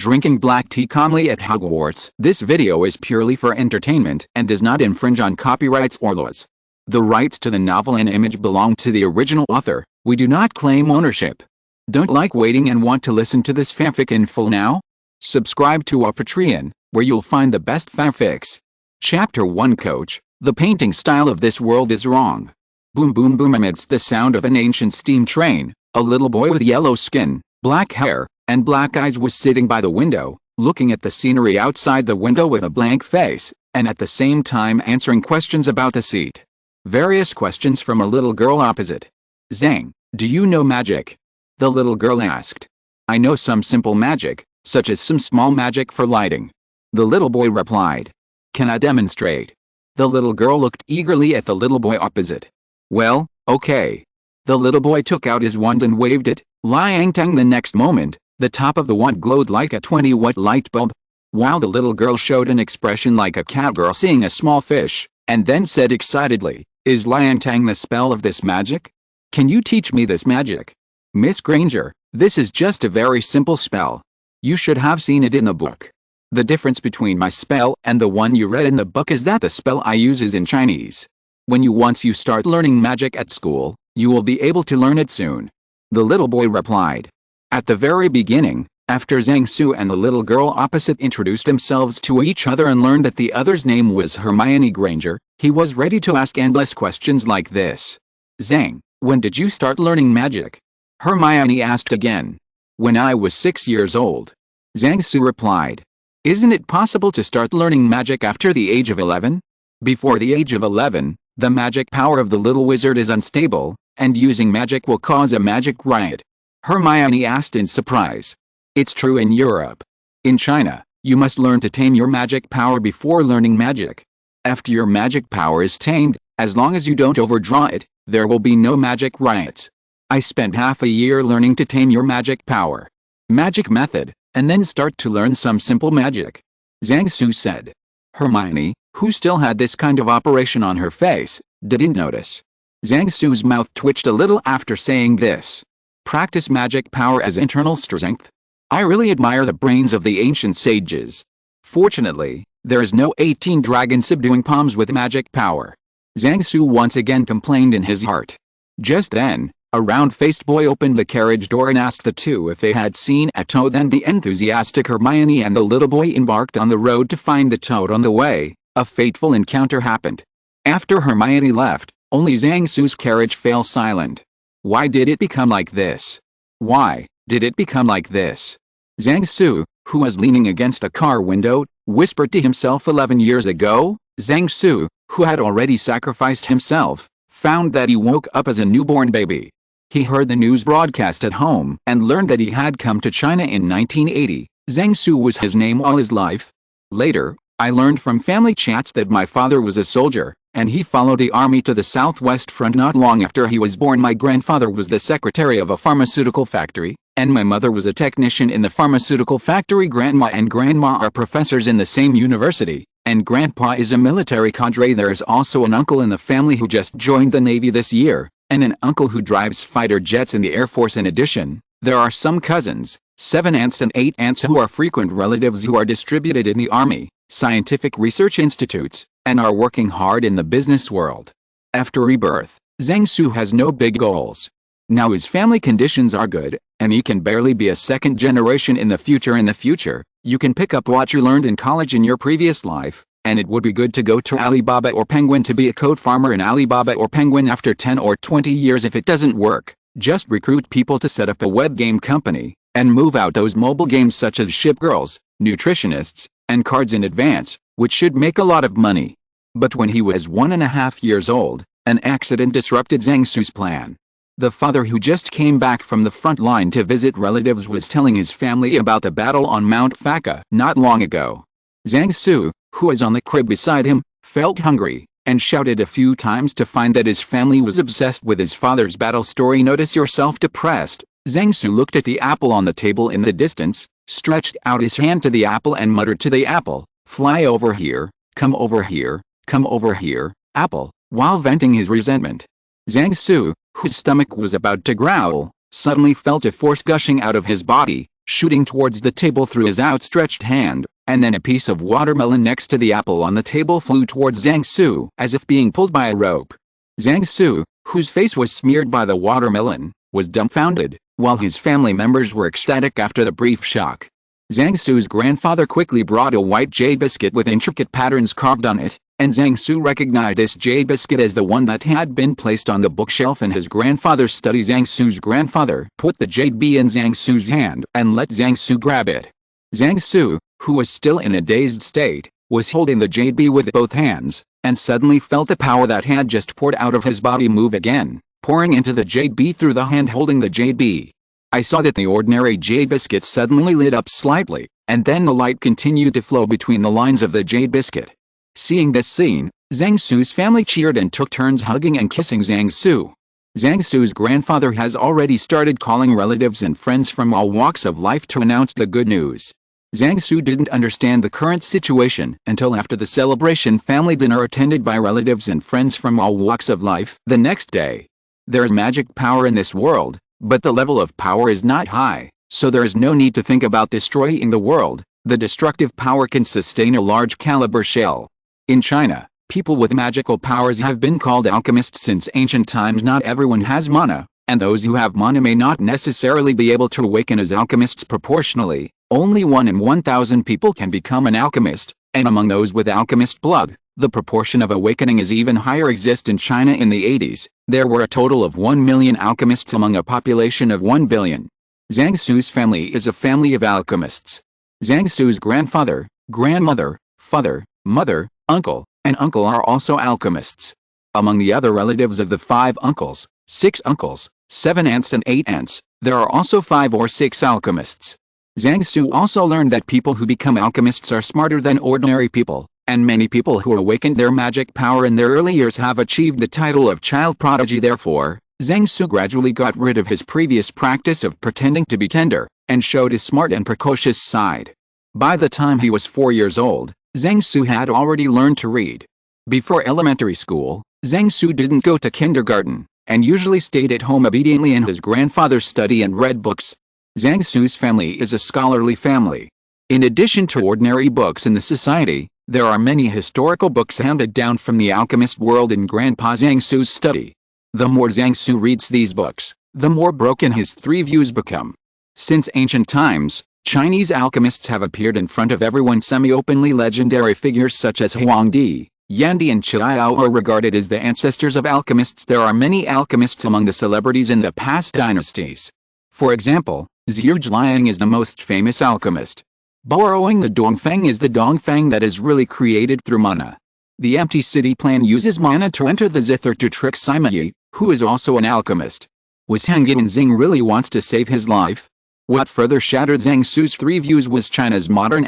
drinking black tea calmly at Hogwarts. This video is purely for entertainment and does not infringe on copyrights or laws. The rights to the novel and image belong to the original author. We do not claim ownership. Don't like waiting and want to listen to this fanfic in full now? Subscribe to our Patreon, where you'll find the best fanfics. Chapter 1 Coach, the painting style of this world is wrong. Boom boom boom. Amidst the sound of an ancient steam train, a little boy with yellow skin, black hair, and black eyes was sitting by the window, looking at the scenery outside the window with a blank face, and at the same time answering questions about the seat. Various questions from a little girl opposite. "Zhang, do you know magic?" the little girl asked. "I know some simple magic, such as some small magic for lighting," the little boy replied. "Can I demonstrate?" The little girl looked eagerly at the little boy opposite. "Well, okay." The little boy took out his wand and waved it, liang-tang. The next moment, the top of the wand glowed like a 20-watt light bulb, while the little girl showed an expression like a catgirl seeing a small fish, and then said excitedly, "Is liang-tang the spell of this magic? Can you teach me this magic?" "Miss Granger, this is just a very simple spell. You should have seen it in the book. The difference between my spell and the one you read in the book is that the spell I use is in Chinese. Once you start learning magic at school, you will be able to learn it soon," the little boy replied. At the very beginning, after Zhang Su and the little girl opposite introduced themselves to each other and learned that the other's name was Hermione Granger, he was ready to ask endless questions like this. "Zhang, when did you start learning magic?" Hermione asked again. "When I was 6 years old," Zhang Su replied. "Isn't it possible to start learning magic after the age of 11? Before the age of 11, the magic power of the little wizard is unstable, and using magic will cause a magic riot," Hermione asked in surprise. "It's true in Europe. In China, you must learn to tame your magic power before learning magic. After your magic power is tamed, as long as you don't overdraw it, there will be no magic riots. I spent half a year learning to tame your magic power. Magic method, and then start to learn some simple magic," Zhang Su said. Hermione, who still had this kind of operation on her face, didn't notice. Zhang Su's mouth twitched a little after saying this. "Practice magic power as internal strength? I really admire the brains of the ancient sages. Fortunately, there is no 18 dragons subduing palms with magic power," Zhang Su once again complained in his heart. Just then, a round-faced boy opened the carriage door and asked the two if they had seen a toad. Then the enthusiastic Hermione and the little boy embarked on the road to find the toad. On the way, a fateful encounter happened. After Hermione left, only Zhang Su's carriage fell silent. Why did it become like this? Why did it become like this? Zhang Su, who was leaning against a car window, whispered to himself. 11 years ago, Zhang Su, who had already sacrificed himself, found that he woke up as a newborn baby. He heard the news broadcast at home and learned that he had come to China in 1980. Zhang Su was his name all his life. Later, I learned from family chats that my father was a soldier, and he followed the army to the Southwest Front. Not long after he was born, my grandfather was the secretary of a pharmaceutical factory, and my mother was a technician in the pharmaceutical factory. Grandma and grandma are professors in the same university, and grandpa is a military cadre. There is also an uncle in the family who just joined the Navy this year, and an uncle who drives fighter jets in the Air Force. In addition, there are some cousins, 7 aunts and 8 aunts who are frequent relatives who are distributed in the army, scientific research institutes, and are working hard in the business world. After rebirth, Zhang Su has no big goals. Now his family conditions are good, and he can barely be a second generation in the future. In the future, you can pick up what you learned in college in your previous life, and it would be good to go to Alibaba or Penguin to be a code farmer in Alibaba or Penguin after 10 or 20 years. If it doesn't work, just recruit people to set up a web game company, and move out those mobile games such as Ship Girls, Nutritionists, and Cards in Advance, which should make a lot of money. But when he was 1.5 years old, an accident disrupted Zhang Su's plan. The father, who just came back from the front line to visit relatives, was telling his family about the battle on Mount Faka not long ago. Zhang Su, who was on the crib beside him, felt hungry, and shouted a few times to find that his family was obsessed with his father's battle story. Notice yourself depressed. Zhang Su looked at the apple on the table in the distance, stretched out his hand to the apple and muttered to the apple, "Fly over here, come over here, come over here, apple," while venting his resentment. Zhang Su, whose stomach was about to growl, suddenly felt a force gushing out of his body, shooting towards the table through his outstretched hand, and then a piece of watermelon next to the apple on the table flew towards Zhang Su as if being pulled by a rope. Zhang Su, whose face was smeared by the watermelon, was dumbfounded, while his family members were ecstatic after the brief shock. Zhang Su's grandfather quickly brought a white jade biscuit with intricate patterns carved on it, and Zhang Su recognized this jade biscuit as the one that had been placed on the bookshelf in his grandfather's study. Zhang Su's grandfather put the jade bee in Zhang Su's hand and let Zhang Su grab it. Zhang Su, who was still in a dazed state, was holding the jade bee with both hands, and suddenly felt the power that had just poured out of his body move again, pouring into the jade bee through the hand holding the jade bee. I saw that the ordinary jade biscuit suddenly lit up slightly, and then the light continued to flow between the lines of the jade biscuit. Seeing this scene, Zhang Su's family cheered and took turns hugging and kissing Zhang Su. Zhang Su's grandfather has already started calling relatives and friends from all walks of life to announce the good news. Zhang Su didn't understand the current situation until after the celebration family dinner attended by relatives and friends from all walks of life the next day. There is magic power in this world, but the level of power is not high, so there is no need to think about destroying the world. The destructive power can sustain a large caliber shell. In China, people with magical powers have been called alchemists since ancient times. Not everyone has mana, and those who have mana may not necessarily be able to awaken as alchemists proportionally. Only 1 in 1,000 people can become an alchemist, and among those with alchemist blood, the proportion of awakening is even higher. Exist in China in the 80s, there were a total of 1 million alchemists among a population of 1 billion. Zhang Su's family is a family of alchemists. Zhang Su's grandfather, grandmother, father, mother, uncle, and uncle are also alchemists. Among the other relatives of the 5 uncles, 6 uncles, 7 aunts and 8 aunts, there are also 5 or 6 alchemists. Zhang Su also learned that people who become alchemists are smarter than ordinary people, and many people who awakened their magic power in their early years have achieved the title of child prodigy. Therefore, Zhang Su gradually got rid of his previous practice of pretending to be tender, and showed his smart and precocious side. By the time he was 4 years old, Zhang Su had already learned to read. Before elementary school, Zhang Su didn't go to kindergarten, and usually stayed at home obediently in his grandfather's study and read books. Zhang Su's family is a scholarly family. In addition to ordinary books in the society, there are many historical books handed down from the alchemist world in Grandpa Zhang Su's study. The more Zhang Su reads these books, the more broken his 3 views become. Since ancient times, Chinese alchemists have appeared in front of everyone. Semi-openly legendary figures such as Huangdi, Yandi and Qiao are regarded as the ancestors of alchemists. There are many alchemists among the celebrities in the past dynasties. For example, Zhu Zhiliang is the most famous alchemist. Borrowing the Dongfang is the Dongfang that is really created through mana. The Empty City plan uses mana to enter the zither to trick Sima Yi, who is also an alchemist. Was Hangin Zing really wants to save his life? What further shattered Zhang Su's 3 views was China's modern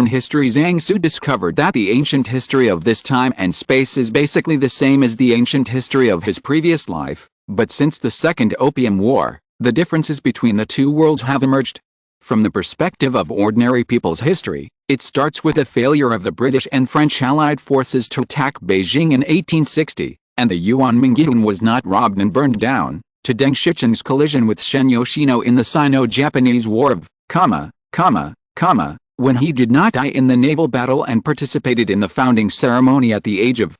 history. Zhang Su discovered that the ancient history of this time and space is basically the same as the ancient history of his previous life, but since the Second Opium War, the differences between the 2 worlds have emerged. From the perspective of ordinary people's history, it starts with the failure of the British and French Allied forces to attack Beijing in 1860, and the Yuan Minggyun was not robbed and burned down, to Deng Xicheng's collision with Shen Yoshino in the Sino-Japanese War of, when he did not die in the naval battle and participated in the founding ceremony at the age of,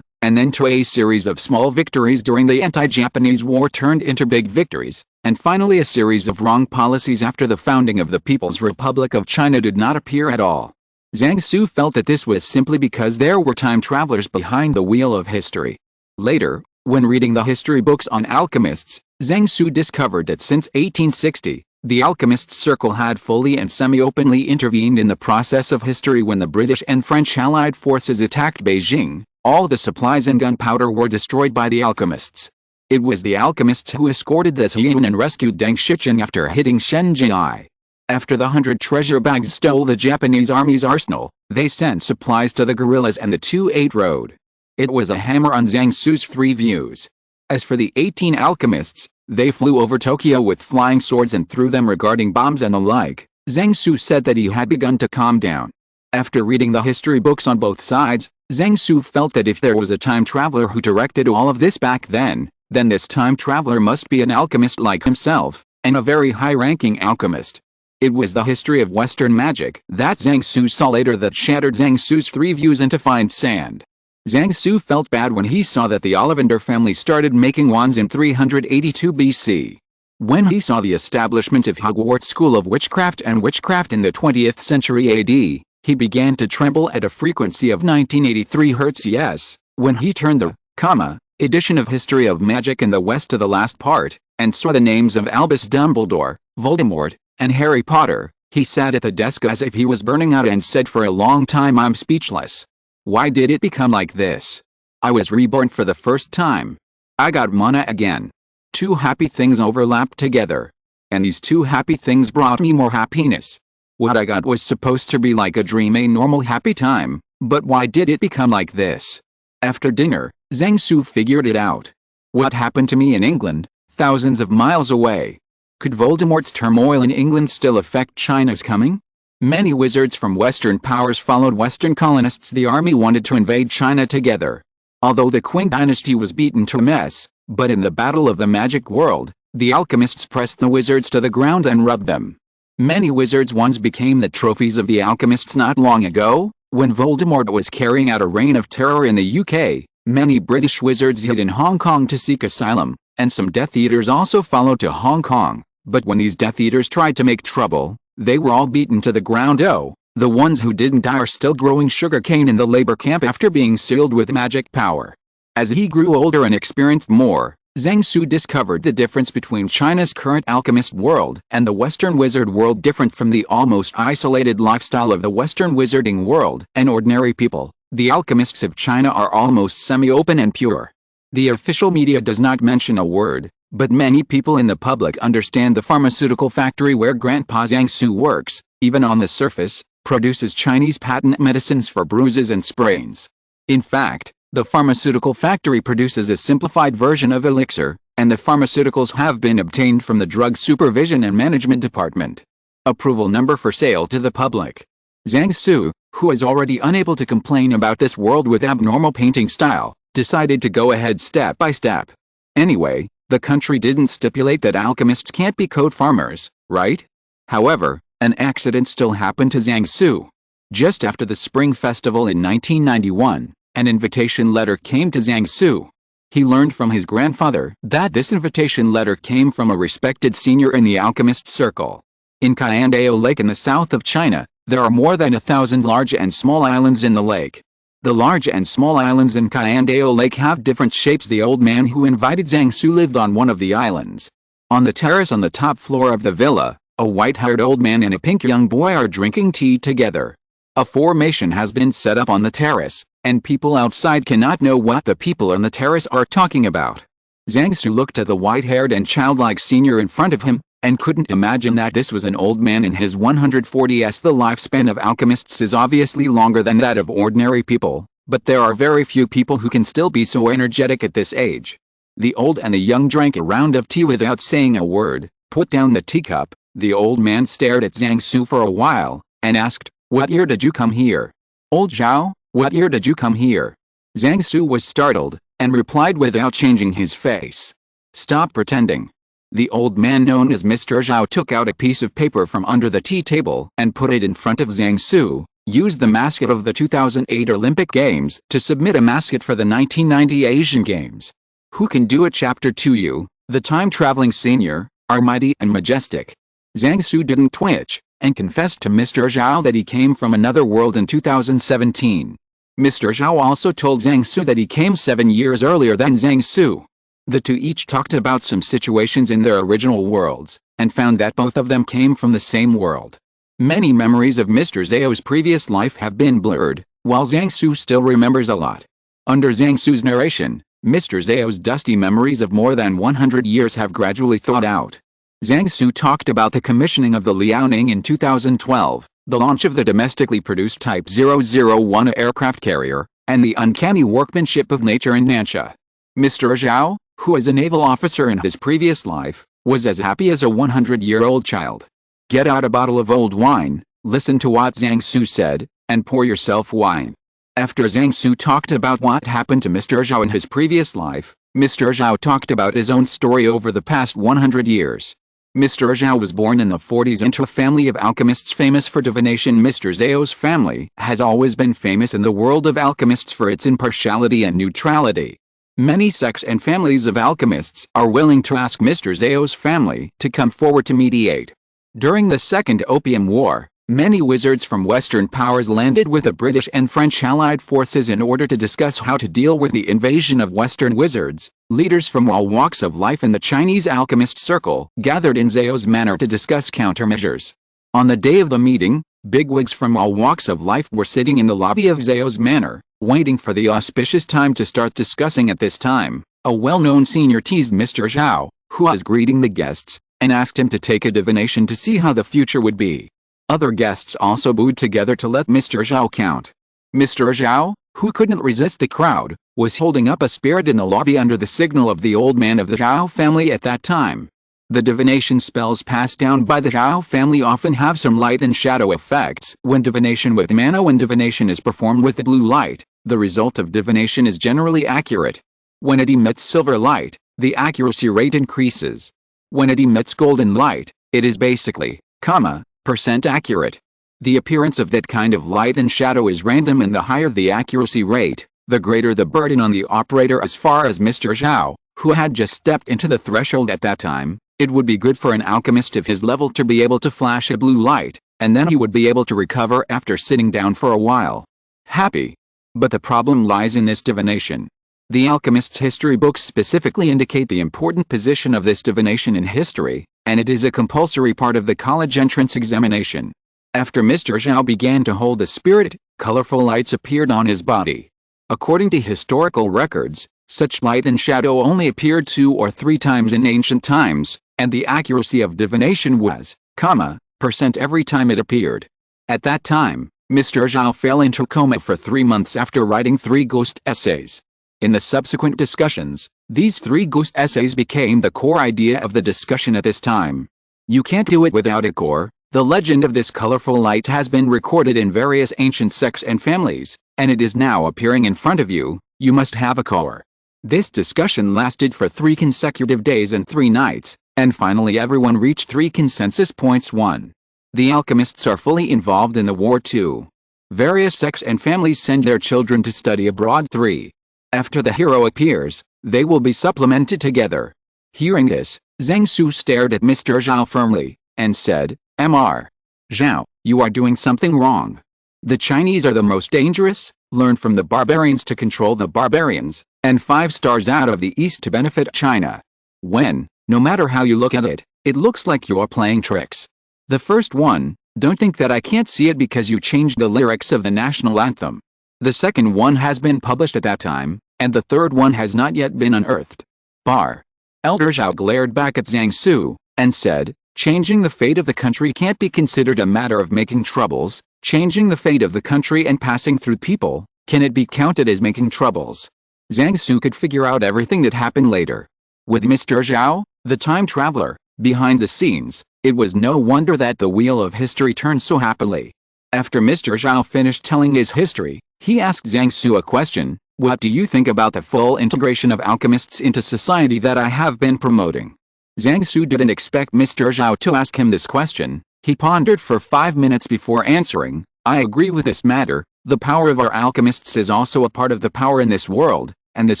and then to a series of small victories during the anti-Japanese war turned into big victories, and finally a series of wrong policies after the founding of the People's Republic of China did not appear at all. Zhang Su felt that this was simply because there were time travelers behind the wheel of history. Later, when reading the history books on alchemists, Zhang Su discovered that since 1860, the alchemists' circle had fully and semi-openly intervened in the process of history. When the British and French Allied forces attacked Beijing, all the supplies and gunpowder were destroyed by the alchemists. It was the alchemists who escorted the Zhiyun and rescued Deng Xicheng after hitting Shenjie. After the 100 treasure bags stole the Japanese army's arsenal, they sent supplies to the guerrillas and the 2-8 road. It was a hammer on Zhang Su's 3 views. As for the 18 alchemists, they flew over Tokyo with flying swords and threw them regarding bombs and the like. Zhang Su said that he had begun to calm down. After reading the history books on both sides, Zhang Su felt that if there was a time traveler who directed all of this back then this time traveler must be an alchemist like himself, and a very high-ranking alchemist. It was the history of Western magic that Zhang Su saw later that shattered Zhang Su's 3 views into fine sand. Zhang Su felt bad when he saw that the Ollivander family started making wands in 382 BC. When he saw the establishment of Hogwarts School of Witchcraft and Witchcraft in the 20th century AD, he began to tremble at a frequency of 1983 Hz. When he turned the, edition of History of Magic in the West to the last part, and saw the names of Albus Dumbledore, Voldemort, and Harry Potter, he sat at the desk as if he was burning out and said for a long time, "I'm speechless. Why did it become like this? I was reborn for the first time. I got mana again." 2 happy things overlapped together. And these 2 happy things brought me more happiness. What I got was supposed to be like a dream, a normal happy time, but why did it become like this? After dinner, Zhang Su figured it out. What happened to me in England, thousands of miles away? Could Voldemort's turmoil in England still affect China's coming? Many wizards from Western powers followed Western colonists. The army wanted to invade China together. Although the Qing dynasty was beaten to a mess, but in the battle of the magic world, the alchemists pressed the wizards to the ground and rubbed them. Many wizards' wands became the trophies of the alchemists. Not long ago, when Voldemort was carrying out a reign of terror in the UK, many British wizards hid in Hong Kong to seek asylum, and some Death Eaters also followed to Hong Kong. But when these Death Eaters tried to make trouble, they were all beaten to the ground. Oh, the ones who didn't die are still growing sugarcane in the labor camp after being sealed with magic power. As he grew older and experienced more, Zhang Su discovered the difference between China's current alchemist world and the Western wizard world. Different from the almost isolated lifestyle of the Western wizarding world and ordinary people, the alchemists of China are almost semi-open and pure. The official media does not mention a word, but many people in the public understand the pharmaceutical factory where Grandpa Zhang Su works, even on the surface, produces Chinese patent medicines for bruises and sprains. In fact, the pharmaceutical factory produces a simplified version of elixir, and the pharmaceuticals have been obtained from the Drug Supervision and Management Department. Approval number for sale to the public. Zhang Su, who is already unable to complain about this world with abnormal painting style, decided to go ahead step by step. Anyway, the country didn't stipulate that alchemists can't be code farmers, right? However, an accident still happened to Zhang Su. Just after the Spring Festival in 1991, an invitation letter came to Zhang Su. He learned from his grandfather that this invitation letter came from a respected senior in the alchemist circle. In Qandao Lake in the south of China, there are more than 1,000 large and small islands in the lake. The large and small islands in Qandao Lake have different shapes. The old man who invited Zhang Su lived on one of the islands. On the terrace on the top floor of the villa, a white-haired old man and a pink young boy are drinking tea together. A formation has been set up on the terrace, and people outside cannot know what the people on the terrace are talking about. Zhang Su looked at the white-haired and childlike senior in front of him, and couldn't imagine that this was an old man in his 140s. The lifespan of alchemists is obviously longer than that of ordinary people, but there are very few people who can still be so energetic at this age. The old and the young drank a round of tea without saying a word, put down the teacup. The old man stared at Zhang Su for a while, and asked, "What year did you come here? Old Zhao, what year did you come here?" Zhang Su was startled, and replied without changing his face, "Stop pretending." The old man known as Mr. Zhao took out a piece of paper from under the tea table and put it in front of Zhang Su. Use the mascot of the 2008 Olympic Games to submit a mascot for the 1990 Asian Games. Who can do it? Chapter 2. You, the time-traveling senior, are mighty and majestic. Zhang Su didn't twitch, and confessed to Mr. Zhao that he came from another world in 2017. Mr. Zhao also told Zhang Su that he came 7 years earlier than Zhang Su. The two each talked about some situations in their original worlds, and found that both of them came from the same world. Many memories of Mr. Zhao's previous life have been blurred, while Zhang Su still remembers a lot. Under Zhang Su's narration, Mr. Zhao's dusty memories of more than 100 years have gradually thawed out. Zhang Su talked about the commissioning of the Liaoning in 2012, the launch of the domestically produced Type 001 aircraft carrier, and the uncanny workmanship of nature in Nansha. Mr. Zhao, who is a naval officer in his previous life, was as happy as a 100-year-old child. Get out a bottle of old wine, listen to what Zhang Su said, and pour yourself wine. After Zhang Su talked about what happened to Mr. Zhao in his previous life, Mr. Zhao talked about his own story over the past 100 years. Mr. Zhao was born in the 40s into a family of alchemists famous for divination. Mr. Zhao's family has always been famous in the world of alchemists for its impartiality and neutrality. Many sects and families of alchemists are willing to ask Mr. Zhao's family to come forward to mediate. During the Second Opium War, many wizards from Western powers landed with the British and French allied forces in order to discuss how to deal with the invasion of Western wizards. Leaders from all walks of life in the Chinese alchemist circle gathered in Zhao's manor to discuss countermeasures. On the day of the meeting, bigwigs from all walks of life were sitting in the lobby of Zhao's manor, waiting for the auspicious time to start discussing. At this time, a well-known senior teased Mr. Zhao, who was greeting the guests, and asked him to take a divination to see how the future would be. Other guests also booed together to let Mr. Zhao count. Mr. Zhao, who couldn't resist the crowd, was holding up a spirit in the lobby under the signal of the old man of the Zhao family at that time. The divination spells passed down by the Zhao family often have some light and shadow effects. When divination with mana when divination is performed with blue light, the result of divination is generally accurate. When it emits silver light, the accuracy rate increases. When it emits golden light, it is basically, % accurate. The appearance of that kind of light and shadow is random, and the higher the accuracy rate, the greater the burden on the operator. As far as Mr. Zhao, who had just stepped into the threshold at that time, it would be good for an alchemist of his level to be able to flash a blue light, and then he would be able to recover after sitting down for a while. Happy. But the problem lies in this divination. The alchemist's history books specifically indicate the important position of this divination in history, and it is a compulsory part of the college entrance examination. After Mr. Zhao began to hold the spirit, colorful lights appeared on his body. According to historical records, such light and shadow only appeared 2 or 3 times in ancient times, and the accuracy of divination was, % every time it appeared. At that time, Mr. Zhao fell into coma for 3 months after writing 3 ghost essays. In the subsequent discussions, these 3 ghost essays became the core idea of the discussion at this time. You can't do it without a core. The legend of this colorful light has been recorded in various ancient sects and families, and it is now appearing in front of you. You must have a core. This discussion lasted for 3 consecutive days and 3 nights, and finally everyone reached 3 consensus points. 1. The alchemists are fully involved in the war. 2. Various sects and families send their children to study abroad. 3. After the hero appears, they will be supplemented together. Hearing this, Zhang Su stared at Mr. Zhao firmly, and said, Mr. Zhao, you are doing something wrong. The Chinese are the most dangerous. Learn from the barbarians to control the barbarians, and 5 stars out of the East to benefit China. When, no matter how you look at it, it looks like you're playing tricks. The first one, don't think that I can't see it because you changed the lyrics of the national anthem. The second one has been published at that time, and the third one has not yet been unearthed. Elder Zhao glared back at Zhang Su, and said, changing the fate of the country can't be considered a matter of making troubles. Changing the fate of the country and passing through people, can it be counted as making troubles? Zhang Su could figure out everything that happened later. With Mr. Zhao, the time traveler, behind the scenes, it was no wonder that the wheel of history turned so happily. After Mr. Zhao finished telling his history, he asked Zhang Su a question. What do you think about the full integration of alchemists into society that I have been promoting? Zhang Su didn't expect Mr. Zhao to ask him this question. He pondered for 5 minutes before answering. I agree with this matter. The power of our alchemists is also a part of the power in this world, and this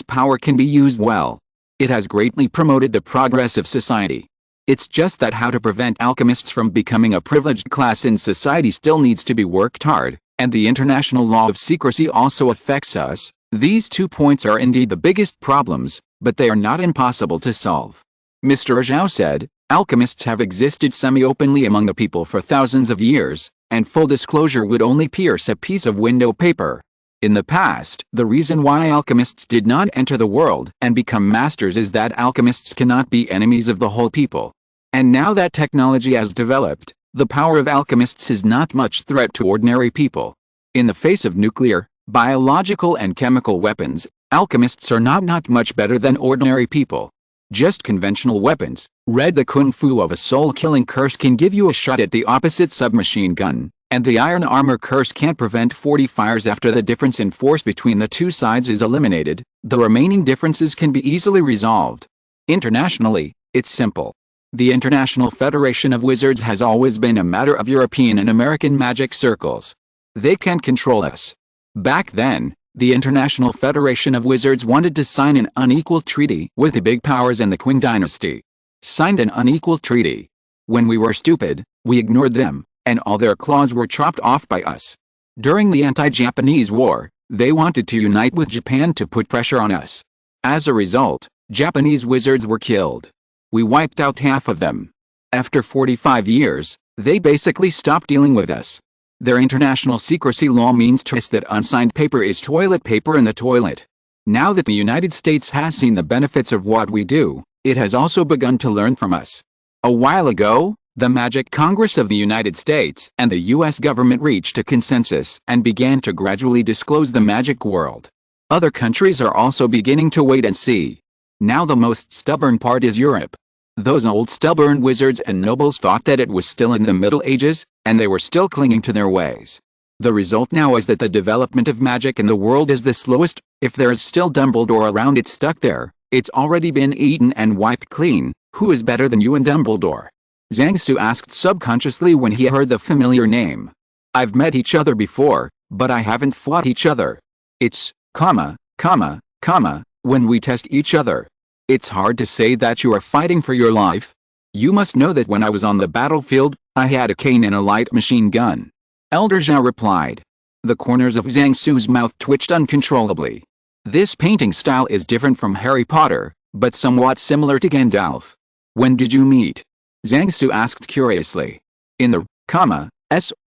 power can be used well. It has greatly promoted the progress of society. It's just that how to prevent alchemists from becoming a privileged class in society still needs to be worked hard, and the international law of secrecy also affects us. These 2 points are indeed the biggest problems, but they are not impossible to solve. Mr. Zhao said, alchemists have existed semi-openly among the people for thousands of years, and full disclosure would only pierce a piece of window paper. In the past, the reason why alchemists did not enter the world and become masters is that alchemists cannot be enemies of the whole people. And now that technology has developed, the power of alchemists is not much threat to ordinary people. In the face of nuclear, biological and chemical weapons, alchemists are not much better than ordinary people. Just conventional weapons. Read the kung fu of a soul-killing curse can give you a shot at the opposite submachine gun, and the iron armor curse can't prevent 40 fires. After the difference in force between the 2 sides is eliminated, the remaining differences can be easily resolved. Internationally, it's simple. The International Federation of Wizards has always been a matter of European and American magic circles. They can't control us. Back then, the International Federation of Wizards wanted to sign an unequal treaty with the big powers and the Qing dynasty. Signed an unequal treaty. When we were stupid, we ignored them, and all their claws were chopped off by us. During the anti-Japanese war, they wanted to unite with Japan to put pressure on us. As a result, Japanese wizards were killed. We wiped out half of them. After 45 years, they basically stopped dealing with us. Their international secrecy law means that unsigned paper is toilet paper in the toilet. Now that the United States has seen the benefits of what we do, it has also begun to learn from us. A while ago, the Magic Congress of the United States and the US government reached a consensus and began to gradually disclose the magic world. Other countries are also beginning to wait and see. Now the most stubborn part is Europe. Those old stubborn wizards and nobles thought that it was still in the Middle Ages, and they were still clinging to their ways. The result now is that the development of magic in the world is the slowest. If there is still Dumbledore around, it's stuck there. It's already been eaten and wiped clean. Who is better than you and Dumbledore? Zhang Su asked subconsciously when he heard the familiar name. I've met each other before, but I haven't fought each other. It's, when we test each other. It's hard to say that you are fighting for your life. You must know that when I was on the battlefield, I had a cane and a light machine gun. Elder Zhao replied. The corners of Zhang Su's mouth twitched uncontrollably. This painting style is different from Harry Potter, but somewhat similar to Gandalf. When did you meet? Zhang Su asked curiously. In the,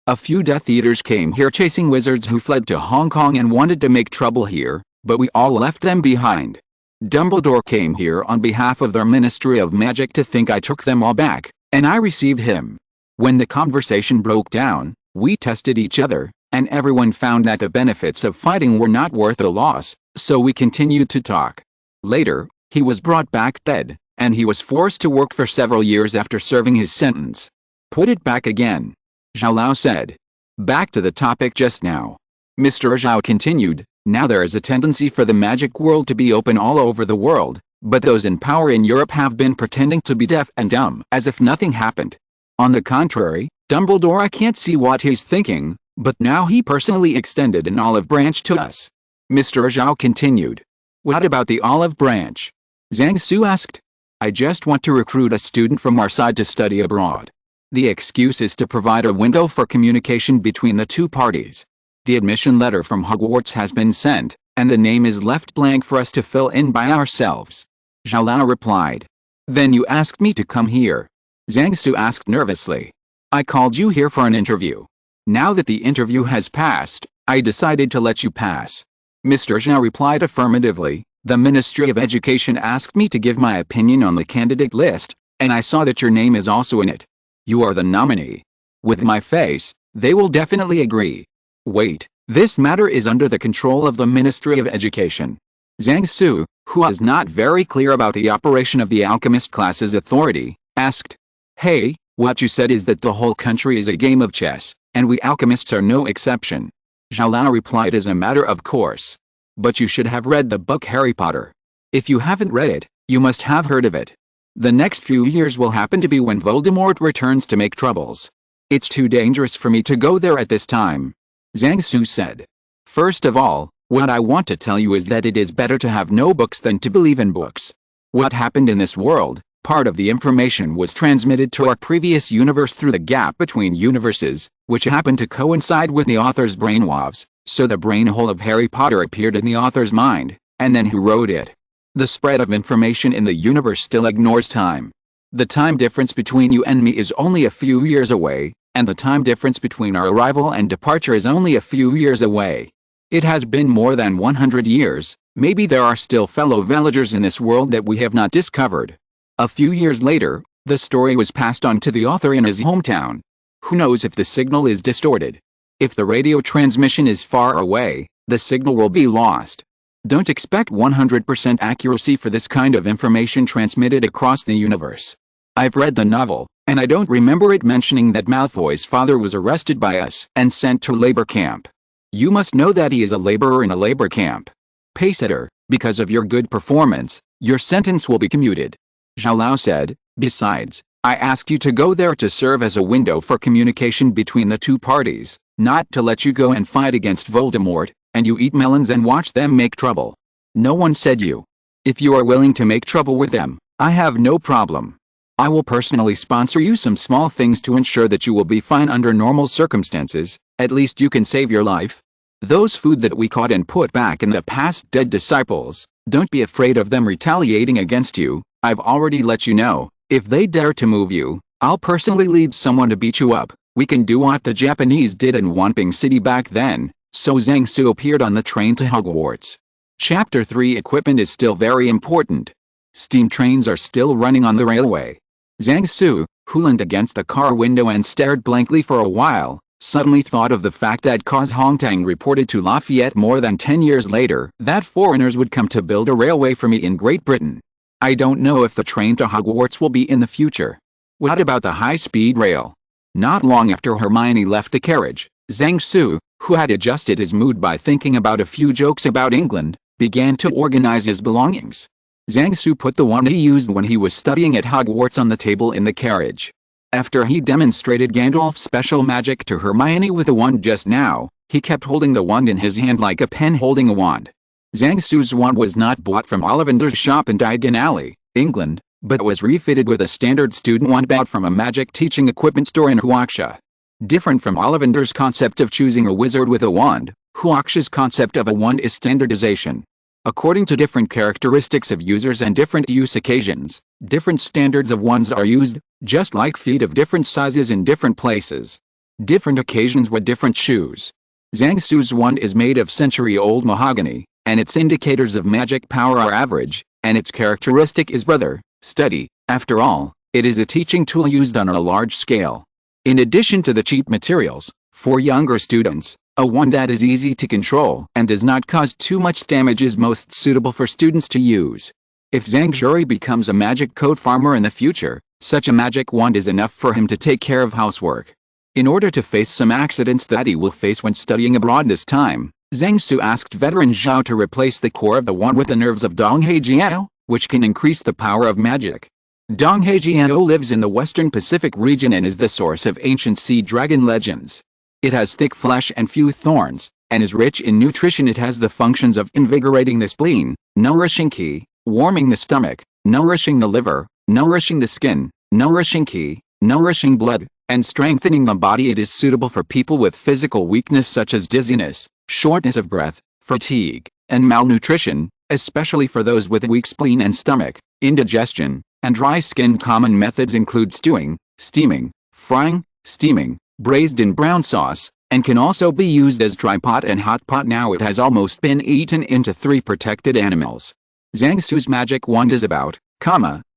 a few Death Eaters came here chasing wizards who fled to Hong Kong and wanted to make trouble here, but we all left them behind. Dumbledore came here on behalf of their Ministry of Magic to think I took them all back, and I received him. When the conversation broke down, we tested each other, and everyone found that the benefits of fighting were not worth the loss, so we continued to talk. Later, he was brought back dead, and he was forced to work for several years after serving his sentence. Put it back again. Zhao Lao said. Back to the topic just now. Mr. Zhao continued. Now there is a tendency for the magic world to be open all over the world, but those in power in Europe have been pretending to be deaf and dumb as if nothing happened. On the contrary, Dumbledore, I can't see what he's thinking, but now he personally extended an olive branch to us. Mr. Zhao continued. What about the olive branch? Zhang Su asked. I just want to recruit a student from our side to study abroad. The excuse is to provide a window for communication between the two parties. The admission letter from Hogwarts has been sent, and the name is left blank for us to fill in by ourselves. Zhao Lao replied. Then you asked me to come here. Zhang Su asked nervously. I called you here for an interview. Now that the interview has passed, I decided to let you pass. Mr. Zhao replied affirmatively. The Ministry of Education asked me to give my opinion on the candidate list, and I saw that your name is also in it. You are the nominee. With my face, they will definitely agree. Wait, this matter is under the control of the Ministry of Education. Zhang Su, who was not very clear about the operation of the alchemist class's authority, asked. Hey, what you said is that the whole country is a game of chess, and we alchemists are no exception. Zhao Lao replied as a matter of course. But you should have read the book Harry Potter. If you haven't read it, you must have heard of it. The next few years will happen to be when Voldemort returns to make troubles. It's too dangerous for me to go there at this time. Zhang Su said. First of all, what I want to tell you is that it is better to have no books than to believe in books. What happened in this world, part of the information was transmitted to our previous universe through the gap between universes, which happened to coincide with the author's brainwaves, so the brain hole of Harry Potter appeared in the author's mind, and then who wrote it? The spread of information in the universe still ignores time. The time difference between you and me is only a few years away, and the time difference between our arrival and departure is only a few years away. It has been more than 100 years, maybe there are still fellow villagers in this world that we have not discovered. A few years later, the story was passed on to the author in his hometown. Who knows if the signal is distorted? If the radio transmission is far away, the signal will be lost. Don't expect 100% accuracy for this kind of information transmitted across the universe. I've read the novel, and I don't remember it mentioning that Malfoy's father was arrested by us and sent to labor camp. You must know that he is a laborer in a labor camp. Paysetter, because of your good performance, your sentence will be commuted. Zhao Lao said, besides, I asked you to go there to serve as a window for communication between the two parties, not to let you go and fight against Voldemort, and you eat melons and watch them make trouble. No one said you. If you are willing to make trouble with them, I have no problem. I will personally sponsor you some small things to ensure that you will be fine under normal circumstances. At least you can save your life. Those food that we caught and put back in the past dead disciples, don't be afraid of them retaliating against you. I've already let you know, if they dare to move you, I'll personally lead someone to beat you up. We can do what the Japanese did in Wanping City back then. So Zhang Su appeared on the train to Hogwarts. Chapter 3 Equipment is still very important. Steam trains are still running on the railway. Zhang Su, who leaned against a car window and stared blankly for a while, suddenly thought of the fact that Cos Hongtang reported to Lafayette more than 10 years later that foreigners would come to build a railway for me in Great Britain. I don't know if the train to Hogwarts will be in the future. What about the high-speed rail? Not long after Hermione left the carriage, Zhang Su, who had adjusted his mood by thinking about a few jokes about England, began to organize his belongings. Zhang Su put the wand he used when he was studying at Hogwarts on the table in the carriage. After he demonstrated Gandalf's special magic to Hermione with the wand just now, he kept holding the wand in his hand like a pen holding a wand. Zhang Su's wand was not bought from Ollivander's shop in Diagon Alley, England, but was refitted with a standard student wand bought from a magic teaching equipment store in Huaxia. Different from Ollivander's concept of choosing a wizard with a wand, Huaxia's concept of a wand is standardization. According to different characteristics of users and different use occasions, different standards of wands are used, just like feet of different sizes in different places. Different occasions with different shoes. Zhang Su's wand is made of century-old mahogany, and its indicators of magic power are average, and its characteristic is rather steady. After all, it is a teaching tool used on a large scale. In addition to the cheap materials, for younger students, a wand that is easy to control and does not cause too much damage is most suitable for students to use. If Zhang Zhuri becomes a magic coat farmer in the future, such a magic wand is enough for him to take care of housework. In order to face some accidents that he will face when studying abroad this time, Zhang Su asked veteran Zhao to replace the core of the wand with the nerves of Donghe Jiao, which can increase the power of magic. Donghe Jiao lives in the Western Pacific region and is the source of ancient sea dragon legends. It has thick flesh and few thorns, and is rich in nutrition. It has the functions of invigorating the spleen, nourishing qi, warming the stomach, nourishing the liver, nourishing the skin, nourishing qi, nourishing blood, and strengthening the body. It is suitable for people with physical weakness such as dizziness, shortness of breath, fatigue, and malnutrition, especially for those with a weak spleen and stomach, indigestion, and dry skin. Common methods include stewing, steaming, frying, steaming, braised in brown sauce, and can also be used as dry pot and hot pot. Now it has almost been eaten into 3 protected animals. Zhang Su's magic wand is about,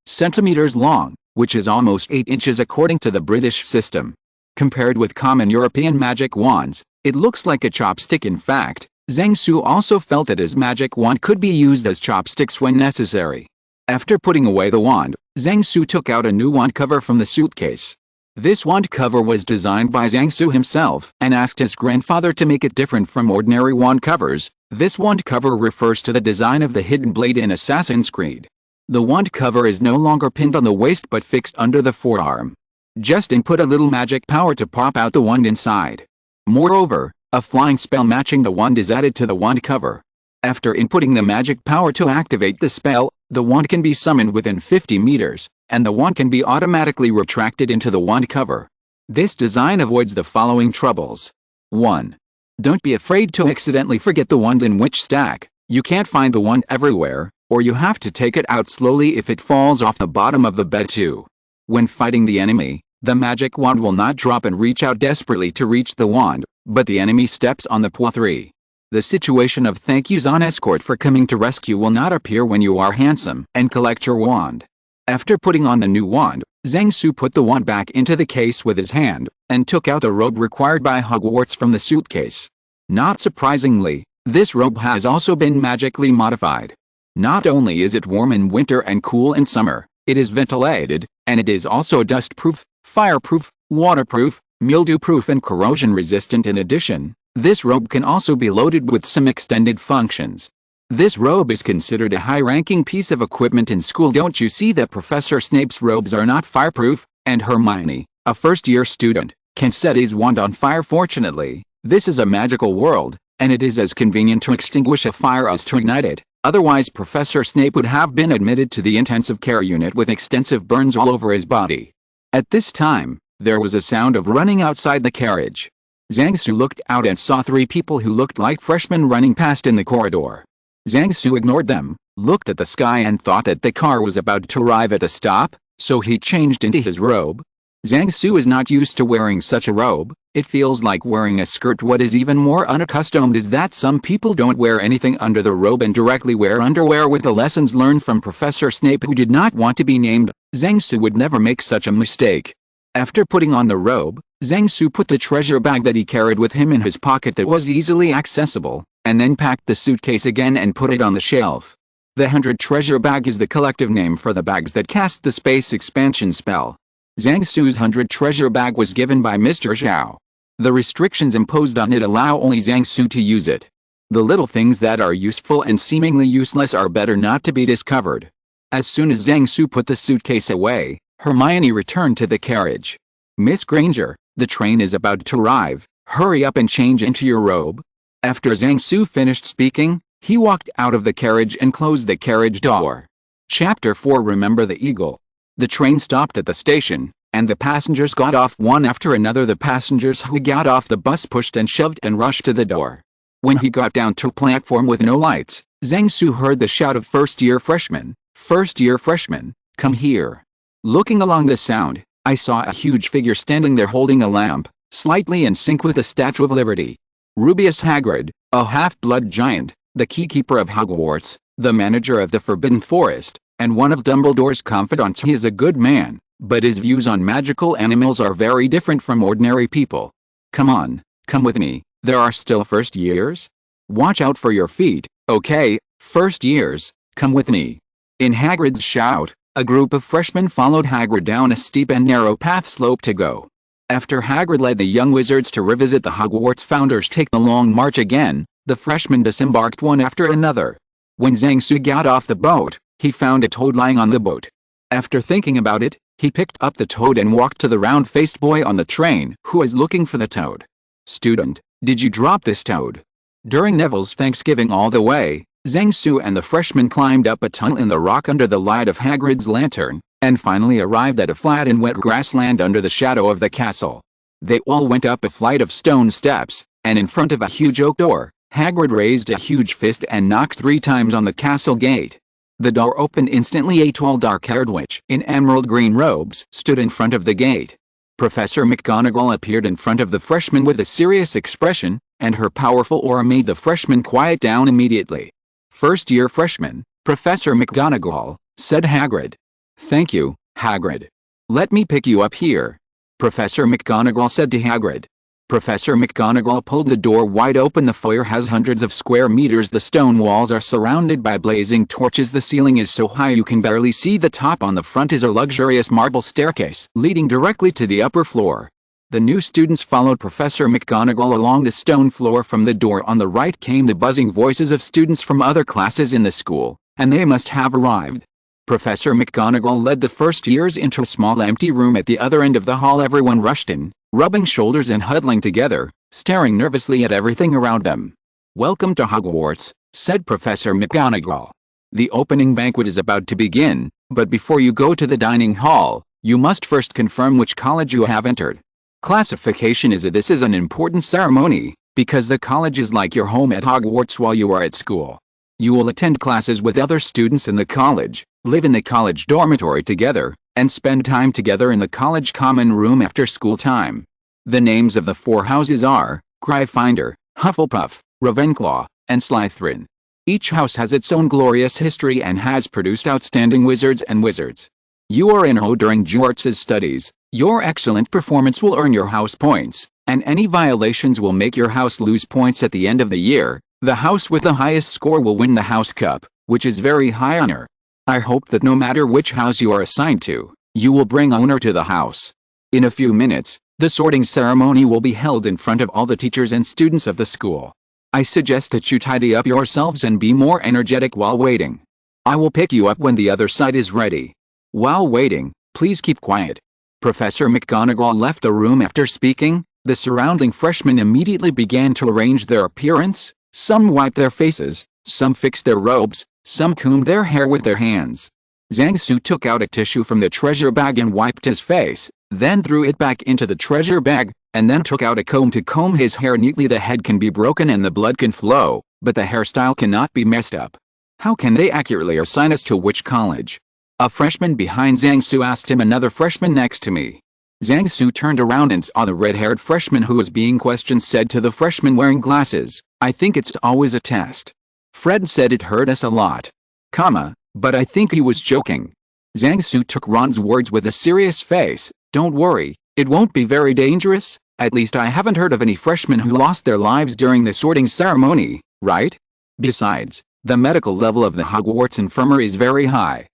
centimeters long, which is almost 8 inches according to the British system. Compared with common European magic wands, it looks like a chopstick. In fact, Zhang Su also felt that his magic wand could be used as chopsticks when necessary. After putting away the wand, Zhang Su took out a new wand cover from the suitcase. This wand cover was designed by Zhang Su himself and asked his grandfather to make it different from ordinary wand covers. This wand cover refers to the design of the hidden blade in Assassin's Creed. The wand cover is no longer pinned on the waist but fixed under the forearm. Just input a little magic power to pop out the wand inside. Moreover, a flying spell matching the wand is added to the wand cover. After inputting the magic power to activate the spell, the wand can be summoned within 50 meters, and the wand can be automatically retracted into the wand cover. This design avoids the following troubles. 1. Don't be afraid to accidentally forget the wand in which stack. You can't find the wand everywhere, or you have to take it out slowly if it falls off the bottom of the bed. 2. When fighting the enemy, the magic wand will not drop and reach out desperately to reach the wand, but the enemy steps on the paw. 3. The situation of thank yous on escort for coming to rescue will not appear when you are handsome and collect your wand. After putting on the new wand, Zhang Su put the wand back into the case with his hand, and took out the robe required by Hogwarts from the suitcase. Not surprisingly, this robe has also been magically modified. Not only is it warm in winter and cool in summer, it is ventilated, and it is also dust-proof, fireproof, waterproof, mildew-proof and corrosion-resistant. In addition, this robe can also be loaded with some extended functions. This robe is considered a high-ranking piece of equipment in school. Don't you see that Professor Snape's robes are not fireproof, and Hermione, a first-year student, can set his wand on fire. Fortunately, this is a magical world, and it is as convenient to extinguish a fire as to ignite it. Otherwise Professor Snape would have been admitted to the intensive care unit with extensive burns all over his body. At this time, there was a sound of running outside the carriage. Zhang Su looked out and saw 3 people who looked like freshmen running past in the corridor. Zhang Su ignored them, looked at the sky and thought that the car was about to arrive at a stop, so he changed into his robe. Zhang Su is not used to wearing such a robe. It feels like wearing a skirt. What is even more unaccustomed is that some people don't wear anything under the robe and directly wear underwear. With the lessons learned from Professor Snape, who did not want to be named, Zhang Su would never make such a mistake. After putting on the robe, Zhang Su put the treasure bag that he carried with him in his pocket that was easily accessible, and then packed the suitcase again and put it on the shelf. The 100 treasure bag is the collective name for the bags that cast the space expansion spell. Zhang Su's 100 treasure bag was given by Mr. Zhao. The restrictions imposed on it allow only Zhang Su to use it. The little things that are useful and seemingly useless are better not to be discovered. As soon as Zhang Su put the suitcase away, Hermione returned to the carriage. "Miss Granger, the train is about to arrive. Hurry up and change into your robe." After Zhang Su finished speaking, he walked out of the carriage and closed the carriage door. Chapter 4. Remember the Eagle. The train stopped at the station, and the passengers got off one after another. The passengers who got off the bus pushed and shoved and rushed to the door. When he got down to a platform with no lights, Zhang Su heard the shout of first-year freshmen. "First-year freshmen, come here." Looking along the sound, I saw a huge figure standing there holding a lamp, slightly in sync with the Statue of Liberty. Rubeus Hagrid, a half-blood giant, the keykeeper of Hogwarts, the manager of the Forbidden Forest, and one of Dumbledore's confidants. He is a good man, but his views on magical animals are very different from ordinary people. "Come on, come with me, there are still first years. Watch out for your feet, okay, first years, come with me." In Hagrid's shout, a group of freshmen followed Hagrid down a steep and narrow path slope to go. After Hagrid led the young wizards to revisit the Hogwarts founders take the long march again, the freshmen disembarked one after another. When Zhang Su got off the boat, he found a toad lying on the boat. After thinking about it, he picked up the toad and walked to the round-faced boy on the train who was looking for the toad. "Student, did you drop this toad?" During Neville's Thanksgiving all the way, Zhang Su and the freshmen climbed up a tunnel in the rock under the light of Hagrid's lantern, and finally arrived at a flat and wet grassland under the shadow of the castle. They all went up a flight of stone steps, and in front of a huge oak door, Hagrid raised a huge fist and knocked 3 times on the castle gate. The door opened instantly. A tall dark-haired witch in emerald green robes stood in front of the gate. Professor McGonagall appeared in front of the freshmen with a serious expression, and her powerful aura made the freshmen quiet down immediately. "First-year freshman, Professor McGonagall," said Hagrid. "Thank you, Hagrid. Let me pick you up here," Professor McGonagall said to Hagrid. Professor McGonagall pulled the door wide open. The foyer has hundreds of square meters. The stone walls are surrounded by blazing torches. The ceiling is so high you can barely see the top. On the front is a luxurious marble staircase leading directly to the upper floor. The new students followed Professor McGonagall along the stone floor. From the door on the right came the buzzing voices of students from other classes in the school, and they must have arrived. Professor McGonagall led the first years into a small empty room at the other end of the hall. Everyone rushed in, rubbing shoulders and huddling together, staring nervously at everything around them. "Welcome to Hogwarts," said Professor McGonagall. "The opening banquet is about to begin, but before you go to the dining hall, you must first confirm which college you have entered. Classification this is an important ceremony, because the college is like your home at Hogwarts while you are at school. You will attend classes with other students in the college, live in the college dormitory together, and spend time together in the college common room after school time. The names of the 4 houses are Gryffindor, Hufflepuff, Ravenclaw, and Slytherin. Each house has its own glorious history and has produced outstanding wizards and wizards. You are in Ho during Hogwarts' studies. Your excellent performance will earn your house points, and any violations will make your house lose points at the end of the year. The house with the highest score will win the House Cup, which is very high honor. I hope that no matter which house you are assigned to, you will bring honor to the house. In a few minutes, the sorting ceremony will be held in front of all the teachers and students of the school. I suggest that you tidy up yourselves and be more energetic while waiting. I will pick you up when the other side is ready. While waiting, please keep quiet. Professor McGonagall left the room after speaking. The surrounding freshmen immediately began to arrange their appearance. Some wiped their faces, some fixed their robes, some combed their hair with their hands. Zhang Su took out a tissue from the treasure bag and wiped his face, then threw it back into the treasure bag, and then took out a comb to comb his hair neatly. The head can be broken and the blood can flow, but the hairstyle cannot be messed up. How can they accurately assign us to which college? A freshman behind Zhang Su asked him. Another freshman next to me. Zhang Su turned around and saw the red-haired freshman who was being questioned. Said to the freshman wearing glasses, I think it's always a test. Fred said it hurt us a lot. But I think he was joking. Zhang Su took Ron's words with a serious face. Don't worry, it won't be very dangerous. At least I haven't heard of any freshmen who lost their lives during the sorting ceremony, right? Besides, the medical level of the Hogwarts infirmary is very high.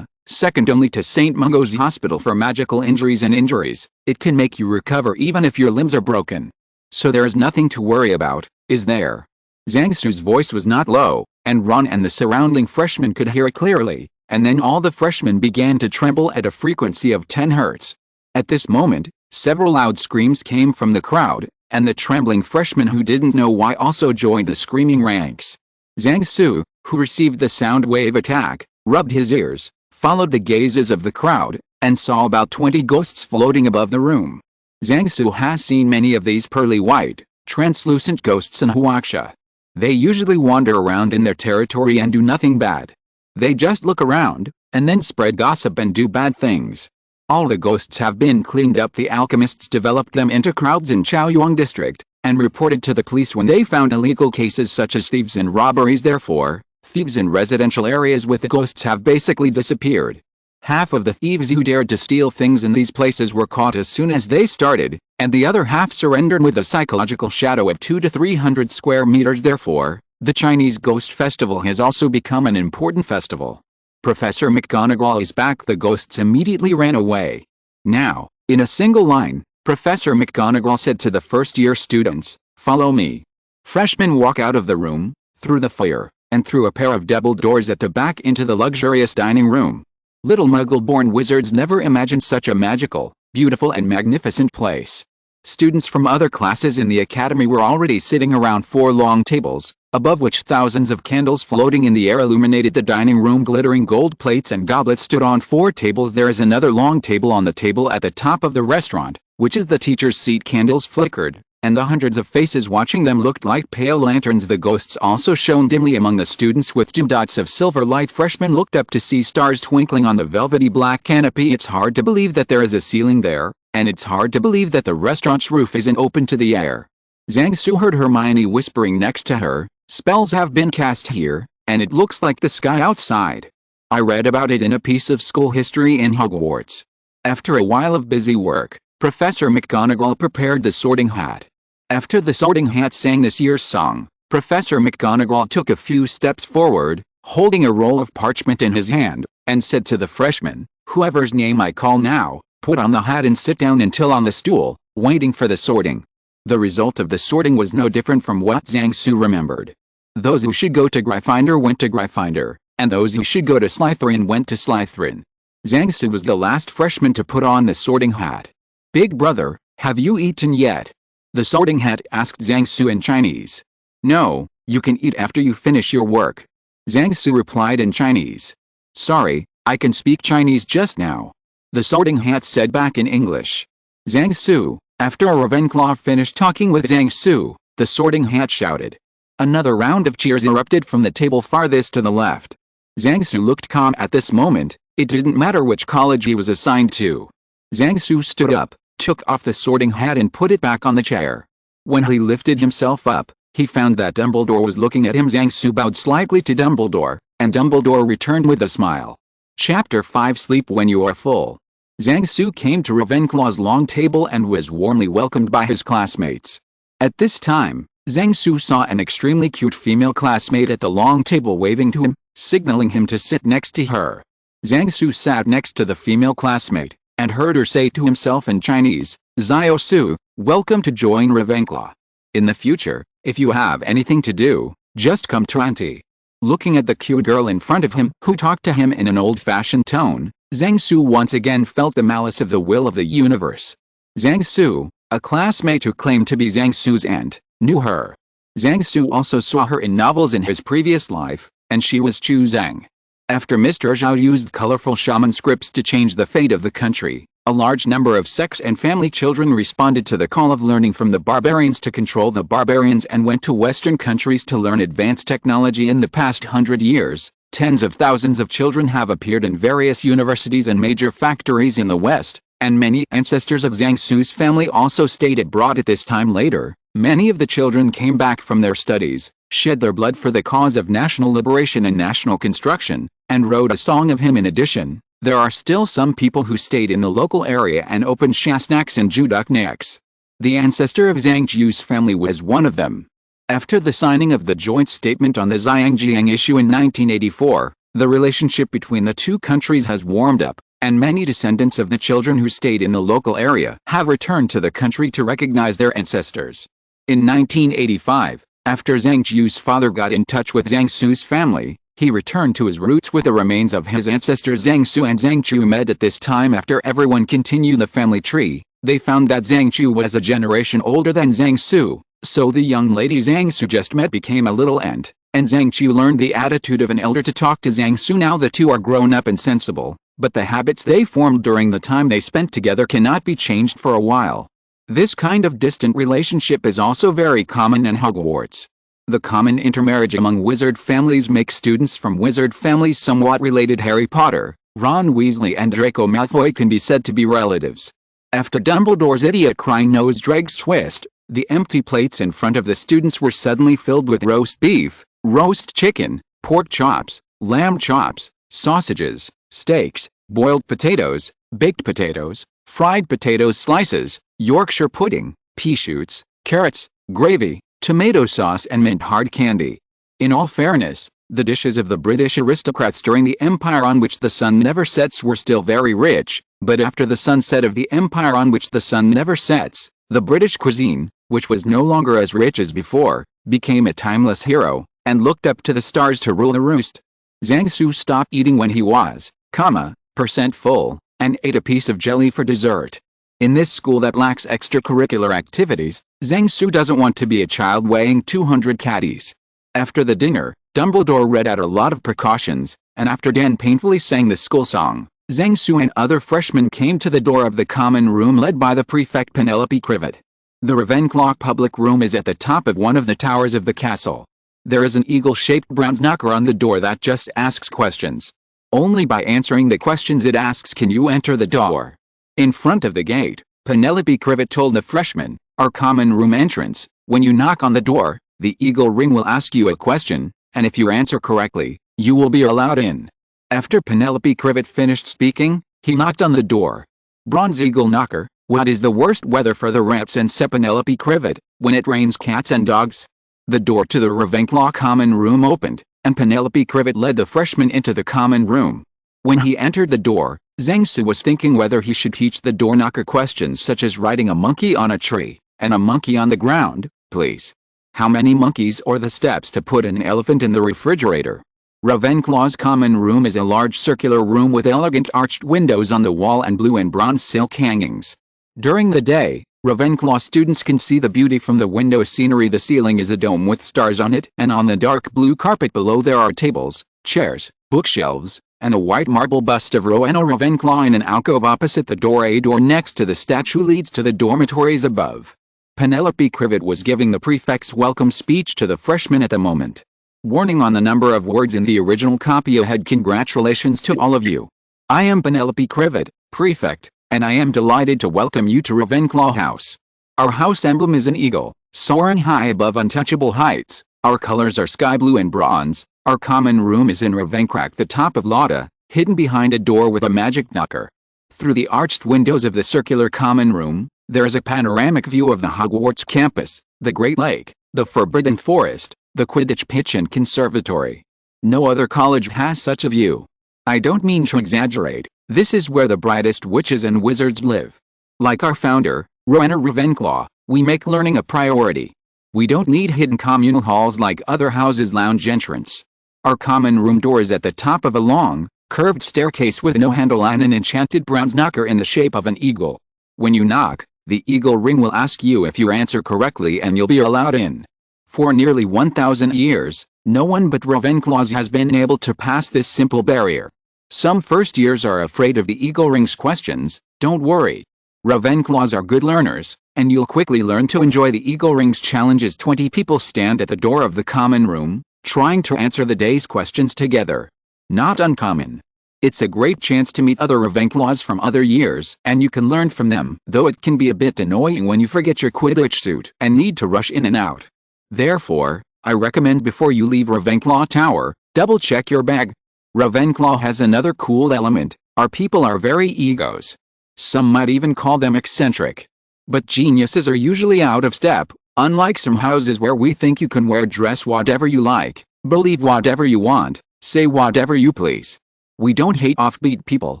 Second only to St. Mungo's Hospital for magical injuries and injuries. It can make you recover even if your limbs are broken. So there is nothing to worry about, is there? Zhang Su's voice was not low, and Ron and the surrounding freshmen could hear it clearly, and then all the freshmen began to tremble at a frequency of 10 hertz. At this moment, several loud screams came from the crowd, and the trembling freshmen who didn't know why also joined the screaming ranks. Zhang Su, who received the sound wave attack, rubbed his ears, followed the gazes of the crowd, and saw about 20 ghosts floating above the room. Zhang Su has seen many of these pearly white, translucent ghosts in Huaxia. They usually wander around in their territory and do nothing bad. They just look around, and then spread gossip and do bad things. All the ghosts have been cleaned up. The alchemists developed them into crowds in Chaoyuan district, and reported to the police when they found illegal cases such as thieves and robberies. Therefore, thieves in residential areas with the ghosts have basically disappeared. Half of the thieves who dared to steal things in these places were caught as soon as they started, and the other half surrendered with a psychological shadow of 200 to 300 square meters. Therefore, the Chinese Ghost Festival has also become an important festival. Professor McGonagall is back. The ghosts immediately ran away. Now, in a single line, Professor McGonagall said to the first-year students, "Follow me." Freshmen walk out of the room, through the foyer, and through a pair of double doors at the back into the luxurious dining room. Little Muggle-born wizards never imagined such a magical, beautiful and magnificent place. Students from other classes in the academy were already sitting around 4 long tables, above which thousands of candles floating in the air illuminated the dining room. Glittering gold plates and goblets stood on 4 tables. There is another long table on the table at the top of the restaurant, which is the teacher's seat. Candles flickered, and the hundreds of faces watching them looked like pale lanterns. The ghosts also shone dimly among the students with 2 dots of silver light. Freshmen looked up to see stars twinkling on the velvety black canopy. It's hard to believe that there is a ceiling there, and it's hard to believe that the restaurant's roof isn't open to the air. Zhang Su heard Hermione whispering next to her, "Spells have been cast here, and it looks like the sky outside. I read about it in a piece of school history in Hogwarts." After a while of busy work, Professor McGonagall prepared the sorting hat. After the sorting hat sang this year's song, Professor McGonagall took a few steps forward, holding a roll of parchment in his hand, and said to the freshman, "Whoever's name I call now, put on the hat and sit down until on the stool, waiting for the sorting." The result of the sorting was no different from what Zhang Su remembered. Those who should go to Gryffindor went to Gryffindor, and those who should go to Slytherin went to Slytherin. Zhang Su was the last freshman to put on the sorting hat. "Big brother, have you eaten yet?" The sorting hat asked Zhang Su in Chinese. "No, you can eat after you finish your work." Zhang Su replied in Chinese. "Sorry, I can speak Chinese just now." The sorting hat said back in English. "Zhang Su." After Ravenclaw finished talking with Zhang Su, the sorting hat shouted. Another round of cheers erupted from the table farthest to the left. Zhang Su looked calm at this moment. It didn't matter which college he was assigned to. Zhang Su stood up, took off the sorting hat and put it back on the chair. When he lifted himself up, he found that Dumbledore was looking at him. Zhang Su bowed slightly to Dumbledore, and Dumbledore returned with a smile. Chapter 5 Sleep When You Are Full. Zhang Su came to Ravenclaw's long table and was warmly welcomed by his classmates. At this time, Zhang Su saw an extremely cute female classmate at the long table waving to him, signaling him to sit next to her. Zhang Su sat next to the female classmate, and heard her say to himself in Chinese, "Zio Su, welcome to join Ravenclaw. In the future, if you have anything to do, just come to Auntie." Looking at the cute girl in front of him who talked to him in an old-fashioned tone, Zhang Su once again felt the malice of the will of the universe. Zhang Su, a classmate who claimed to be Zhang Su's aunt, knew her. Zhang Su also saw her in novels in his previous life, and she was Chu Zhang. After Mr. Zhao used colorful shaman scripts to change the fate of the country, a large number of sex and family children responded to the call of learning from the barbarians to control the barbarians and went to Western countries to learn advanced technology. In the past 100 years, tens of thousands of children have appeared in various universities and major factories in the West, and many ancestors of Zhang Su's family also stayed abroad at this time. Later, many of the children came back from their studies, shed their blood for the cause of national liberation and national construction, and wrote a song of him. In addition, there are still some people who stayed in the local area and opened shasnaks and juduknaks. The ancestor of Zhang Jiu's family was one of them. After the signing of the joint statement on the Xiangjiang issue in 1984, the relationship between the two countries has warmed up, and many descendants of the children who stayed in the local area have returned to the country to recognize their ancestors. In 1985, after Zhang Jiu's father got in touch with Zhang Su's family, he returned to his roots with the remains of his ancestors. Zhang Su and Zhang Jiu met at this time. After everyone continued the family tree, they found that Zhang Jiu was a generation older than Zhang Su, so the young lady Zhang Su just met became a little aunt, and Zhang Jiu learned the attitude of an elder to talk to Zhang Su. Now the two are grown up and sensible, but the habits they formed during the time they spent together cannot be changed for a while. This kind of distant relationship is also very common in Hogwarts. The common intermarriage among wizard families makes students from wizard families somewhat related. Harry Potter, Ron Weasley and Draco Malfoy can be said to be relatives. After Dumbledore's idiot crying nose dregs twist, the empty plates in front of the students were suddenly filled with roast beef, roast chicken, pork chops, lamb chops, sausages, steaks, boiled potatoes, baked potatoes, fried potato slices, Yorkshire pudding, pea shoots, carrots, gravy, tomato sauce and mint hard candy. In all fairness, the dishes of the British aristocrats during the empire on which the sun never sets were still very rich, but after the sunset of the empire on which the sun never sets, the British cuisine, which was no longer as rich as before, became a timeless hero, and looked up to the stars to rule the roost. Zhang Su stopped eating when he was, % full, and ate a piece of jelly for dessert. In this school that lacks extracurricular activities, Zhang Su doesn't want to be a child weighing 200 caddies. After the dinner, Dumbledore read out a lot of precautions, and after Dan painfully sang the school song, Zhang Su and other freshmen came to the door of the common room led by the prefect Penelope Crivet. The Ravenclaw public room is at the top of one of the towers of the castle. There is an eagle-shaped bronze knocker on the door that just asks questions. Only by answering the questions it asks can you enter the door. In front of the gate, Penelope Crivet told the freshmen, "Our common room entrance, when you knock on the door, the eagle ring will ask you a question, and if you answer correctly, you will be allowed in." After Penelope Crivet finished speaking, he knocked on the door. "Bronze eagle knocker, what is the worst weather for the rats?" and said Penelope Crivet, "When it rains cats and dogs." The door to the Ravenclaw common room opened, and Penelope Crivet led the freshmen into the common room. When he entered the door, Zhang Su was thinking whether he should teach the door knocker questions such as riding a monkey on a tree, and a monkey on the ground, please. How many monkeys or the steps to put an elephant in the refrigerator? Ravenclaw's common room is a large circular room with elegant arched windows on the wall and blue and bronze silk hangings. During the day, Ravenclaw students can see the beauty from the window scenery. The ceiling is a dome with stars on it, and on the dark blue carpet below there are tables, chairs, bookshelves, and a white marble bust of Rowena Ravenclaw in an alcove opposite the door. A door next to the statue leads to the dormitories above. Penelope Crivet was giving the prefect's welcome speech to the freshmen at the moment. Warning on the number of words in the original copy ahead. Congratulations to all of you. I am Penelope Crivet, prefect, and I am delighted to welcome you to Ravenclaw House. Our house emblem is an eagle, soaring high above untouchable heights. Our colors are sky blue and bronze. Our common room is in Ravencrack, the top of Lauda, hidden behind a door with a magic knocker. Through the arched windows of the circular common room, there is a panoramic view of the Hogwarts campus, the Great Lake, the Forbidden Forest, the Quidditch pitch and conservatory. No other college has such a view. I don't mean to exaggerate, this is where the brightest witches and wizards live. Like our founder, Rowena Ravenclaw, we make learning a priority. We don't need hidden communal halls like other houses' lounge entrance. Our common room door is at the top of a long, Curved staircase with no handle and an enchanted bronze knocker in the shape of an eagle. When you knock, the eagle ring will ask you if you answer correctly and you'll be allowed in. For nearly 1,000 years, no one but Ravenclaws has been able to pass this simple barrier. Some first years are afraid of the eagle ring's questions. Don't worry. Ravenclaws are good learners, and you'll quickly learn to enjoy the eagle ring's challenges. 20 people stand at the door of the common room, trying to answer the day's questions together. Not uncommon. It's a great chance to meet other Ravenclaws from other years, and you can learn from them, though it can be a bit annoying when you forget your Quidditch suit and need to rush in and out. Therefore, I recommend before you leave Ravenclaw Tower, double check your bag. Ravenclaw has another cool element. Our people are very egos. Some might even call them eccentric. But geniuses are usually out of step, unlike some houses where we think you can dress whatever you like, believe whatever you want, say whatever you please. We don't hate offbeat people,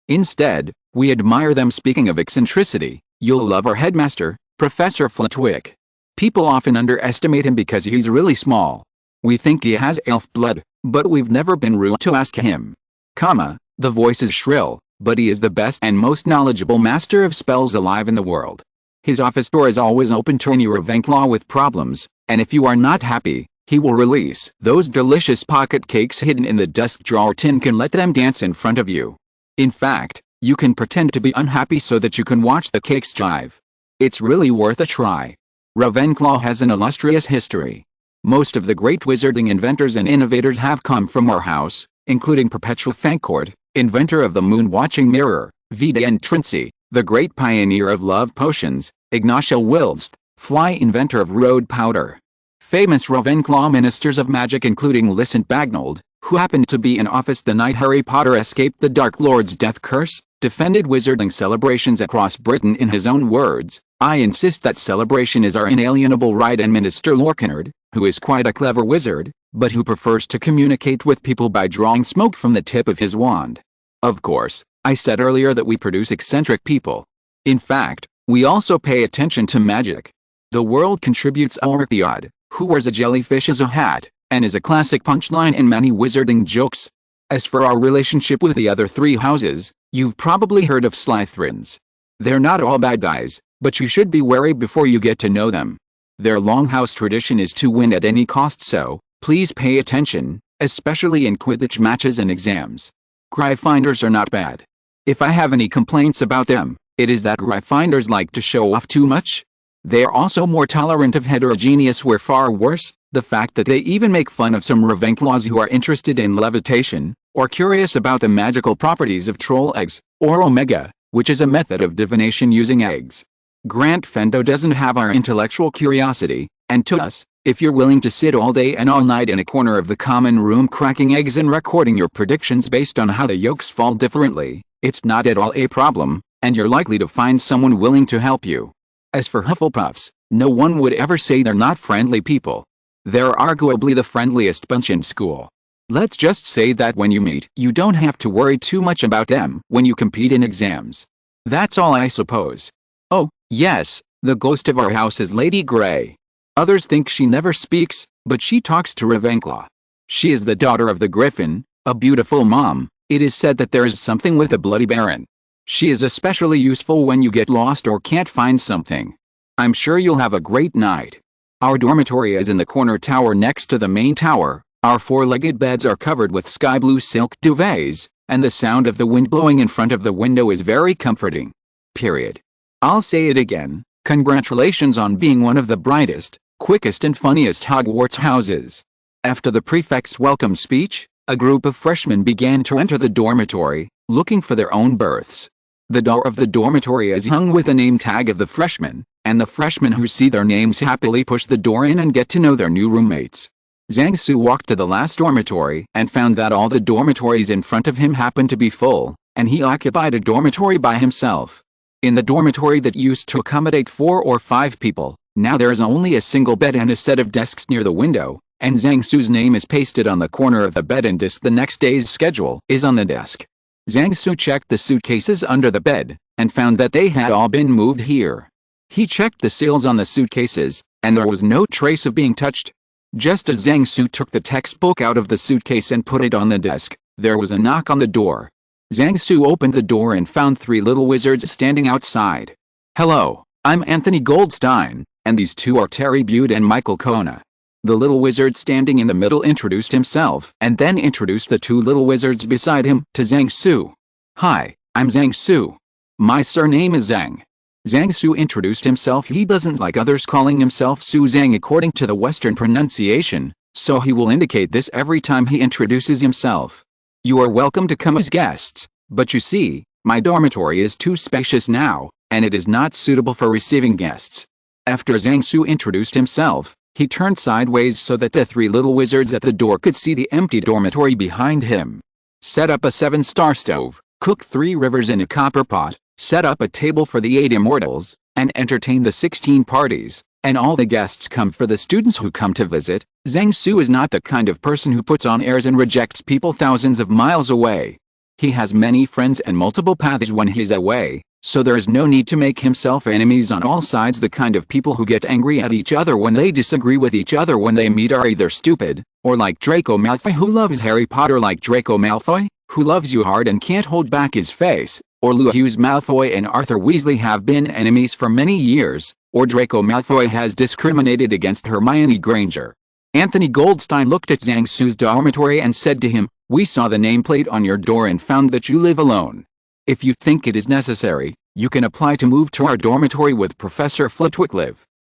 instead, we admire them. Speaking of eccentricity, you'll love our headmaster, Professor Flitwick. People often underestimate him because he's really small. We think he has elf blood, but we've never been rude to ask him. The voice is shrill, but he is the best and most knowledgeable master of spells alive in the world. His office door is always open to any Ravenclaw with problems, and if you are not happy, he will release those delicious pocket cakes hidden in the desk drawer. Tin can let them dance in front of you. In fact, you can pretend to be unhappy so that you can watch the cakes jive. It's really worth a try. Ravenclaw has an illustrious history. Most of the great wizarding inventors and innovators have come from our house, including Perpetual Fancourt, inventor of the moon-watching mirror, Vida and Trincy, the great pioneer of love potions, Ignatia Wilst, fly inventor of road powder. Famous Ravenclaw ministers of magic including Lysant Bagnold, who happened to be in office the night Harry Potter escaped the Dark Lord's death curse, defended wizarding celebrations across Britain in his own words, "I insist that celebration is our inalienable right," and Minister Lorcanard, who is quite a clever wizard, but who prefers to communicate with people by drawing smoke from the tip of his wand. Of course, I said earlier that we produce eccentric people. In fact, we also pay attention to magic. The world contributes Ulrich, who wears a jellyfish as a hat, and is a classic punchline in many wizarding jokes. As for our relationship with the other three houses, you've probably heard of Slytherins. They're not all bad guys, but you should be wary before you get to know them. Their longhouse tradition is to win at any cost, so please pay attention, especially in Quidditch matches and exams. Gryffindors are not bad. If I have any complaints about them, it is that Gryffindors like to show off too much. They are also more tolerant of heterogeneous, where far worse, the fact that they even make fun of some Ravenclaws who are interested in levitation, or curious about the magical properties of troll eggs, or omega, which is a method of divination using eggs. Grant Fendo doesn't have our intellectual curiosity, and to us, if you're willing to sit all day and all night in a corner of the common room cracking eggs and recording your predictions based on how the yolks fall differently, it's not at all a problem, and you're likely to find someone willing to help you. As for Hufflepuffs, no one would ever say they're not friendly people. They're arguably the friendliest bunch in school. Let's just say that when you meet, you don't have to worry too much about them when you compete in exams. That's all, I suppose. Oh, yes, the ghost of our house is Lady Grey. Others think she never speaks, but she talks to Ravenclaw. She is the daughter of the Griffin, a beautiful mom. It is said that there is something with the Bloody Baron. She is especially useful when you get lost or can't find something. I'm sure you'll have a great night. Our dormitory is in the corner tower next to the main tower. Our four-legged beds are covered with sky blue silk duvets, and the sound of the wind blowing in front of the window is very comforting. Period. I'll say it again, congratulations on being one of the brightest, quickest and funniest Hogwarts houses. After the prefect's welcome speech, a group of freshmen began to enter the dormitory, looking for their own berths. The door of the dormitory is hung with the name tag of the freshmen, and the freshmen who see their names happily push the door in and get to know their new roommates. Zhang Su walked to the last dormitory and found that all the dormitories in front of him happened to be full, and he occupied a dormitory by himself. In the dormitory that used to accommodate 4 or 5 people, now there is only a single bed and a set of desks near the window, and Zhang Su's name is pasted on the corner of the bed, and the next day's schedule is on the desk. Zhang Su checked the suitcases under the bed, and found that they had all been moved here. He checked the seals on the suitcases, and there was no trace of being touched. Just as Zhang Su took the textbook out of the suitcase and put it on the desk, There was a knock on the door. Zhang Su opened the door and found 3 little wizards standing outside. "Hello, I'm Anthony Goldstein, and these two are Terry Bude and Michael Kona." The little wizard standing in the middle introduced himself and then introduced the 2 little wizards beside him to Zhang Su. "Hi, I'm Zhang Su. My surname is Zhang." Zhang Su introduced himself. He doesn't like others calling himself Su Zhang according to the Western pronunciation, so he will indicate this every time he introduces himself. "You are welcome to come as guests, but you see, my dormitory is too spacious now, and it is not suitable for receiving guests." After Zhang Su introduced himself, he turned sideways so that the 3 little wizards at the door could see the empty dormitory behind him. "Set up a 7-star stove, cook 3 rivers in a copper pot, set up a table for the 8 immortals, and entertain the 16 parties, and all the guests come for the students who come to visit." Zhang Su is not the kind of person who puts on airs and rejects people thousands of miles away. He has many friends and multiple paths when he's away, so there is no need to make himself enemies on all sides. The kind of people who get angry at each other when they disagree with each other when they meet are either stupid, or like Draco Malfoy who loves Harry Potter, like Draco Malfoy, who loves you hard and can't hold back his face, or Lucius Malfoy and Arthur Weasley have been enemies for many years, or Draco Malfoy has discriminated against Hermione Granger. Anthony Goldstein looked at Zhang Su's dormitory and said to him, "We saw the nameplate on your door and found that you live alone. If you think it is necessary, you can apply to move to our dormitory with Professor Flitwick."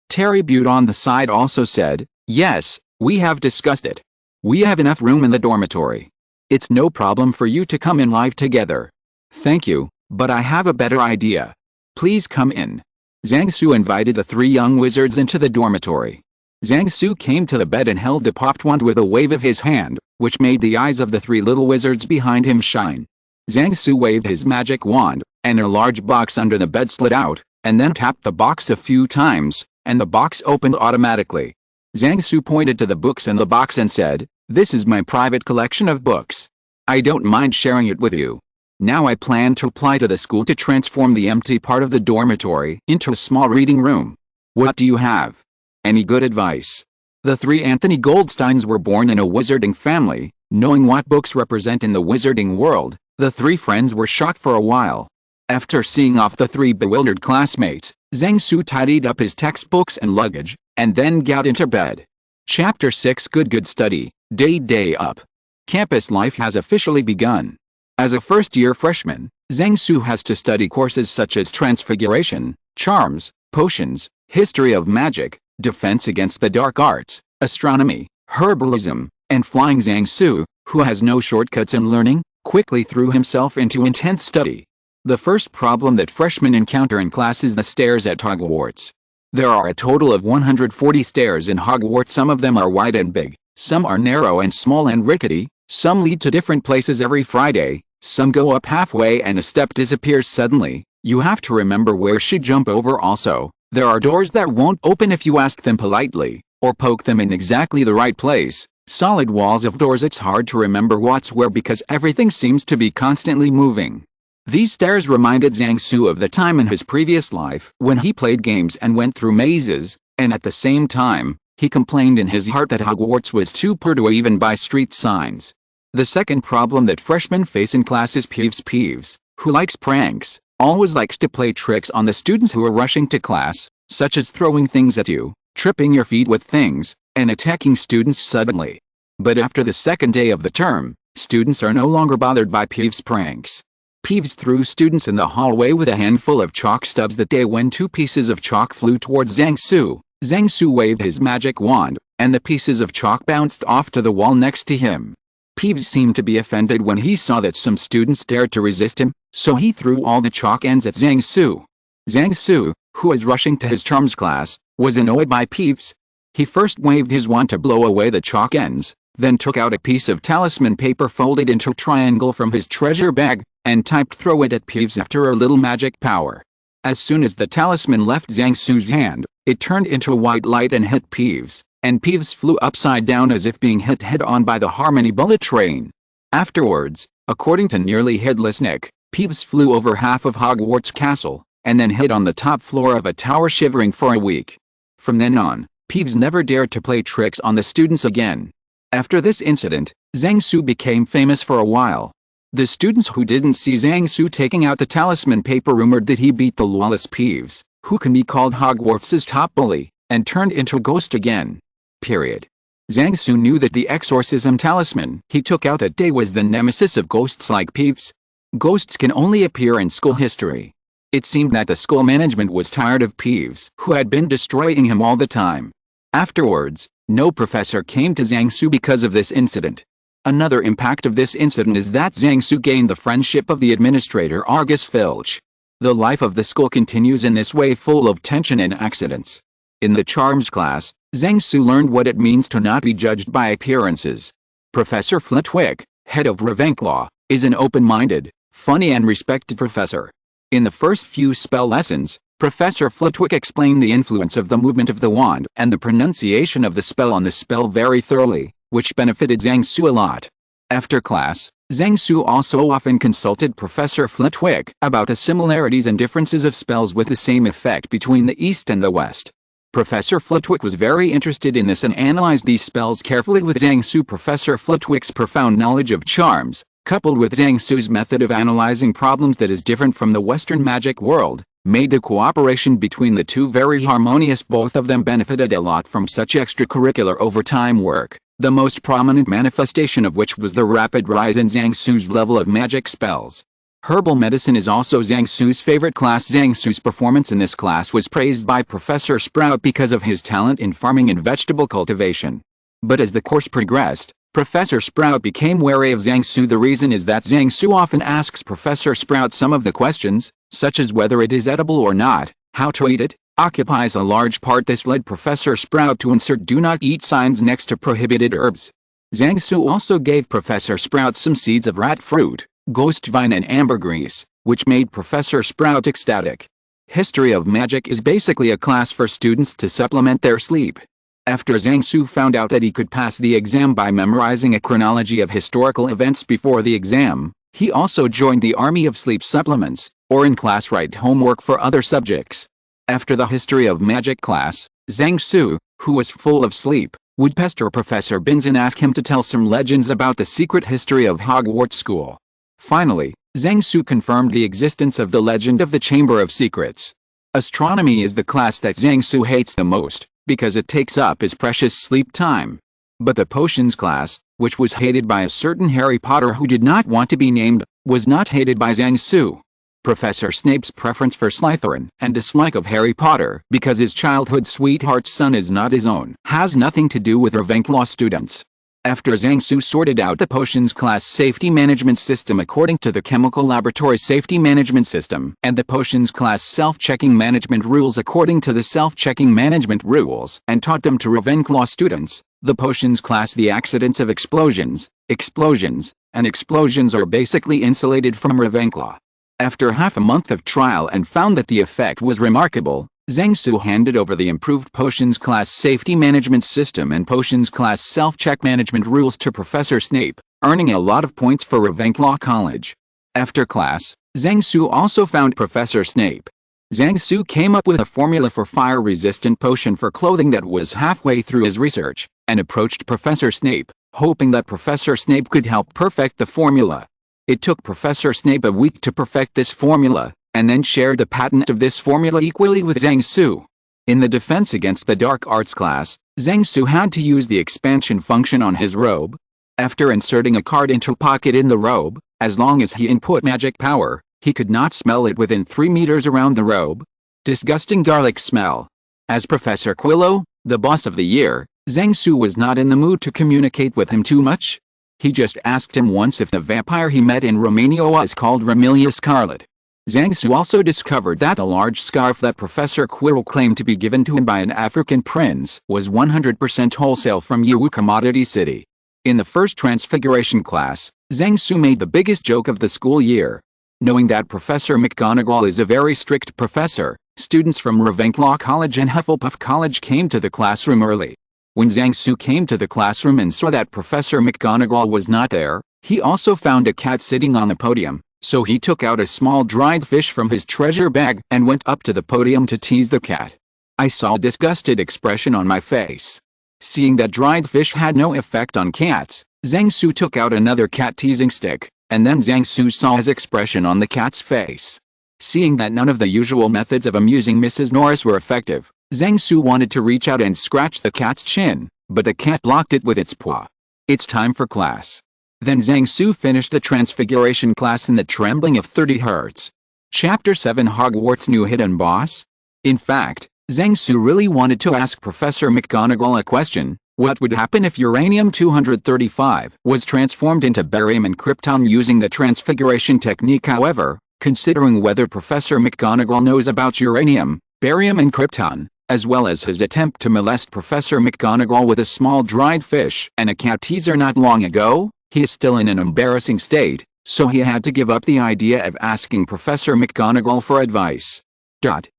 Terry Bude on the side also said, "Yes, we have discussed it. We have enough room in the dormitory. It's no problem for you to come in live together." "Thank you, but I have a better idea. Please come in." Zhang Su invited the 3 young wizards into the dormitory. Zhang Su came to the bed and held a popped wand with a wave of his hand, which made the eyes of the 3 little wizards behind him shine. Zhang Su waved his magic wand, and a large box under the bed slid out, and then tapped the box a few times, and the box opened automatically. Zhang Su pointed to the books in the box and said, "This is my private collection of books. I don't mind sharing it with you. Now I plan to apply to the school to transform the empty part of the dormitory into a small reading room. What do you have? Any good advice?" The 3 Anthony Goldsteins were born in a wizarding family. Knowing what books represent in the wizarding world, the 3 friends were shocked for a while. After seeing off the 3 bewildered classmates, Zhang Su tidied up his textbooks and luggage, and then got into bed. Chapter 6 Good Study, Day Up. Campus life has officially begun. As a first-year freshman, Zhang Su has to study courses such as Transfiguration, Charms, Potions, History of Magic, Defense Against the Dark Arts, Astronomy, Herbalism, and Flying. Zhang Su, who has no shortcuts in learning, quickly threw himself into intense study. The first problem that freshmen encounter in class is the stairs at Hogwarts. There are a total of 140 stairs in Hogwarts. Some of them are wide and big, some are narrow and small and rickety, some lead to different places every Friday, some go up halfway and a step disappears suddenly. You have to remember where to jump over. Also, there are doors that won't open if you ask them politely, or poke them in exactly the right place. Solid walls of doors. It's hard to remember what's where because everything seems to be constantly moving. These stairs reminded Zhang Su of the time in his previous life when he played games and went through mazes, and at the same time, he complained in his heart that Hogwarts was too poor to even buy street signs. The second problem that freshmen face in class is Peeves, who likes pranks, always likes to play tricks on the students who are rushing to class, such as throwing things at you, tripping your feet with things, and attacking students suddenly. But after the second day of the term, students are no longer bothered by Peeves' pranks. Peeves threw students in the hallway with a handful of chalk stubs that day when 2 pieces of chalk flew towards Zhang Su. Zhang Su waved his magic wand, and the pieces of chalk bounced off to the wall next to him. Peeves seemed to be offended when he saw that some students dared to resist him, so he threw all the chalk ends at Zhang Su. Zhang Su, who was rushing to his charms class, was annoyed by Peeves. He first waved his wand to blow away the chalk ends, then took out a piece of talisman paper folded into a triangle from his treasure bag, and typed "throw it at Peeves" after a little magic power. As soon as the talisman left Zhang Su's hand, it turned into a white light and hit Peeves, and Peeves flew upside down as if being hit head-on by the Harmony bullet train. Afterwards, according to Nearly Headless Nick, Peeves flew over half of Hogwarts Castle, and then hid on the top floor of a tower shivering for a week. From then on, Peeves never dared to play tricks on the students again. After this incident, Zhang Su became famous for a while. The students who didn't see Zhang Su taking out the talisman paper rumored that he beat the lawless Peeves, who can be called Hogwarts' top bully, and turned into a ghost again. Period. Zhang Su knew that the exorcism talisman he took out that day was the nemesis of ghosts like Peeves. Ghosts can only appear in school history. It seemed that the school management was tired of Peeves, who had been destroying him all the time. Afterwards, no professor came to Zhang Su because of this incident. Another impact of this incident is that Zhang Su gained the friendship of the administrator Argus Filch. The life of the school continues in this way, full of tension and accidents. In the Charms class, Zhang Su learned what it means to not be judged by appearances. Professor Flitwick, head of Ravenclaw, is an open-minded, funny and respected professor. In the first few spell lessons, Professor Flitwick explained the influence of the movement of the wand and the pronunciation of the spell on the spell very thoroughly, which benefited Zhang Su a lot. After class, Zhang Su also often consulted Professor Flitwick about the similarities and differences of spells with the same effect between the East and the West. Professor Flitwick was very interested in this and analyzed these spells carefully with Zhang Su. Professor Flitwick's profound knowledge of charms, coupled with Zhang Su's method of analyzing problems that is different from the Western magic world, made the cooperation between the two very harmonious. Both of them benefited a lot from such extracurricular overtime work, the most prominent manifestation of which was the rapid rise in Zhang Su's level of magic spells. Herbal medicine is also Zhang Su's favorite class. Zhang Su's performance in this class was praised by Professor Sprout because of his talent in farming and vegetable cultivation. But as the course progressed, Professor Sprout became wary of Zhang Su. The reason is that Zhang Su often asks Professor Sprout some of the questions, such as whether it is edible or not, how to eat it, occupies a large part. This led Professor Sprout to insert do not eat signs next to prohibited herbs. Zhang Su also gave Professor Sprout some seeds of rat fruit, ghost vine and ambergris, which made Professor Sprout ecstatic. History of Magic is basically a class for students to supplement their sleep. After Zhang Su found out that he could pass the exam by memorizing a chronology of historical events before the exam, he also joined the army of sleep supplements, or in class write homework for other subjects. After the History of Magic class, Zhang Su, who was full of sleep, would pester Professor Binns and ask him to tell some legends about the secret history of Hogwarts School. Finally, Zhang Su confirmed the existence of the legend of the Chamber of Secrets. Astronomy is the class that Zhang Su hates the most, because it takes up his precious sleep time. But the Potions class, which was hated by a certain Harry Potter who did not want to be named, was not hated by Zhang Su. Professor Snape's preference for Slytherin and dislike of Harry Potter because his childhood sweetheart's son is not his own has nothing to do with Ravenclaw students. After Zhang Su sorted out the Potions class safety management system according to the Chemical Laboratory safety management system and the Potions class self-checking management rules according to the self-checking management rules and taught them to Ravenclaw students, the Potions class the accidents of explosions, and explosions are basically insulated from Ravenclaw. After half a month of trial and found that the effect was remarkable, Zhang Su handed over the improved Potions class safety management system and Potions class self-check management rules to Professor Snape, earning a lot of points for Ravenclaw College. After class, Zhang Su also found Professor Snape. Zhang Su came up with a formula for fire-resistant potion for clothing that was halfway through his research, and approached Professor Snape, hoping that Professor Snape could help perfect the formula. It took Professor Snape a week to perfect this formula, and then shared the patent of this formula equally with Zhang Su. In the defense against the Dark Arts class, Zhang Su had to use the expansion function on his robe. After inserting a card into a pocket in the robe, as long as he input magic power, he could not smell it within 3 meters around the robe. Disgusting garlic smell. As Professor Quillo, the boss of the year, Zhang Su was not in the mood to communicate with him too much. He just asked him once if the vampire he met in Romania was called Romelia Scarlet. Zhang Su also discovered that the large scarf that Professor Quirrell claimed to be given to him by an African prince was 100% wholesale from Yu Commodity City. In the first Transfiguration class, Zhang Su made the biggest joke of the school year. Knowing that Professor McGonagall is a very strict professor, students from Ravenclaw College and Hufflepuff College came to the classroom early. When Zhang Su came to the classroom and saw that Professor McGonagall was not there, he also found a cat sitting on the podium, so he took out a small dried fish from his treasure bag and went up to the podium to tease the cat. I saw a disgusted expression on my face. Seeing that dried fish had no effect on cats, Zhang Su took out another cat-teasing stick, and then Zhang Su saw his expression on the cat's face. Seeing that none of the usual methods of amusing Mrs. Norris were effective, Zhang Su wanted to reach out and scratch the cat's chin, but the cat blocked it with its paw. It's time for class. Then Zhang Su finished the transfiguration class in the trembling of 30 Hz. Chapter 7 Hogwarts' New Hidden Boss? In fact, Zhang Su really wanted to ask Professor McGonagall a question. What would happen if uranium-235 was transformed into barium and krypton using the transfiguration technique? However, considering whether Professor McGonagall knows about uranium, barium and krypton, as well as his attempt to molest Professor McGonagall with a small dried fish and a cat teaser not long ago, he is still in an embarrassing state, so he had to give up the idea of asking Professor McGonagall for advice.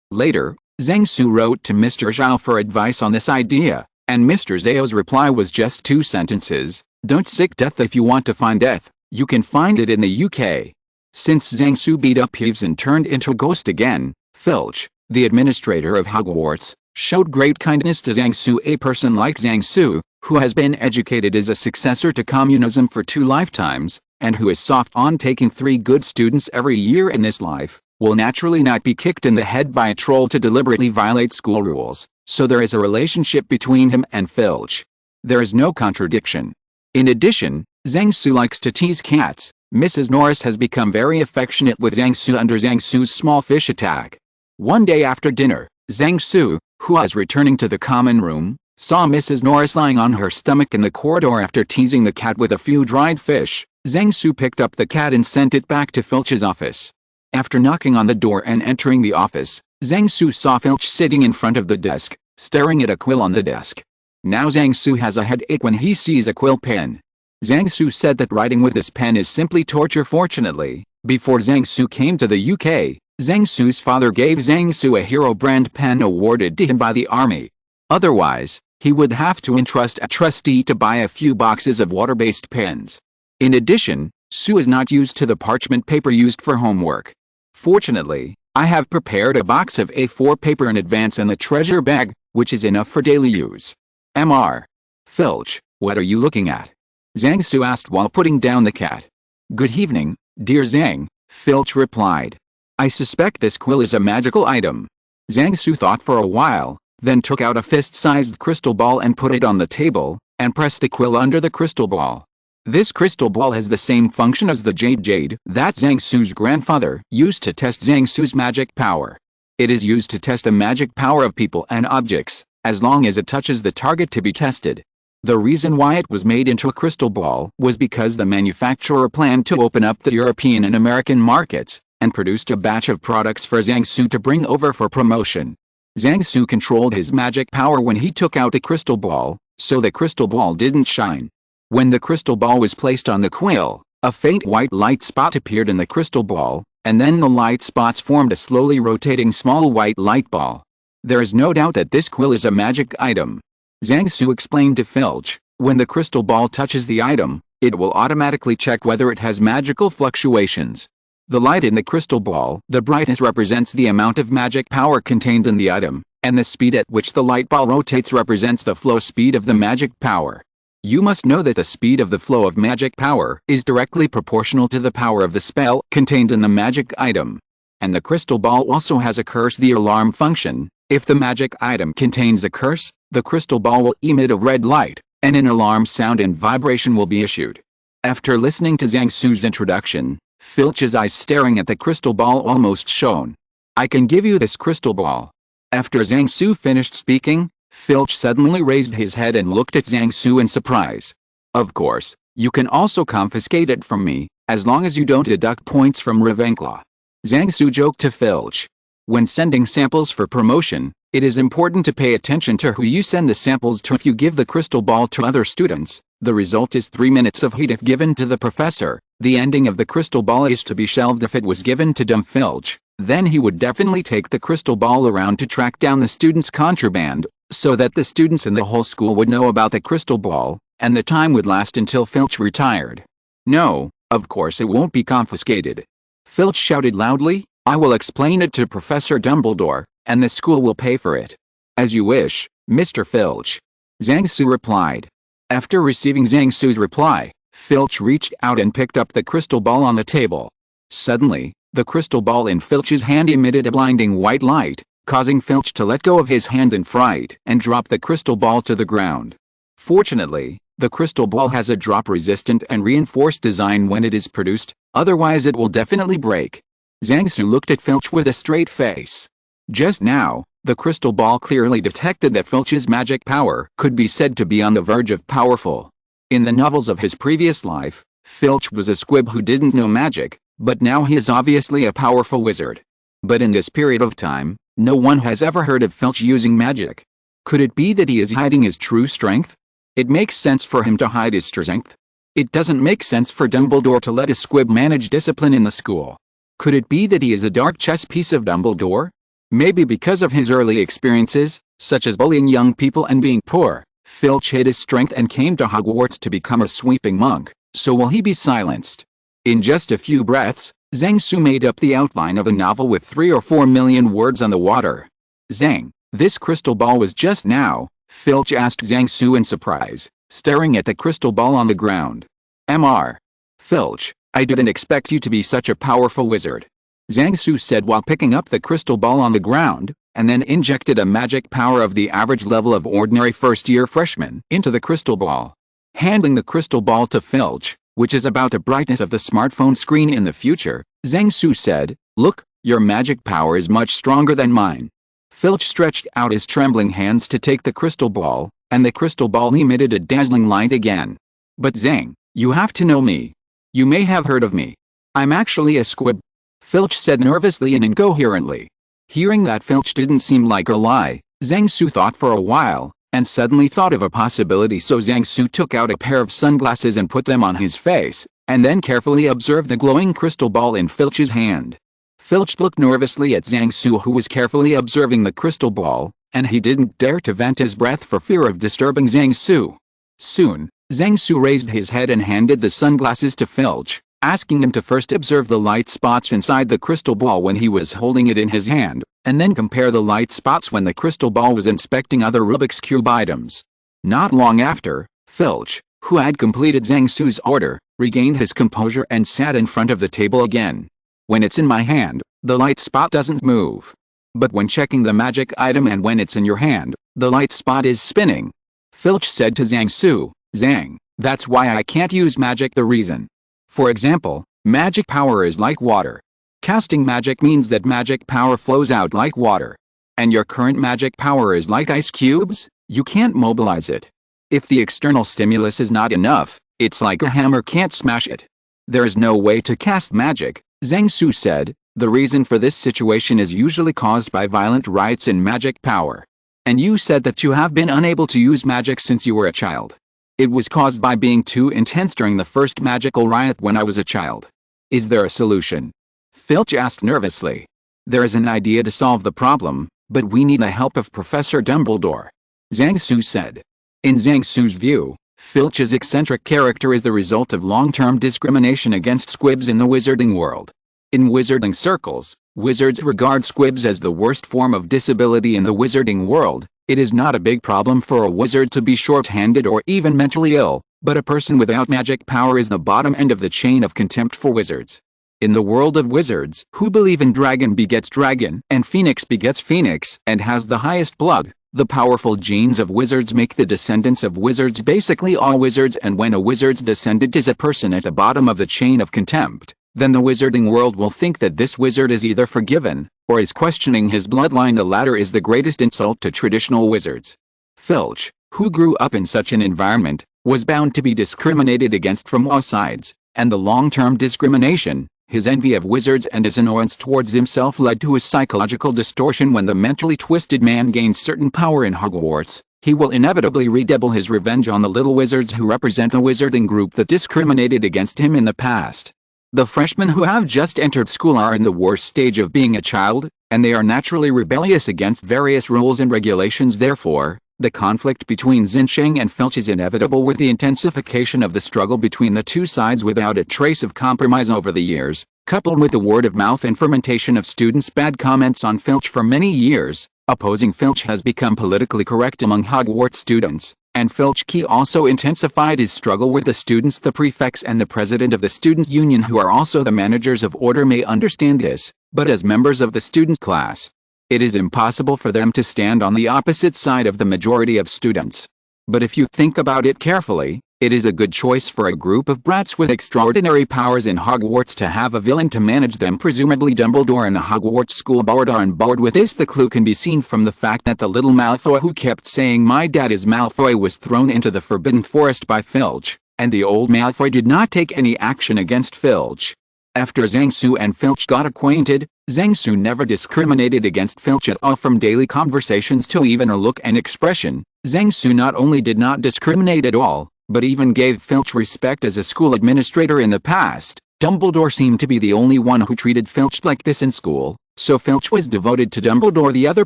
Later, Zhang Su wrote to Mr. Zhao for advice on this idea, and Mr. Zhao's reply was just 2 sentences. Don't seek death if you want to find death, you can find it in the UK. Since Zhang Su beat up Peeves and turned into a ghost again, Filch, the administrator of Hogwarts, showed great kindness to Zhang Su. A person like Zhang Su, who has been educated as a successor to communism for 2 lifetimes, and who is soft on taking 3 good students every year in this life, will naturally not be kicked in the head by a troll to deliberately violate school rules, so there is a relationship between him and Filch. There is no contradiction. In addition, Zhang Su likes to tease cats. Mrs. Norris has become very affectionate with Zhang Su under Zhang Su's small fish attack. One day after dinner, Zhang Su, who was returning to the common room, saw Mrs. Norris lying on her stomach in the corridor after teasing the cat with a few dried fish. Zhang Su picked up the cat and sent it back to Filch's office. After knocking on the door and entering the office, Zhang Su saw Filch sitting in front of the desk, staring at a quill on the desk. Now Zhang Su has a headache when he sees a quill pen. Zhang Su said that writing with this pen is simply torture. Fortunately, before Zhang Su came to the UK, Zhang Su's father gave Zhang Su a hero brand pen awarded to him by the army. Otherwise, he would have to entrust a trustee to buy a few boxes of water-based pens. In addition, Su is not used to the parchment paper used for homework. Fortunately, I have prepared a box of A4 paper in advance in the treasure bag, which is enough for daily use. Mr. Filch, what are you looking at? Zhang Su asked while putting down the cat. Good evening, dear Zhang, Filch replied. I suspect this quill is a magical item. Zhang Su thought for a while, then took out a fist-sized crystal ball and put it on the table, and pressed the quill under the crystal ball. This crystal ball has the same function as the jade that Zhang Su's grandfather used to test Zhang Su's magic power. It is used to test the magic power of people and objects, as long as it touches the target to be tested. The reason why it was made into a crystal ball was because the manufacturer planned to open up the European and American markets, and produced a batch of products for Zhang Su to bring over for promotion. Zhang Su controlled his magic power when he took out the crystal ball, so the crystal ball didn't shine. When the crystal ball was placed on the quill, a faint white light spot appeared in the crystal ball, and then the light spots formed a slowly rotating small white light ball. There is no doubt that this quill is a magic item. Zhang Su explained to Filch, when the crystal ball touches the item, it will automatically check whether it has magical fluctuations. The light in the crystal ball, the brightness represents the amount of magic power contained in the item, and the speed at which the light ball rotates represents the flow speed of the magic power. You must know that the speed of the flow of magic power is directly proportional to the power of the spell contained in the magic item. And the crystal ball also has a curse, the alarm function. If the magic item contains a curse, the crystal ball will emit a red light, and an alarm sound and vibration will be issued. After listening to Zhang Su's introduction, Filch's eyes staring at the crystal ball almost shone. I can give you this crystal ball. After Zhang Su finished speaking, Filch suddenly raised his head and looked at Zhang Su in surprise. Of course, you can also confiscate it from me, as long as you don't deduct points from Ravenclaw. Zhang Su joked to Filch. When sending samples for promotion, it is important to pay attention to who you send the samples to. If you give the crystal ball to other students, the result is 3 minutes of heat if given to the professor. The ending of the crystal ball is to be shelved if it was given to dumb Filch. Then he would definitely take the crystal ball around to track down the students' contraband, so that the students in the whole school would know about the crystal ball, and the time would last until Filch retired. No, of course it won't be confiscated. Filch shouted loudly, I will explain it to Professor Dumbledore, and the school will pay for it. As you wish, Mr. Filch. Zhang Su replied. After receiving Zhang Su's reply, Filch reached out and picked up the crystal ball on the table. Suddenly, the crystal ball in Filch's hand emitted a blinding white light, causing Filch to let go of his hand in fright and drop the crystal ball to the ground. Fortunately, the crystal ball has a drop-resistant and reinforced design when it is produced, otherwise it will definitely break. Zhang-Su looked at Filch with a straight face. Just now, the crystal ball clearly detected that Filch's magic power could be said to be on the verge of powerful. In the novels of his previous life, Filch was a squib who didn't know magic, but now he is obviously a powerful wizard. But in this period of time, no one has ever heard of Filch using magic. Could it be that he is hiding his true strength? It makes sense for him to hide his strength. It doesn't make sense for Dumbledore to let a squib manage discipline in the school. Could it be that he is a dark chess piece of Dumbledore? Maybe because of his early experiences, such as bullying young people and being poor, Filch hid his strength and came to Hogwarts to become a sweeping monk. So will he be silenced? In just a few breaths, Zhang-Su made up the outline of a novel with 3 or 4 million words on the water. Zhang, this crystal ball was just now, Filch asked Zhang-Su in surprise, staring at the crystal ball on the ground. Mr. Filch, I didn't expect you to be such a powerful wizard, Zhang-Su said while picking up the crystal ball on the ground, and then injected a magic power of the average level of ordinary first-year freshman into the crystal ball. Handing the crystal ball to Filch, which is about the brightness of the smartphone screen in the future, Zhang-Su said, "Look, your magic power is much stronger than mine." Filch stretched out his trembling hands to take the crystal ball, and the crystal ball emitted a dazzling light again. "But Zhang, you have to know me. You may have heard of me. I'm actually a squib," Filch said nervously and incoherently. Hearing that Filch didn't seem like a lie, Zhang-Su thought for a while, and suddenly thought of a possibility, so Zhang-Su took out a pair of sunglasses and put them on his face, and then carefully observed the glowing crystal ball in Filch's hand. Filch looked nervously at Zhang-Su, who was carefully observing the crystal ball, and he didn't dare to vent his breath for fear of disturbing Zhang-Su. Soon, Zhang-Su raised his head and handed the sunglasses to Filch, asking him to first observe the light spots inside the crystal ball when he was holding it in his hand, and then compare the light spots when the crystal ball was inspecting other Rubik's Cube items. Not long after, Filch, who had completed Zhang-Su's order, regained his composure and sat in front of the table again. "When it's in my hand, the light spot doesn't move. But when checking the magic item and when it's in your hand, the light spot is spinning," Filch said to Zhang-Su. "Zhang, that's why I can't use magic. The reason. For example, magic power is like water. Casting magic means that magic power flows out like water. And your current magic power is like ice cubes, you can't mobilize it. If the external stimulus is not enough, it's like a hammer can't smash it. There is no way to cast magic," Zhang-Su said. "The reason for this situation is usually caused by violent riots in magic power. And you said that you have been unable to use magic since you were a child. It was caused by being too intense during the first magical riot when I was a child. Is there a solution?" Filch asked nervously. "There is an idea to solve the problem, but we need the help of Professor Dumbledore," Zhang-Su said. In Zhang-Su's view, Filch's eccentric character is the result of long-term discrimination against squibs in the wizarding world. In wizarding circles, wizards regard squibs as the worst form of disability in the wizarding world. It is not a big problem for a wizard to be short-handed or even mentally ill, but a person without magic power is the bottom end of the chain of contempt for wizards. In the world of wizards, who believe in dragon begets dragon and phoenix begets phoenix and has the highest blood, the powerful genes of wizards make the descendants of wizards basically all wizards, and when a wizard's descendant is a person at the bottom of the chain of contempt, then the wizarding world will think that this wizard is either forgiven, or is questioning his bloodline. The latter is the greatest insult to traditional wizards. Filch, who grew up in such an environment, was bound to be discriminated against from all sides, and the long-term discrimination, his envy of wizards and his annoyance towards himself led to a psychological distortion. When the mentally twisted man gains certain power in Hogwarts, he will inevitably redouble his revenge on the little wizards who represent the wizarding group that discriminated against him in the past. The freshmen who have just entered school are in the worst stage of being a child, and they are naturally rebellious against various rules and regulations. Therefore, the conflict between Xinsheng and Filch is inevitable, with the intensification of the struggle between the two sides without a trace of compromise over the years, coupled with the word-of-mouth and fermentation of students' bad comments on Filch for many years. Opposing Filch has become politically correct among Hogwarts students, And Filch Key also intensified his struggle with the students. The prefects and the president of the students' union, who are also the managers of order, may understand this, but as members of the students' class, it is impossible for them to stand on the opposite side of the majority of students. But if you think about it carefully, it is a good choice for a group of brats with extraordinary powers in Hogwarts to have a villain to manage them. Presumably Dumbledore and the Hogwarts school board are on board with this. The clue can be seen from the fact that the little Malfoy who kept saying "My dad is Malfoy" was thrown into the Forbidden Forest by Filch, and the old Malfoy did not take any action against Filch. After Zhang-Su and Filch got acquainted, Zhang-Su never discriminated against Filch at all. From daily conversations to even a look and expression, Zhang-Su not only did not discriminate at all, but even gave Filch respect as a school administrator in the past. Dumbledore seemed to be the only one who treated Filch like this in school, so Filch was devoted to Dumbledore. The other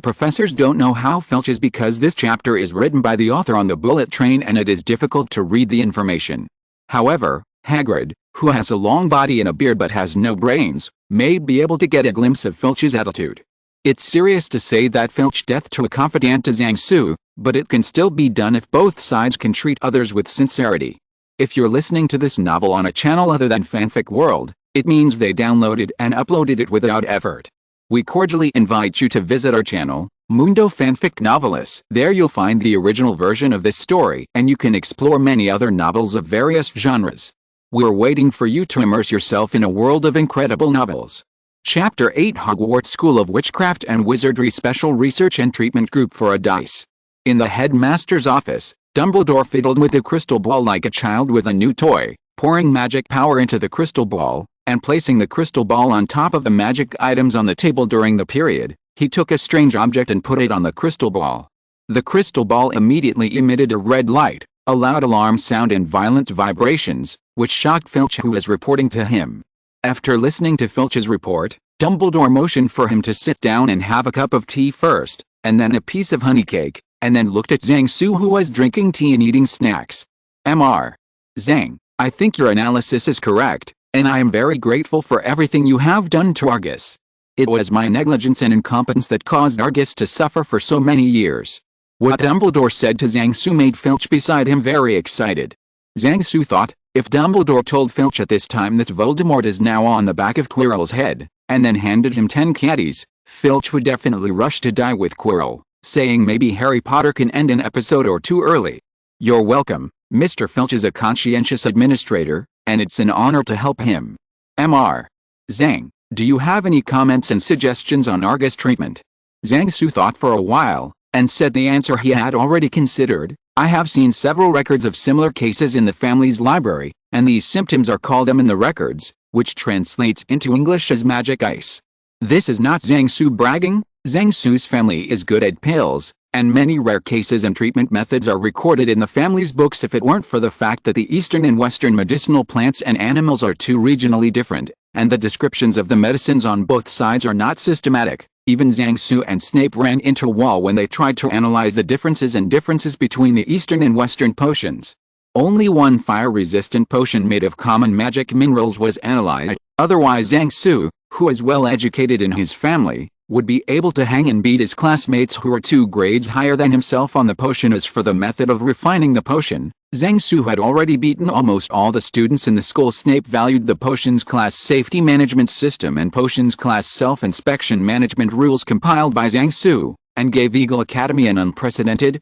professors don't know how Filch is because this chapter is written by the author on the bullet train and it is difficult to read the information. However, Hagrid, who has a long body and a beard but has no brains, may be able to get a glimpse of Filch's attitude. It's serious to say that Filch death to a confidant to Zhang-Su, but it can still be done if both sides can treat others with sincerity. If you're listening to this novel on a channel other than Fanfic World, it means they downloaded and uploaded it without effort. We cordially invite you to visit our channel, Mundo Fanfic Novelis. There you'll find the original version of this story, and you can explore many other novels of various genres. We're waiting for you to immerse yourself in a world of incredible novels. Chapter 8: Hogwarts School of Witchcraft and Wizardry Special Research and Treatment Group for a Dice. In the headmaster's office, Dumbledore fiddled with a crystal ball like a child with a new toy, pouring magic power into the crystal ball, and placing the crystal ball on top of the magic items on the table. During the period, he took a strange object and put it on the crystal ball. The crystal ball immediately emitted a red light, a loud alarm sound and violent vibrations, which shocked Filch, who was reporting to him. After listening to Filch's report, Dumbledore motioned for him to sit down and have a cup of tea first, and then a piece of honey cake, and then looked at Zhang-Su, who was drinking tea and eating snacks. Mr. Zhang, I think your analysis is correct, and I am very grateful for everything you have done to Argus. It was my negligence and incompetence that caused Argus to suffer for so many years. What Dumbledore said to Zhang-Su made Filch beside him very excited. Zhang-Su thought, if Dumbledore told Filch at this time that Voldemort is now on the back of Quirrell's head, and then handed him 10 caddies, Filch would definitely rush to die with Quirrell, saying maybe Harry Potter can end an episode or two early. You're welcome, Mr. Filch is a conscientious administrator, and it's an honor to help him. Mr. Zhang, do you have any comments and suggestions on Argus treatment? Zhang-Su thought for a while, and said the answer he had already considered. I have seen several records of similar cases in the family's library, and these symptoms are called in the records, which translates into English as magic ice. This is not Zhang-Su bragging. Zhang-Su's family is good at pills, and many rare cases and treatment methods are recorded in the family's books. If it weren't for the fact that the eastern and western medicinal plants and animals are too regionally different, and the descriptions of the medicines on both sides are not systematic, even Zhang-Su and Snape ran into a wall when they tried to analyze the differences between the eastern and western potions. Only one fire-resistant potion made of common magic minerals was analyzed. Otherwise Zhang-Su, who is well educated in his family, would be able to hang and beat his classmates who are 2 grades higher than himself on the potion. As for the method of refining the potion, Zhang-Su had already beaten almost all the students in the school. Snape valued the potions class safety management system and potions class self-inspection management rules compiled by Zhang-Su, and gave Eagle Academy an unprecedented,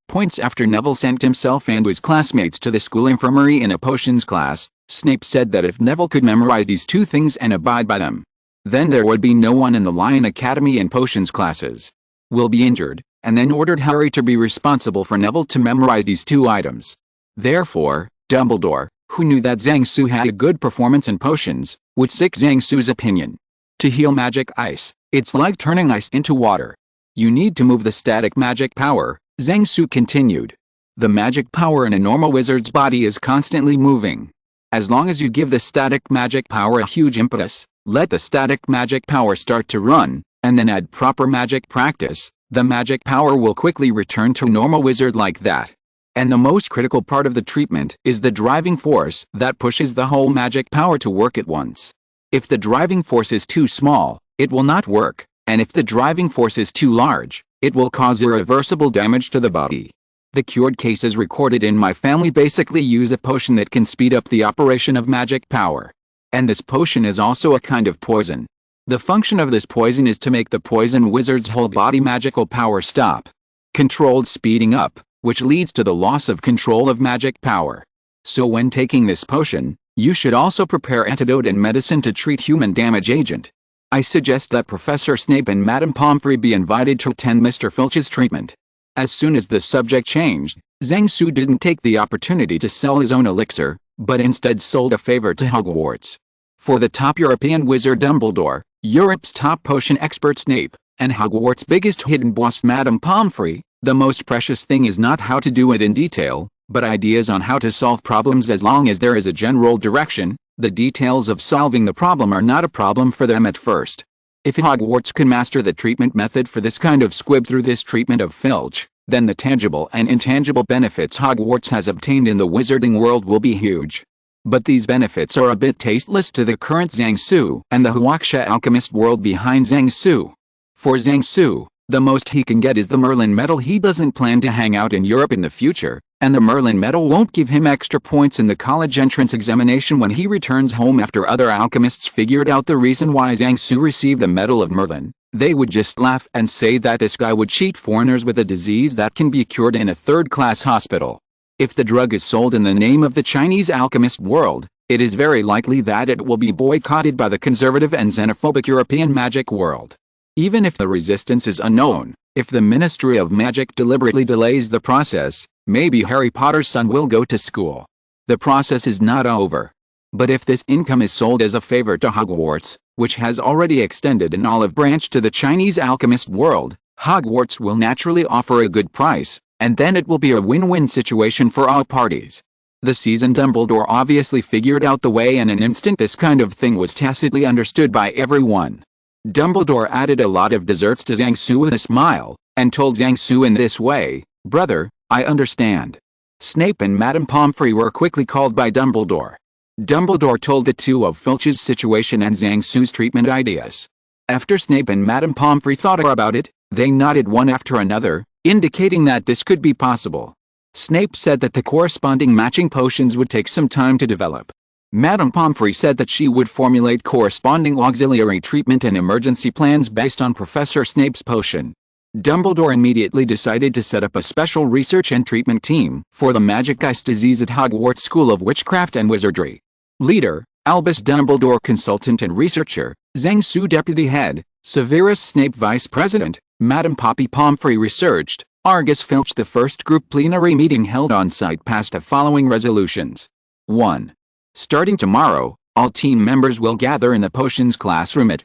points after Neville sent himself and his classmates to the school infirmary in a potions class. Snape said that if Neville could memorize these 2 things and abide by them, then there would be no one in the Lion Academy and potions classes will be injured, and then ordered Harry to be responsible for Neville to memorize these 2 items. Therefore, Dumbledore, who knew that Zhang-Su had a good performance in potions, would seek Zhang-Su's opinion. To heal magic ice, it's like turning ice into water. You need to move the static magic power, Zhang-Su continued. The magic power in a normal wizard's body is constantly moving. As long as you give the static magic power a huge impetus, let the static magic power start to run, and then add proper magic practice, the magic power will quickly return to a normal wizard like that. And the most critical part of the treatment is the driving force that pushes the whole magic power to work at once. If the driving force is too small, it will not work, and if the driving force is too large, it will cause irreversible damage to the body. The cured cases recorded in my family basically use a potion that can speed up the operation of magic power. And this potion is also a kind of poison. The function of this poison is to make the poison wizard's whole body magical power stop. Controlled speeding up, which leads to the loss of control of magic power. So when taking this potion, you should also prepare antidote and medicine to treat human damage agent. I suggest that Professor Snape and Madame Pomfrey be invited to attend Mr. Filch's treatment. As soon as the subject changed, Zhang Su didn't take the opportunity to sell his own elixir, but instead sold a favor to Hogwarts. For the top European wizard Dumbledore, Europe's top potion expert Snape, and Hogwarts' biggest hidden boss Madame Pomfrey, the most precious thing is not how to do it in detail, but ideas on how to solve problems. As long as there is a general direction, the details of solving the problem are not a problem for them at first. If Hogwarts can master the treatment method for this kind of squib through this treatment of Filch, then the tangible and intangible benefits Hogwarts has obtained in the wizarding world will be huge. But these benefits are a bit tasteless to the current Zhang Su and the Huaxia alchemist world behind Zhang Su. For Zhang Su, the most he can get is the Merlin medal. He doesn't plan to hang out in Europe in the future, and the Merlin medal won't give him extra points in the college entrance examination when he returns home after other alchemists figured out the reason why Zhang Su received the Medal of Merlin. They would just laugh and say that this guy would cheat foreigners with a disease that can be cured in a third-class hospital. If the drug is sold in the name of the Chinese alchemist world, it is very likely that it will be boycotted by the conservative and xenophobic European magic world. Even if the resistance is unknown, if the Ministry of Magic deliberately delays the process, maybe Harry Potter's son will go to school. The process is not over. But if this income is sold as a favor to Hogwarts, which has already extended an olive branch to the Chinese alchemist world, Hogwarts will naturally offer a good price, and then it will be a win-win situation for all parties. The seasoned Dumbledore obviously figured out the way in an instant. This kind of thing was tacitly understood by everyone. Dumbledore added a lot of desserts to Zhang Su with a smile, and told Zhang Su in this way, "Brother, I understand." Snape and Madame Pomfrey were quickly called by Dumbledore. Dumbledore told the two of Filch's situation and Zhang Su's treatment ideas. After Snape and Madame Pomfrey thought about it, they nodded one after another, indicating that this could be possible. Snape said that the corresponding matching potions would take some time to develop. Madame Pomfrey said that she would formulate corresponding auxiliary treatment and emergency plans based on Professor Snape's potion. Dumbledore immediately decided to set up a special research and treatment team for the magic ice disease at Hogwarts School of Witchcraft and Wizardry. Leader, Albus Dumbledore consultant and researcher, Zhang Su deputy head, Severus Snape vice president, Madame Poppy Pomfrey researched, Argus Filch. The first group plenary meeting held on site passed the following resolutions. 1. Starting tomorrow, all team members will gather in the potions classroom at,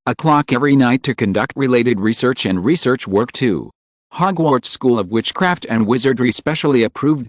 o'clock every night to conduct related research and research work. 2. Hogwarts School of Witchcraft and Wizardry specially approved,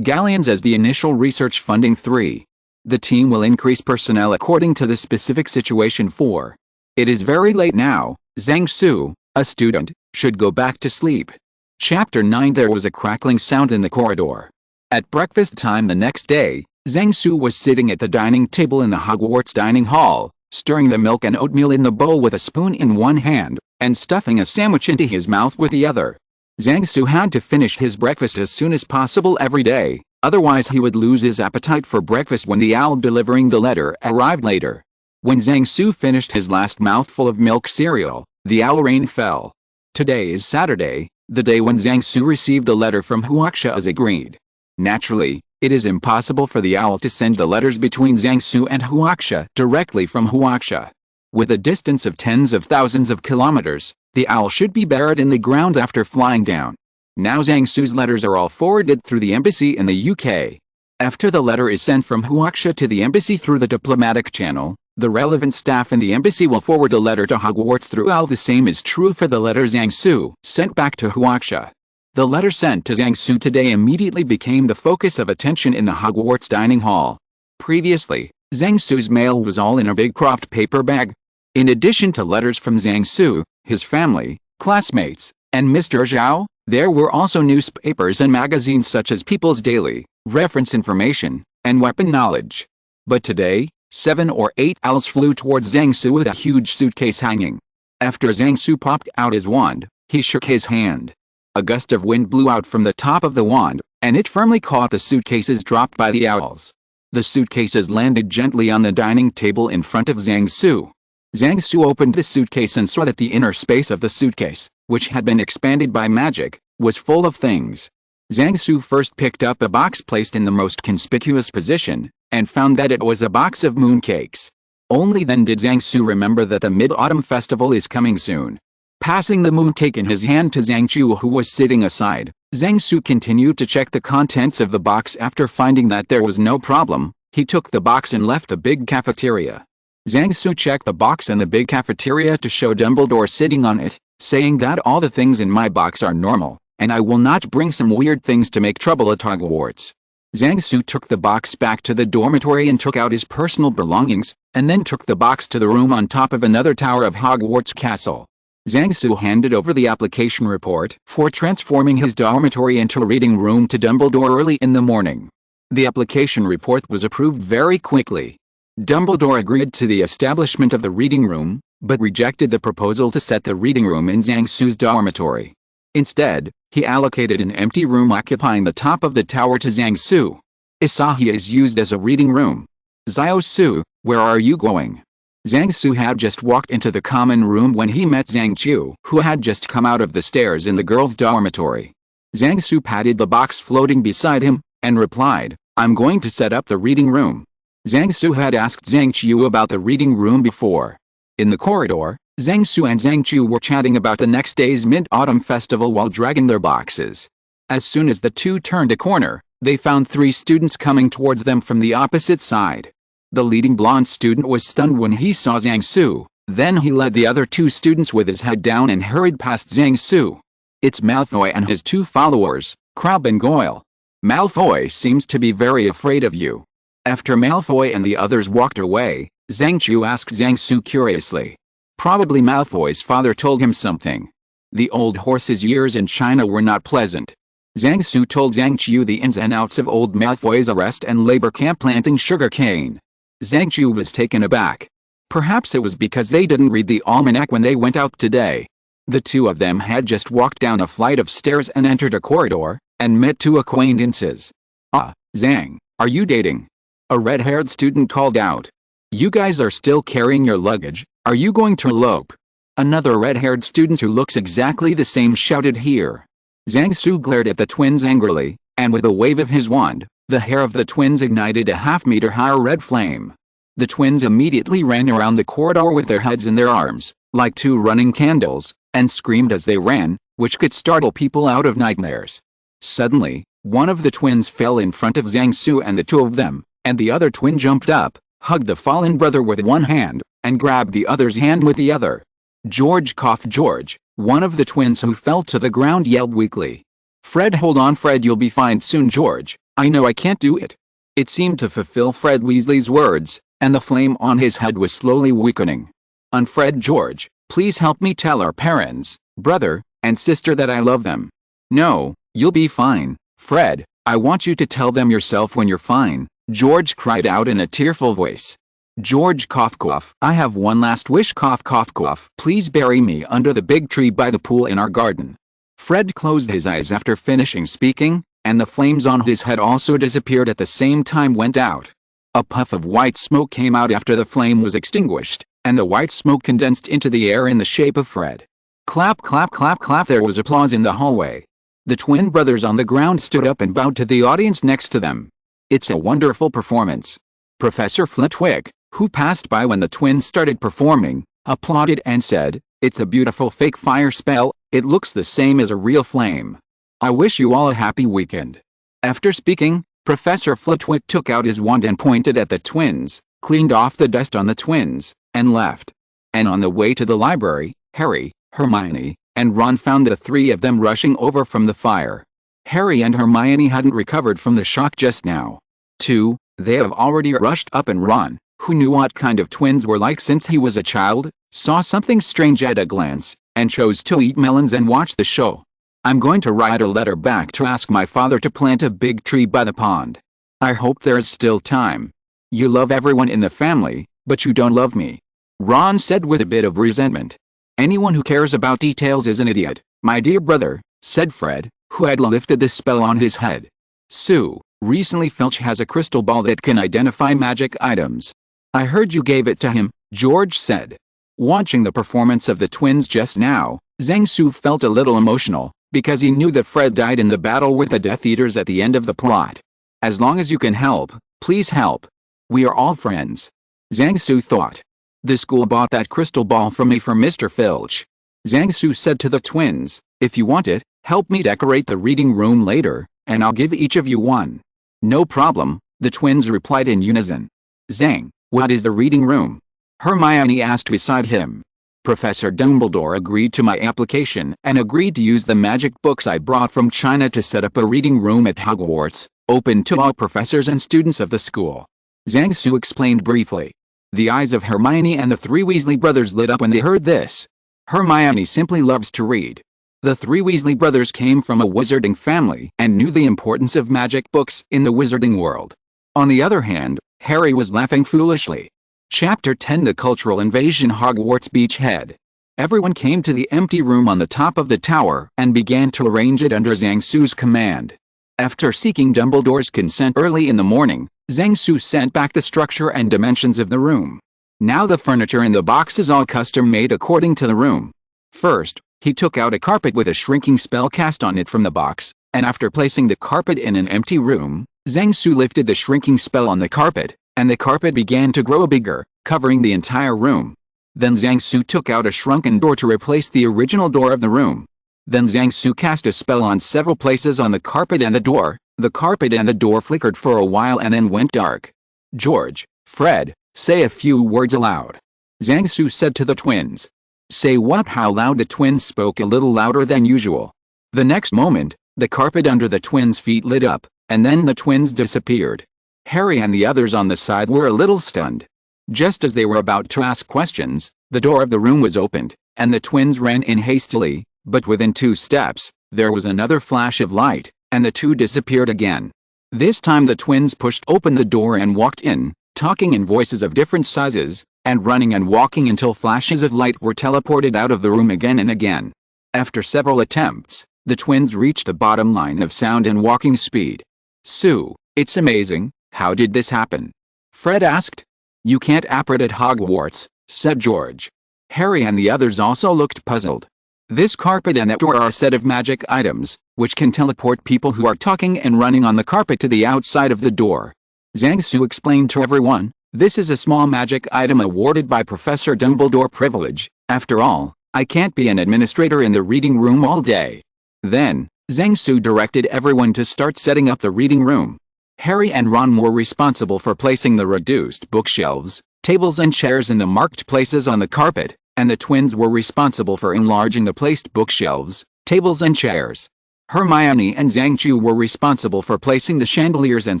galleons as the initial research funding. 3. The team will increase personnel according to the specific situation. 4. It is very late now, Zhang Su, a student, should go back to sleep. Chapter 9. There was a crackling sound in the corridor. At breakfast time the next day, Zhang Su was sitting at the dining table in the Hogwarts dining hall, stirring the milk and oatmeal in the bowl with a spoon in one hand, and stuffing a sandwich into his mouth with the other. Zhang Su had to finish his breakfast as soon as possible every day, otherwise he would lose his appetite for breakfast when the owl delivering the letter arrived later. When Zhang Su finished his last mouthful of milk cereal, the owl rain fell. Today is Saturday, the day when Zhang Su received the letter from Huaxia as agreed. Naturally, it is impossible for the owl to send the letters between Zhang Su and Huaxia directly from Huaxia. With a distance of tens of thousands of kilometers, the owl should be buried in the ground after flying down. Now Zhang Su's letters are all forwarded through the embassy in the UK. After the letter is sent from Huaxia to the embassy through the diplomatic channel, the relevant staff in the embassy will forward the letter to Hogwarts through OWL. The same is true for the letter Zhang Su sent back to Huaxia. The letter sent to Zhang Su today immediately became the focus of attention in the Hogwarts dining hall. Previously, Zhang Su's mail was all in a big craft paper bag. In addition to letters from Zhang Su, his family, classmates, and Mr. Zhao, there were also newspapers and magazines such as People's Daily, Reference Information, and Weapon Knowledge. But today, 7 or 8 owls flew towards Zhang Su with a huge suitcase hanging. After Zhang Su popped out his wand, he shook his hand. A gust of wind blew out from the top of the wand, and it firmly caught the suitcases dropped by the owls. The suitcases landed gently on the dining table in front of Zhang Su. Zhang Su opened the suitcase and saw that the inner space of the suitcase, which had been expanded by magic, was full of things. Zhang Su first picked up a box placed in the most conspicuous position, and found that it was a box of mooncakes. Only then did Zhang Su remember that the Mid-Autumn Festival is coming soon. Passing the mooncake in his hand to Zhang Chu, who was sitting aside, Zhang Su continued to check the contents of the box. After finding that there was no problem, he took the box and left the big cafeteria. Zhang Su checked the box and the big cafeteria to show Dumbledore sitting on it, saying that all the things in my box are normal, and I will not bring some weird things to make trouble at Hogwarts. Zhang Su took the box back to the dormitory and took out his personal belongings, and then took the box to the room on top of another tower of Hogwarts Castle. Zhang Su handed over the application report for transforming his dormitory into a reading room to Dumbledore early in the morning. The application report was approved very quickly. Dumbledore agreed to the establishment of the reading room, but rejected the proposal to set the reading room in Zhang Su's dormitory. Instead, he allocated an empty room occupying the top of the tower to Zhang Su. Isahi is used as a reading room. Xiao Su, where are you going? Zhang Su had just walked into the common room when he met Zhang Chu, who had just come out of the stairs in the girls' dormitory. Zhang Su patted the box floating beside him, and replied, I'm going to set up the reading room. Zhang Su had asked Zhang Chu about the reading room before. In the corridor, Zhang Su and Zhang Chu were chatting about the next day's Mid-Autumn Festival while dragging their boxes. As soon as the two turned a corner, they found 3 students coming towards them from the opposite side. The leading blonde student was stunned when he saw Zhang Su, then he led the other 2 students with his head down and hurried past Zhang Su. It's Malfoy and his 2 followers, Crabbe and Goyle. Malfoy seems to be very afraid of you. After Malfoy and the others walked away, Zhang Chu asked Zhang Su curiously. Probably Malfoy's father told him something. The old horse's years in China were not pleasant. Zhang Su told Zhang Chu the ins and outs of old Malfoy's arrest and labor camp planting sugar cane. Zhang Chu was taken aback. Perhaps it was because they didn't read the almanac when they went out today. The 2 of them had just walked down a flight of stairs and entered a corridor, and met 2 acquaintances. Ah, Zhang, are you dating? A red-haired student called out. You guys are still carrying your luggage, are you going to elope? Another red-haired student who looks exactly the same shouted here. Zhang Su glared at the twins angrily, and with a wave of his wand, the hair of the twins ignited a half-meter-high red flame. The twins immediately ran around the corridor with their heads in their arms, like 2 running candles, and screamed as they ran, which could startle people out of nightmares. Suddenly, one of the twins fell in front of Zhang Su and the 2 of them, and the other twin jumped up, hugged the fallen brother with one hand, and grabbed the other's hand with the other. George coughed. George, one of the twins who fell to the ground, yelled weakly. Fred, hold on Fred, you'll be fine soon. George, I know I can't do it. It seemed to fulfill Fred Weasley's words, and the flame on his head was slowly weakening. Unfred, George, please help me tell our parents, brother, and sister that I love them. No, you'll be fine, Fred, I want you to tell them yourself when you're fine, George cried out in a tearful voice. George cough cough. I have one last wish cough cough cough. Please bury me under the big tree by the pool in our garden. Fred closed his eyes after finishing speaking, and the flames on his head also disappeared at the same time went out. A puff of white smoke came out after the flame was extinguished, and the white smoke condensed into the air in the shape of Fred. Clap clap clap clap. There was applause in the hallway. The twin brothers on the ground stood up and bowed to the audience next to them. It's a wonderful performance. Professor Flitwick, who passed by when the twins started performing, applauded and said, it's a beautiful fake fire spell, it looks the same as a real flame. I wish you all a happy weekend. After speaking, Professor Flitwick took out his wand and pointed at the twins, cleaned off the dust on the twins, and left. And on the way to the library, Harry, Hermione, and Ron found the 3 of them rushing over from the fire. Harry and Hermione hadn't recovered from the shock just now. 2, they have already rushed up, and Ron, who knew what kind of twins were like since he was a child, saw something strange at a glance, and chose to eat melons and watch the show. I'm going to write a letter back to ask my father to plant a big tree by the pond. I hope there's still time. You love everyone in the family, but you don't love me. Ron said with a bit of resentment. Anyone who cares about details is an idiot, my dear brother, said Fred, who had lifted the spell on his head. Sue, recently Filch has a crystal ball that can identify magic items. I heard you gave it to him, George said. Watching the performance of the twins just now, Zhang Su felt a little emotional, because he knew that Fred died in the battle with the Death Eaters at the end of the plot. As long as you can help, please help. We are all friends. Zhang Su thought. The school bought that crystal ball from me for Mr. Filch. Zhang Su said to the twins, if you want it, help me decorate the reading room later, and I'll give each of you one. No problem, the twins replied in unison. Zhang, what is the reading room? Hermione asked beside him. Professor Dumbledore agreed to my application and agreed to use the magic books I brought from China to set up a reading room at Hogwarts, open to all professors and students of the school. Zhang Su explained briefly. The eyes of Hermione and the three Weasley brothers lit up when they heard this. Hermione simply loves to read. The three Weasley brothers came from a wizarding family and knew the importance of magic books in the wizarding world. On the other hand, Harry was laughing foolishly. Chapter 10 The Cultural Invasion Hogwarts Beachhead. Everyone came to the empty room on the top of the tower and began to arrange it under Zhang Su's command. After seeking Dumbledore's consent early in the morning, Zhang Su sent back the structure and dimensions of the room. Now the furniture in the box is all custom-made according to the room. First, he took out a carpet with a shrinking spell cast on it from the box, and after placing the carpet in an empty room, Zhang Su lifted the shrinking spell on the carpet, and the carpet began to grow bigger, covering the entire room. Then Zhang Su took out a shrunken door to replace the original door of the room. Then Zhang Su cast a spell on several places on the carpet and the door. The carpet and the door flickered for a while and then went dark. George, Fred, say a few words aloud. Zhang Su said to the twins. Say what? How loud? The twins spoke a little louder than usual. The next moment, the carpet under the twins' feet lit up, and then the twins disappeared. Harry and the others on the side were a little stunned. Just as they were about to ask questions, the door of the room was opened, and the twins ran in hastily, but within 2 steps, there was another flash of light, and the two disappeared again. This time the twins pushed open the door and walked in, talking in voices of different sizes, and running and walking until flashes of light were teleported out of the room again and again. After several attempts, the twins reached the bottom line of sound and walking speed. Sue, it's amazing, how did this happen? Fred asked. You can't operate at Hogwarts, said George. Harry and the others also looked puzzled. This carpet and that door are a set of magic items, which can teleport people who are talking and running on the carpet to the outside of the door. Zhang Su explained to everyone, this is a small magic item awarded by Professor Dumbledore privilege. After all, I can't be an administrator in the reading room all day. Then, Zhang Su directed everyone to start setting up the reading room. Harry and Ron were responsible for placing the reduced bookshelves, tables and chairs in the marked places on the carpet, and the twins were responsible for enlarging the placed bookshelves, tables and chairs. Hermione and Zhang Chu were responsible for placing the chandeliers and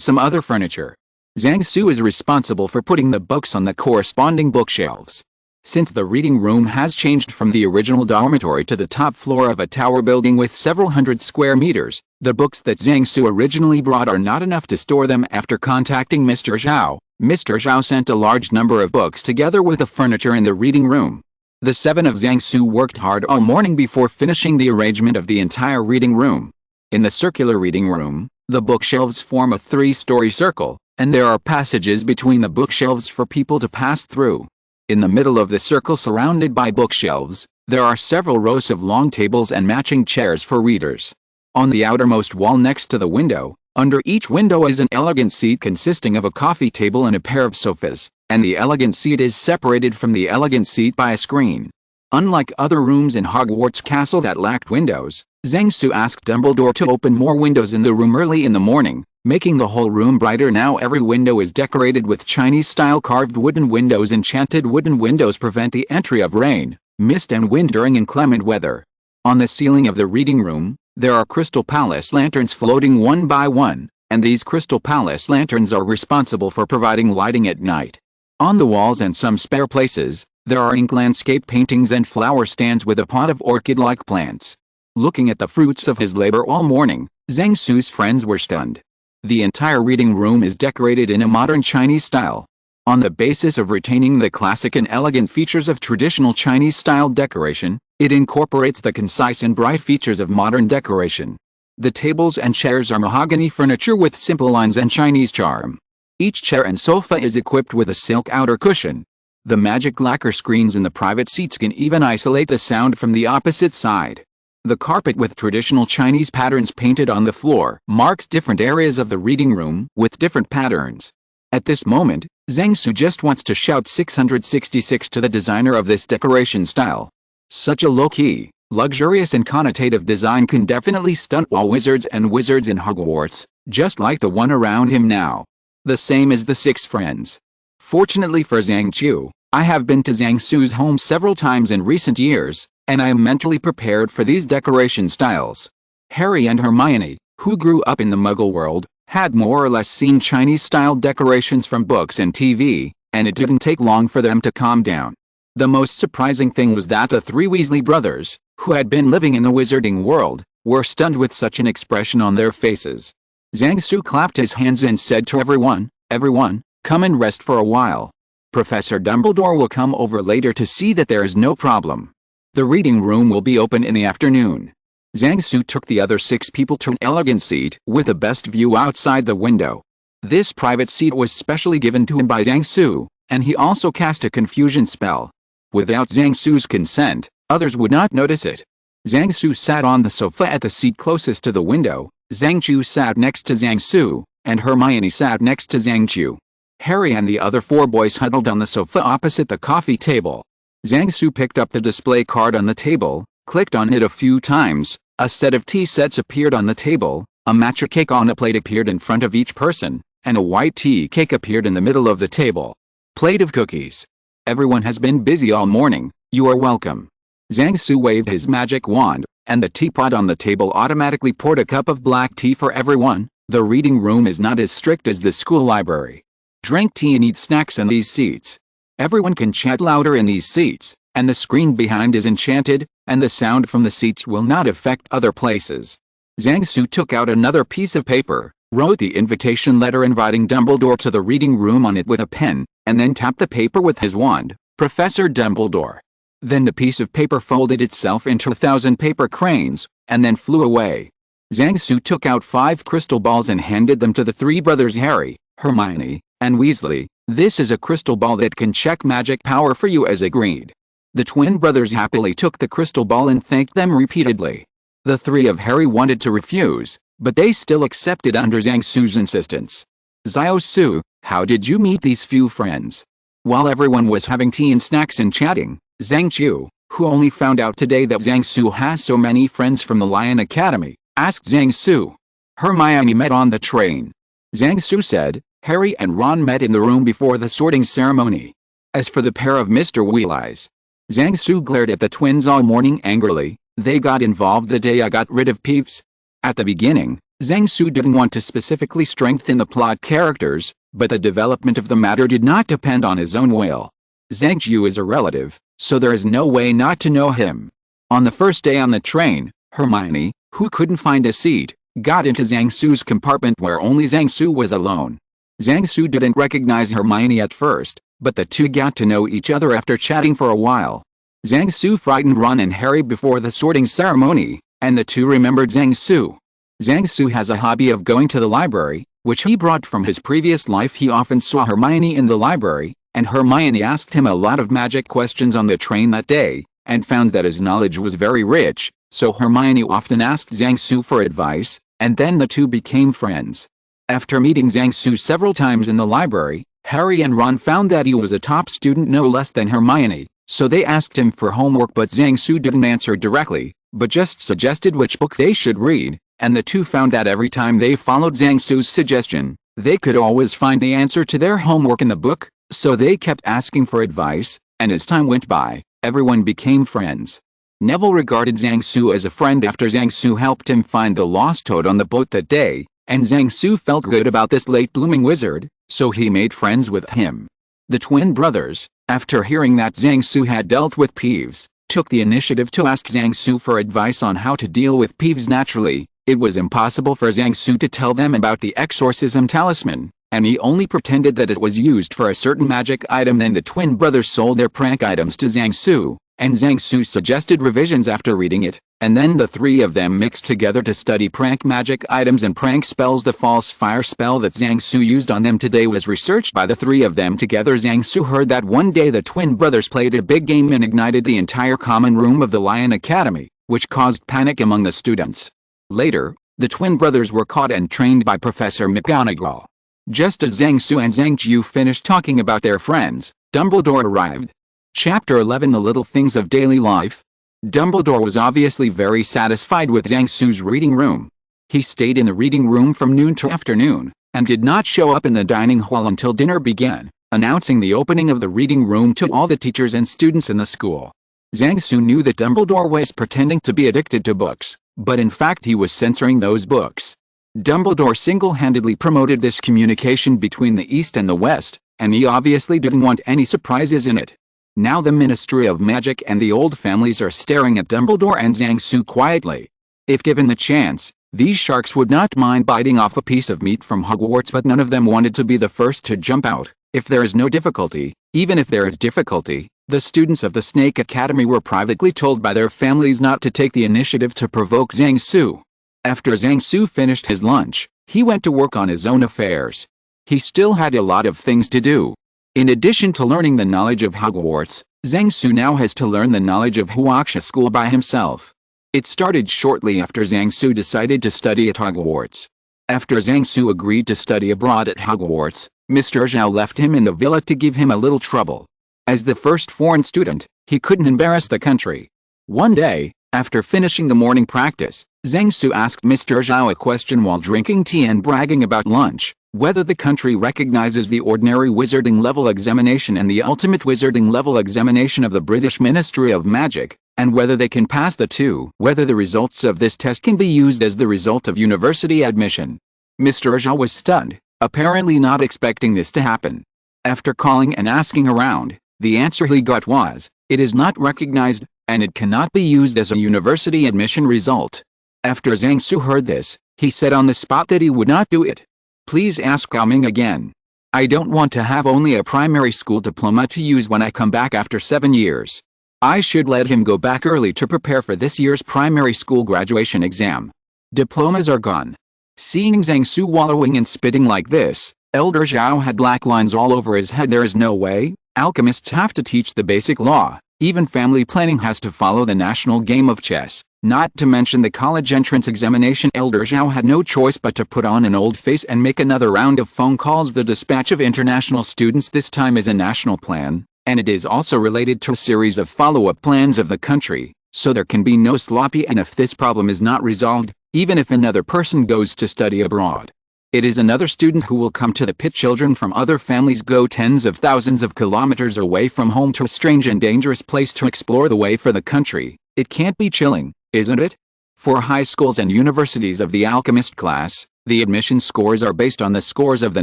some other furniture. Zhang Su is responsible for putting the books on the corresponding bookshelves. Since the reading room has changed from the original dormitory to the top floor of a tower building with several hundred square meters, the books that Zhang Su originally brought are not enough to store them. After contacting Mr. Zhao, Mr. Zhao sent a large number of books together with the furniture in the reading room. The 7 of Zhang Su worked hard all morning before finishing the arrangement of the entire reading room. In the circular reading room, the bookshelves form a 3-story circle, and there are passages between the bookshelves for people to pass through. In the middle of the circle, surrounded by bookshelves, there are several rows of long tables and matching chairs for readers. On the outermost wall next to the window, under each window is an elegant seat consisting of a coffee table and a pair of sofas, and the elegant seat is separated from the elegant seat by a screen. Unlike other rooms in Hogwarts Castle that lacked windows, Zhang Su asked Dumbledore to open more windows in the room early in the morning, making the whole room brighter. Now every window is decorated with Chinese-style carved wooden windows. Enchanted wooden windows prevent the entry of rain, mist and wind during inclement weather. On the ceiling of the reading room, there are Crystal Palace lanterns floating one by one, and these Crystal Palace lanterns are responsible for providing lighting at night. On the walls and some spare places, there are ink landscape paintings and flower stands with a pot of orchid-like plants. Looking at the fruits of his labor all morning, Zhang Su's friends were stunned. The entire reading room is decorated in a modern Chinese style. On the basis of retaining the classic and elegant features of traditional Chinese-style decoration, it incorporates the concise and bright features of modern decoration. The tables and chairs are mahogany furniture with simple lines and Chinese charm. Each chair and sofa is equipped with a silk outer cushion. The magic lacquer screens in the private seats can even isolate the sound from the opposite side. The carpet with traditional Chinese patterns painted on the floor marks different areas of the reading room with different patterns. At this moment, Zhang Su just wants to shout 666 to the designer of this decoration style. Such a low-key, luxurious and connotative design can definitely stunt all wizards and wizards in Hogwarts, just like the one around him now. The same as the 6 friends. Fortunately for Zhang Chu, I have been to Zhang Su's home several times in recent years, and I am mentally prepared for these decoration styles. Harry and Hermione, who grew up in the Muggle world, had more or less seen Chinese-style decorations from books and TV, and it didn't take long for them to calm down. The most surprising thing was that the 3 Weasley brothers, who had been living in the wizarding world, were stunned with such an expression on their faces. Zhang Su clapped his hands and said to everyone, "Everyone, come and rest for a while. Professor Dumbledore will come over later to see that there is no problem. The reading room will be open in the afternoon." Zhang Su took the other 6 people to an elegant seat with the best view outside the window. This private seat was specially given to him by Zhang Su, and he also cast a confusion spell. Without Zhang Su's consent, others would not notice it. Zhang Su sat on the sofa at the seat closest to the window, Zhang Chu sat next to Zhang Su, and Hermione sat next to Zhang Chu. Harry and the other 4 boys huddled on the sofa opposite the coffee table. Zhang Su picked up the display card on the table, clicked on it a few times, a set of tea sets appeared on the table, a matcha cake on a plate appeared in front of each person, and a white tea cake appeared in the middle of the table. Plate of cookies. Everyone has been busy all morning, you are welcome. Zhang Su waved his magic wand, and the teapot on the table automatically poured a cup of black tea for everyone. The reading room is not as strict as the school library. Drink tea and eat snacks in these seats. Everyone can chat louder in these seats, and the screen behind is enchanted, and the sound from the seats will not affect other places. Zhang Su took out another piece of paper, wrote the invitation letter inviting Dumbledore to the reading room on it with a pen, and then tapped the paper with his wand, "Professor Dumbledore." Then the piece of paper folded itself into 1,000 paper cranes, and then flew away. Zhang Su took out 5 crystal balls and handed them to the 3 brothers Harry, Hermione, and Weasley. "This is a crystal ball that can check magic power for you as agreed." The twin brothers happily took the crystal ball and thanked them repeatedly. The 3 of Harry wanted to refuse, but they still accepted under Zhang Su's insistence. "Xiao Su, how did you meet these few friends?" While everyone was having tea and snacks and chatting, Zhang Chu, who only found out today that Zhang Su has so many friends from the Lion Academy, asked Zhang Su. "Hermione met on the train." Zhang Su said. "Harry and Ron met in the room before the sorting ceremony." As for the pair of Mr. Weasleys, Zhang Su glared at the twins all morning angrily. "They got involved the day I got rid of Peeves." At the beginning, Zhang Su didn't want to specifically strengthen the plot characters, but the development of the matter did not depend on his own will. Zhang Chu is a relative, so there is no way not to know him. On the first day on the train, Hermione, who couldn't find a seat, got into Zhang Su's compartment where only Zhang Su was alone. Zhang Su didn't recognize Hermione at first, but the two got to know each other after chatting for a while. Zhang Su frightened Ron and Harry before the sorting ceremony, and the two remembered Zhang Su. Zhang Su has a hobby of going to the library, which he brought from his previous life. He often saw Hermione in the library, and Hermione asked him a lot of magic questions on the train that day, and found that his knowledge was very rich, so Hermione often asked Zhang Su for advice, and then the two became friends. After meeting Zhang Su several times in the library, Harry and Ron found that he was a top student no less than Hermione, so they asked him for homework, but Zhang Su didn't answer directly, but just suggested which book they should read, and the two found that every time they followed Zhang Su's suggestion, they could always find the answer to their homework in the book, so they kept asking for advice, and as time went by, everyone became friends. Neville regarded Zhang Su as a friend after Zhang Su helped him find the lost toad on the boat that day, and Zhang Su felt good about this late-blooming wizard, so he made friends with him. The twin brothers, after hearing that Zhang Su had dealt with Peeves, took the initiative to ask Zhang Su for advice on how to deal with Peeves naturally. It was impossible for Zhang Su to tell them about the exorcism talisman, and he only pretended that it was used for a certain magic item. Then the twin brothers sold their prank items to Zhang Su, and Zhang Su suggested revisions after reading it, and then the three of them mixed together to study prank magic items and prank spells. The false fire spell that Zhang Su used on them today was researched by the three of them together. Zhang Su heard that one day the twin brothers played a big game and ignited the entire common room of the Lion Academy, which caused panic among the students. Later, the twin brothers were caught and trained by Professor McGonagall. Just as Zhang Su and Zhang Jiu finished talking about their friends, Dumbledore arrived. Chapter 11: The Little Things of Daily Life. Dumbledore was obviously very satisfied with Zhang Su's reading room. He stayed in the reading room from noon to afternoon, and did not show up in the dining hall until dinner began, announcing the opening of the reading room to all the teachers and students in the school. Zhang Su knew that Dumbledore was pretending to be addicted to books, but in fact he was censoring those books. Dumbledore single-handedly promoted this communication between the East and the West, and he obviously didn't want any surprises in it. Now the Ministry of Magic and the old families are staring at Dumbledore and Zhang Su quietly. If given the chance, these sharks would not mind biting off a piece of meat from Hogwarts, but none of them wanted to be the first to jump out. If there is no difficulty, even if there is difficulty, the students of the Snake Academy were privately told by their families not to take the initiative to provoke Zhang Su. After Zhang Su finished his lunch, he went to work on his own affairs. He still had a lot of things to do. In addition to learning the knowledge of Hogwarts, Zhang Su now has to learn the knowledge of Huaxia School by himself. It started shortly after Zhang Su decided to study at Hogwarts. After Zhang Su agreed to study abroad at Hogwarts, Mr. Zhao left him in the villa to give him a little trouble. As the first foreign student, he couldn't embarrass the country. One day, after finishing the morning practice, Zhang Su asked Mr. Zhao a question while drinking tea and bragging about lunch: whether the country recognizes the ordinary wizarding level examination and the ultimate wizarding level examination of the British Ministry of Magic, and whether they can pass the two, whether the results of this test can be used as the result of university admission. Mr. Zhao was stunned, apparently not expecting this to happen. After calling and asking around, the answer he got was, it is not recognized, and it cannot be used as a university admission result. After Zhang Su heard this, he said on the spot that he would not do it. Please ask Gao Ming again. I don't want to have only a primary school diploma to use when I come back after 7 years. I should let him go back early to prepare for this year's primary school graduation exam. Diplomas are gone. Seeing Zhang Su wallowing and spitting like this, Elder Zhao had black lines all over his head. There is no way. Alchemists have to teach the basic law. Even family planning has to follow the national game of chess. Not to mention the college entrance examination. Elder Zhao had no choice but to put on an old face and make another round of phone calls. The dispatch of international students this time is a national plan, and it is also related to a series of follow-up plans of the country, so there can be no sloppy. And if this problem is not resolved, even if another person goes to study abroad, it is another student who will come to the pit. Children from other families go tens of thousands of kilometers away from home to a strange and dangerous place to explore the way for the country. It can't be chilling, isn't it? For high schools and universities of the alchemist class, the admission scores are based on the scores of the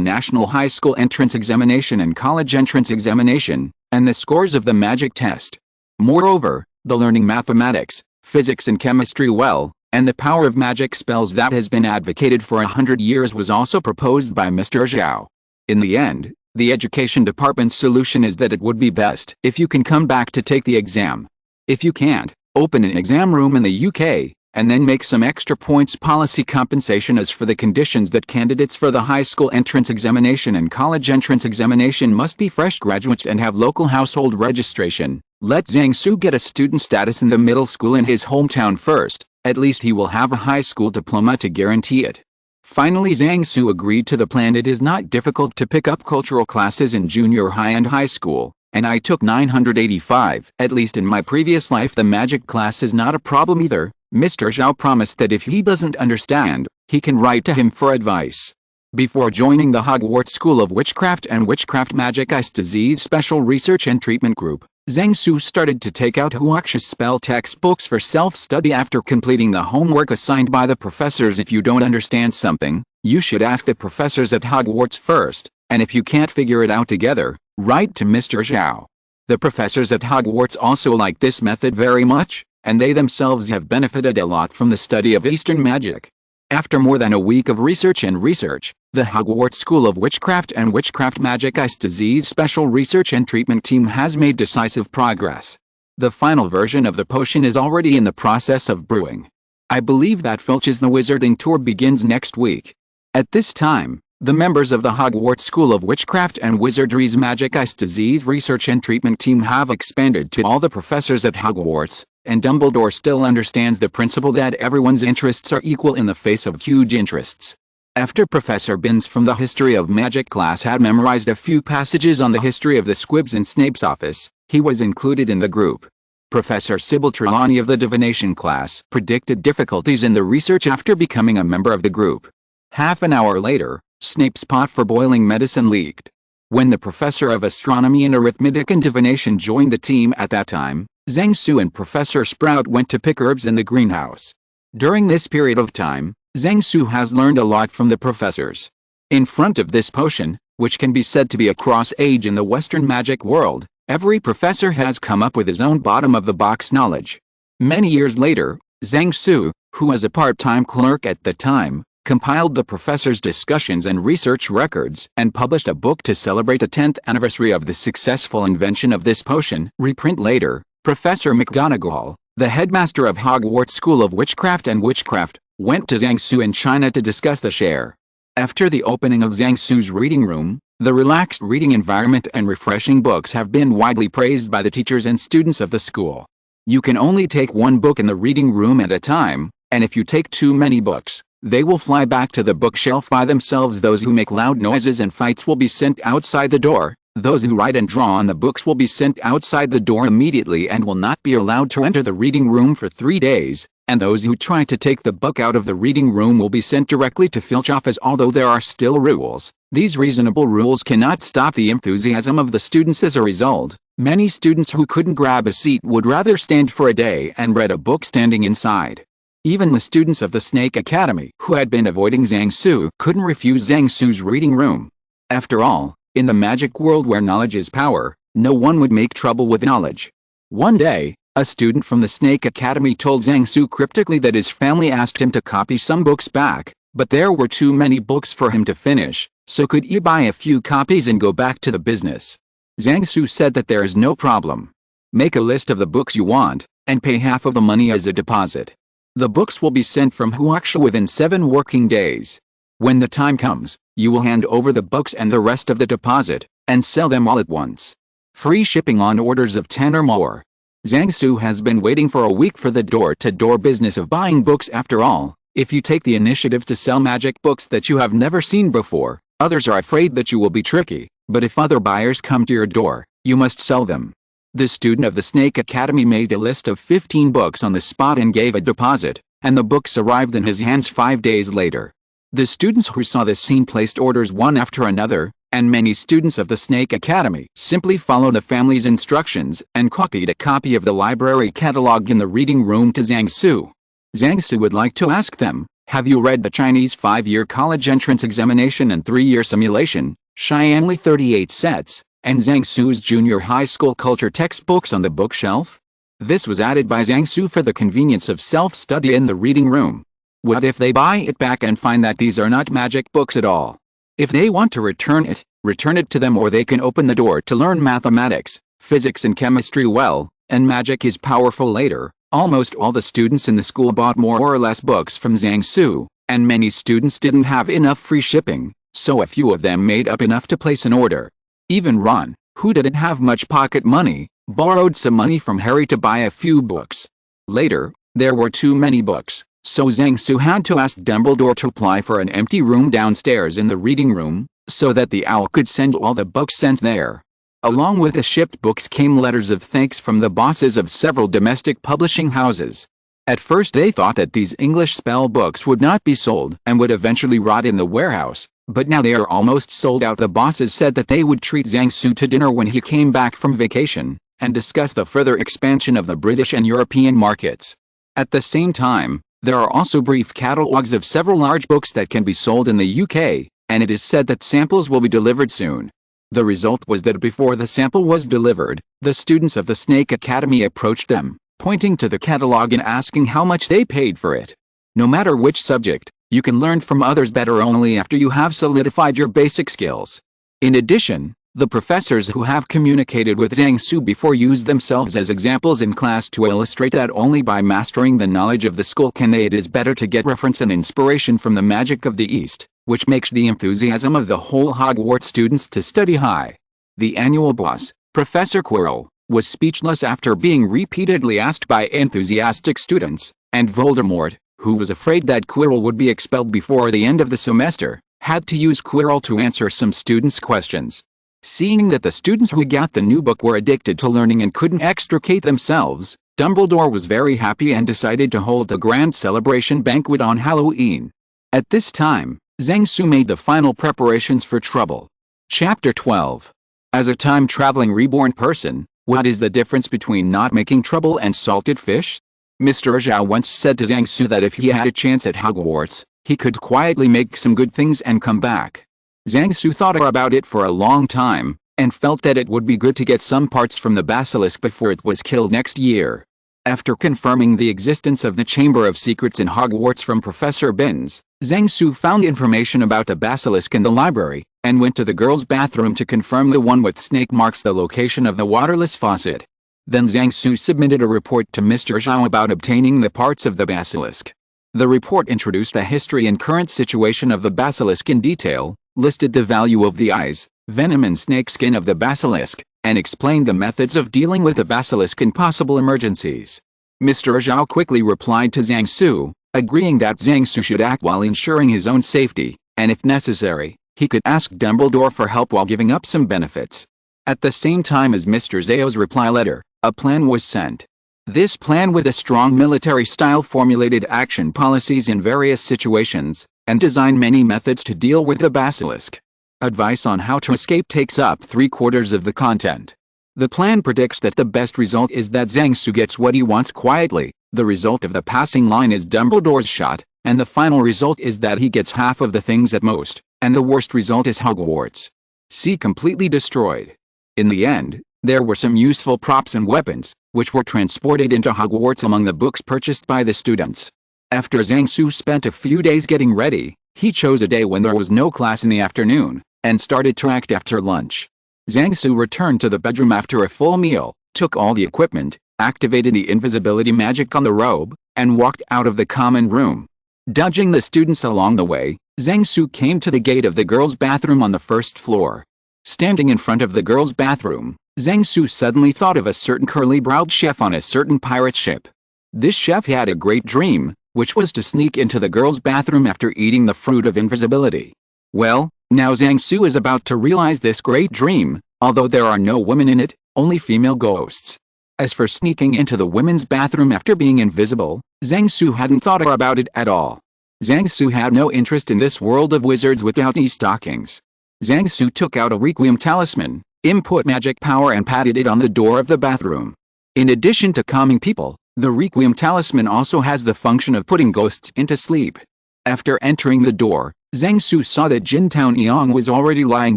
National High School Entrance Examination and College Entrance Examination, and the scores of the magic test. Moreover, the learning mathematics, physics and chemistry well, and the power of magic spells that has been advocated for 100 years was also proposed by Mr. Zhao. In the end, the education department's solution is that it would be best if you can come back to take the exam. If you can't, open an exam room in the UK, and then make some extra points. Policy compensation as for the conditions that candidates for the high school entrance examination and college entrance examination must be fresh graduates and have local household registration. Let Zhang Su get a student status in the middle school in his hometown first. At least he will have a high school diploma to guarantee it. Finally, Zhang Su agreed to the plan. It is not difficult to pick up cultural classes in junior high and high school, and I took 985. At least in my previous life the magic class is not a problem either. Mr. Zhao promised that if he doesn't understand, he can write to him for advice. Before joining the Hogwarts School of Witchcraft and Witchcraft Magic Ice Disease Special Research and Treatment Group, Zhang Su started to take out Huaxia spell textbooks for self-study after completing the homework assigned by the professors. If you don't understand something, you should ask the professors at Hogwarts first, and if you can't figure it out together, write to Mr. Zhao. The professors at Hogwarts also like this method very much, and they themselves have benefited a lot from the study of Eastern magic. After more than a week of research, the Hogwarts School of Witchcraft and Witchcraft Magic Ice Disease Special Research and Treatment Team has made decisive progress. The final version of the potion is already in the process of brewing. I believe that Filch's The Wizarding Tour begins next week. At this time, the members of the Hogwarts School of Witchcraft and Wizardry's Magic Ice Disease Research and Treatment Team have expanded to all the professors at Hogwarts, and Dumbledore still understands the principle that everyone's interests are equal in the face of huge interests. After Professor Binns from the History of Magic class had memorized a few passages on the history of the squibs in Snape's office, he was included in the group. Professor Sybil Trelawney of the Divination class predicted difficulties in the research after becoming a member of the group. Half an hour later, Snape's pot for boiling medicine leaked. When the Professor of Astronomy and Arithmetic and Divination joined the team at that time, Zhang Su and Professor Sprout went to pick herbs in the greenhouse. During this period of time, Zhang Su has learned a lot from the professors. In front of this potion, which can be said to be a cross-age in the Western magic world, every professor has come up with his own bottom-of-the-box knowledge. Many years later, Zhang Su, who was a part-time clerk at the time, compiled the professors' discussions and research records and published a book to celebrate the 10th anniversary of the successful invention of this potion. Reprint later, Professor McGonagall, the headmaster of Hogwarts School of Witchcraft and Witchcraft, went to Zhang Su in China to discuss the share. After the opening of Zhang Su's reading room, the relaxed reading environment and refreshing books have been widely praised by the teachers and students of the school. You can only take one book in the reading room at a time, and if you take too many books, they will fly back to the bookshelf by themselves. Those who make loud noises and fights will be sent outside the door. Those who write and draw on the books will be sent outside the door immediately and will not be allowed to enter the reading room for 3 days. And those who try to take the book out of the reading room will be sent directly to Filch office. Although there are still rules, these reasonable rules cannot stop the enthusiasm of the students. As a result, many students who couldn't grab a seat would rather stand for a day and read a book standing inside. Even the students of the Snake Academy, who had been avoiding Zhang Su, couldn't refuse Zhang Su's reading room. After all, in the magic world where knowledge is power, no one would make trouble with knowledge. One day, a student from the Snake Academy told Zhang Su cryptically that his family asked him to copy some books back, but there were too many books for him to finish, so could he buy a few copies and go back to the business? Zhang Su said that there is no problem. Make a list of the books you want, and pay half of the money as a deposit. The books will be sent from Huaxia within 7 working days. When the time comes, you will hand over the books and the rest of the deposit, and sell them all at once. Free shipping on orders of 10 or more. Zhang Su has been waiting for a week for the door-to-door business of buying books. After all, if you take the initiative to sell magic books that you have never seen before, others are afraid that you will be tricky, but if other buyers come to your door, you must sell them. The student of the Snake Academy made a list of 15 books on the spot and gave a deposit, and the books arrived in his hands 5 days later. The students who saw this scene placed orders one after another, and many students of the Snake Academy simply followed the family's instructions and copied a copy of the library catalog in the reading room to Zhang Su. Zhang Su would like to ask them, have you read the Chinese 5-year college entrance examination and 3-year simulation, Xianli 38 sets, and Zhang Su's junior high school culture textbooks on the bookshelf? This was added by Zhang Su for the convenience of self-study in the reading room. What if they buy it back and find that these are not magic books at all? If they want to return it to them, or they can open the door to learn mathematics, physics and chemistry well, and magic is powerful later. Almost all the students in the school bought more or less books from Zhang Su, and many students didn't have enough free shipping, so a few of them made up enough to place an order. Even Ron, who didn't have much pocket money, borrowed some money from Harry to buy a few books. Later, there were too many books, so Zhang Su had to ask Dumbledore to apply for an empty room downstairs in the reading room, so that the owl could send all the books sent there. Along with the shipped books came letters of thanks from the bosses of several domestic publishing houses. At first they thought that these English spell books would not be sold and would eventually rot in the warehouse, but now they are almost sold out. The bosses said that they would treat Zhang Su to dinner when he came back from vacation, and discuss the further expansion of the British and European markets. At the same time, there are also brief catalogs of several large books that can be sold in the UK, and it is said that samples will be delivered soon. The result was that before the sample was delivered, the students of the Snake Academy approached them, pointing to the catalog and asking how much they paid for it. No matter which subject, You can learn from others better only after you have solidified your basic skills. In addition, the professors who have communicated with Zhang Su before use themselves as examples in class to illustrate that only by mastering the knowledge of the school can they. It is better to get reference and inspiration from the magic of the East, which makes the enthusiasm of the whole Hogwarts students to study high. The annual boss, Professor Quirrell, was speechless after being repeatedly asked by enthusiastic students, and Voldemort, who was afraid that Quirrell would be expelled before the end of the semester, had to use Quirrell to answer some students' questions. Seeing that the students who got the new book were addicted to learning and couldn't extricate themselves, Dumbledore was very happy and decided to hold a grand celebration banquet on Halloween. At this time, Zhang Su made the final preparations for trouble. Chapter 12. As a time-traveling reborn person, what is the difference between not making trouble and salted fish? Mr. Zhao once said to Zhang Su that if he had a chance at Hogwarts, he could quietly make some good things and come back. Zhang Su thought about it for a long time, and felt that it would be good to get some parts from the basilisk before it was killed next year. After confirming the existence of the Chamber of Secrets in Hogwarts from Professor Binns, Zhang Su found information about the basilisk in the library, and went to the girls' bathroom to confirm the one with snake marks the location of the waterless faucet. Then Zhang Su submitted a report to Mr. Zhao about obtaining the parts of the basilisk. The report introduced the history and current situation of the basilisk in detail, listed the value of the eyes, venom and snakeskin of the basilisk, and explained the methods of dealing with the basilisk in possible emergencies. Mr. Zhao quickly replied to Zhang Su, agreeing that Zhang Su should act while ensuring his own safety, and if necessary, he could ask Dumbledore for help while giving up some benefits. At the same time as Mr. Zhao's reply letter, a plan was sent. This plan with a strong military style formulated action policies in various situations, and designed many methods to deal with the basilisk. Advice on how to escape takes up 3/4 of the content. The plan predicts that the best result is that Zhang Su gets what he wants quietly, the result of the passing line is Dumbledore's shot, and the final result is that he gets half of the things at most, and the worst result is Hogwarts. See completely destroyed. In the end, there were some useful props and weapons, which were transported into Hogwarts among the books purchased by the students. After Zhang Su spent a few days getting ready, he chose a day when there was no class in the afternoon, and started to act after lunch. Zhang Su returned to the bedroom after a full meal, took all the equipment, activated the invisibility magic on the robe, and walked out of the common room. Dodging the students along the way, Zhang Su came to the gate of the girls' bathroom on the first floor. Standing in front of the girls' bathroom, Zhang Su suddenly thought of a certain curly-browed chef on a certain pirate ship. This chef had a great dream, which was to sneak into the girls' bathroom after eating the fruit of invisibility. Well, now Zhang Su is about to realize this great dream, although there are no women in it, only female ghosts. As for sneaking into the women's bathroom after being invisible, Zhang Su hadn't thought about it at all. Zhang Su had no interest in this world of wizards without knee stockings. Zhang Su took out a Requiem talisman, input magic power and patted it on the door of the bathroom. In addition to calming people, the Requiem talisman also has the function of putting ghosts into sleep. After entering the door, Zhang Su saw that Jintown Yang was already lying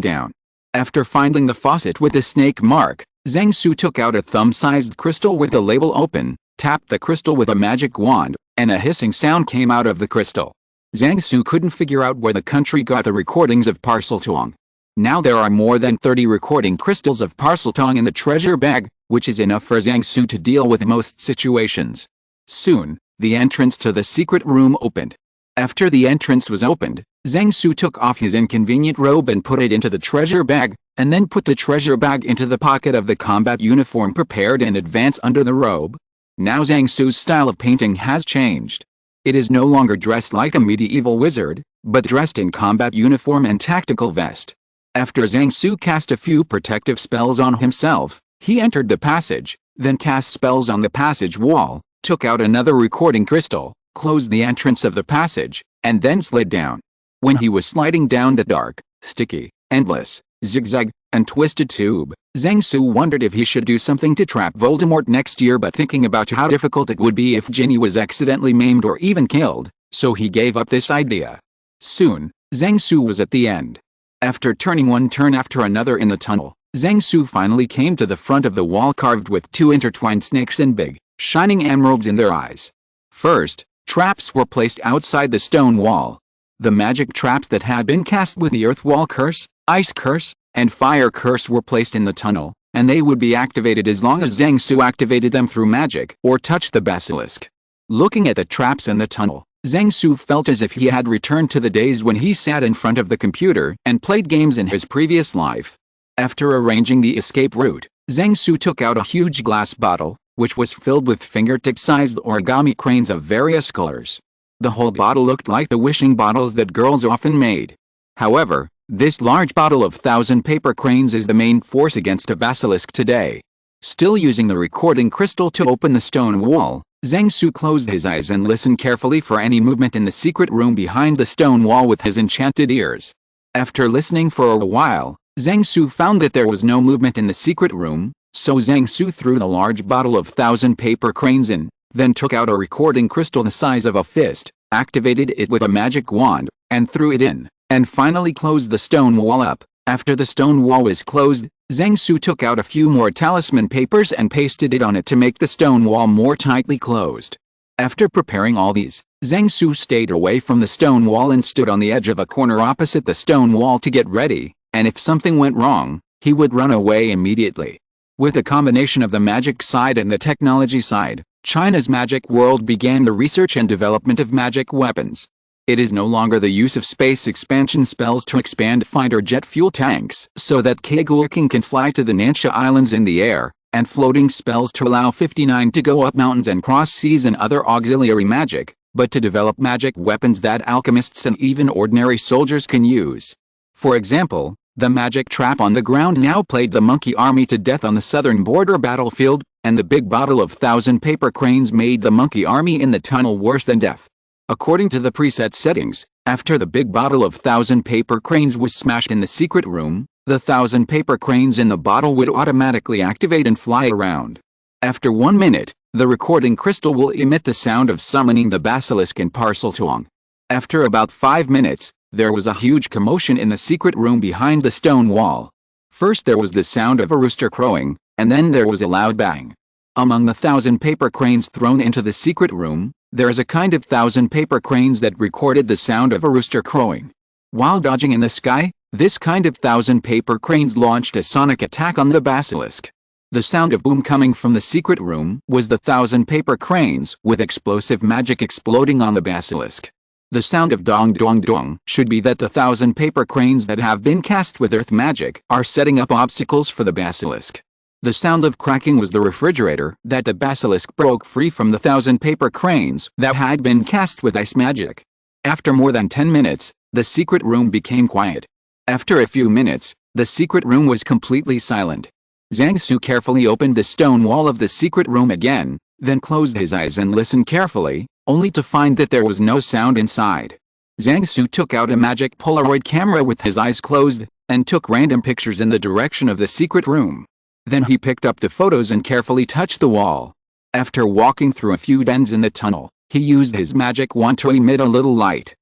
down. After finding the faucet with the snake mark, Zhang Su took out a thumb-sized crystal with the label open, tapped the crystal with a magic wand, and a hissing sound came out of the crystal. Zhang Su couldn't figure out where the country got the recordings of Parseltongue. Now there are more than 30 recording crystals of Parseltongue in the treasure bag, which is enough for Zhang Su to deal with most situations. Soon, the entrance to the secret room opened. After the entrance was opened, Zhang Su took off his inconvenient robe and put it into the treasure bag, and then put the treasure bag into the pocket of the combat uniform prepared in advance under the robe. Now Zhang Su's style of painting has changed. It is no longer dressed like a medieval wizard, but dressed in combat uniform and tactical vest. After Zhang Su cast a few protective spells on himself, he entered the passage, then cast spells on the passage wall, took out another recording crystal, closed the entrance of the passage, and then slid down. When he was sliding down the dark, sticky, endless, zigzag, and twisted tube, Zhang Su wondered if he should do something to trap Voldemort next year, but thinking about how difficult it would be if Ginny was accidentally maimed or even killed, so he gave up this idea. Soon, Zhang Su was at the end. After turning one turn after another in the tunnel, Zhang Su finally came to the front of the wall carved with two intertwined snakes and big, shining emeralds in their eyes. First, traps were placed outside the stone wall, The magic traps that had been cast with the Earth Wall Curse, Ice Curse, and Fire Curse were placed in the tunnel, and they would be activated as long as Zhang Su activated them through magic or touched the basilisk. Looking at the traps in the tunnel, Zhang Su felt as if he had returned to the days when he sat in front of the computer and played games in his previous life. After arranging the escape route, Zhang Su took out a huge glass bottle, which was filled with fingertip-sized origami cranes of various colors. The whole bottle looked like the wishing bottles that girls often made. However, this large bottle of 1,000 paper cranes is the main force against a basilisk today. Still using the recording crystal to open the stone wall, Zhang Su closed his eyes and listened carefully for any movement in the secret room behind the stone wall with his enchanted ears. After listening for a while, Zhang Su found that there was no movement in the secret room, so Zhang Su threw the large bottle of 1,000 paper cranes in, then took out a recording crystal the size of a fist, activated it with a magic wand, and threw it in, and finally closed the stone wall up. After the stone wall was closed, Zhang Su took out a few more talisman papers and pasted it on it to make the stone wall more tightly closed. After preparing all these, Zhang Su stayed away from the stone wall and stood on the edge of a corner opposite the stone wall to get ready, and if something went wrong, he would run away immediately. With a combination of the magic side and the technology side, China's magic world began the research and development of magic weapons. It is no longer the use of space expansion spells to expand fighter jet fuel tanks so that Kegurking can fly to the Nansha Islands in the air, and floating spells to allow 59 to go up mountains and cross seas and other auxiliary magic, but to develop magic weapons that alchemists and even ordinary soldiers can use. For example, the magic trap on the ground now played the monkey army to death on the southern border battlefield, and the big bottle of 1,000 paper cranes made the monkey army in the tunnel worse than death. According to the preset settings, after the big bottle of 1,000 paper cranes was smashed in the secret room, the 1,000 paper cranes in the bottle would automatically activate and fly around. After 1 minute, the recording crystal will emit the sound of summoning the basilisk in Parseltuong. After about 5 minutes, there was a huge commotion in the secret room behind the stone wall. First there was the sound of a rooster crowing, and then there was a loud bang. Among the 1,000 paper cranes thrown into the secret room, there is a kind of 1,000 paper cranes that recorded the sound of a rooster crowing. While dodging in the sky, this kind of 1,000 paper cranes launched a sonic attack on the basilisk. The sound of boom coming from the secret room was the 1,000 paper cranes with explosive magic exploding on the basilisk. The sound of dong dong dong should be that the 1,000 paper cranes that have been cast with earth magic are setting up obstacles for the basilisk. The sound of cracking was the refrigerator that the basilisk broke free from the 1,000 paper cranes that had been cast with ice magic. After more than 10 minutes, the secret room became quiet. After a few minutes, the secret room was completely silent. Zhang Su carefully opened the stone wall of the secret room again, then closed his eyes and listened carefully, only to find that there was no sound inside. Zhang Su took out a magic Polaroid camera with his eyes closed, and took random pictures in the direction of the secret room. Then he picked up the photos and carefully touched the wall. After walking through a few bends in the tunnel, he used his magic wand to emit a little light.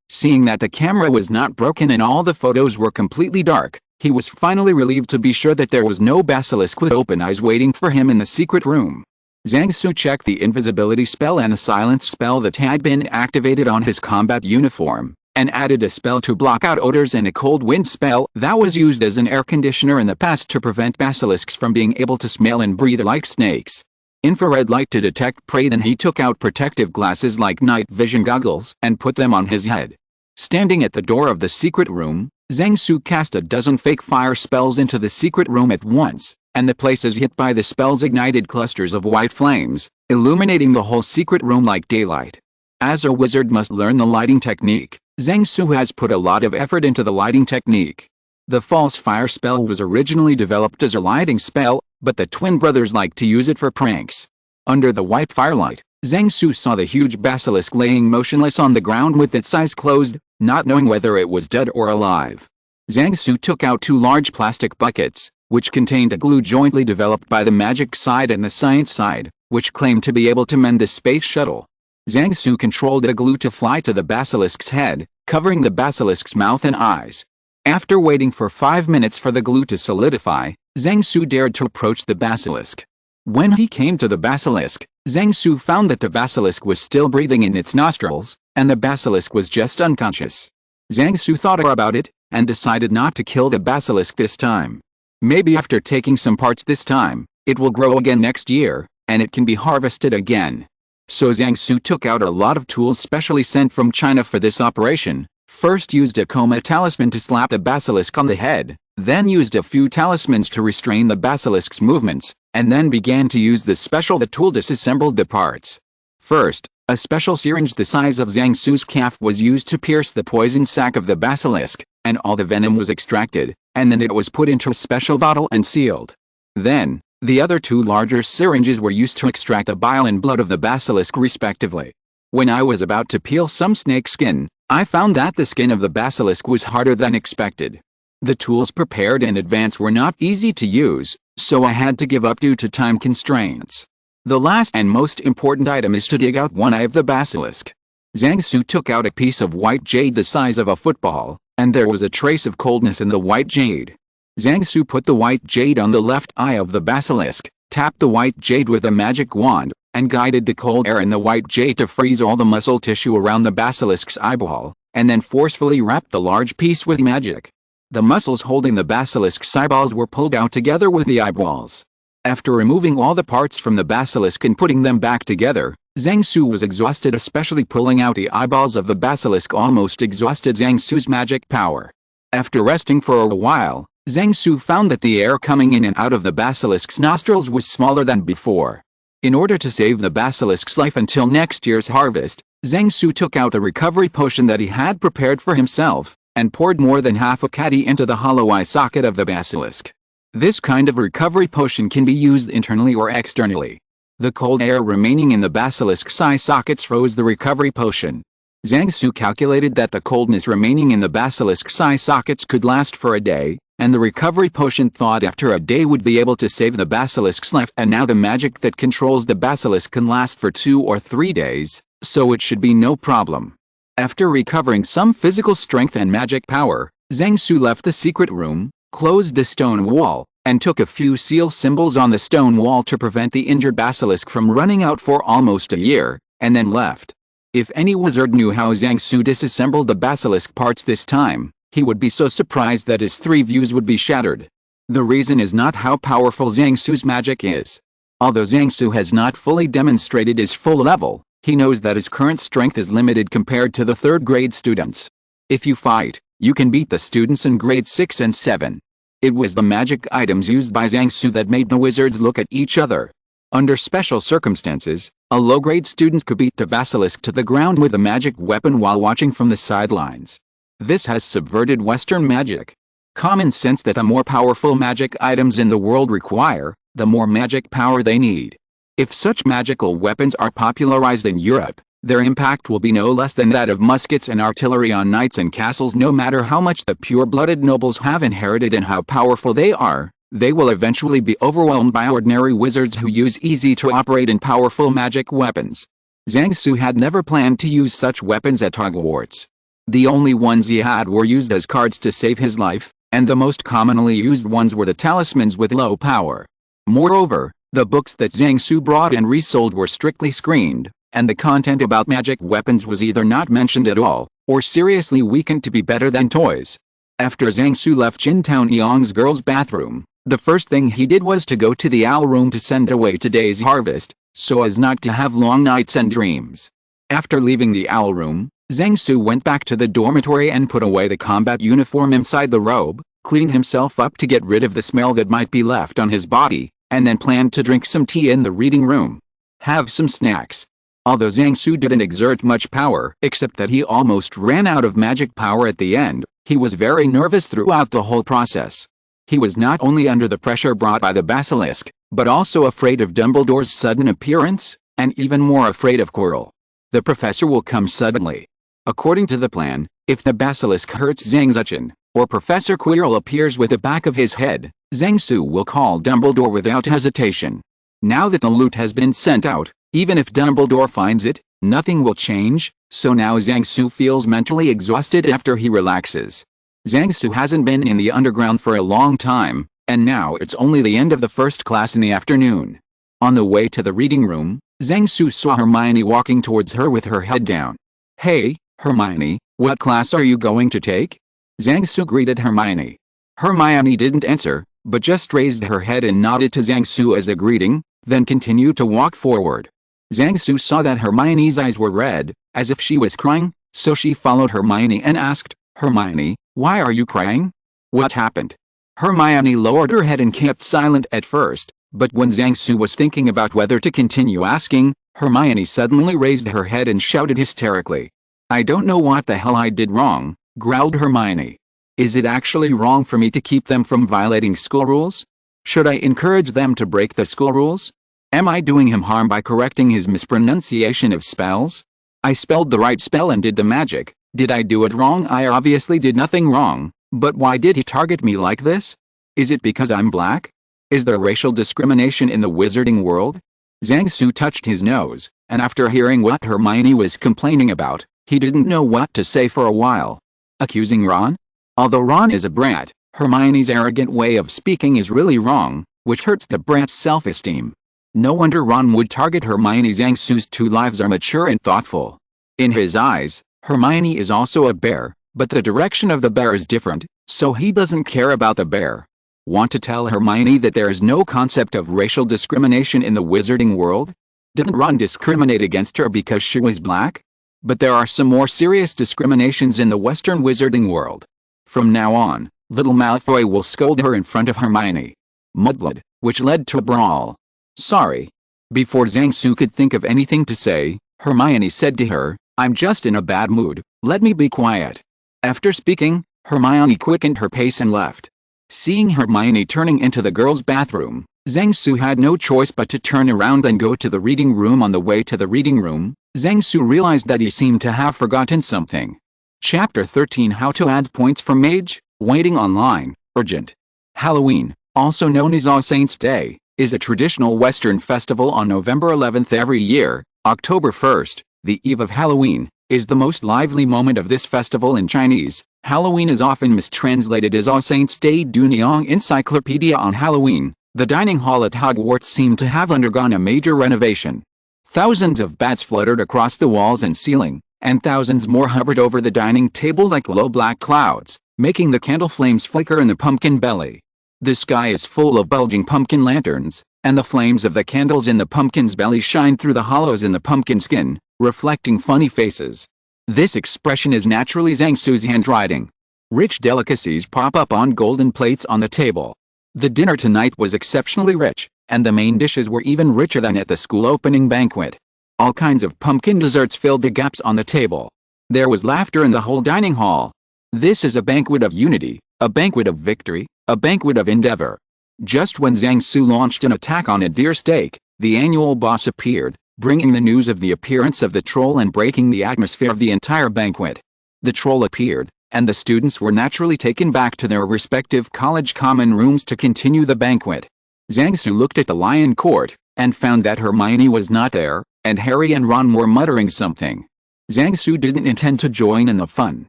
Seeing that the camera was not broken and all the photos were completely dark, he was finally relieved to be sure that there was no basilisk with open eyes waiting for him in the secret room. Zhang Su checked the invisibility spell and the silence spell that had been activated on his combat uniform, and added a spell to block out odors and a cold wind spell that was used as an air conditioner in the past to prevent basilisks from being able to smell and breathe like snakes. Infrared light to detect prey. Then he took out protective glasses like night vision goggles and put them on his head. Standing at the door of the secret room, Zhang Su cast a dozen fake fire spells into the secret room at once, and the places hit by the spells ignited clusters of white flames, illuminating the whole secret room like daylight. As a wizard must learn the lighting technique, Zhang Su has put a lot of effort into the lighting technique. The false fire spell was originally developed as a lighting spell, but the twin brothers liked to use it for pranks. Under the white firelight, Zhang Su saw the huge basilisk laying motionless on the ground with its eyes closed, not knowing whether it was dead or alive. Zhang Su took out 2 large plastic buckets, which contained a glue jointly developed by the magic side and the science side, which claimed to be able to mend the space shuttle. Zhang Su controlled the glue to fly to the basilisk's head, covering the basilisk's mouth and eyes. After waiting for 5 minutes for the glue to solidify, Zhang Su dared to approach the basilisk. When he came to the basilisk, Zhang Su found that the basilisk was still breathing in its nostrils, and the basilisk was just unconscious. Zhang Su thought about it, and decided not to kill the basilisk this time. Maybe after taking some parts this time, it will grow again next year, and it can be harvested again. So Zhang Su took out a lot of tools specially sent from China for this operation. First used a coma talisman to slap the basilisk on the head, then used a few talismans to restrain the basilisk's movements, and then began to use the tool disassembled the parts. First, a special syringe the size of Zhang Su's calf was used to pierce the poison sac of the basilisk, and all the venom was extracted, and then it was put into a special bottle and sealed. Then, the other two larger syringes were used to extract the bile and blood of the basilisk respectively. When I was about to peel some snake skin, I found that the skin of the basilisk was harder than expected. The tools prepared in advance were not easy to use, so I had to give up due to time constraints. The last and most important item is to dig out one eye of the basilisk. Zhang Su took out a piece of white jade the size of a football, and there was a trace of coldness in the white jade. Zhang Su put the white jade on the left eye of the basilisk, tapped the white jade with a magic wand, and guided the cold air in the white jade to freeze all the muscle tissue around the basilisk's eyeball, and then forcefully wrapped the large piece with magic. The muscles holding the basilisk's eyeballs were pulled out together with the eyeballs. After removing all the parts from the basilisk and putting them back together, Zhang Su was exhausted, especially pulling out the eyeballs of the basilisk almost exhausted Zhang Su's magic power. After resting for a while, Zhang Su found that the air coming in and out of the basilisk's nostrils was smaller than before. In order to save the basilisk's life until next year's harvest, Zhang Su took out a recovery potion that he had prepared for himself, and poured more than half a caddy into the hollow eye socket of the basilisk. This kind of recovery potion can be used internally or externally. The cold air remaining in the basilisk's eye sockets froze the recovery potion. Zhang Su calculated that the coldness remaining in the basilisk's eye sockets could last for a day, and the recovery potion thought after a day would be able to save the basilisk's life, and now the magic that controls the basilisk can last for 2 or 3 days, so it should be no problem. After recovering some physical strength and magic power, Zhang Su left the secret room, closed the stone wall, and took a few seal symbols on the stone wall to prevent the injured basilisk from running out for almost a year, and then left. If any wizard knew how Zhang Su disassembled the basilisk parts this time, he would be so surprised that his 3 views would be shattered. The reason is not how powerful Zhang Su's magic is. Although Zhang Su has not fully demonstrated his full level, he knows that his current strength is limited compared to the 3rd grade students. If you fight, you can beat the students in grade 6 and 7. It was the magic items used by Zhang Su that made the wizards look at each other. Under special circumstances, a low-grade student could beat the basilisk to the ground with a magic weapon while watching from the sidelines. This has subverted Western magic. Common sense that the more powerful magic items in the world require, the more magic power they need. If such magical weapons are popularized in Europe, their impact will be no less than that of muskets and artillery on knights and castles. No matter how much the pure-blooded nobles have inherited and how powerful they are, they will eventually be overwhelmed by ordinary wizards who use easy-to-operate and powerful magic weapons. Zhang Su had never planned to use such weapons at Hogwarts. The only ones he had were used as cards to save his life, and the most commonly used ones were the talismans with low power. Moreover, the books that Zhang Su brought and resold were strictly screened, and the content about magic weapons was either not mentioned at all, or seriously weakened to be better than toys. After Zhang Su left Jintown Yong's girls' bathroom, the first thing he did was to go to the owl room to send away today's harvest, so as not to have long nights and dreams. After leaving the owl room, Zhang Su went back to the dormitory and put away the combat uniform inside the robe, cleaned himself up to get rid of the smell that might be left on his body, and then planned to drink some tea in the reading room. Have some snacks. Although Zhang Su didn't exert much power, except that he almost ran out of magic power at the end, he was very nervous throughout the whole process. He was not only under the pressure brought by the basilisk, but also afraid of Dumbledore's sudden appearance, and even more afraid of Quirrell. The professor will come suddenly. According to the plan, if the basilisk hurts Zhang Zuchen, or Professor Quirrell appears with the back of his head, Zhang Su will call Dumbledore without hesitation. Now that the loot has been sent out, even if Dumbledore finds it, nothing will change, so now Zhang Su feels mentally exhausted after he relaxes. Zhang Su hasn't been in the underground for a long time, and now it's only the end of the first class in the afternoon. On the way to the reading room, Zhang Su saw Hermione walking towards her with her head down. "Hey, Hermione, what class are you going to take?" Zhang Su greeted Hermione. Hermione didn't answer, but just raised her head and nodded to Zhang Su as a greeting, then continued to walk forward. Zhang Su saw that Hermione's eyes were red, as if she was crying, so she followed Hermione and asked, "Hermione, why are you crying? What happened?" Hermione lowered her head and kept silent at first, but when Zhang Su was thinking about whether to continue asking, Hermione suddenly raised her head and shouted hysterically. "I don't know what the hell I did wrong," growled Hermione. "Is it actually wrong for me to keep them from violating school rules? Should I encourage them to break the school rules? Am I doing him harm by correcting his mispronunciation of spells? I spelled the right spell and did the magic. Did I do it wrong? I obviously did nothing wrong, but why did he target me like this? Is it because I'm black? Is there racial discrimination in the wizarding world?" Zhang Su touched his nose, and after hearing what Hermione was complaining about, he didn't know what to say for a while. Accusing Ron? Although Ron is a brat, Hermione's arrogant way of speaking is really wrong, which hurts the brat's self-esteem. No wonder Ron would target Hermione. Zhang Su's two lives are mature and thoughtful. In his eyes, Hermione is also a bear, but the direction of the bear is different, so he doesn't care about the bear. Want to tell Hermione that there is no concept of racial discrimination in the wizarding world? Didn't Ron discriminate against her because she was black? But there are some more serious discriminations in the Western wizarding world. From now on, little Malfoy will scold her in front of Hermione. Mudblood, which led to a brawl. "Sorry." Before Zhang Su could think of anything to say, Hermione said to her, "I'm just in a bad mood, let me be quiet." After speaking, Hermione quickened her pace and left. Seeing Hermione turning into the girls' bathroom, Zhang Su had no choice but to turn around and go to the reading room. On the way to the reading room, Zhang Su realized that he seemed to have forgotten something. Chapter 13: How to add points for Mage, Waiting Online, Urgent. Halloween, also known as All Saints' Day, is a traditional Western festival on November 11th every year. October 1st, the eve of Halloween, is the most lively moment of this festival. In Chinese, Halloween is often mistranslated as All Saints' Day. Dunyoung Encyclopedia on Halloween, the dining hall at Hogwarts seemed to have undergone a major renovation. Thousands of bats fluttered across the walls and ceiling, and thousands more hovered over the dining table like low black clouds, making the candle flames flicker in the pumpkin belly. The sky is full of bulging pumpkin lanterns, and the flames of the candles in the pumpkin's belly shine through the hollows in the pumpkin skin, reflecting funny faces. This expression is naturally Zhang Su's handwriting. Rich delicacies pop up on golden plates on the table. The dinner tonight was exceptionally rich, and the main dishes were even richer than at the school opening banquet. All kinds of pumpkin desserts filled the gaps on the table. There was laughter in the whole dining hall. This is a banquet of unity, a banquet of victory, a banquet of endeavor. Just when Zhang Su launched an attack on a deer steak, the annual boss appeared, bringing the news of the appearance of the troll and breaking the atmosphere of the entire banquet. The troll appeared, and the students were naturally taken back to their respective college common rooms to continue the banquet. Zhang Su looked at the lion court, and found that Hermione was not there, and Harry and Ron were muttering something. Zhang Su didn't intend to join in the fun.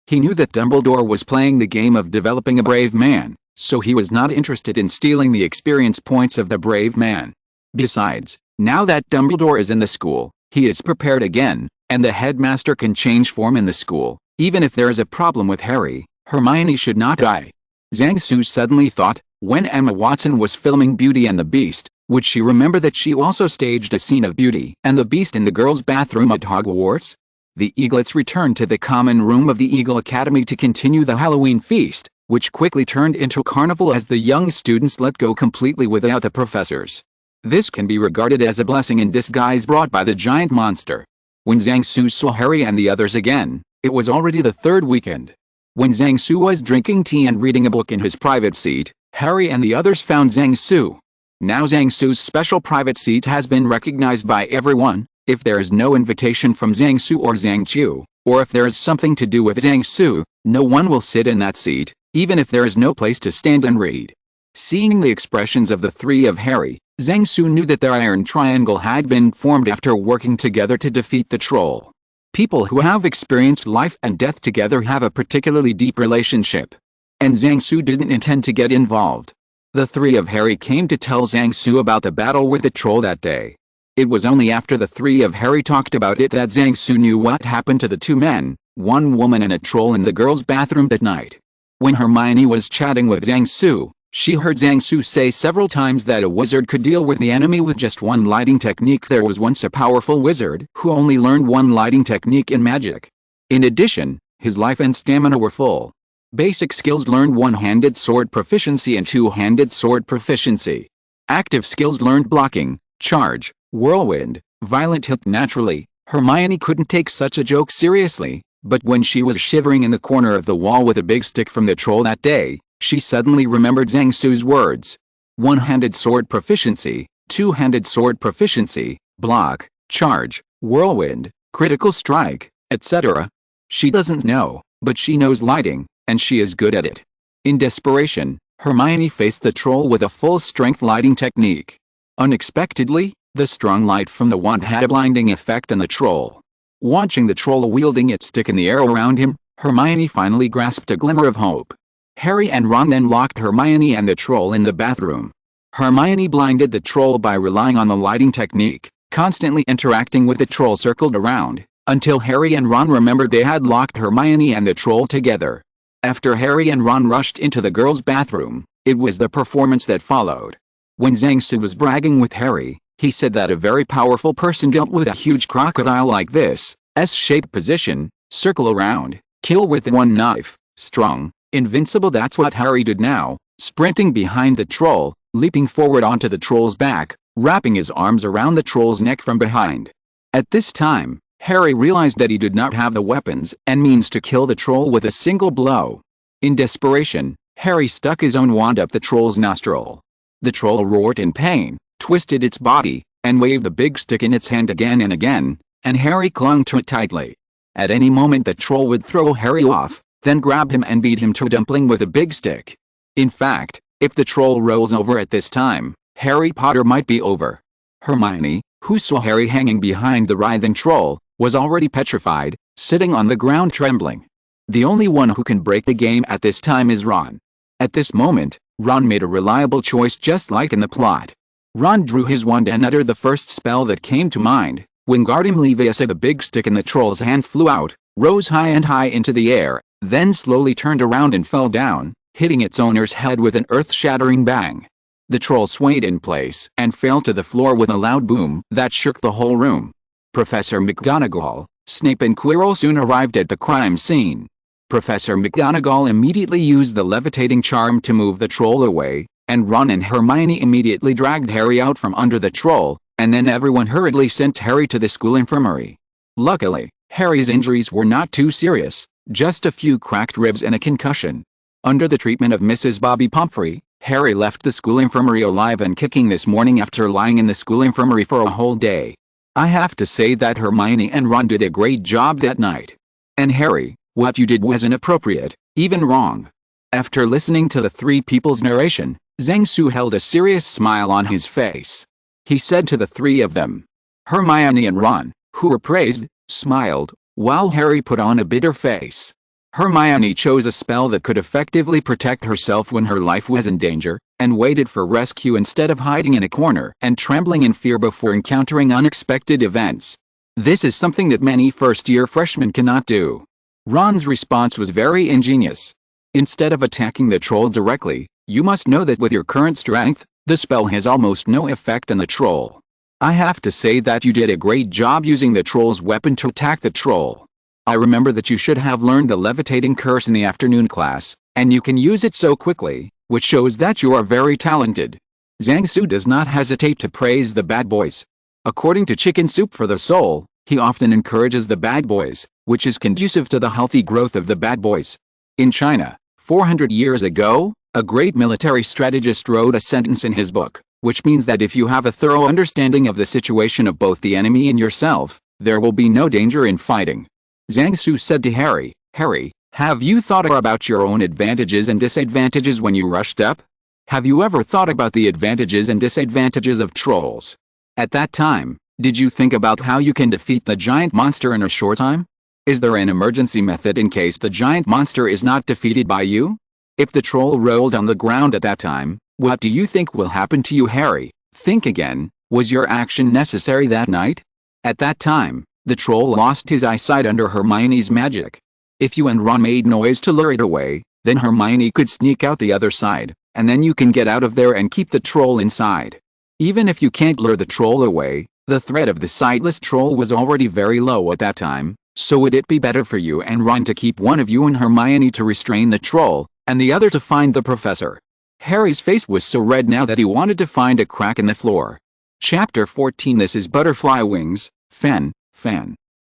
He knew that Dumbledore was playing the game of developing a brave man, so he was not interested in stealing the experience points of the brave man. Besides, now that Dumbledore is in the school, he is prepared again, and the headmaster can change form in the school. Even if there is a problem with Harry, Hermione should not die. Zhang Su suddenly thought, when Emma Watson was filming Beauty and the Beast, would she remember that she also staged a scene of Beauty and the Beast in the girls' bathroom at Hogwarts? The Eaglets returned to the common room of the Eagle Academy to continue the Halloween feast, which quickly turned into a carnival as the young students let go completely without the professors. This can be regarded as a blessing in disguise brought by the giant monster. When Zhang Su saw Harry and the others again, it was already the third weekend. When Zhang Su was drinking tea and reading a book in his private seat, Harry and the others found Zhang Su. Now Zhang Su's special private seat has been recognized by everyone. If there is no invitation from Zhang Su or Zhang Chu, or if there is something to do with Zhang Su, no one will sit in that seat, even if there is no place to stand and read. Seeing the expressions of the three of Harry, Zhang Su knew that their iron triangle had been formed after working together to defeat the troll. People who have experienced life and death together have a particularly deep relationship. And Zhang Su didn't intend to get involved. The three of Harry came to tell Zhang Su about the battle with the troll that day. It was only after the three of Harry talked about it that Zhang Su knew what happened to the two men, one woman and a troll in the girls' bathroom that night. When Hermione was chatting with Zhang Su, she heard Zhang Su say several times that a wizard could deal with the enemy with just one lighting technique. There was once a powerful wizard who only learned one lighting technique in magic. In addition, his life and stamina were full. Basic skills learned one-handed sword proficiency and two-handed sword proficiency. Active skills learned blocking, charge, whirlwind, violent hit. Naturally, Hermione couldn't take such a joke seriously, but when she was shivering in the corner of the wall with a big stick from the troll that day, she suddenly remembered Zhang Su's words. One-handed sword proficiency, two-handed sword proficiency, block, charge, whirlwind, critical strike, etc. She doesn't know, but she knows lighting, and she is good at it. In desperation, Hermione faced the troll with a full-strength lighting technique. Unexpectedly, the strong light from the wand had a blinding effect on the troll. Watching the troll wielding its stick in the air around him, Hermione finally grasped a glimmer of hope. Harry and Ron then locked Hermione and the troll in the bathroom. Hermione blinded the troll by relying on the lighting technique, constantly interacting with the troll circled around, until Harry and Ron remembered they had locked Hermione and the troll together. After Harry and Ron rushed into the girls' bathroom, it was the performance that followed. When Zhang Su was bragging with Harry, he said that a very powerful person dealt with a huge crocodile like this, S-shaped position, circle around, kill with one knife, strong, invincible. That's what Harry did now, sprinting behind the troll, leaping forward onto the troll's back, wrapping his arms around the troll's neck from behind. At this time, Harry realized that he did not have the weapons and means to kill the troll with a single blow. In desperation, Harry stuck his own wand up the troll's nostril. The troll roared in pain, twisted its body, and waved the big stick in its hand again and again, and Harry clung to it tightly. At any moment the troll would throw Harry off, then grab him and beat him to a dumpling with a big stick. In fact, if the troll rolls over at this time, Harry Potter might be over. Hermione, who saw Harry hanging behind the writhing troll, was already petrified, sitting on the ground trembling. The only one who can break the game at this time is Ron. At this moment, Ron made a reliable choice just like in the plot. Ron drew his wand and uttered the first spell that came to mind. Wingardium Leviosa. The big stick in the troll's hand flew out, rose high and high into the air, then slowly turned around and fell down, hitting its owner's head with an earth-shattering bang. The troll swayed in place and fell to the floor with a loud boom that shook the whole room. Professor McGonagall, Snape and Quirrell soon arrived at the crime scene. Professor McGonagall immediately used the levitating charm to move the troll away, and Ron and Hermione immediately dragged Harry out from under the troll, and then everyone hurriedly sent Harry to the school infirmary. Luckily, Harry's injuries were not too serious, just a few cracked ribs and a concussion. Under the treatment of Mrs. Bobby Pomfrey, Harry left the school infirmary alive and kicking this morning after lying in the school infirmary for a whole day. I have to say that Hermione and Ron did a great job that night. And Harry, what you did was inappropriate, even wrong. After listening to the three people's narration, Zhang Su held a serious smile on his face. He said to the three of them. Hermione and Ron, who were praised, smiled, while Harry put on a bitter face. Hermione chose a spell that could effectively protect herself when her life was in danger, and waited for rescue instead of hiding in a corner and trembling in fear before encountering unexpected events. This is something that many first-year freshmen cannot do. Ron's response was very ingenious. Instead of attacking the troll directly, you must know that with your current strength, the spell has almost no effect on the troll. I have to say that you did a great job using the troll's weapon to attack the troll. I remember that you should have learned the levitating curse in the afternoon class, and you can use it so quickly, which shows that you are very talented. Zhang Su does not hesitate to praise the bad boys. According to Chicken Soup for the Soul, he often encourages the bad boys, which is conducive to the healthy growth of the bad boys. In China, 400 years ago, a great military strategist wrote a sentence in his book, which means that if you have a thorough understanding of the situation of both the enemy and yourself, there will be no danger in fighting. Zhang Su said to Harry, Harry, have you thought about your own advantages and disadvantages when you rushed up? Have you ever thought about the advantages and disadvantages of trolls? At that time, did you think about how you can defeat the giant monster in a short time? Is there an emergency method in case the giant monster is not defeated by you? If the troll rolled on the ground at that time, what do you think will happen to you, Harry? Think again, Was your action necessary that night? At that time, the troll lost his eyesight under Hermione's magic. If you and Ron made noise to lure it away, then Hermione could sneak out the other side, and then you can get out of there and keep the troll inside. Even if you can't lure the troll away, the threat of the sightless troll was already very low at that time, so would it be better for you and Ron to keep one of you and Hermione to restrain the troll, and the other to find the professor? Harry's face was so red now that he wanted to find a crack in the floor. Chapter 14. This is Butterfly Wings, Fan.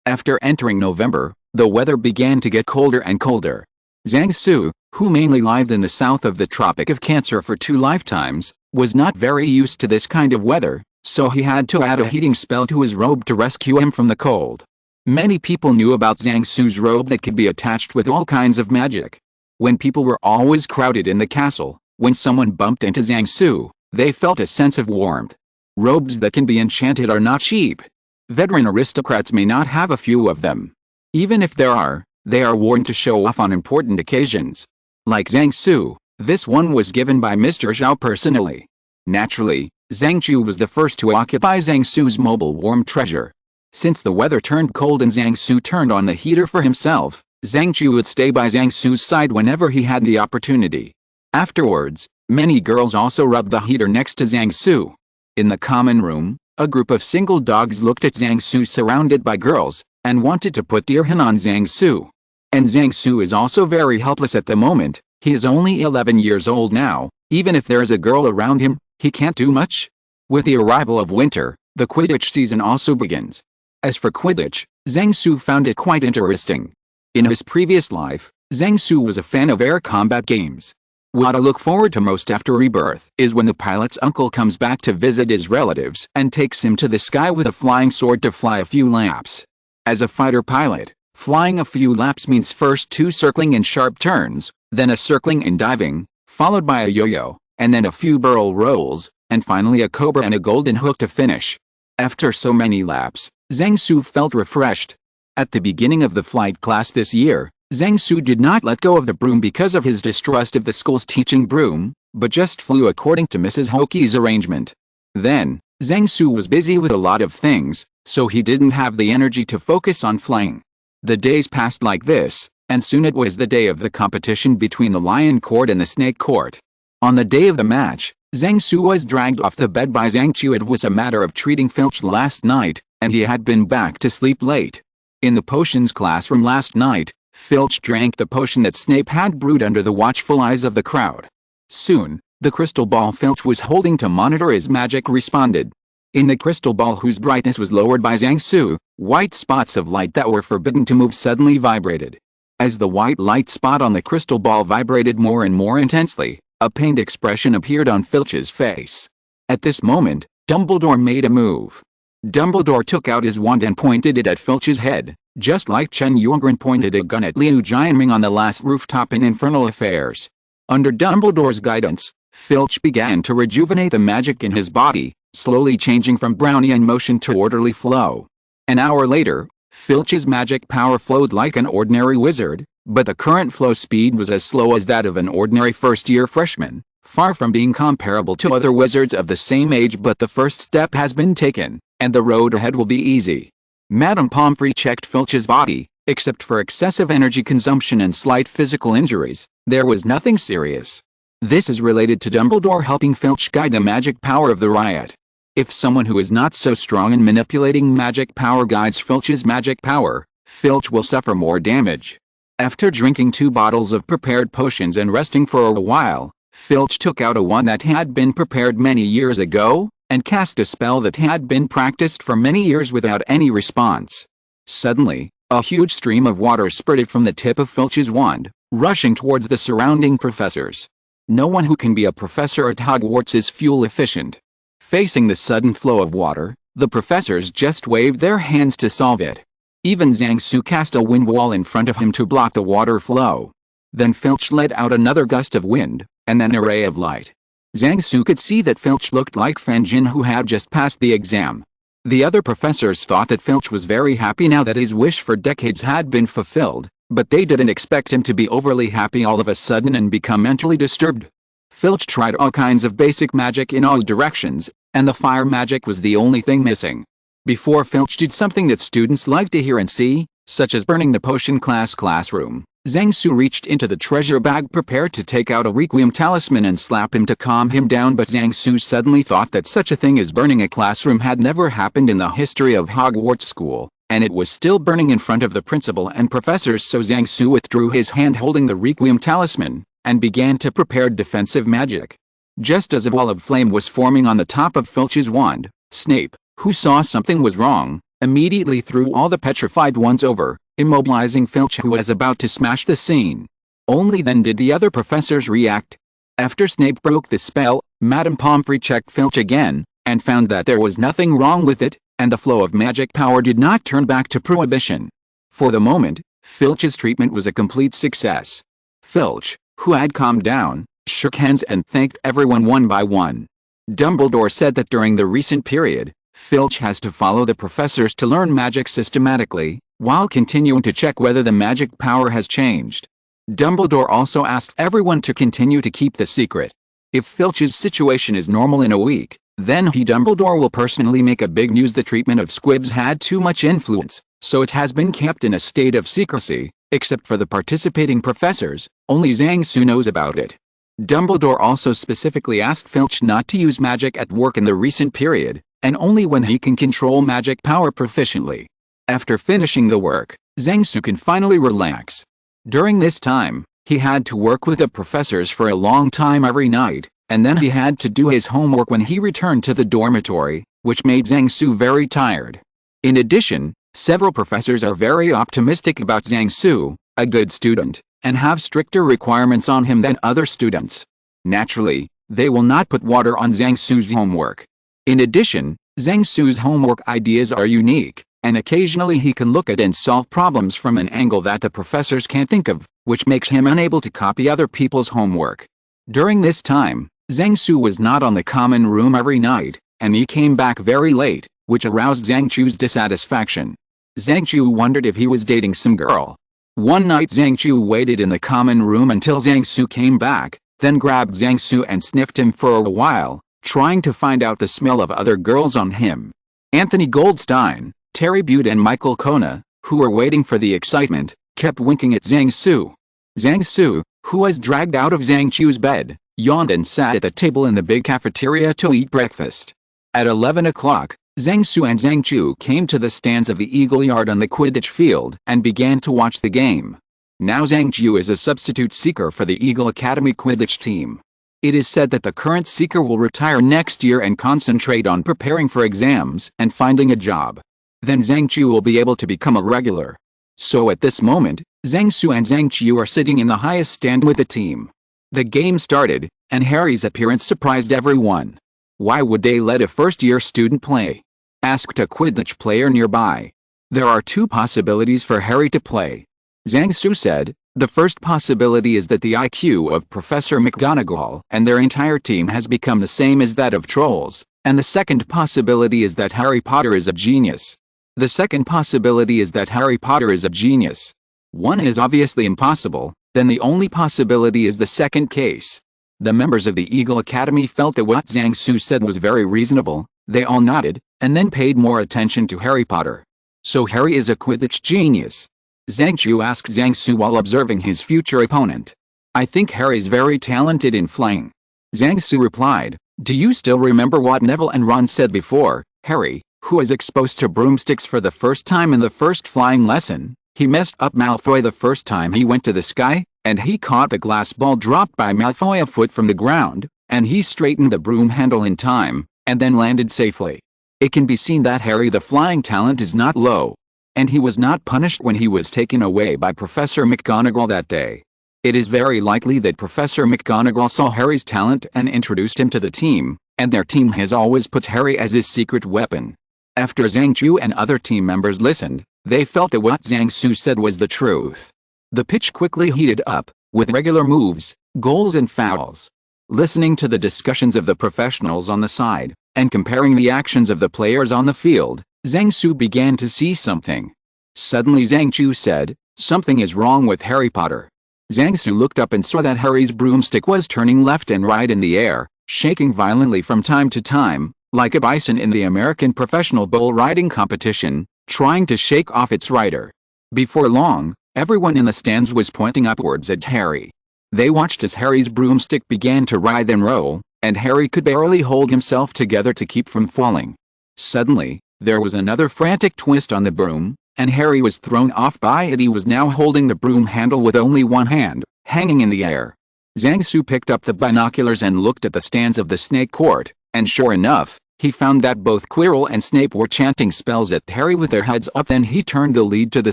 After entering November, the weather began to get colder and colder. Zhang Su, who mainly lived in the south of the Tropic of Cancer for 2 lifetimes, was not very used to this kind of weather, so he had to add a heating spell to his robe to rescue him from the cold. Many people knew about Zhang Su's robe that could be attached with all kinds of magic. When people were always crowded in the castle, when someone bumped into Zhang Su, they felt a sense of warmth. Robes that can be enchanted are not cheap. Veteran aristocrats may not have a few of them. Even if there are, they are worn to show off on important occasions. Like Zhang Su, this one was given by Mr. Zhao personally. Naturally, Zhang Chu was the first to occupy Zhang Su's mobile warm treasure. Since the weather turned cold and Zhang Su turned on the heater for himself, Zhang Chu would stay by Zhang Su's side whenever he had the opportunity. Afterwards, many girls also rubbed the heater next to Zhang Su. In the common room, a group of single dogs looked at Zhang Su surrounded by girls, and wanted to put their hand on Zhang Su. And Zhang Su is also very helpless at the moment. He is only 11 years old now. Even if there is a girl around him, he can't do much. With the arrival of winter, the Quidditch season also begins. As for Quidditch, Zhang Su found it quite interesting. In his previous life, Zhang Su was a fan of air combat games. What I look forward to most after rebirth is when the pilot's uncle comes back to visit his relatives and takes him to the sky with a flying sword to fly a few laps. As a fighter pilot, flying a few laps means first 2 circling and sharp turns, then a circling and diving, followed by a yo-yo, and then a few barrel rolls, and finally a cobra and a golden hook to finish. After so many laps, Zhang Su felt refreshed. At the beginning of the flight class this year, Zhang Su did not let go of the broom because of his distrust of the school's teaching broom, but just flew according to Mrs. Hoki's arrangement. Then, Zhang Su was busy with a lot of things, so he didn't have the energy to focus on flying. The days passed like this, and soon it was the day of the competition between the Lion Court and the Snake Court. On the day of the match, Zhang Su was dragged off the bed by Zhang Chu. It was a matter of treating Filch last night, and he had been back to sleep late. In the potions classroom last night, Filch drank the potion that Snape had brewed under the watchful eyes of the crowd. Soon, the crystal ball Filch was holding to monitor his magic responded. In the crystal ball, whose brightness was lowered by Zhang Su, white spots of light that were forbidden to move suddenly vibrated. As the white light spot on the crystal ball vibrated more and more intensely, a pained expression appeared on Filch's face. At this moment, Dumbledore made a move. Dumbledore took out his wand and pointed it at Filch's head, just like Chen Yongren pointed a gun at Liu Jianming on the last rooftop in Infernal Affairs. Under Dumbledore's guidance, Filch began to rejuvenate the magic in his body, slowly changing from Brownian motion to orderly flow. An hour later, Filch's magic power flowed like an ordinary wizard, but the current flow speed was as slow as that of an ordinary first-year freshman, far from being comparable to other wizards of the same age. But the first step has been taken, and the road ahead will be easy. Madame Pomfrey checked Filch's body. Except for excessive energy consumption and slight physical injuries, there was nothing serious. This is related to Dumbledore helping Filch guide the magic power of the riot. If someone who is not so strong in manipulating magic power guides Filch's magic power, Filch will suffer more damage. After drinking 2 bottles of prepared potions and resting for a while, Filch took out a wand that had been prepared many years ago, and cast a spell that had been practiced for many years without any response. Suddenly, a huge stream of water spurted from the tip of Filch's wand, rushing towards the surrounding professors. No one who can be a professor at Hogwarts is fuel efficient. Facing the sudden flow of water, the professors just waved their hands to solve it. Even Zhang Su cast a wind wall in front of him to block the water flow. Then Filch let out another gust of wind, and then a ray of light. Zhang Su could see that Filch looked like Fan Jin, who had just passed the exam. The other professors thought that Filch was very happy now that his wish for decades had been fulfilled, but they didn't expect him to be overly happy all of a sudden and become mentally disturbed. Filch tried all kinds of basic magic in all directions, and the fire magic was the only thing missing. Before Filch did something that students like to hear and see, such as burning the potion classroom, Zhang Su reached into the treasure bag prepared to take out a Requiem talisman and slap him to calm him down, but Zhang Su suddenly thought that such a thing as burning a classroom had never happened in the history of Hogwarts School, and it was still burning in front of the principal and professors, so Zhang Su withdrew his hand holding the Requiem talisman, and began to prepare defensive magic. Just as a ball of flame was forming on the top of Filch's wand, Snape, who saw something was wrong, immediately threw all the petrified ones over, immobilizing Filch, who was about to smash the scene. Only then did the other professors react. After Snape broke the spell, Madame Pomfrey checked Filch again, and found that there was nothing wrong with it, and the flow of magic power did not turn back to prohibition. For the moment, Filch's treatment was a complete success. Filch, who had calmed down, shook hands and thanked everyone one by one. Dumbledore said that during the recent period, Filch has to follow the professors to learn magic systematically, while continuing to check whether the magic power has changed. Dumbledore also asked everyone to continue to keep the secret. If Filch's situation is normal in a week, then Dumbledore will personally make a big news. The treatment of Squibs had too much influence, so it has been kept in a state of secrecy, except for the participating professors. Only Zhang Su knows about it. Dumbledore also specifically asked Filch not to use magic at work in the recent period, and only when he can control magic power proficiently. After finishing the work, Zhang Su can finally relax. During this time, he had to work with the professors for a long time every night, and then he had to do his homework when he returned to the dormitory, which made Zhang Su very tired. In addition, several professors are very optimistic about Zhang Su, a good student, and have stricter requirements on him than other students. Naturally, they will not put water on Zhang Su's homework. In addition, Zhang Su's homework ideas are unique, and occasionally he can look at and solve problems from an angle that the professors can't think of, which makes him unable to copy other people's homework. During this time, Zhang Su was not on the common room every night, and he came back very late, which aroused Zhang Chu's dissatisfaction. Zhang Chu wondered if he was dating some girl. One night Zhang Chu waited in the common room until Zhang Su came back, then grabbed Zhang Su and sniffed him for a while, trying to find out the smell of other girls on him. Anthony Goldstein, Terry Butte and Michael Kona, who were waiting for the excitement, kept winking at Zhang Su. Zhang Su, who was dragged out of Zhang Chu's bed, yawned and sat at the table in the big cafeteria to eat breakfast. At 11 o'clock, Zhang Su and Zhang Chu came to the stands of the Eagle Yard on the Quidditch field and began to watch the game. Now Zhang Chu is a substitute seeker for the Eagle Academy Quidditch team. It is said that the current seeker will retire next year and concentrate on preparing for exams and finding a job. Then Zhang Chu will be able to become a regular. So at this moment, Zhang Su and Zhang Chu are sitting in the highest stand with the team. The game started, and Harry's appearance surprised everyone. Why would they let a first-year student play? Asked a Quidditch player nearby. There are two possibilities for Harry to play. Zhang Su said, the first possibility is that the IQ of Professor McGonagall and their entire team has become the same as that of trolls, and the second possibility is that Harry Potter is a genius. The second possibility is that Harry Potter is a genius. One is obviously impossible, then the only possibility is the second case. The members of the Eagle Academy felt that what Zhang Su said was very reasonable. They all nodded, and then paid more attention to Harry Potter. So Harry is a Quidditch genius? Zhang Chu asked Zhang Su while observing his future opponent. I think Harry's very talented in flying. Zhang Su replied, do you still remember what Neville and Ron said before? Harry, who was exposed to broomsticks for the first time in the first flying lesson, he messed up Malfoy the first time he went to the sky, and he caught the glass ball dropped by Malfoy a foot from the ground, and he straightened the broom handle in time, and then landed safely. It can be seen that Harry the flying talent is not low. And he was not punished when he was taken away by Professor McGonagall that day. It is very likely that Professor McGonagall saw Harry's talent and introduced him to the team, and their team has always put Harry as his secret weapon. After Zhang Chu and other team members listened, they felt that what Zhang Su said was the truth. The pitch quickly heated up, with regular moves, goals and fouls. Listening to the discussions of the professionals on the side, and comparing the actions of the players on the field, Zhang Su began to see something. Suddenly Zhang Chu said, something is wrong with Harry Potter. Zhang Su looked up and saw that Harry's broomstick was turning left and right in the air, shaking violently from time to time, like a bison in the American professional bull riding competition, trying to shake off its rider. Before long, everyone in the stands was pointing upwards at Harry. They watched as Harry's broomstick began to writhe and roll, and Harry could barely hold himself together to keep from falling. Suddenly, there was another frantic twist on the broom, and Harry was thrown off by it. He was now holding the broom handle with only one hand, hanging in the air. Zhang Su picked up the binoculars and looked at the stands of the snake court, and sure enough, he found that both Quirrell and Snape were chanting spells at Harry with their heads up. Then he turned the lead to the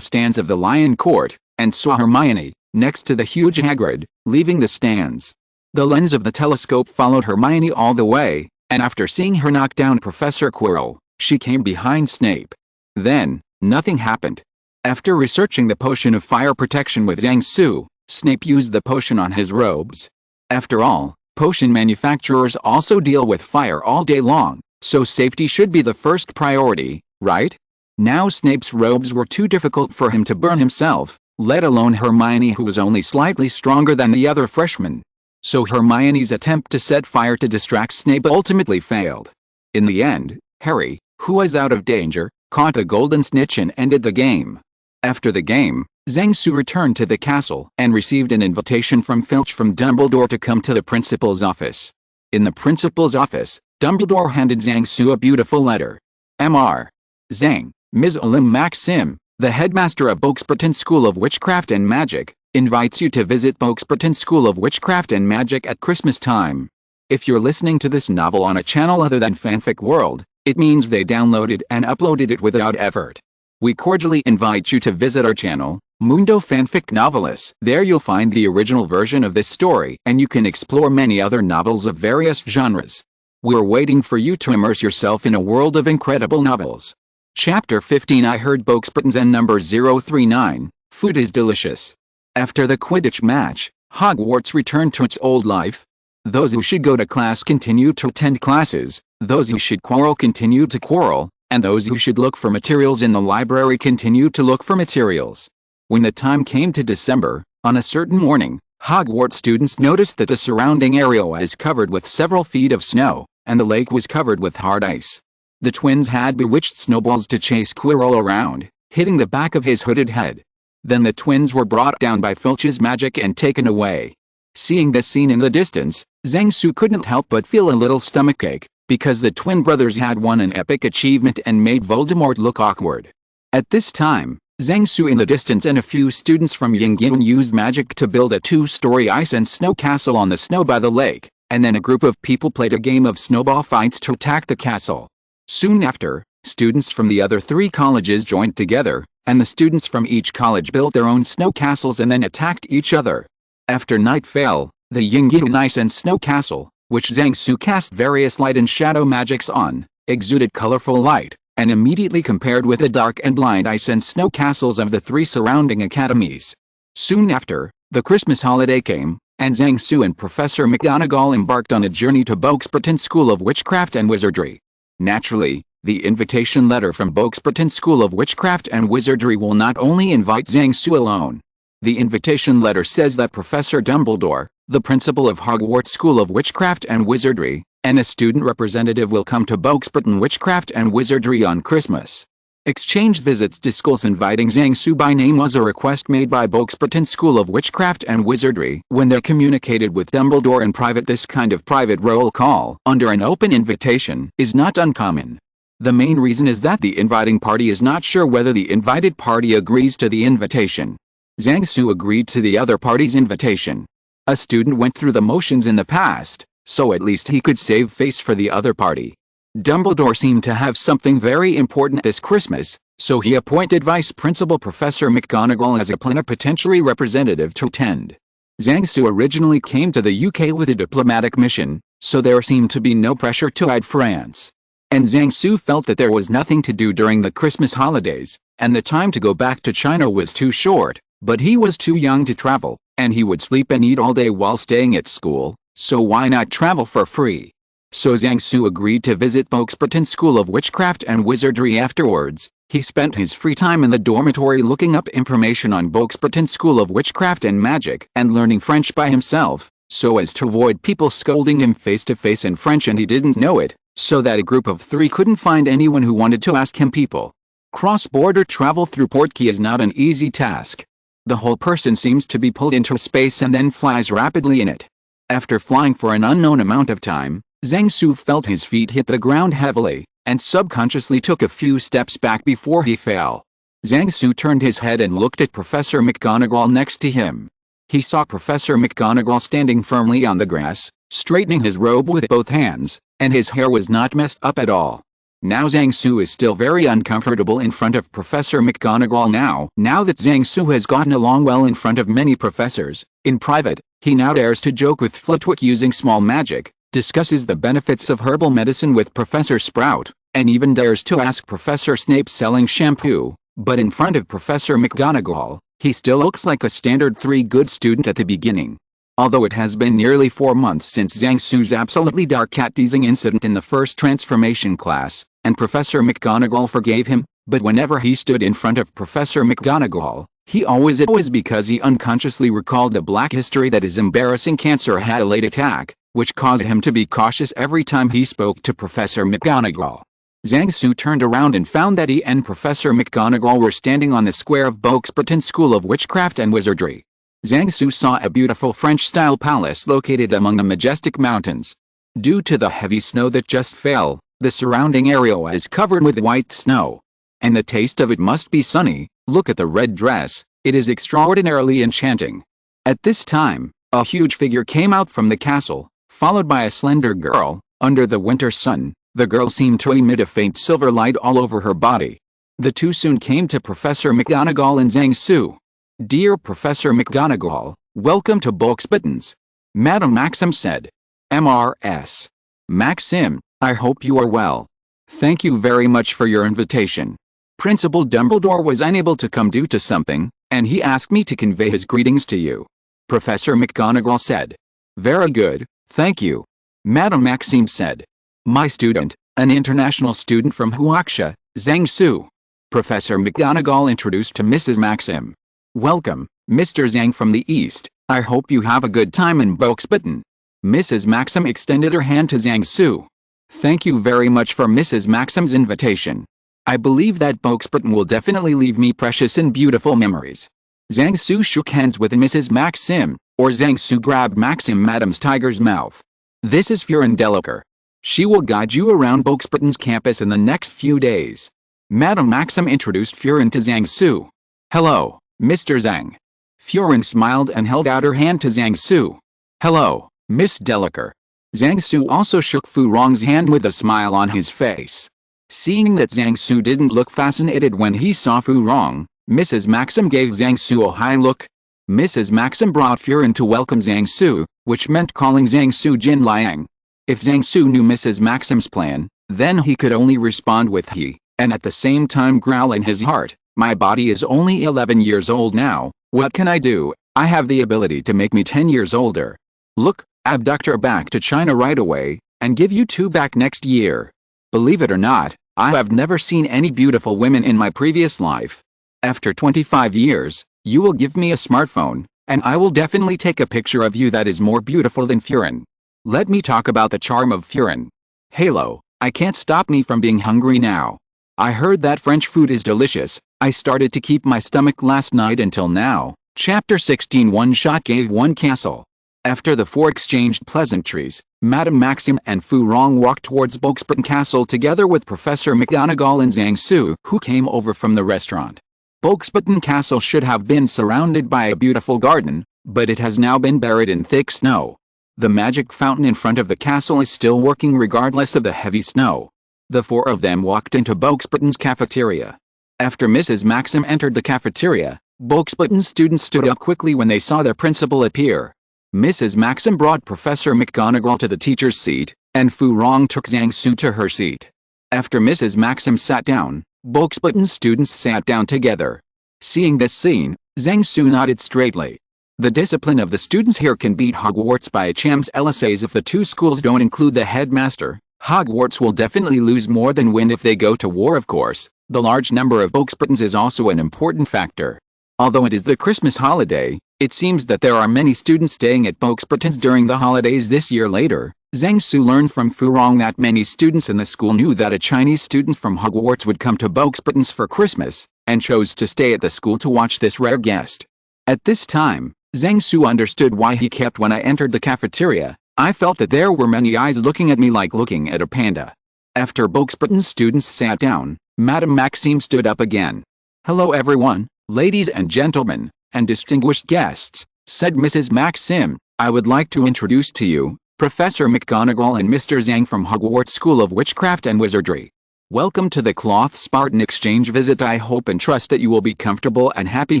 stands of the lion court, and saw Hermione, next to the huge Hagrid, leaving the stands. The lens of the telescope followed Hermione all the way, and after seeing her knock down Professor Quirrell, she came behind Snape. Then, nothing happened. After researching the potion of fire protection with Zhang Su, Snape used the potion on his robes. After all, potion manufacturers also deal with fire all day long, so safety should be the first priority, right? Now Snape's robes were too difficult for him to burn himself, let alone Hermione, who was only slightly stronger than the other freshmen. So Hermione's attempt to set fire to distract Snape ultimately failed. In the end, Harry, who was out of danger, caught a golden snitch and ended the game. After the game, Zhang Su returned to the castle and received an invitation from Filch from Dumbledore to come to the principal's office. In the principal's office, Dumbledore handed Zhang Su a beautiful letter. Mr. Zhang, Ms. Olim Maxim, the headmaster of Boxburton School of Witchcraft and Magic, invites you to visit Boxburton School of Witchcraft and Magic at Christmas time. If you're listening to this novel on a channel other than Fanfic World, it means they downloaded and uploaded it without effort. We cordially invite you to visit our channel, Mundo Fanfic Novelis. There you'll find the original version of this story, and you can explore many other novels of various genres. We're waiting for you to immerse yourself in a world of incredible novels. Chapter 15. I heard Boxburton's N number 039, food is delicious. After the Quidditch match, Hogwarts returned to its old life. Those who should go to class continued to attend classes, those who should quarrel continued to quarrel, and those who should look for materials in the library continued to look for materials. When the time came to December, on a certain morning, Hogwarts students noticed that the surrounding area was covered with several feet of snow, and the lake was covered with hard ice. The twins had bewitched snowballs to chase Quirrell around, hitting the back of his hooded head. Then the twins were brought down by Filch's magic and taken away. Seeing this scene in the distance, Zhang Su couldn't help but feel a little stomachache, because the twin brothers had won an epic achievement and made Voldemort look awkward. At this time, Zhang Su in the distance and a few students from Yingyan used magic to build a 2-story ice and snow castle on the snow by the lake, and then a group of people played a game of snowball fights to attack the castle. Soon after, students from the other 3 colleges joined together, and the students from each college built their own snow castles and then attacked each other. After night fell, the Yingyan Ice and Snow Castle, which Zhang Su cast various light and shadow magics on, exuded colorful light, and immediately compared with the dark and blind ice and snow castles of the 3 surrounding academies. Soon after, the Christmas holiday came, and Zhang Su and Professor McGonagall embarked on a journey to Boxburton School of Witchcraft and Wizardry. Naturally, the invitation letter from Boxburton School of Witchcraft and Wizardry will not only invite Zhang Su alone. The invitation letter says that Professor Dumbledore, the principal of Hogwarts School of Witchcraft and Wizardry, and a student representative will come to Boxburton Witchcraft and Wizardry on Christmas. Exchange visits to schools inviting Zhang Su by name was a request made by Boxburton School of Witchcraft and Wizardry when they communicated with Dumbledore in private. This kind of private roll call under an open invitation is not uncommon. The main reason is that the inviting party is not sure whether the invited party agrees to the invitation. Zhang Su agreed to the other party's invitation. A student went through the motions in the past, so at least he could save face for the other party. Dumbledore seemed to have something very important this Christmas, so he appointed Vice Principal Professor McGonagall as a plenipotentiary representative to attend. Zhang Su originally came to the UK with a diplomatic mission, so there seemed to be no pressure to aid France. And Zhang Su felt that there was nothing to do during the Christmas holidays, and the time to go back to China was too short, but he was too young to travel, and he would sleep and eat all day while staying at school, so why not travel for free? So Zhang Su agreed to visit Boxburton School of Witchcraft and Wizardry afterwards. He spent his free time in the dormitory looking up information on Boxburton School of Witchcraft and Magic and learning French by himself, so as to avoid people scolding him face to face in French and he didn't know it. so that a group of 3 couldn't find anyone who wanted to ask him people. Cross-border travel through Portkey is not an easy task. The whole person seems to be pulled into space and then flies rapidly in it. After flying for an unknown amount of time, Zhang Su felt his feet hit the ground heavily, and subconsciously took a few steps back before he fell. Zhang Su turned his head and looked at Professor McGonagall next to him. He saw Professor McGonagall standing firmly on the grass, straightening his robe with both hands, and his hair was not messed up at all. Now Zhang Su is still very uncomfortable in front of Professor McGonagall now that Zhang Su has gotten along well in front of many professors. In private, he now dares to joke with Flitwick using small magic, discusses the benefits of herbal medicine with Professor Sprout, and even dares to ask Professor Snape selling shampoo, but in front of Professor McGonagall, he still looks like a standard 3 good student at the beginning. Although it has been nearly 4 months since Zhang Su's absolutely dark cat teasing incident in the first transformation class, and Professor McGonagall forgave him, but whenever he stood in front of Professor McGonagall, it was because he unconsciously recalled a black history that his embarrassing cancer had a late attack, which caused him to be cautious every time he spoke to Professor McGonagall. Zhang Su turned around and found that he and Professor McGonagall were standing on the square of Boxburton School of Witchcraft and Wizardry. Zhang Su saw a beautiful French-style palace located among the majestic mountains. Due to the heavy snow that just fell, the surrounding area is covered with white snow. And the taste of it must be sunny. Look at the red dress, it is extraordinarily enchanting. At this time, a huge figure came out from the castle, followed by a slender girl. Under the winter sun, the girl seemed to emit a faint silver light all over her body. The two soon came to Professor McGonagall and Zhang Su. "Dear Professor McGonagall, welcome to Boxbuttons," Madame Maxim said. "Mrs. Maxim, I hope you are well. Thank you very much for your invitation. Principal Dumbledore was unable to come due to something, and he asked me to convey his greetings to you," Professor McGonagall said. "Very good, thank you," Madame Maxim said. "My student, an international student from Huaxia, Zhang Su," Professor McGonagall introduced to Mrs. Maxim. "Welcome, Mr. Zhang from the East. I hope you have a good time in Boxbutton." Mrs. Maxim extended her hand to Zhang Su. "Thank you very much for Mrs. Maxim's invitation. I believe that Boxbutton will definitely leave me precious and beautiful memories." Zhang Su shook hands with Mrs. Maxim, or Zhang Su grabbed Maxim Madame's tiger's mouth. "This is Furin Delacour. She will guide you around Boxbutton's campus in the next few days." Madame Maxim introduced Furin to Zhang Su. "Hello, Mr. Zhang." Furin smiled and held out her hand to Zhang Su. "Hello, Miss Delacour." Zhang Su also shook Fu Rong's hand with a smile on his face. Seeing that Zhang Su didn't look fascinated when he saw Fu Rong, Mrs. Maxim gave Zhang Su a high look. Mrs. Maxim brought Furin to welcome Zhang Su, which meant calling Zhang Su Jin Liang. If Zhang Su knew Mrs. Maxim's plan, then he could only respond with he, and at the same time growl in his heart, "My body is only 11 years old now, what can I do? I have the ability to make me 10 years older. Look, abduct her back to China right away, and give you 2 back next year." Believe it or not, I have never seen any beautiful women in my previous life. After 25 years, you will give me a smartphone, and I will definitely take a picture of you that is more beautiful than Furin. Let me talk about the charm of Furin. Halo, I can't stop me from being hungry now. I heard that French food is delicious. I started to keep my stomach last night until now. Chapter 16 One Shot Gave One Castle. After the 4 exchanged pleasantries, Madame Maxim and Fu Rong walked towards Boxburton Castle together with Professor McGonagall and Zhang Su, who came over from the restaurant. Boxburton Castle should have been surrounded by a beautiful garden, but it has now been buried in thick snow. The magic fountain in front of the castle is still working regardless of the heavy snow. The 4 of them walked into Boxburton's cafeteria. After Mrs. Maxim entered the cafeteria, Boxburton's students stood up quickly when they saw their principal appear. Mrs. Maxim brought Professor McGonagall to the teacher's seat, and Fu Rong took Zhang Su to her seat. After Mrs. Maxim sat down, Boxburton's students sat down together. Seeing this scene, Zhang Su nodded straightly. The discipline of the students here can beat Hogwarts by a chance LSAs if the 2 schools don't include the headmaster. Hogwarts will definitely lose more than win if they go to war, of course. The large number of Boxburtons is also an important factor. Although it is the Christmas holiday, it seems that there are many students staying at Boxburtons during the holidays this year. Later, Zhang Su learned from Fu Rong that many students in the school knew that a Chinese student from Hogwarts would come to Boxburton's for Christmas, and chose to stay at the school to watch this rare guest. At this time, Zhang Su understood why he kept. When I entered the cafeteria, I felt that there were many eyes looking at me like looking at a panda. After Boxburton's students sat down, Madame Maxime stood up again. "Hello everyone, ladies and gentlemen, and distinguished guests," said Mrs. Maxim. "I would like to introduce to you, Professor McGonagall and Mr. Zhang from Hogwarts School of Witchcraft and Wizardry. Welcome to the Cloth Spartan Exchange visit. I hope and trust that you will be comfortable and happy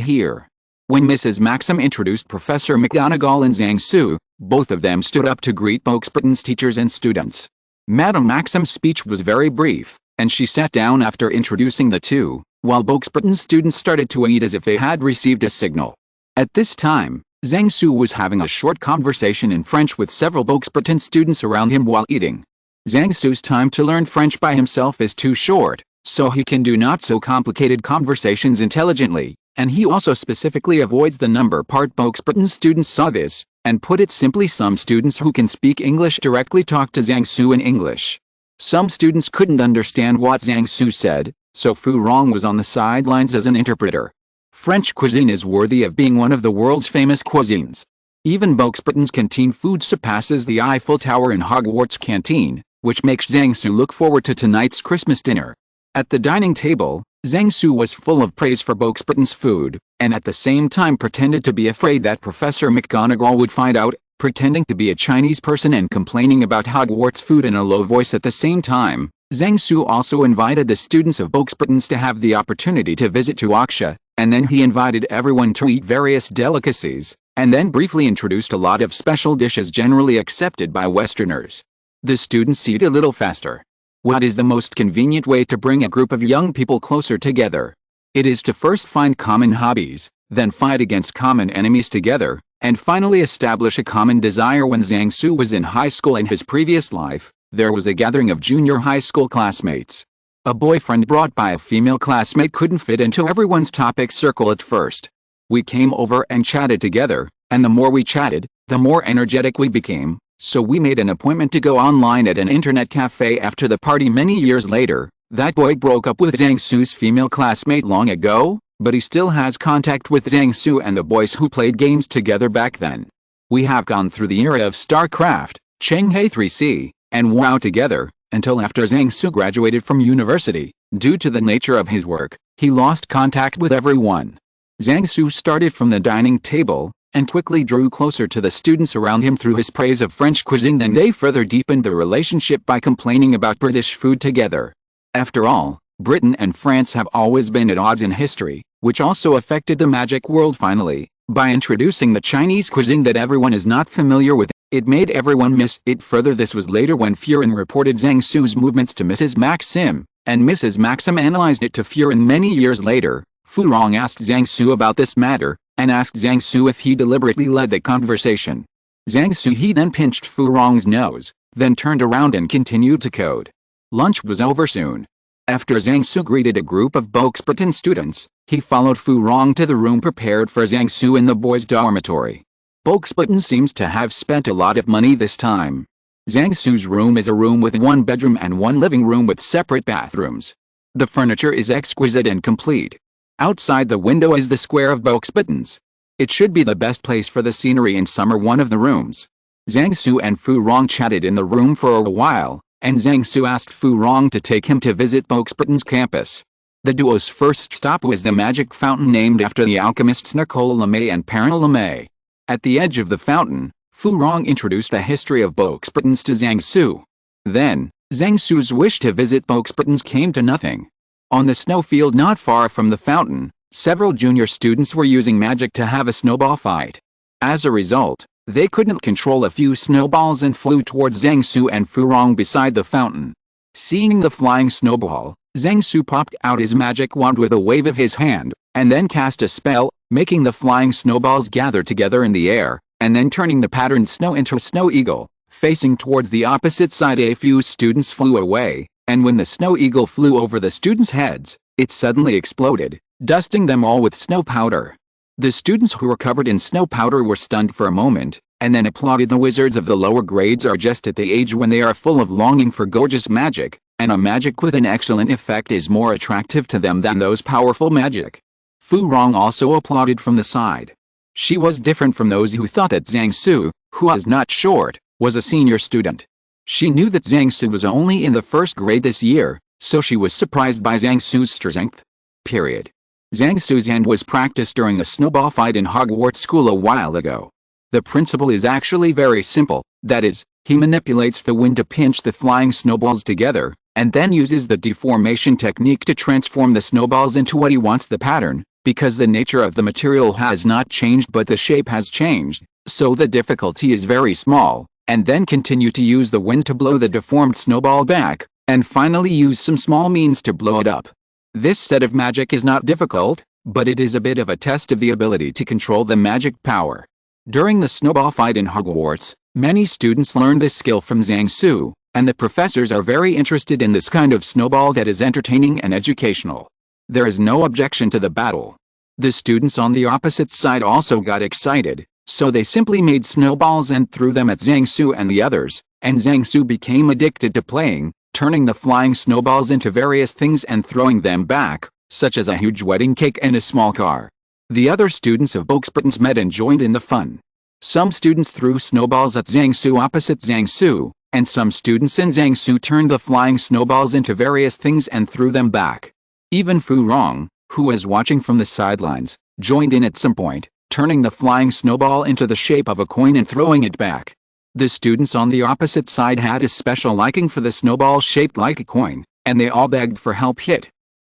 here." When Mrs. Maxim introduced Professor McGonagall and Zhang Su, both of them stood up to greet Boxburton's teachers and students. Madame Maxim's speech was very brief, and she sat down after introducing the two, while Boxburton's students started to eat as if they had received a signal. At this time, Zhang Su was having a short conversation in French with several Boxburton students around him while eating. Zhang Su's time to learn French by himself is too short, so he can do not so complicated conversations intelligently, and he also specifically avoids the number part. Boxburton students saw this, and put it simply, some students who can speak English directly talk to Zhang Su in English. Some students couldn't understand what Zhang Su said, so Fu Rong was on the sidelines as an interpreter. French cuisine is worthy of being one of the world's famous cuisines. Even Boxburton's canteen food surpasses the Eiffel Tower in Hogwarts canteen, which makes Zhang Su look forward to tonight's Christmas dinner. At the dining table, Zhang Su was full of praise for Boxburton's food, and at the same time pretended to be afraid that Professor McGonagall would find out, pretending to be a Chinese person and complaining about Hogwarts food in a low voice at the same time. Zhang Su also invited the students of Boxburton's to have the opportunity to visit to Aksha, and then he invited everyone to eat various delicacies, and then briefly introduced a lot of special dishes generally accepted by Westerners. The students eat a little faster. What is the most convenient way to bring a group of young people closer together? It is to first find common hobbies, then fight against common enemies together, and finally establish a common desire. When Zhang Su was in high school in his previous life, there was a gathering of junior high school classmates. A boyfriend brought by a female classmate couldn't fit into everyone's topic circle at first. We came over and chatted together, and the more we chatted, the more energetic we became. So we made an appointment to go online at an internet cafe after the party. Many years later, that boy broke up with Zhang Su's female classmate long ago, but he still has contact with Zhang Su and the boys who played games together back then. We have gone through the era of StarCraft, Chang'e 3C, and WoW together, until after Zhang Su graduated from university. Due to the nature of his work, he lost contact with everyone. Zhang Su started from the dining table, and quickly drew closer to the students around him through his praise of French cuisine. Then they further deepened the relationship by complaining about British food together. After all, Britain and France have always been at odds in history, which also affected the magic world. Finally, by introducing the Chinese cuisine that everyone is not familiar with, it made everyone miss it further. This was later when Furin reported Zhang Su's movements to Mrs. Maxim, and Mrs. Maxim analyzed it to Furin. Many years later, Fu Rong asked Zhang Su about this matter, and asked Zhang Su if he deliberately led the conversation. Zhang Su he then pinched Fu Rong's nose, then turned around and continued to code. Lunch was over soon. After Zhang Su greeted a group of Boxburton students, he followed Fu Rong to the room prepared for Zhang Su in the boys' dormitory. Boxburton seems to have spent a lot of money this time. Zhang Su's room is a room with one bedroom and one living room with separate bathrooms. The furniture is exquisite and complete. Outside the window is the square of Boxburton's. It should be the best place for the scenery in summer. One of the rooms. Zhang Su and Fu Rong chatted in the room for a while, and Zhang Su asked Fu Rong to take him to visit Boxburton's campus. The duo's first stop was the magic fountain named after the alchemists Nicolas Lamé and Perrin Lamé. At the edge of the fountain, Fu Rong introduced the history of Boxburton's to Zhang Su. Then, Zhang Su's wish to visit Boxburton's came to nothing. On the snowfield not far from the fountain, several junior students were using magic to have a snowball fight. As a result, they couldn't control a few snowballs and flew towards Zhang Su and Fu Rong beside the fountain. Seeing the flying snowball, Zhang Su popped out his magic wand with a wave of his hand, and then cast a spell, making the flying snowballs gather together in the air, and then turning the patterned snow into a snow eagle. Facing towards the opposite side, a few students flew away, and when the snow eagle flew over the students' heads, it suddenly exploded, dusting them all with snow powder. The students who were covered in snow powder were stunned for a moment, and then applauded. The wizards of the lower grades are just at the age when they are full of longing for gorgeous magic, and a magic with an excellent effect is more attractive to them than those powerful magic. Fu Rong also applauded from the side. She was different from those who thought that Zhang Su, who was not short, was a senior student. She knew that Zhang Su was only in the first grade this year, so she was surprised by Zhang Su's strength. Zhang Su's hand was practiced during a snowball fight in Hogwarts school a while ago. The principle is actually very simple, that is, he manipulates the wind to pinch the flying snowballs together, and then uses the deformation technique to transform the snowballs into what he wants. The pattern, because the nature of the material has not changed but the shape has changed, so the difficulty is very small, and then continue to use the wind to blow the deformed snowball back, and finally use some small means to blow it up. This set of magic is not difficult, but it is a bit of a test of the ability to control the magic power. During the snowball fight in Hogwarts, many students learned this skill from Zhang Su, and the professors are very interested in this kind of snowball that is entertaining and educational. There is no objection to the battle. The students on the opposite side also got excited, so they simply made snowballs and threw them at Zhang Su and the others, and Zhang Su became addicted to playing, turning the flying snowballs into various things and throwing them back, such as a huge wedding cake and a small car. The other students of Boxburtons met and joined in the fun. Some students threw snowballs at Zhang Su opposite Zhang Su, and some students in Zhang Su turned the flying snowballs into various things and threw them back. Even Fu Rong, who was watching from the sidelines, joined in at some point, turning the flying snowball into the shape of a coin and throwing it back. The students on the opposite side had a special liking for the snowball shaped like a coin, and they all begged for help.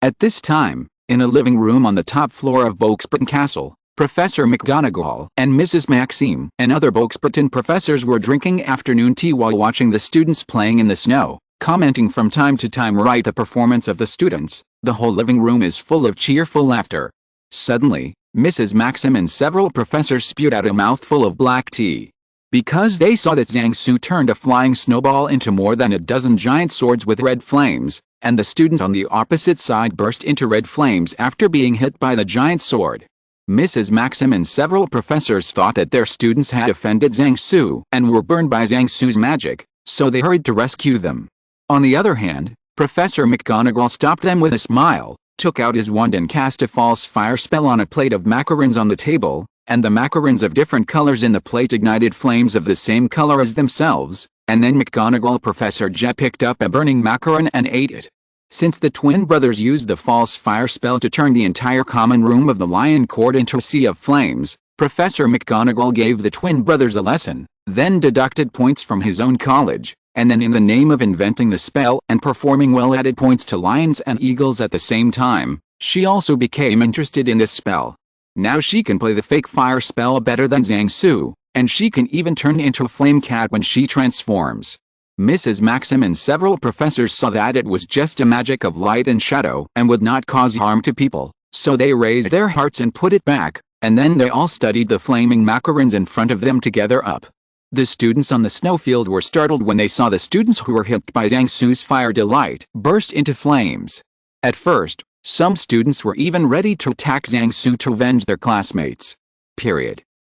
At this time, in a living room on the top floor of Boxburton Castle, Professor McGonagall and Mrs. Maxime and other Boxburton professors were drinking afternoon tea while watching the students playing in the snow, commenting from time to time. Right, the performance of the students, the whole living room is full of cheerful laughter. Suddenly, Mrs. Maxim and several professors spewed out a mouthful of black tea. Because they saw that Zhang Su turned a flying snowball into more than a dozen giant swords with red flames, and the students on the opposite side burst into red flames after being hit by the giant sword. Mrs. Maxim and several professors thought that their students had offended Zhang Su and were burned by Zhang Su's magic, so they hurried to rescue them. On the other hand, Professor McGonagall stopped them with a smile, took out his wand and cast a false fire spell on a plate of macarons on the table, and the macarons of different colors in the plate ignited flames of the same color as themselves, and then McGonagall Professor J picked up a burning macaron and ate it. Since the twin brothers used the false fire spell to turn the entire common room of the Lion Court into a sea of flames, Professor McGonagall gave the twin brothers a lesson, then deducted points from his own college, and then in the name of inventing the spell and performing well added points to lions and eagles at the same time. She also became interested in this spell. Now she can play the fake fire spell better than Zhang Su, and she can even turn into a flame cat when she transforms. Mrs. Maxim and several professors saw that it was just a magic of light and shadow and would not cause harm to people, so they raised their hearts and put it back, and then they all studied the flaming macarons in front of them together up. The students on the snowfield were startled when they saw the students who were hit by Zhang Su's fire delight burst into flames. At first, some students were even ready to attack Zhang Su to avenge their classmates.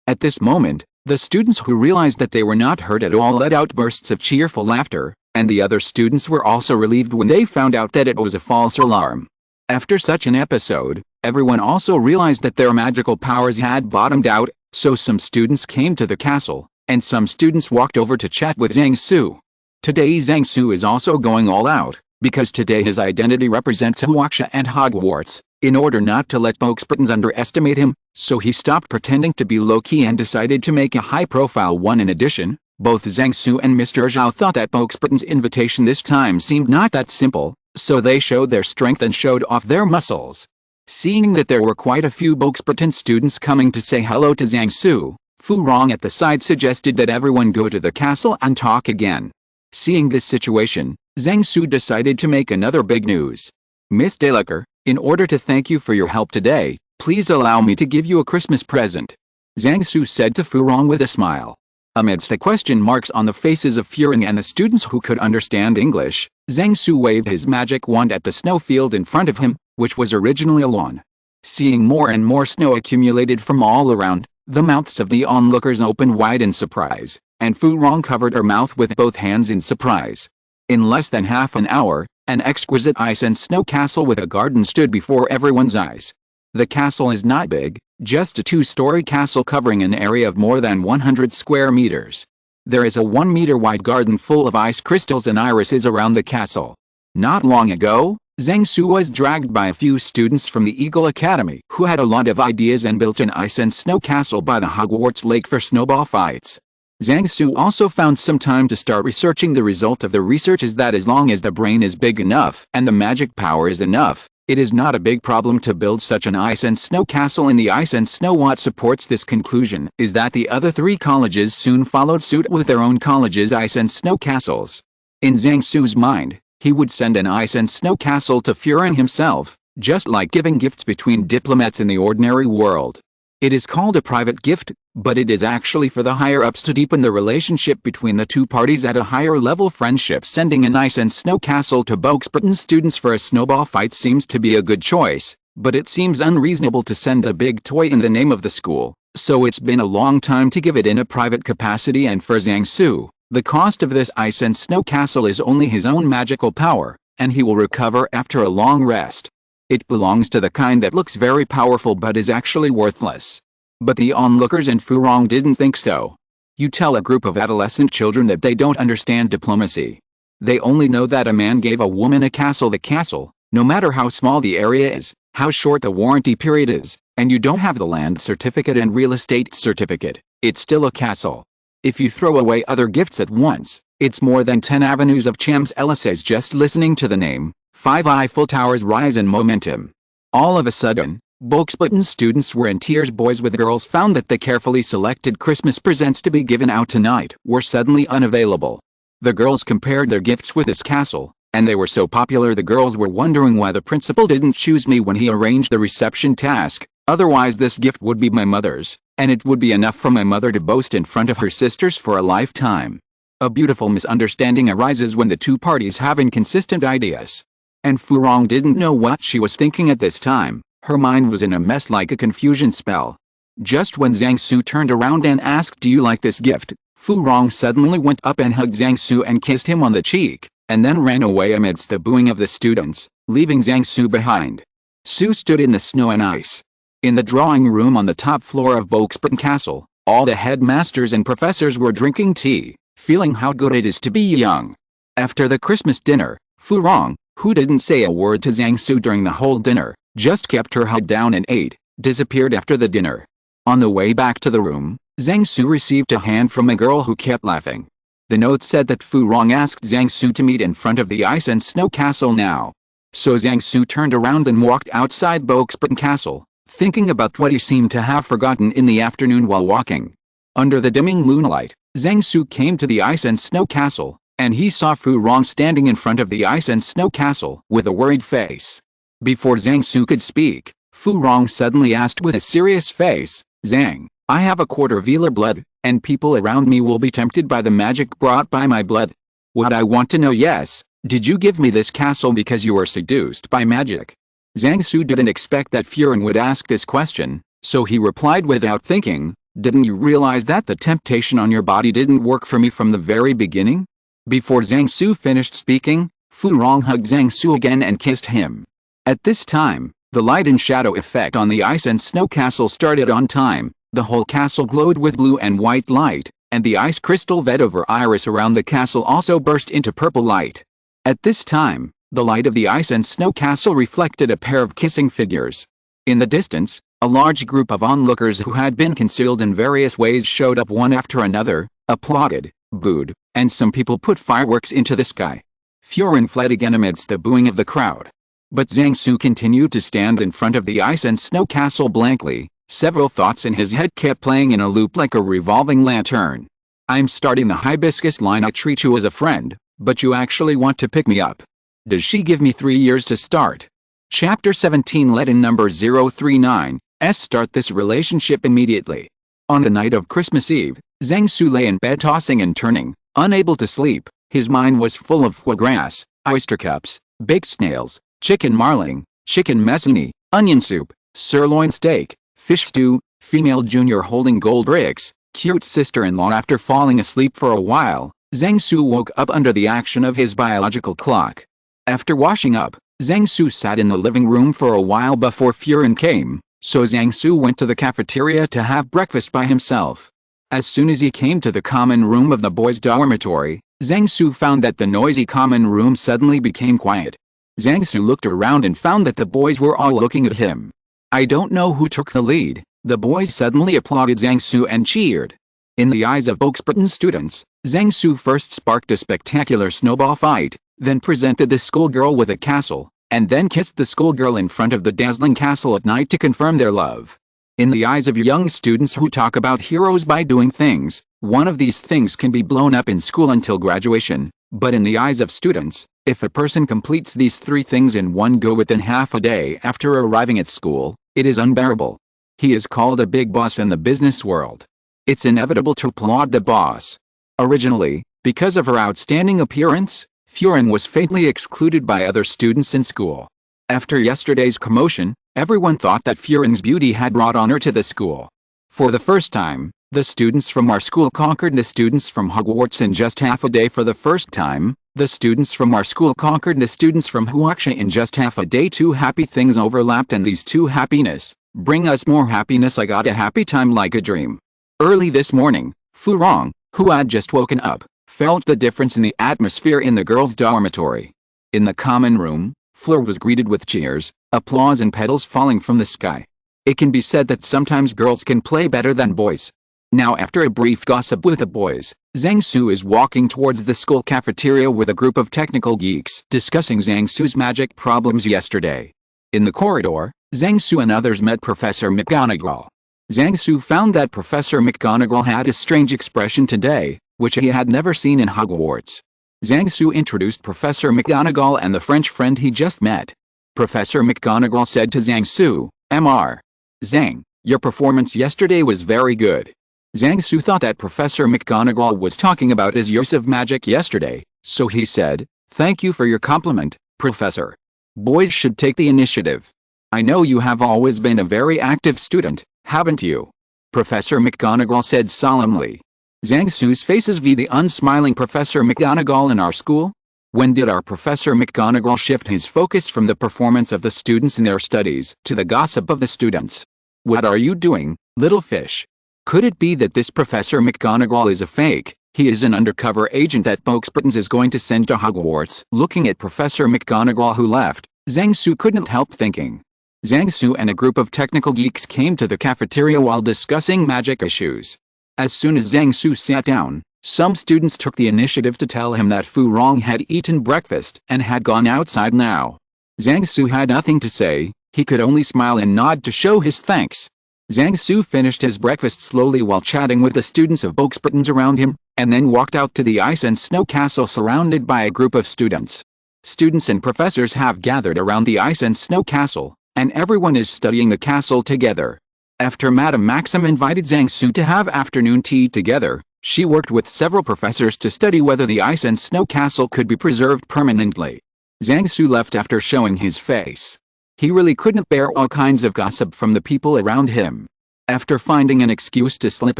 At this moment, the students who realized that they were not hurt at all let out bursts of cheerful laughter, and the other students were also relieved when they found out that it was a false alarm. After such an episode, everyone also realized that their magical powers had bottomed out, so some students came to the castle, and some students walked over to chat with Zhang Su. Today Zhang Su is also going all out, because today his identity represents Huaxia and Hogwarts, in order not to let Boxburtons underestimate him, so he stopped pretending to be low-key and decided to make a high-profile one. In addition, both Zhang Su and Mr. Zhao thought that Boxburtons' invitation this time seemed not that simple, so they showed their strength and showed off their muscles. Seeing that there were quite a few Boxburton students coming to say hello to Zhang Su, Fu Rong at the side suggested that everyone go to the castle and talk again. Seeing this situation, Zhang Su decided to make another big news. Miss Delacour, in order to thank you for your help today, please allow me to give you a Christmas present. Zhang Su said to Fu Rong with a smile. Amidst the question marks on the faces of Fu Rong and the students who could understand English, Zhang Su waved his magic wand at the snowfield in front of him, which was originally a lawn. Seeing more and more snow accumulated from all around, The mouths of the onlookers opened wide in surprise, and Fu Rong covered her mouth with both hands in surprise. In less than half an hour, an exquisite ice and snow castle with a garden stood before everyone's eyes. The castle is not big, just a 2-story castle covering an area of more than 100 square meters. There is a 1-meter wide garden full of ice crystals and irises around the castle. Not long ago, Zhang Su was dragged by a few students from the Eagle Academy who had a lot of ideas and built an ice and snow castle by the Hogwarts lake for snowball fights. Zhang Su also found some time to start researching. The result of the research is that as long as the brain is big enough and the magic power is enough, it is not a big problem to build such an ice and snow castle in the ice and snow. What supports this conclusion is that the other 3 colleges soon followed suit with their own colleges' ice and snow castles. In Zhang Su's mind, he would send an ice and snow castle to Furin himself, just like giving gifts between diplomats in the ordinary world. It is called a private gift, but it is actually for the higher-ups to deepen the relationship between the 2 parties at a higher level. Friendship. Sending an ice and snow castle to Boxburton students for a snowball fight seems to be a good choice, but it seems unreasonable to send a big toy in the name of the school, so it's been a long time to give it in a private capacity. And for Zhang Su, the cost of this ice and snow castle is only his own magical power, and he will recover after a long rest. It belongs to the kind that looks very powerful but is actually worthless. But the onlookers and Fu Rong didn't think so. You tell a group of adolescent children that they don't understand diplomacy. They only know that a man gave a woman a castle. The castle, no matter how small the area is, how short the warranty period is, and you don't have the land certificate and real estate certificate, it's still a castle. If you throw away other gifts at once, it's more than 10 avenues of Champs-Élysées. Just listening to the name, 5 Eiffel Towers rise in momentum. All of a sudden, Boxburton students were in tears. Boys with girls found that the carefully selected Christmas presents to be given out tonight were suddenly unavailable. The girls compared their gifts with this castle, and they were so popular the girls were wondering why the principal didn't choose me when he arranged the reception task. Otherwise this gift would be my mother's, and it would be enough for my mother to boast in front of her sisters for a lifetime. A beautiful misunderstanding arises when the 2 parties have inconsistent ideas. And Fu Rong didn't know what she was thinking at this time. Her mind was in a mess like a confusion spell. Just when Zhang Su turned around and asked, "Do you like this gift?" Fu Rong suddenly went up and hugged Zhang Su and kissed him on the cheek, and then ran away amidst the booing of the students, leaving Zhang Su behind. Su stood in the snow and ice. In the drawing room on the top floor of Boxburton Castle, all the headmasters and professors were drinking tea, feeling how good it is to be young. After the Christmas dinner, Fu Rong, who didn't say a word to Zhang Su during the whole dinner, just kept her head down and ate, disappeared after the dinner. On the way back to the room, Zhang Su received a hand from a girl who kept laughing. The note said that Fu Rong asked Zhang Su to meet in front of the ice and snow castle now. So Zhang Su turned around and walked outside Boxburton Castle, thinking about what he seemed to have forgotten in the afternoon while walking. Under the dimming moonlight, Zhang Su came to the ice and snow castle, and he saw Fu Rong standing in front of the ice and snow castle with a worried face. Before Zhang Su could speak, Fu Rong suddenly asked with a serious face, "Zhang, I have a quarter velar blood, and people around me will be tempted by the magic brought by my blood. What I want to know, yes, did you give me this castle because you were seduced by magic?" Zhang Su didn't expect that Furin would ask this question, so he replied without thinking, "Didn't you realize that the temptation on your body didn't work for me from the very beginning?" Before Zhang Su finished speaking, Fu Rong hugged Zhang Su again and kissed him. At this time, the light and shadow effect on the ice and snow castle started on time. The whole castle glowed with blue and white light, and the ice crystal vet over iris around the castle also burst into purple light. At this time, the light of the ice and snow castle reflected a pair of kissing figures. In the distance, a large group of onlookers who had been concealed in various ways showed up one after another, applauded, booed, and some people put fireworks into the sky. Furin fled again amidst the booing of the crowd. But Zhang Su continued to stand in front of the ice and snow castle blankly. Several thoughts in his head kept playing in a loop like a revolving lantern. "I'm starting the hibiscus line. I treat you as a friend, but you actually want to pick me up. Does she give me 3 years to start?" Chapter 17 Let in number 039, start this relationship immediately. On the night of Christmas Eve, Zhang Su lay in bed tossing and turning, unable to sleep. His mind was full of foie gras, oyster cups, baked snails, chicken marling, chicken messini, onion soup, sirloin steak, fish stew, female junior holding gold bricks, cute sister-in-law. After falling asleep for a while, Zhang Su woke up under the action of his biological clock. After washing up, Zhang Su sat in the living room for a while before Furin came, so Zhang Su went to the cafeteria to have breakfast by himself. As soon as he came to the common room of the boys' dormitory, Zhang Su found that the noisy common room suddenly became quiet. Zhang Su looked around and found that the boys were all looking at him. I don't know who took the lead. The boys suddenly applauded Zhang Su and cheered. In the eyes of Oxburton students, Zhang Su first sparked a spectacular snowball fight, then presented the schoolgirl with a castle, and then kissed the schoolgirl in front of the dazzling castle at night to confirm their love. In the eyes of young students who talk about heroes by doing things, one of these things can be blown up in school until graduation, but in the eyes of students, if a person completes these three things in one go within half a day after arriving at school, it is unbearable. He is called a big boss in the business world. It's inevitable to applaud the boss. Originally, because of her outstanding appearance, Furin was fatally excluded by other students in school. After yesterday's commotion, everyone thought that Furin's beauty had brought honor to the school. For the first time, the students from our school conquered the students from Hogwarts in just half a day. For the first time, the students from our school conquered the students from Huaxia in just half a day. Two happy things overlapped, and these two happiness bring us more happiness. I got a happy time like a dream. Early this morning, Fu Rong, who had just woken up, felt the difference in the atmosphere in the girls' dormitory. In the common room, Fleur was greeted with cheers, applause and petals falling from the sky. It can be said that sometimes girls can play better than boys. Now, after a brief gossip with the boys, Zhang Su is walking towards the school cafeteria with a group of technical geeks discussing Zhang Su's magic problems yesterday. In the corridor, Zhang Su and others met Professor McGonagall. Zhang Su found that Professor McGonagall had a strange expression today, which he had never seen in Hogwarts. Zhang Su introduced Professor McGonagall and the French friend he just met. Professor McGonagall said to Zhang Su, "Mr. Zhang, your performance yesterday was very good." Zhang Su thought that Professor McGonagall was talking about his use of magic yesterday, so he said, "Thank you for your compliment, Professor. Boys should take the initiative. I know you have always been a very active student, haven't you?" Professor McGonagall said solemnly. Zhang Su's faces viewed the unsmiling Professor McGonagall in our school. When did our Professor McGonagall shift his focus from the performance of the students in their studies to the gossip of the students? What are you doing, little fish? Could it be that this Professor McGonagall is a fake? He is an undercover agent that Oxburton is going to send to Hogwarts. Looking at Professor McGonagall who left, Zhang Su couldn't help thinking. Zhang Su and a group of technical geeks came to the cafeteria while discussing magic issues. As soon as Zhang Su sat down, some students took the initiative to tell him that Fu Rong had eaten breakfast and had gone outside now. Zhang Su had nothing to say, he could only smile and nod to show his thanks. Zhang Su finished his breakfast slowly while chatting with the students of Oxburton around him, and then walked out to the ice and snow castle surrounded by a group of students. Students and professors have gathered around the ice and snow castle, and everyone is studying the castle together. After Madame Maxim invited Zhang Su to have afternoon tea together, she worked with several professors to study whether the ice and snow castle could be preserved permanently. Zhang Su left after showing his face. He really couldn't bear all kinds of gossip from the people around him. After finding an excuse to slip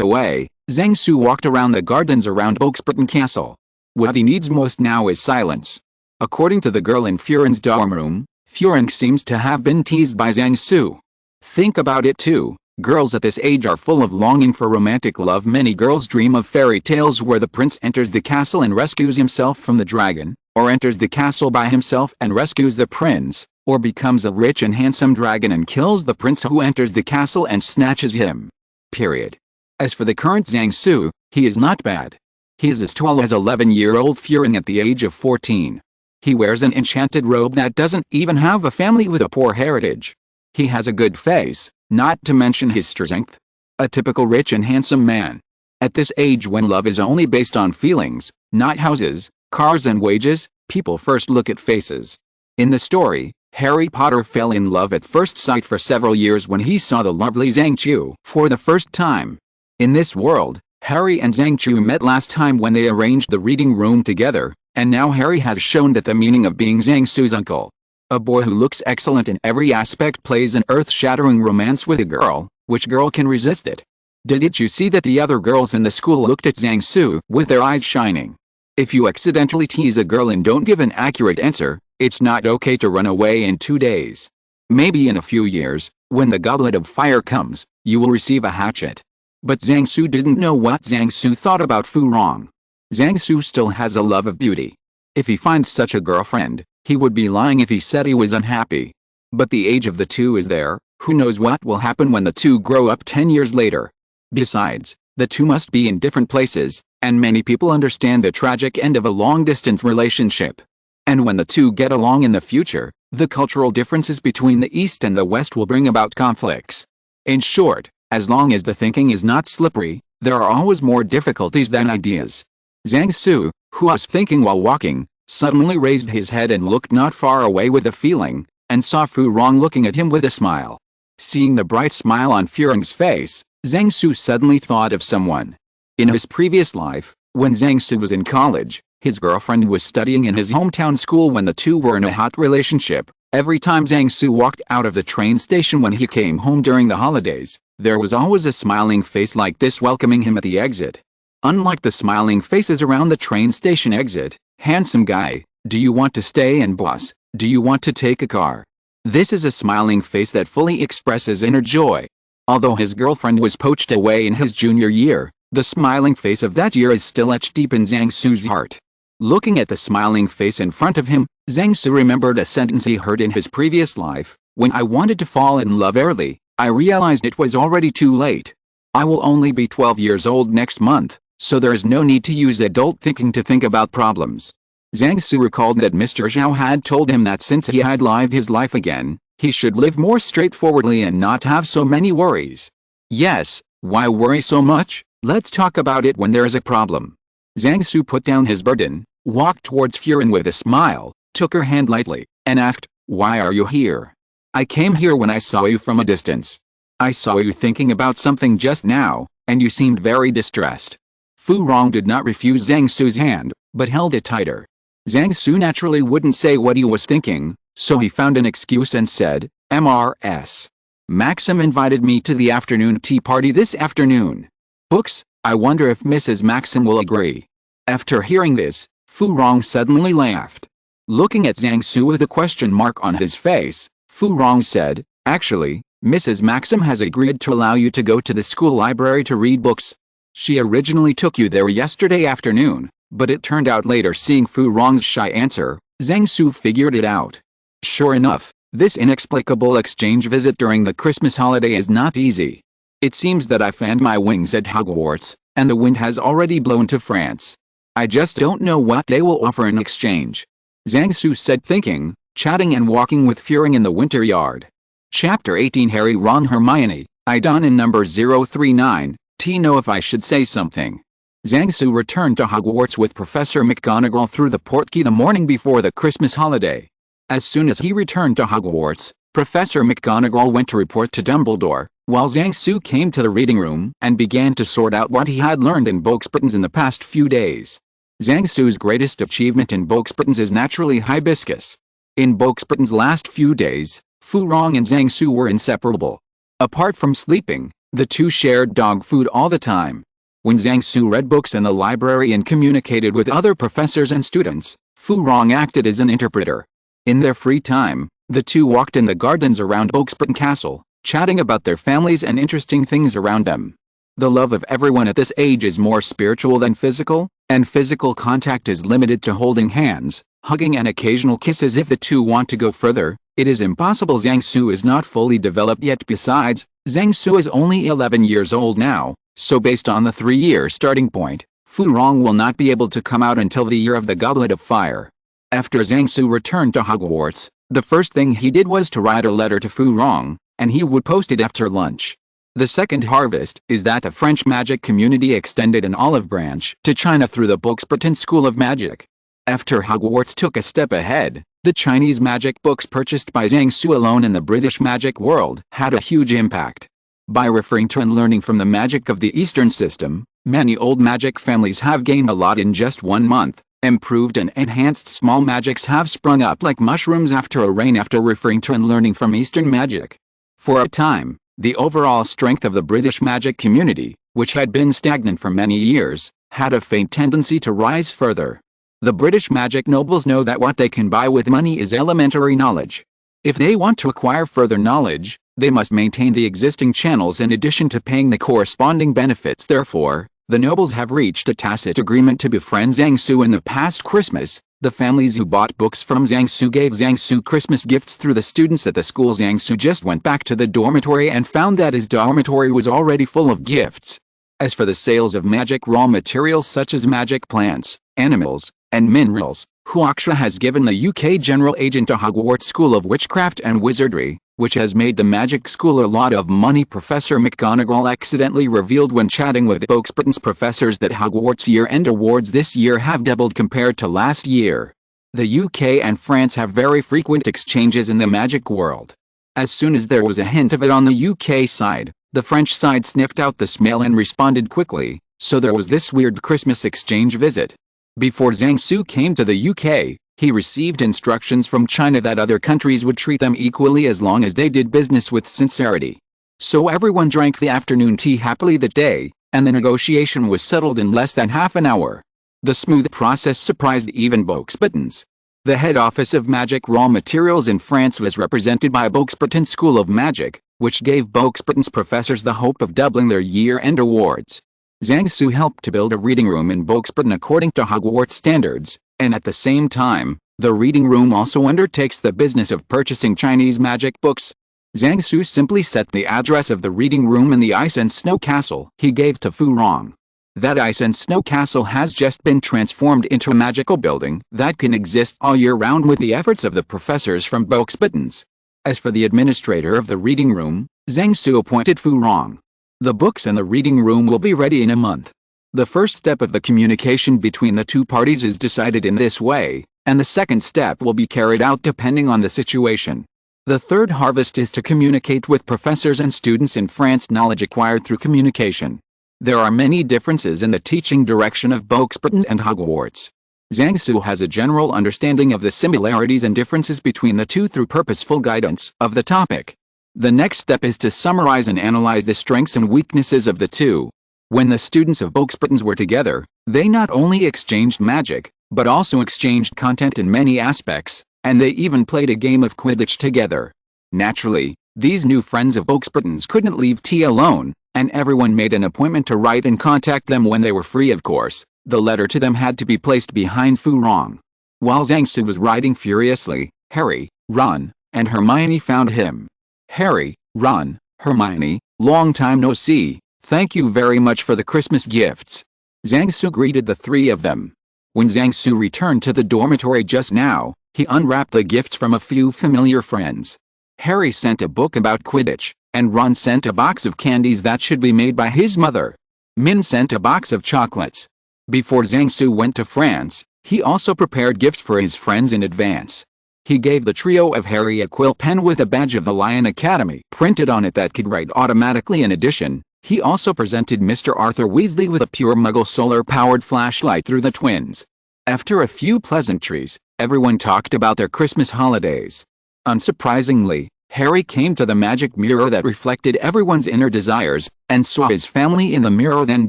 away, Zhang Su walked around the gardens around Oxburton Castle. What he needs most now is silence. According to the girl in Furin's dorm room, Furin seems to have been teased by Zhang Su. Think about it too. Girls at this age are full of longing for romantic love. Many girls dream of fairy tales where the prince enters the castle and rescues himself from the dragon, or enters the castle by himself and rescues the prince, or becomes a rich and handsome dragon and kills the prince who enters the castle and snatches him. Period. As for the current Zhang Su, he is not bad. He is as tall as 11-year-old Furin at the age of 14. He wears an enchanted robe that doesn't even have a family with a poor heritage. He has a good face, not to mention his strength. A typical rich and handsome man. At this age when love is only based on feelings, not houses, cars and wages, people first look at faces. In the story, Harry Potter fell in love at first sight for several years when he saw the lovely Zhang Chu for the first time. In this world, Harry and Zhang Chu met last time when they arranged the reading room together, and now Harry has shown that the meaning of being Zhang Su's uncle. A boy who looks excellent in every aspect plays an earth-shattering romance with a girl, Which girl can resist it? Didn't you see that the other girls in the school looked at Zhang Su with their eyes shining? If you accidentally tease a girl and don't give an accurate answer, it's not okay to run away in 2 days. Maybe in a few years, when the Goblet of Fire comes, you will receive a hatchet. But Zhang Su didn't know what Zhang Su thought about Fu Rong. Zhang Su still has a love of beauty. If he finds such a girlfriend, he would be lying if he said he was unhappy. But the age of the two is there, who knows what will happen when the two grow up 10 years later. Besides, the two must be in different places, and many people understand the tragic end of a long-distance relationship. And when the two get along in the future, the cultural differences between the East and the West will bring about conflicts. In short, as long as the thinking is not slippery, there are always more difficulties than ideas. Zhang Su, who was thinking while walking, suddenly raised his head and looked not far away with a feeling, and saw Fu Rong looking at him with a smile. Seeing the bright smile on Fu Rong's face, Zhang Su suddenly thought of someone. In his previous life, when Zhang Su was in college, his girlfriend was studying in his hometown school when the two were in a hot relationship. Every time Zhang Su walked out of the train station when he came home during the holidays, there was always a smiling face like this welcoming him at the exit. Unlike the smiling faces around the train station exit, handsome guy, do you want to stay, and boss, do you want to take a car? This is a smiling face that fully expresses inner joy. Although his girlfriend was poached away in his junior year, the smiling face of that year is still etched deep in Zhang Su's heart. Looking at the smiling face in front of him, Zhang Su remembered a sentence he heard in his previous life: when I wanted to fall in love early, I realized it was already too late. I will only be 12 years old next month, so there is no need to use adult thinking to think about problems. Zhang Su recalled that Mr. Zhao had told him that since he had lived his life again, he should live more straightforwardly and not have so many worries. Yes, why worry so much? Let's talk about it when there is a problem. Zhang Su put down his burden, walked towards Fu Rong with a smile, took her hand lightly, and asked, why are you here? I came here when I saw you from a distance. I saw you thinking about something just now, and you seemed very distressed. Fu Rong did not refuse Zhang Su's hand, but held it tighter. Zhang Su naturally wouldn't say what he was thinking, so he found an excuse and said, MRS. Maxim invited me to the afternoon tea party this afternoon. Books, I wonder if Mrs. Maxim will agree. After hearing this, Fu Rong suddenly laughed. Looking at Zhang Su with a question mark on his face, Fu Rong said, actually, Mrs. Maxim has agreed to allow you to go to the school library to read books. She originally took you there yesterday afternoon, but it turned out later, seeing Fu Rong's shy answer, Zhang Su figured it out. Sure enough, this inexplicable exchange visit during the Christmas holiday is not easy. It seems that I fanned my wings at Hogwarts, and the wind has already blown to France. I just don't know what they will offer in exchange. Zhang Su said, thinking, chatting and walking with Fu Rong in the winter yard. Chapter 18 Harry, Ron, Hermione. I don in number 039, know if I should say something. Zhang Su returned to Hogwarts with Professor McGonagall through the portkey the morning before the Christmas holiday. As soon as he returned to Hogwarts, Professor McGonagall went to report to Dumbledore, while Zhang Su came to the reading room and began to sort out what he had learned in Bookspritons in the past few days. Zhang Su's greatest achievement in Bookspritons is naturally hibiscus. In Bookspritons' last few days, Fu Rong and Zhang Su were inseparable. Apart from sleeping, the two shared dog food all the time. When Zhang Su read books in the library and communicated with other professors and students, Fu Rong acted as an interpreter. In their free time, the two walked in the gardens around Bookspiton Castle, chatting about their families and interesting things around them. The love of everyone at this age is more spiritual than physical, and physical contact is limited to holding hands, hugging and occasional kisses. If the two want to go further, it is impossible. Zhang Su is not fully developed yet. Besides, Zhang Su is only 11 years old now, so based on the 3-year starting point, Fu Rong will not be able to come out until the year of the Goblet of Fire. After Zhang Su returned to Hogwarts, the first thing he did was to write a letter to Fu Rong, and he would post it after lunch. The second harvest is that the French magic community extended an olive branch to China through the Bookspiton School of Magic. After Hogwarts took a step ahead, the Chinese magic books purchased by Zhang Su alone in the British magic world had a huge impact. By referring to and learning from the magic of the Eastern system, many old magic families have gained a lot in just 1 month. Improved and enhanced small magics have sprung up like mushrooms after a rain after referring to and learning from Eastern magic. For a time, The overall strength of the British magic community, which had been stagnant for many years, had a faint tendency to rise further. The British magic nobles know that what they can buy with money is elementary knowledge. If they want to acquire further knowledge, they must maintain the existing channels in addition to paying the corresponding benefits. Therefore, the nobles have reached a tacit agreement to befriend Zhang-Su in the past Christmas. The families who bought books from Zhang-Su gave Zhang-Su Christmas gifts through the students at the school. Zhang-Su just went back to the dormitory and found that his dormitory was already full of gifts. As for the sales of magic raw materials such as magic plants, animals, and minerals, Huaxia has given the UK General Agent a Hogwarts School of Witchcraft and Wizardry, which has made the magic school a lot of money. Professor McGonagall accidentally revealed when chatting with Britain's professors that Hogwarts year-end awards this year have doubled compared to last year. The UK and France have very frequent exchanges in the magic world. As soon as there was a hint of it on the UK side, the French side sniffed out the smell and responded quickly, so there was this weird Christmas exchange visit. Before Zhang-Su came to the UK, he received instructions from China that other countries would treat them equally as long as they did business with sincerity. So everyone drank the afternoon tea happily that day, and the negotiation was settled in less than half an hour. The smooth process surprised even Britain's. The head office of magic raw materials in France was represented by Britain's School of Magic, which gave Britain's professors the hope of doubling their year-end awards. Zhang-Su helped to build a reading room in Britain according to Hogwarts standards, and at the same time, the reading room also undertakes the business of purchasing Chinese magic books. Zhang-Su simply set the address of the reading room in the Ice and Snow Castle he gave to Fu Rong. That Ice and Snow Castle has just been transformed into a magical building that can exist all year round with the efforts of the professors from Britain's. As for the administrator of the reading room, Zhang-Su appointed Fu Rong. The books in the reading room will be ready in a month. The first step of the communication between the two parties is decided in this way, and the second step will be carried out depending on the situation. The third harvest is to communicate with professors and students in France. Knowledge acquired through communication. There are many differences in the teaching direction of Britain and Hogwarts. Zhang-Su has a general understanding of the similarities and differences between the two through purposeful guidance of the topic. The next step is to summarize and analyze the strengths and weaknesses of the two. When the students of Britain's were together, they not only exchanged magic, but also exchanged content in many aspects, and they even played a game of Quidditch together. Naturally, these new friends of Britain's couldn't leave tea alone, and everyone made an appointment to write and contact them when they were free. Of course, the letter to them had to be placed behind Fu Rong. While Zhang-Su was writing furiously, Harry, Ron, and Hermione found him. Harry, Ron, Hermione, long time no see, thank you very much for the Christmas gifts. Zhang-Su greeted the three of them. When Zhang-Su returned to the dormitory just now, he unwrapped the gifts from a few familiar friends. Harry sent a book about Quidditch, and Ron sent a box of candies that should be made by his mother. Min sent a box of chocolates. Before Zhang-Su went to France, he also prepared gifts for his friends in advance. He gave the trio of Harry a quill pen with a badge of the Lion Academy printed on it that could write automatically. In addition, he also presented Mr. Arthur Weasley with a pure Muggle solar-powered flashlight through the twins. After a few pleasantries, everyone talked about their Christmas holidays. Unsurprisingly, Harry came to the magic mirror that reflected everyone's inner desires, and saw his family in the mirror. Then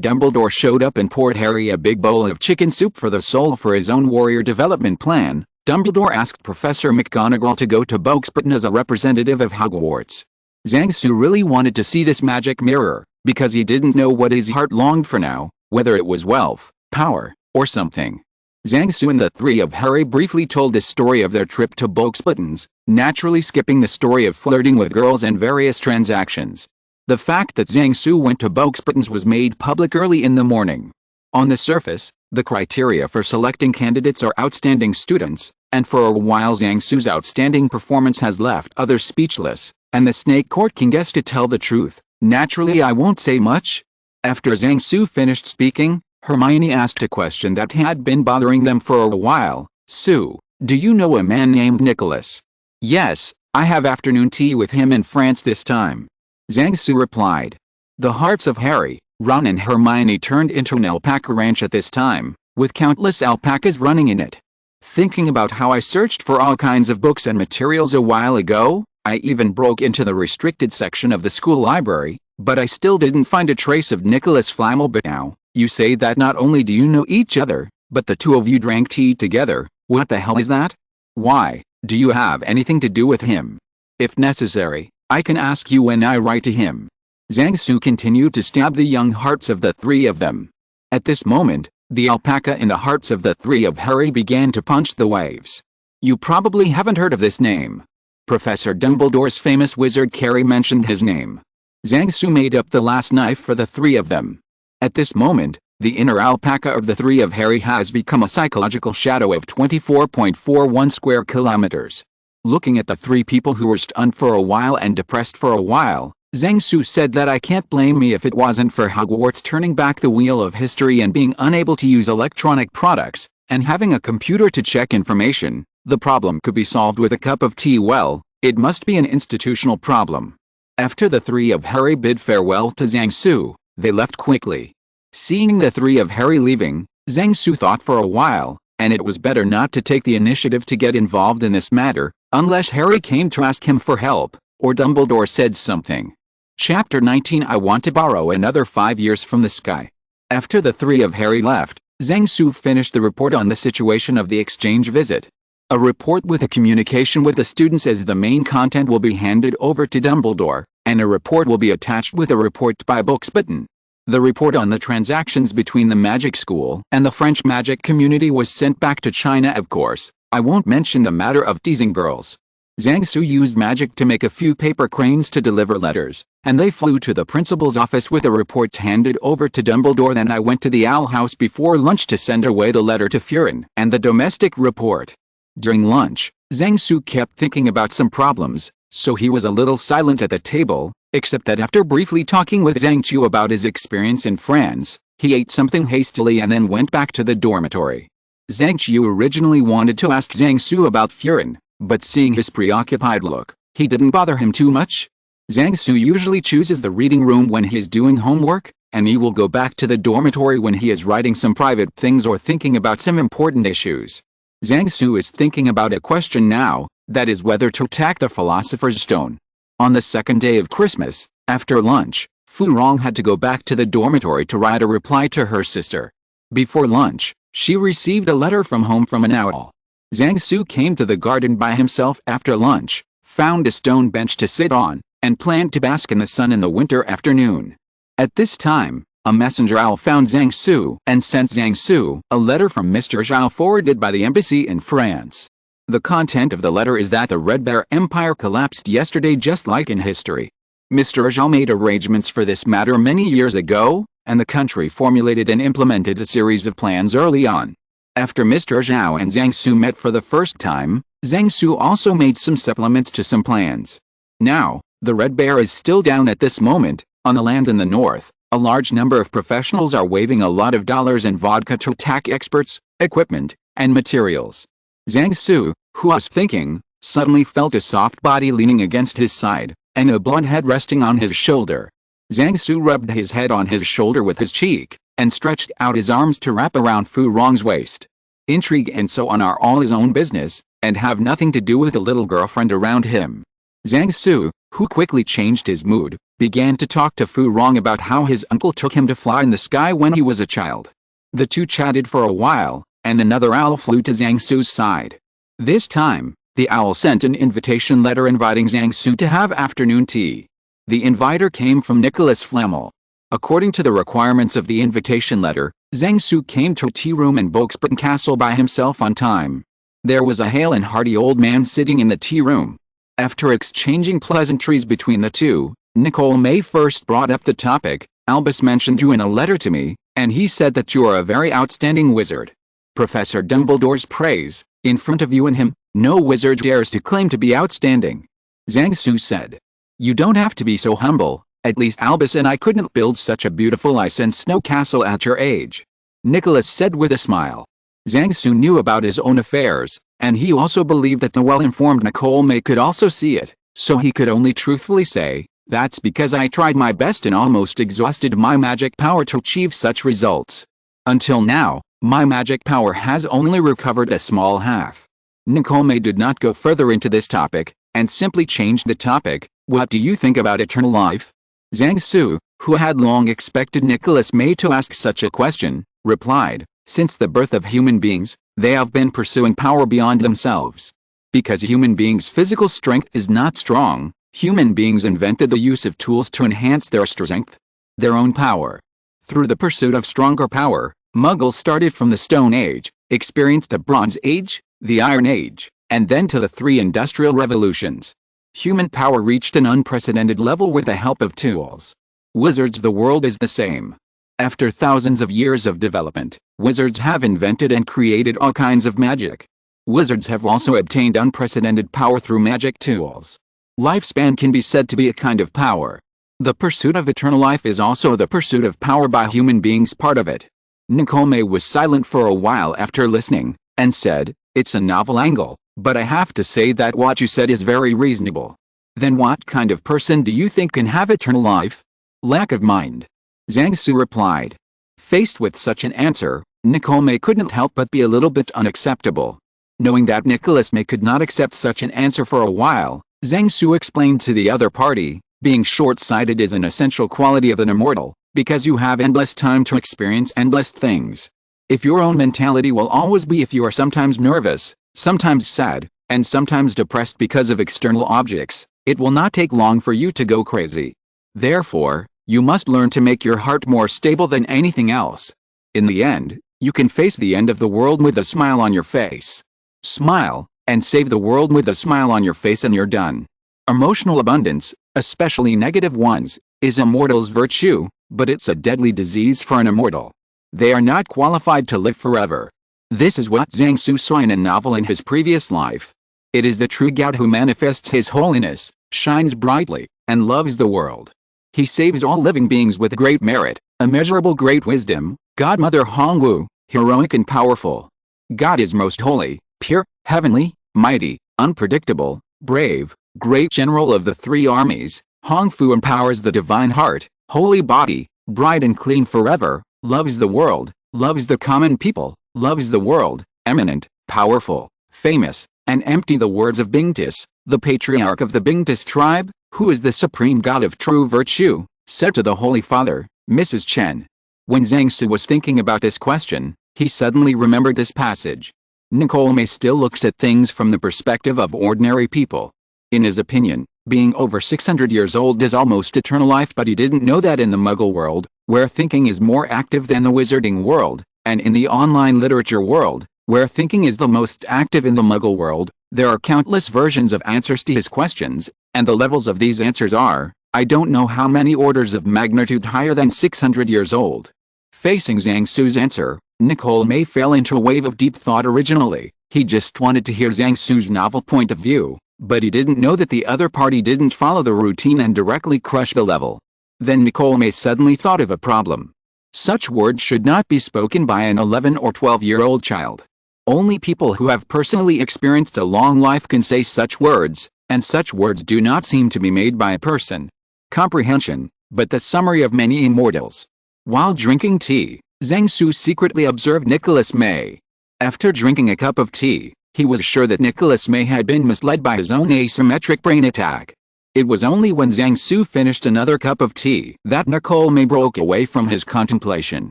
Dumbledore showed up and poured Harry a big bowl of chicken soup for the soul for his own warrior development plan. Dumbledore asked Professor McGonagall to go to Britain as a representative of Hogwarts. Zhang-Su really wanted to see this magic mirror, because he didn't know what his heart longed for now, whether it was wealth, power, or something. Zhang-Su and the three of Harry briefly told the story of their trip to Britain's, naturally skipping the story of flirting with girls and various transactions. The fact that Zhang-Su went to Britain's was made public early in the morning. On the surface, the criteria for selecting candidates are outstanding students, and for a while Zhang-Su's outstanding performance has left others speechless, and the Snake Court can guess. To tell the truth, naturally I won't say much. After Zhang-Su finished speaking, Hermione asked a question that had been bothering them for a while. Sue, do you know a man named Nicholas? Yes, I have afternoon tea with him in France this time. Zhang-Su replied. The hearts of Harry, Ron and Hermione turned into an alpaca ranch at this time, with countless alpacas running in it. Thinking about how I searched for all kinds of books and materials a while ago, I even broke into the restricted section of the school library, but I still didn't find a trace of Nicholas Flamel. But now, you say that not only do you know each other, but the two of you drank tea together. What the hell is that? Why, do you have anything to do with him? If necessary, I can ask you when I write to him. Zhang Su continued to stab the young hearts of the three of them. At this moment, the alpaca in the hearts of the three of Harry began to punch the waves. You probably haven't heard of this name. Professor Dumbledore's famous wizard Carrie mentioned his name. Zhang Su made up the last knife for the three of them. At this moment, the inner alpaca of the three of Harry has become a psychological shadow of 24.41 square kilometers. Looking at the three people who were stunned for a while and depressed for a while, Zhang Su said that I can't blame me if it wasn't for Hogwarts turning back the wheel of history and being unable to use electronic products, and having a computer to check information. The problem could be solved with a cup of tea. Well, it must be an institutional problem. After the three of Harry bid farewell to Zhang Su, they left quickly. Seeing the three of Harry leaving, Zhang Su thought for a while, and it was better not to take the initiative to get involved in this matter, unless Harry came to ask him for help, or Dumbledore said something. Chapter 19. I want to borrow another 5 years from the sky. After the three of Harry left, Zhang Su finished the report on the situation of the exchange visit. A report with a communication with the students as the main content will be handed over to Dumbledore, and a report will be attached with a report by Books Button. The report on the transactions between the magic school and the French magic community was sent back to China. Of course, I won't mention the matter of teasing girls. Zhang Su used magic to make a few paper cranes to deliver letters, and they flew to the principal's office with a report handed over to Dumbledore. Then I went to the owl house before lunch to send away the letter to Furin and the domestic report. During lunch, Zhang Su kept thinking about some problems, so he was a little silent at the table, except that after briefly talking with Zhang Chu about his experience in France, he ate something hastily and then went back to the dormitory. Zhang Chu originally wanted to ask Zhang Su about Furin, but seeing his preoccupied look, he didn't bother him too much. Zhang Su usually chooses the reading room when he is doing homework, and he will go back to the dormitory when he is writing some private things or thinking about some important issues. Zhang Su is thinking about a question now, that is whether to attack the Philosopher's Stone. On the second day of Christmas, after lunch, Fu Rong had to go back to the dormitory to write a reply to her sister. Before lunch, she received a letter from home from an owl. Zhang Su came to the garden by himself after lunch, found a stone bench to sit on, and planned to bask in the sun in the winter afternoon. At this time, a messenger owl found Zhang Su and sent Zhang Su a letter from Mr. Zhao forwarded by the embassy in France. The content of the letter is that the Red Bear Empire collapsed yesterday, just like in history. Mr. Zhao made arrangements for this matter many years ago, and the country formulated and implemented a series of plans early on. After Mr. Zhao and Zhang Su met for the first time, Zhang Su also made some supplements to some plans. Now, the Red Bear is still down at this moment. On the land in the north, a large number of professionals are waving a lot of dollars and vodka to attack experts, equipment, and materials. Zhang Su, who was thinking, suddenly felt a soft body leaning against his side, and a blonde head resting on his shoulder. Zhang Su rubbed his head on his shoulder with his cheek, and stretched out his arms to wrap around Fu Rong's waist. Intrigue and so on are all his own business, and have nothing to do with the little girlfriend around him. Zhang Su, who quickly changed his mood, began to talk to Fu Rong about how his uncle took him to fly in the sky when he was a child. The two chatted for a while, and another owl flew to Zhang Su's side. This time, the owl sent an invitation letter inviting Zhang Su to have afternoon tea. The inviter came from Nicholas Flamel. According to the requirements of the invitation letter, Zhang Su came to a tea room in Boxburton Castle by himself on time. There was a hale and hearty old man sitting in the tea room. After exchanging pleasantries between the two, Nicole May first brought up the topic. Albus mentioned you in a letter to me, and he said that you are a very outstanding wizard. Professor Dumbledore's praise, in front of you and him, no wizard dares to claim to be outstanding. Zhang Su said. You don't have to be so humble, at least Albus and I couldn't build such a beautiful ice and snow castle at your age. Nicholas said with a smile. Zhang Su knew about his own affairs, and he also believed that the well-informed Nicole May could also see it, so he could only truthfully say, that's because I tried my best and almost exhausted my magic power to achieve such results. Until now, my magic power has only recovered a small half. Nicole May did not go further into this topic, and simply changed the topic. What do you think about eternal life? Zhang Su, who had long expected Nicholas May to ask such a question, replied, since the birth of human beings, they have been pursuing power beyond themselves. Because human beings' physical strength is not strong, human beings invented the use of tools to enhance their strength, their own power. Through the pursuit of stronger power, Muggles started from the Stone Age, experienced the Bronze Age, the Iron Age, and then to the 3 industrial revolutions. Human power reached an unprecedented level with the help of tools. Wizards, the world is the same. After thousands of years of development, wizards have invented and created all kinds of magic. Wizards have also obtained unprecedented power through magic tools. Lifespan can be said to be a kind of power. The pursuit of eternal life is also the pursuit of power by human beings, part of it. Nicole May was silent for a while after listening, and said, it's a novel angle, but I have to say that what you said is very reasonable. Then what kind of person do you think can have eternal life? Lack of mind. Zhang Su replied. Faced with such an answer, Nicole May couldn't help but be a little bit unacceptable. Knowing that Nicholas May could not accept such an answer for a while, Zhang Su explained to the other party, being short-sighted is an essential quality of an immortal, because you have endless time to experience endless things. If your own mentality will always be if you are sometimes nervous, sometimes sad, and sometimes depressed because of external objects, it will not take long for you to go crazy. Therefore, you must learn to make your heart more stable than anything else. In the end, you can face the end of the world with a smile on your face. Smile, and save the world with a smile on your face, and you're done. Emotional abundance, especially negative ones, is a mortal's virtue, but it's a deadly disease for an immortal. They are not qualified to live forever. This is what Zhang Su saw in a novel in his previous life. It is the true God who manifests his holiness, shines brightly, and loves the world. He saves all living beings with great merit, immeasurable great wisdom, Godmother Hongwu, heroic and powerful. God is most holy, pure, heavenly, mighty, unpredictable, brave, great general of the 3 armies. Hongfu empowers the divine heart, holy body, bright and clean forever, loves the world, loves the common people, loves the world, eminent, powerful, famous, and empty. The words of Bingtis, the patriarch of the Bingtis tribe, who is the supreme god of true virtue, said to the Holy Father, Mrs. Chen. When Zhang Su was thinking about this question, he suddenly remembered this passage. Nicole May still looks at things from the perspective of ordinary people. In his opinion, being over 600 years old is almost eternal life, but he didn't know that in the Muggle world, where thinking is more active than the wizarding world, and in the online literature world, where thinking is the most active in the Muggle world, there are countless versions of answers to his questions, and the levels of these answers are, I don't know how many orders of magnitude higher than 600 years old. Facing Zhang Su's answer, Nicole May fell into a wave of deep thought. Originally, he just wanted to hear Zhang Su's novel point of view, but he didn't know that the other party didn't follow the routine and directly crush the level. Then Nicole May suddenly thought of a problem. Such words should not be spoken by an 11 or 12-year-old child. Only people who have personally experienced a long life can say such words, and such words do not seem to be made by a person. Comprehension, but the summary of many immortals. While drinking tea, Zhang Su secretly observed Nicholas May. After drinking a cup of tea, he was sure that Nicholas May had been misled by his own asymmetric brain attack. It was only when Zhang Su finished another cup of tea that Nicole May broke away from his contemplation.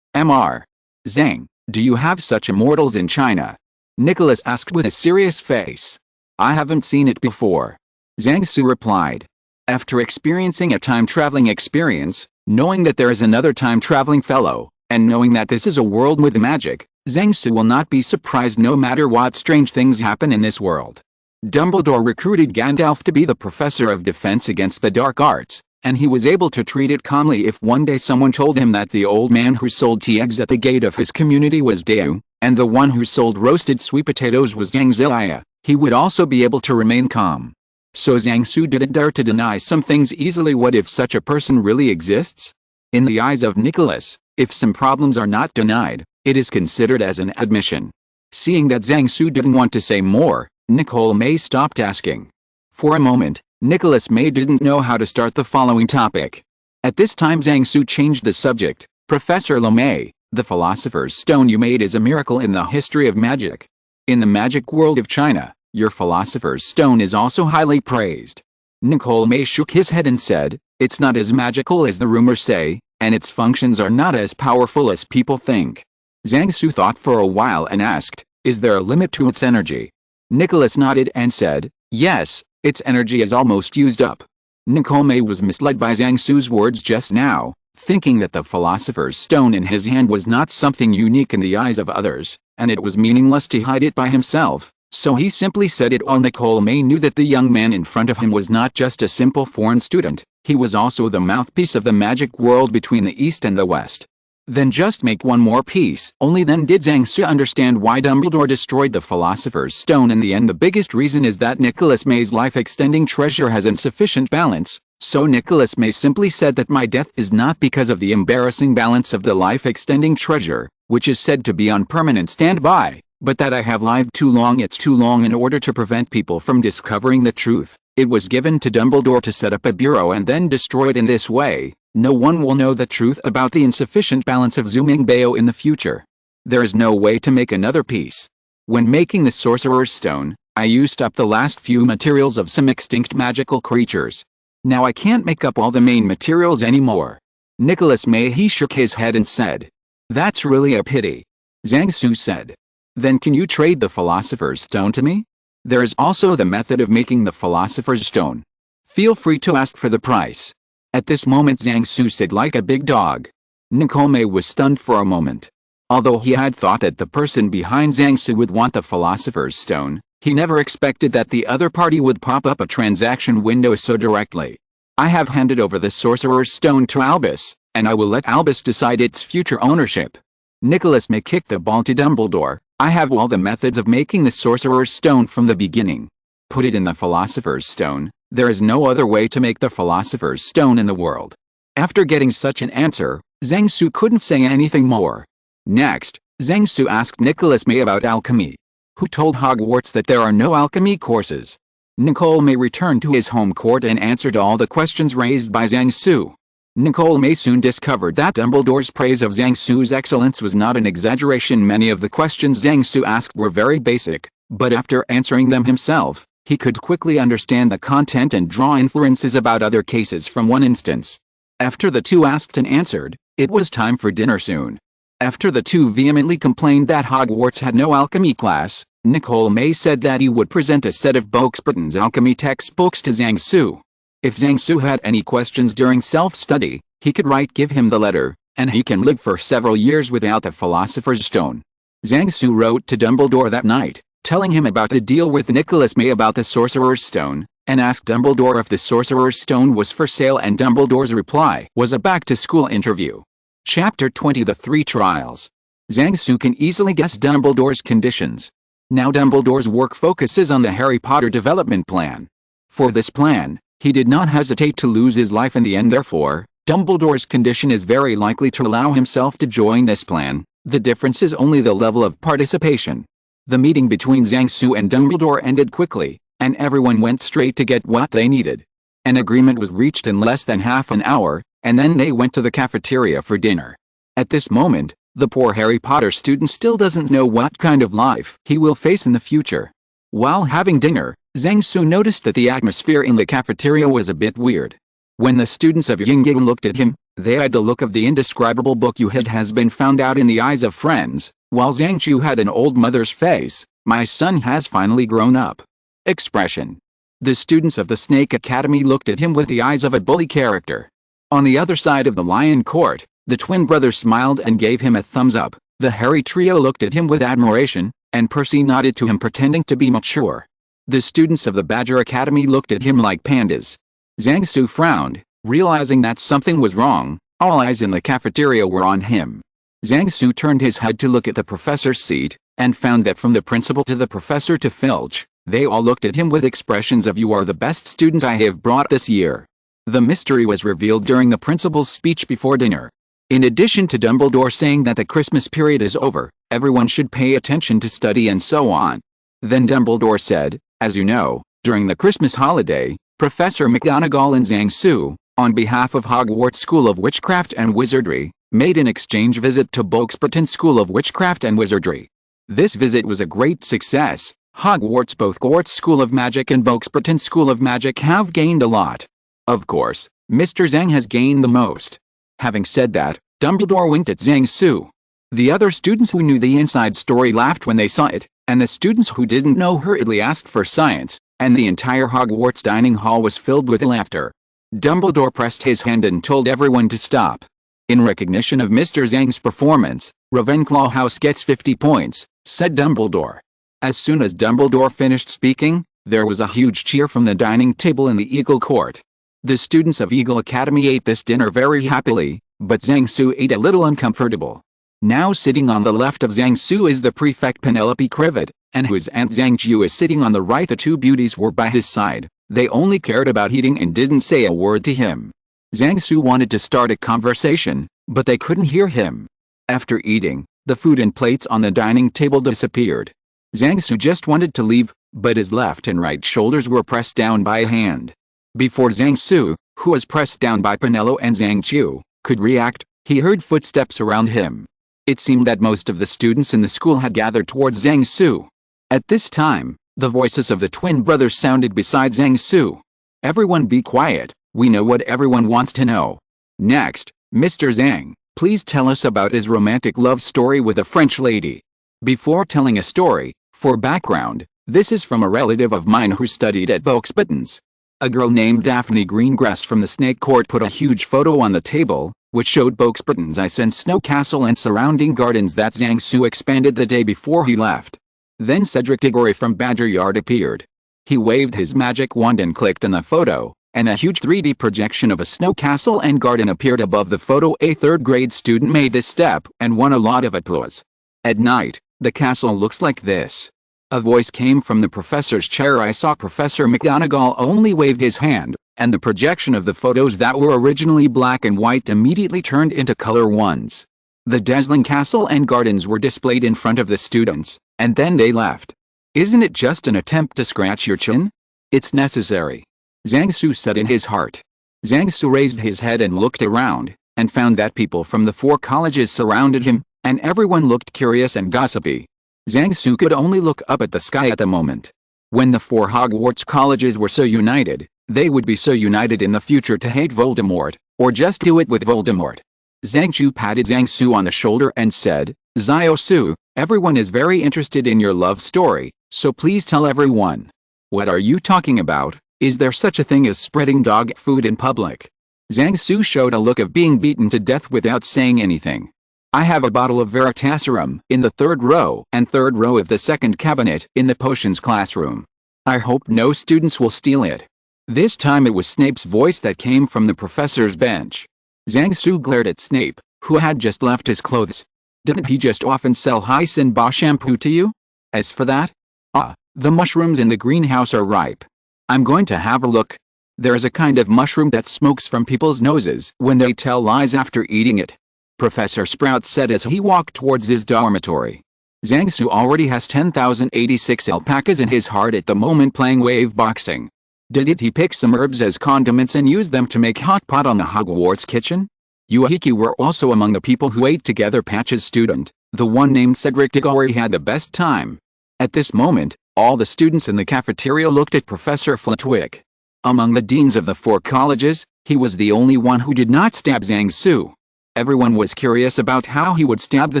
Mr. Zhang, do you have such immortals in China? Nicholas asked with a serious face. I haven't seen it before. Zhang Su replied. After experiencing a time-traveling experience, knowing that there is another time-traveling fellow, and knowing that this is a world with magic, Zhang Su will not be surprised no matter what strange things happen in this world. Dumbledore recruited Gandalf to be the professor of defense against the dark arts, and he was able to treat it calmly if one day someone told him that the old man who sold tea eggs at the gate of his community was Deu, and the one who sold roasted sweet potatoes was Zhang Zilia, he would also be able to remain calm. So Zhang Su didn't dare to deny some things easily. What if such a person really exists? In the eyes of Nicholas, if some problems are not denied, it is considered as an admission. Seeing that Zhang Su didn't want to say more, Nicole May stopped asking. For a moment, Nicholas May didn't know how to start the following topic. At this time Zhang Su changed the subject. Professor Lemay, the philosopher's stone you made is a miracle in the history of magic. In the magic world of China, Your Philosopher's Stone is also highly praised. Nicole May shook his head and said, it's not as magical as the rumors say, and its functions are not as powerful as people think. Zhang Su thought for a while and asked, is there a limit to its energy? Nicholas nodded and said, yes, its energy is almost used up. Nicole May was misled by Zhang Su's words just now, thinking that the Philosopher's Stone in his hand was not something unique in the eyes of others, and it was meaningless to hide it by himself, so he simply said it all. Nicole May knew that the young man in front of him was not just a simple foreign student, he was also the mouthpiece of the magic world between the East and the West. Then just make one more piece. Only then did Zhang Su understand why Dumbledore destroyed the Philosopher's Stone in the end. The biggest reason is that Nicholas May's life-extending treasure has insufficient balance, so Nicholas May simply said that my death is not because of the embarrassing balance of the life-extending treasure, which is said to be on permanent standby, but that I have lived too long. It's too long in order to prevent people from discovering the truth. It was given to Dumbledore to set up a bureau and then destroyed in this way. No one will know the truth about the insufficient balance of Zuming in the future. There is no way to make another piece. When making the Sorcerer's Stone, I used up the last few materials of some extinct magical creatures. Now I can't make up all the main materials anymore. Nicholas May shook his head and said, that's really a pity. Zhang Su said, then can you trade the Philosopher's Stone to me? There is also the method of making the Philosopher's Stone. Feel free to ask for the price. At this moment Zhang Su said like a big dog. Nicole May was stunned for a moment. Although he had thought that the person behind Zhang Su would want the Philosopher's Stone, he never expected that the other party would pop up a transaction window so directly. I have handed over the Sorcerer's Stone to Albus, and I will let Albus decide its future ownership. Nicholas May kicked the ball to Dumbledore. I have all the methods of making the Sorcerer's Stone from the beginning. Put it in the Philosopher's Stone. There is no other way to make the Philosopher's Stone in the world. After getting such an answer, Zhang Su couldn't say anything more. Next, Zhang Su asked Nicholas May about alchemy. Who told Hogwarts that there are no alchemy courses? Nicole May returned to his home court and answered all the questions raised by Zhang Su. Nicole May soon discovered that Dumbledore's praise of Zhang Su's excellence was not an exaggeration. Many of the questions Zhang Su asked were very basic, but after answering them himself, he could quickly understand the content and draw inferences about other cases from one instance. After the two asked and answered, it was time for dinner soon. After the two vehemently complained that Hogwarts had no alchemy class, Nicole May said that he would present a set of Boxburton's alchemy textbooks to Zhang Su. If Zhang Su had any questions during self-study, he could give him the letter, and he can live for several years without the Philosopher's Stone. Zhang Su wrote to Dumbledore that night, telling him about the deal with Nicholas May about the Sorcerer's Stone, and asked Dumbledore if the Sorcerer's Stone was for sale, and Dumbledore's reply was a back-to-school interview. Chapter 20 The Three Trials. Zhang Su can easily guess Dumbledore's conditions. Now Dumbledore's work focuses on the Harry Potter development plan. For this plan, he did not hesitate to lose his life in the end. Therefore, Dumbledore's condition is very likely to allow himself to join this plan. The difference is only the level of participation. The meeting between Zhang Su and Dumbledore ended quickly, and everyone went straight to get what they needed. An agreement was reached in less than half an hour, and then they went to the cafeteria for dinner. At this moment, the poor Harry Potter student still doesn't know what kind of life he will face in the future. While having dinner, Zhang Su noticed that the atmosphere in the cafeteria was a bit weird. When the students of Yingling looked at him, they had the look of the indescribable book you hid has been found out in the eyes of friends, while Zhang Chu had an old mother's face, my son has finally grown up expression. The students of the Snake Academy looked at him with the eyes of a bully character. On the other side of the Lion Court, the twin brothers smiled and gave him a thumbs up. The Harry trio looked at him with admiration, and Percy nodded to him pretending to be mature. The students of the Badger Academy looked at him like pandas. Zhang Su frowned, realizing that something was wrong. All eyes in the cafeteria were on him. Zhang Su turned his head to look at the professor's seat, and found that from the principal to the professor to Filch, they all looked at him with expressions of "You are the best student I have brought this year." The mystery was revealed during the principal's speech before dinner. In addition to Dumbledore saying that the Christmas period is over, everyone should pay attention to study and so on. Then Dumbledore said, as you know, during the Christmas holiday, Professor McGonagall and Zhang Su, on behalf of Hogwarts School of Witchcraft and Wizardry, made an exchange visit to Boxburton School of Witchcraft and Wizardry. This visit was a great success, Hogwarts, both Hogwarts School of Magic and Boxburton School of Magic have gained a lot. Of course, Mr. Zhang has gained the most. Having said that, Dumbledore winked at Zhang Su. The other students who knew the inside story laughed when they saw it, and the students who didn't know hurriedly asked for science, and the entire Hogwarts dining hall was filled with laughter. Dumbledore pressed his hand and told everyone to stop. In recognition of Mr. Zhang's performance, Ravenclaw House gets 50 points, said Dumbledore. As soon as Dumbledore finished speaking, there was a huge cheer from the dining table in the Eagle Court. The students of Eagle Academy ate this dinner very happily, but Zhang Su ate a little uncomfortable. Now sitting on the left of Zhang Su is the prefect Penelope Crivet, and whose aunt Zhang Jiu is sitting on the right. The two beauties were by his side. They only cared about eating and didn't say a word to him. Zhang Su wanted to start a conversation, but they couldn't hear him. After eating, the food and plates on the dining table disappeared. Zhang Su just wanted to leave, but his left and right shoulders were pressed down by a hand. Before Zhang Su, who was pressed down by Penelope and Zhang Jiu, could react, he heard footsteps around him. It seemed that most of the students in the school had gathered towards Zhang Su. At this time, the voices of the twin brothers sounded beside Zhang Su. Everyone be quiet, we know what everyone wants to know. Next, Mr. Zhang, please tell us about his romantic love story with a French lady. Before telling a story, for background, this is from a relative of mine who studied at Boxburton's. A girl named Daphne Greengrass from the Snake Court put a huge photo on the table, which showed Boxburton's ice and snow castle and surrounding gardens that Zhang Su expanded the day before he left. Then Cedric Diggory from Badger Yard appeared. He waved his magic wand and clicked on the photo, and a huge 3D projection of a snow castle and garden appeared above the photo. A third-grade student made this step and won a lot of applause. At night, the castle looks like this. A voice came from the professor's chair. I saw Professor McGonagall only waved his hand, and the projection of the photos that were originally black and white immediately turned into color ones. The dazzling castle and gardens were displayed in front of the students, and then they left. Isn't it just an attempt to scratch your chin? It's necessary, Zhang Su said in his heart. Zhang Su raised his head and looked around, and found that people from the 4 colleges surrounded him, and everyone looked curious and gossipy. Zhang Su could only look up at the sky at the moment. When the 4 Hogwarts colleges were so united, they would be so united in the future to hate Voldemort, or just do it with Voldemort. Zhang Chu patted Zhang Su on the shoulder and said, Zhao Su, everyone is very interested in your love story, so please tell everyone. What are you talking about? Is there such a thing as spreading dog food in public? Zhang Su showed a look of being beaten to death without saying anything. I have a bottle of Veritaserum in the 3rd row and 3rd row of the 2nd cabinet in the potions classroom. I hope no students will steal it. This time it was Snape's voice that came from the professor's bench. Zhang Su glared at Snape, who had just left his clothes. Didn't he just often sell Hyacinth shampoo to you? As for that? The mushrooms in the greenhouse are ripe. I'm going to have a look. There's a kind of mushroom that smokes from people's noses when they tell lies after eating it, Professor Sprout said as he walked towards his dormitory. Zhang Su already has 10,086 alpacas in his heart at the moment playing wave boxing. Did he pick some herbs as condiments and use them to make hot pot on the Hogwarts kitchen? Yuhiki were also among the people who ate together. Patch's student, the one named Cedric Diggory, had the best time. At this moment, all the students in the cafeteria looked at Professor Flitwick. Among the deans of the 4 colleges, he was the only one who did not stab Zhang Su. Everyone was curious about how he would stab the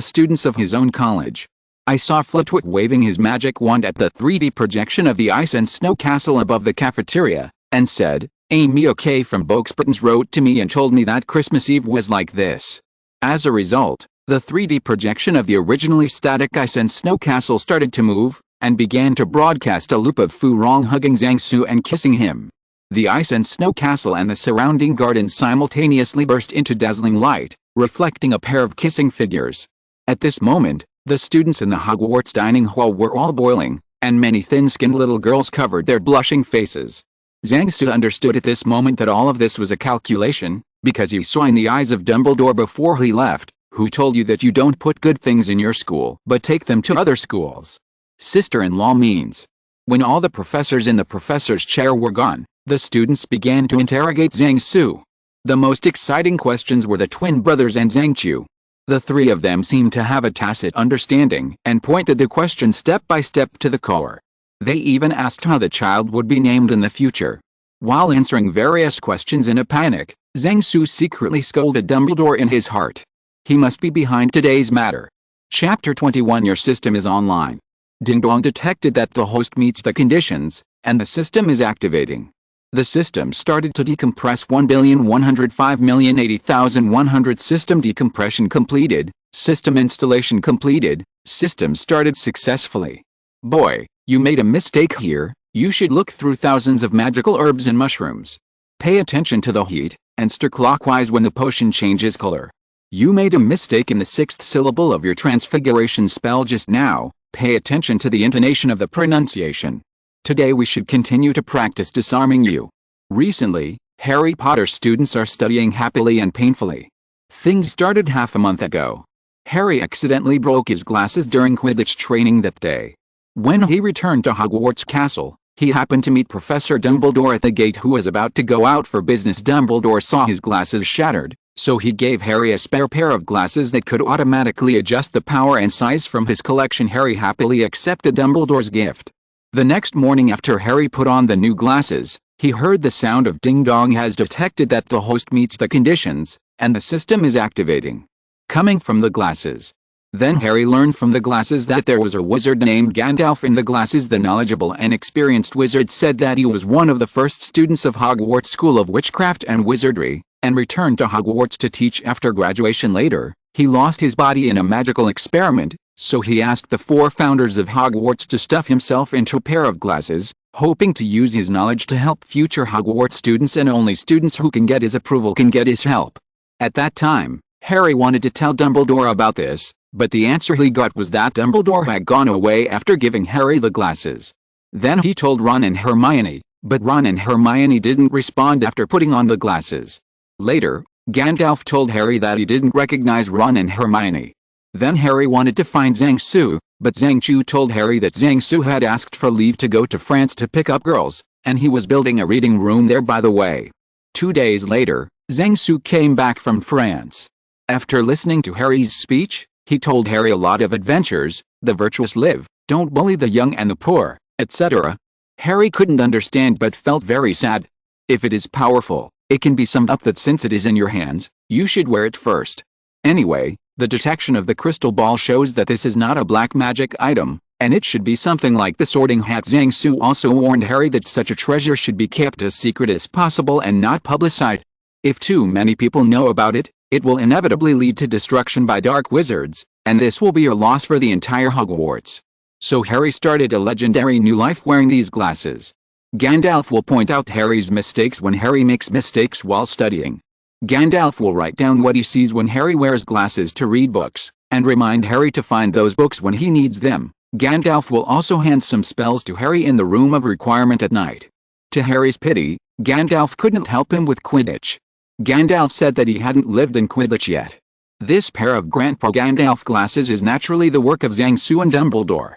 students of his own college. I saw Flitwick waving his magic wand at the 3D projection of the ice and snow castle above the cafeteria, and said, Amy OK from Boxburton's wrote to me and told me that Christmas Eve was like this. As a result, the 3D projection of the originally static ice and snow castle started to move, and began to broadcast a loop of Fu Rong hugging Zhang Su and kissing him. The ice and snow castle and the surrounding gardens simultaneously burst into dazzling light, reflecting a pair of kissing figures. At this moment, the students in the Hogwarts dining hall were all boiling, and many thin-skinned little girls covered their blushing faces. Zhang Su understood at this moment that all of this was a calculation, because he saw in the eyes of Dumbledore before he left, who told you that you don't put good things in your school but take them to other schools. Sister-in-law means. When all the professors in the professor's chair were gone, the students began to interrogate Zhang Su. The most exciting questions were the twin brothers and Zhang Chu. The 3 of them seemed to have a tacit understanding and pointed the question step by step to the core. They even asked how the child would be named in the future. While answering various questions in a panic, Zhang Su secretly scolded Dumbledore in his heart. He must be behind today's matter. Chapter 21. Your system is online. Ding Dong detected that the host meets the conditions, and the system is activating. The system started to decompress. 1,105,080,100. System decompression completed. System installation completed. System started successfully. Boy, you made a mistake here. You should look through thousands of magical herbs and mushrooms. Pay attention to the heat, and stir clockwise when the potion changes color. You made a mistake in the 6th syllable of your transfiguration spell just now. Pay attention to the intonation of the pronunciation. Today we should continue to practice disarming you. Recently, Harry Potter students are studying happily and painfully. Things started half a month ago. Harry accidentally broke his glasses during Quidditch training that day. When he returned to Hogwarts Castle, he happened to meet Professor Dumbledore at the gate, who was about to go out for business. Dumbledore saw his glasses shattered, so he gave Harry a spare pair of glasses that could automatically adjust the power and size from his collection. Harry happily accepted Dumbledore's gift. The next morning after Harry put on the new glasses, he heard the sound of Ding Dong has detected that the host meets the conditions, and the system is activating. Coming from the glasses. Then Harry learned from the glasses that there was a wizard named Gandalf in the glasses. The knowledgeable and experienced wizard said that he was one of the first students of Hogwarts School of Witchcraft and Wizardry, and returned to Hogwarts to teach after graduation. Later, he lost his body in a magical experiment, so he asked the 4 founders of Hogwarts to stuff himself into a pair of glasses, hoping to use his knowledge to help future Hogwarts students, and only students who can get his approval can get his help. At that time, Harry wanted to tell Dumbledore about this, but the answer he got was that Dumbledore had gone away after giving Harry the glasses. Then he told Ron and Hermione, but Ron and Hermione didn't respond after putting on the glasses. Later, Gandalf told Harry that he didn't recognize Ron and Hermione. Then Harry wanted to find Zhang Su, but Zhang Chu told Harry that Zhang Su had asked for leave to go to France to pick up girls, and he was building a reading room there by the way. 2 days later, Zhang Su came back from France. After listening to Harry's speech, he told Harry a lot of adventures, the virtuous live, don't bully the young and the poor, etc. Harry couldn't understand but felt very sad. If it is powerful, it can be summed up that since it is in your hands, you should wear it first. Anyway, the detection of the crystal ball shows that this is not a black magic item, and it should be something like the sorting hat. Zhang Su also warned Harry that such a treasure should be kept as secret as possible and not publicized. If too many people know about it, it will inevitably lead to destruction by dark wizards, and this will be a loss for the entire Hogwarts. So Harry started a legendary new life wearing these glasses. Gandalf will point out Harry's mistakes when Harry makes mistakes while studying. Gandalf will write down what he sees when Harry wears glasses to read books, and remind Harry to find those books when he needs them. Gandalf will also hand some spells to Harry in the room of requirement at night. To Harry's pity, Gandalf couldn't help him with Quidditch. Gandalf said that he hadn't lived in Quidditch yet. This pair of Grandpa Gandalf glasses is naturally the work of Zhang Su and Dumbledore.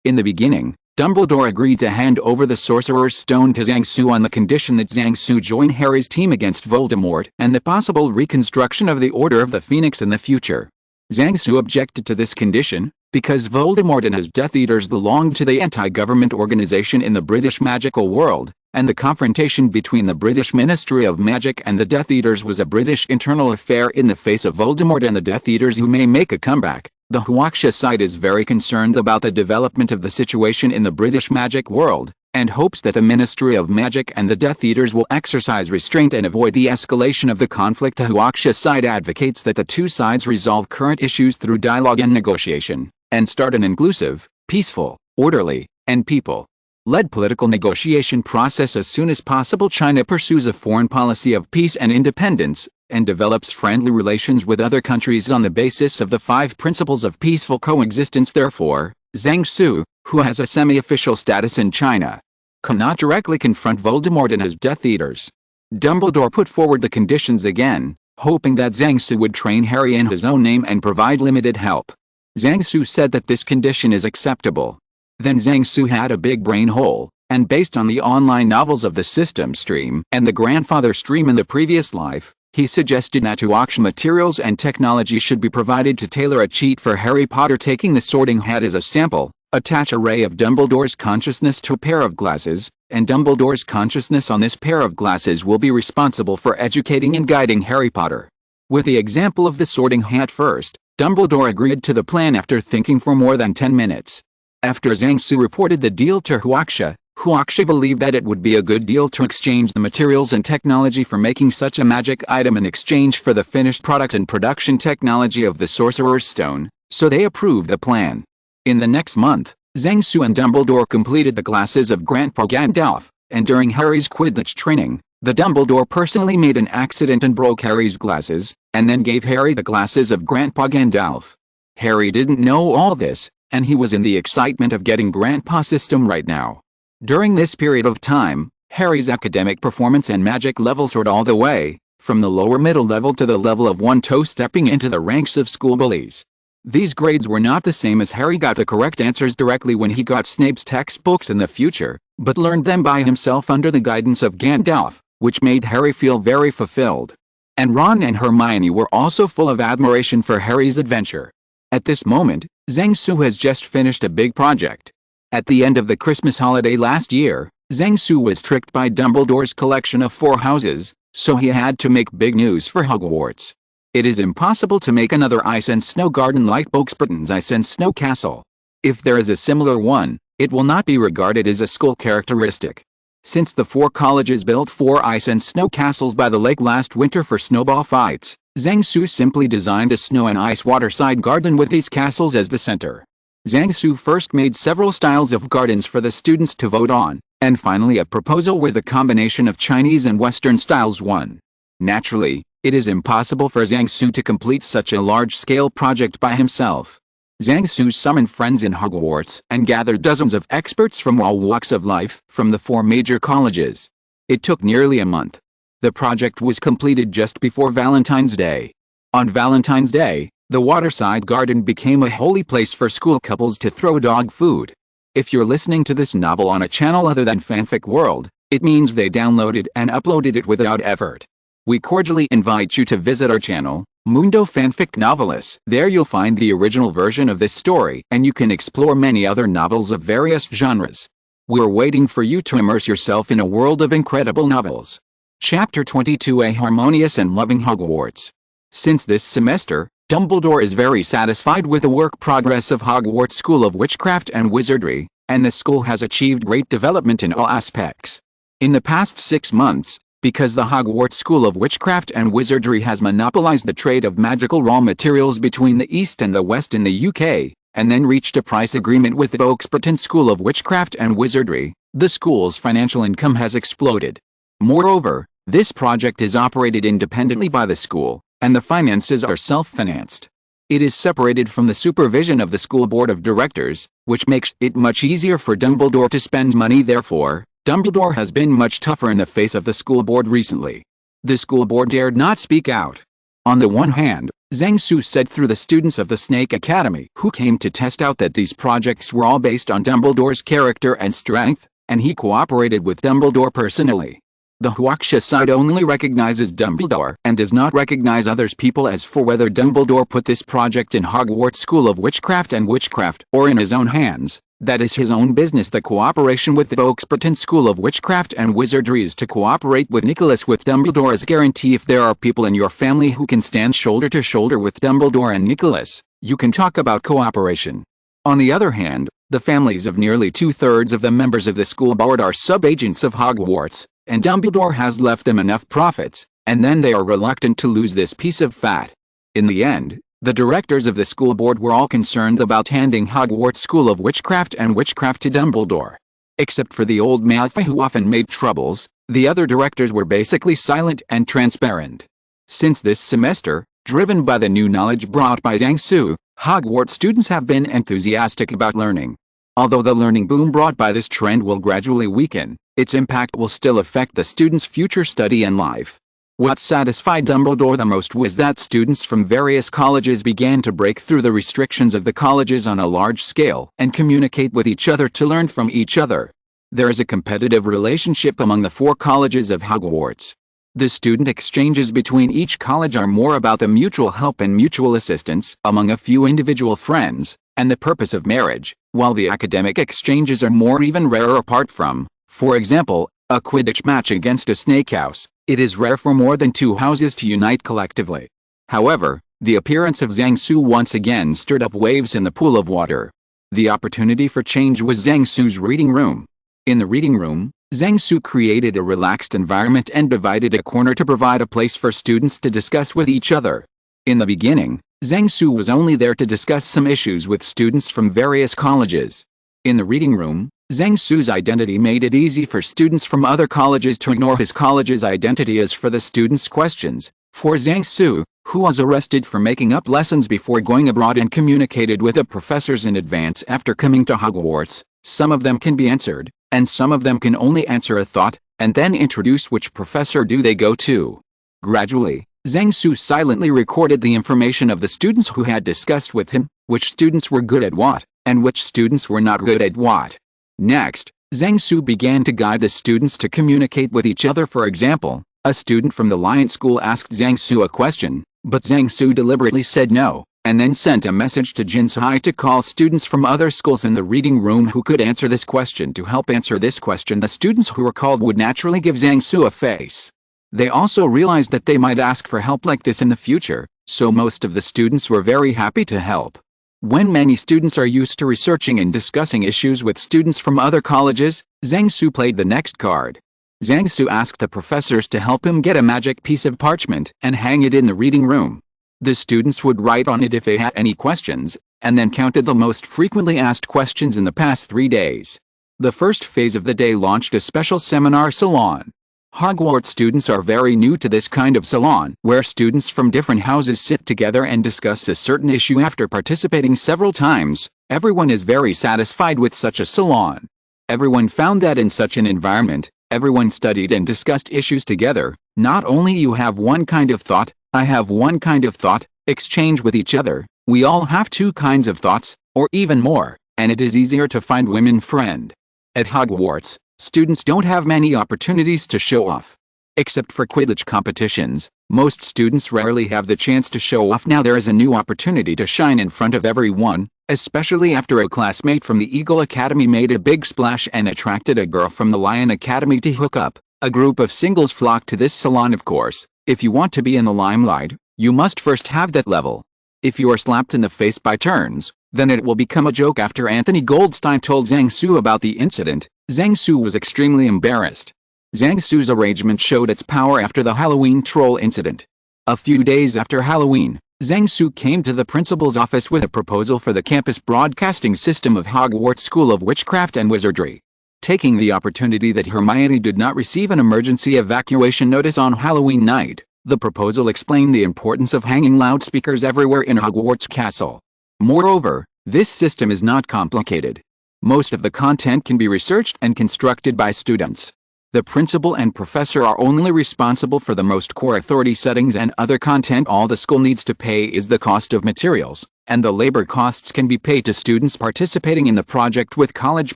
In the beginning, Dumbledore agreed to hand over the Sorcerer's Stone to Zhang Su on the condition that Zhang Su join Harry's team against Voldemort and the possible reconstruction of the Order of the Phoenix in the future. Zhang Su objected to this condition, because Voldemort and his Death Eaters belonged to the anti-government organization in the British magical world, and the confrontation between the British Ministry of Magic and the Death Eaters was a British internal affair. In the face of Voldemort and the Death Eaters who may make a comeback, the Huaxia side is very concerned about the development of the situation in the British magic world, and hopes that the Ministry of Magic and the Death Eaters will exercise restraint and avoid the escalation of the conflict. The Huaxia side advocates that the two sides resolve current issues through dialogue and negotiation, and start an inclusive, peaceful, orderly, and people-led political negotiation process as soon as possible. China pursues a foreign policy of peace and independence, and develops friendly relations with other countries on the basis of the 5 principles of peaceful coexistence. Therefore, Zhang Su, who has a semi-official status in China, cannot directly confront Voldemort and his Death Eaters. Dumbledore put forward the conditions again, hoping that Zhang Su would train Harry in his own name and provide limited help. Zhang Su said that this condition is acceptable. Then Zhang Su had a big brain hole, and based on the online novels of the System Stream and the Grandfather Stream in the previous life, he suggested that to auction materials and technology should be provided to tailor a cheat for Harry Potter. Taking the sorting hat as a sample, Attach a ray of Dumbledore's consciousness to a pair of glasses, and Dumbledore's consciousness on this pair of glasses will be responsible for educating and guiding Harry Potter. With the example of the sorting hat first, Dumbledore agreed to the plan after thinking for more than 10 minutes. After Zhang Su reported the deal to Huaxia, Huaxia believed that it would be a good deal to exchange the materials and technology for making such a magic item in exchange for the finished product and production technology of the Sorcerer's Stone, so they approved the plan. In the next month, Zhang Su and Dumbledore completed the glasses of Grandpa Gandalf, and during Harry's Quidditch training, the Dumbledore personally made an accident and broke Harry's glasses, and then gave Harry the glasses of Grandpa Gandalf. Harry didn't know all this, and he was in the excitement of getting Grandpa's system right now. During this period of time, Harry's academic performance and magic level soared all the way, from the lower middle level to the level of 1 toe-stepping into the ranks of school bullies. These grades were not the same as Harry got the correct answers directly when he got Snape's textbooks in the future, but learned them by himself under the guidance of Gandalf, which made Harry feel very fulfilled. And Ron and Hermione were also full of admiration for Harry's adventure. At this moment, Zhang Su has just finished a big project. At the end of the Christmas holiday last year, Zhang Su was tricked by Dumbledore's collection of 4 houses, so he had to make big news for Hogwarts. It is impossible to make another ice and snow garden like Oxburton's Ice and Snow Castle. If there is a similar one, it will not be regarded as a school characteristic. Since the 4 colleges built 4 ice and snow castles by the lake last winter for snowball fights, Zhang Su simply designed a snow and ice waterside garden with these castles as the center. Zhang Su first made several styles of gardens for the students to vote on, and finally a proposal with a combination of Chinese and Western styles won. Naturally, it is impossible for Zhang Su to complete such a large-scale project by himself. Zhang Su summoned friends in Hogwarts and gathered dozens of experts from all walks of life from the 4 major colleges. It took nearly a month. The project was completed just before Valentine's Day. On Valentine's Day, the waterside garden became a holy place for school couples to throw dog food. If you're listening to this novel on a channel other than Fanfic World, it means they downloaded and uploaded it without effort. We cordially invite you to visit our channel, Mundo Fanfic Novelis. There you'll find the original version of this story, and you can explore many other novels of various genres. We're waiting for you to immerse yourself in a world of incredible novels. Chapter 22: A Harmonious and Loving Hogwarts. Since this semester, Dumbledore is very satisfied with the work progress of Hogwarts School of Witchcraft and Wizardry, and the school has achieved great development in all aspects. In the past 6 months, because the Hogwarts School of Witchcraft and Wizardry has monopolized the trade of magical raw materials between the East and the West in the UK, and then reached a price agreement with the Oxburton School of Witchcraft and Wizardry, the school's financial income has exploded. Moreover, this project is operated independently by the school, and the finances are self-financed. It is separated from the supervision of the school board of directors, which makes it much easier for Dumbledore to spend money. Therefore, Dumbledore has been much tougher in the face of the school board recently. The school board dared not speak out. On the one hand, Zhang Su said through the students of the Snake Academy who came to test out that these projects were all based on Dumbledore's character and strength, and he cooperated with Dumbledore personally. The Huaxia side only recognizes Dumbledore and does not recognize others people. As for whether Dumbledore put this project in Hogwarts School of Witchcraft and Witchcraft or in his own hands, that is his own business. The cooperation with the Oxburton School of Witchcraft and Wizardry is to cooperate with Nicholas with Dumbledore's guarantee. If there are people in your family who can stand shoulder to shoulder with Dumbledore and Nicholas, you can talk about cooperation. On the other hand, the families of nearly 2/3 of the members of the school board are sub-agents of Hogwarts, and Dumbledore has left them enough profits, and then they are reluctant to lose this piece of fat. In the end, the directors of the school board were all concerned about handing Hogwarts School of Witchcraft and Witchcraft to Dumbledore. Except for the old Malfoy who often made troubles, the other directors were basically silent and transparent. Since this semester, driven by the new knowledge brought by Zhang Su, Hogwarts students have been enthusiastic about learning. Although the learning boom brought by this trend will gradually weaken, its impact will still affect the students' future study and life. What satisfied Dumbledore the most was that students from various colleges began to break through the restrictions of the colleges on a large scale and communicate with each other to learn from each other. There is a competitive relationship among the 4 colleges of Hogwarts. The student exchanges between each college are more about the mutual help and mutual assistance among a few individual friends, and the purpose of marriage, while the academic exchanges are more even rarer apart from, for example, a Quidditch match against a snake house. It is rare for more than two houses to unite collectively. However, the appearance of Zhang Su once again stirred up waves in the pool of water. The opportunity for change was Zhang Su's reading room. In the reading room, Zhang Su created a relaxed environment and divided a corner to provide a place for students to discuss with each other. In the beginning, Zhang Su was only there to discuss some issues with students from various colleges. In the reading room, Zhang Su's identity made it easy for students from other colleges to ignore his college's identity as for the students' questions. For Zhang Su, who was arrested for making up lessons before going abroad and communicated with the professors in advance after coming to Hogwarts, some of them can be answered, and some of them can only answer a thought, and then introduce which professor do they go to. Gradually, Zhang Su silently recorded the information of the students who had discussed with him, which students were good at what, and which students were not good at what. Next, Zhang Su began to guide the students to communicate with each other. For example, a student from the Lion School asked Zhang Su a question, but Zhang Su deliberately said no, and then sent a message to Jin Sai to call students from other schools in the reading room who could answer this question. To help answer this question, the students who were called would naturally give Zhang Su a face. They also realized that they might ask for help like this in the future, so most of the students were very happy to help. When many students are used to researching and discussing issues with students from other colleges, Zhang Su played the next card. Zhang Su asked the professors to help him get a magic piece of parchment and hang it in the reading room. The students would write on it if they had any questions, and then counted the most frequently asked questions in the past 3 days. The first phase of the day launched a special seminar salon. Hogwarts students are very new to this kind of salon, where students from different houses sit together and discuss a certain issue. After participating several times, everyone is very satisfied with such a salon. Everyone found that in such an environment, everyone studied and discussed issues together. Not only you have one kind of thought, I have one kind of thought, exchange with each other, we all have two kinds of thoughts, or even more, and it is easier to find women friend. At Hogwarts, students don't have many opportunities to show off. Except for Quidditch competitions, most students rarely have the chance to show off. Now there is a new opportunity to shine in front of everyone, especially after a classmate from the Eagle Academy made a big splash and attracted a girl from the Lion Academy to hook up. A group of singles flocked to this salon. Of course, if you want to be in the limelight, you must first have that level. If you are slapped in the face by turns, then it will become a joke. After Anthony Goldstein told Zhang Su about the incident, Zhang Su was extremely embarrassed. Zhang Su's arrangement showed its power after the Halloween troll incident. A few days after Halloween, Zhang Su came to the principal's office with a proposal for the campus broadcasting system of Hogwarts School of Witchcraft and Wizardry. Taking the opportunity that Hermione did not receive an emergency evacuation notice on Halloween night, the proposal explained the importance of hanging loudspeakers everywhere in Hogwarts Castle. Moreover, this system is not complicated. Most of the content can be researched and constructed by students. The principal and professor are only responsible for the most core authority settings, and other content all the school needs to pay is the cost of materials, and the labor costs can be paid to students participating in the project with college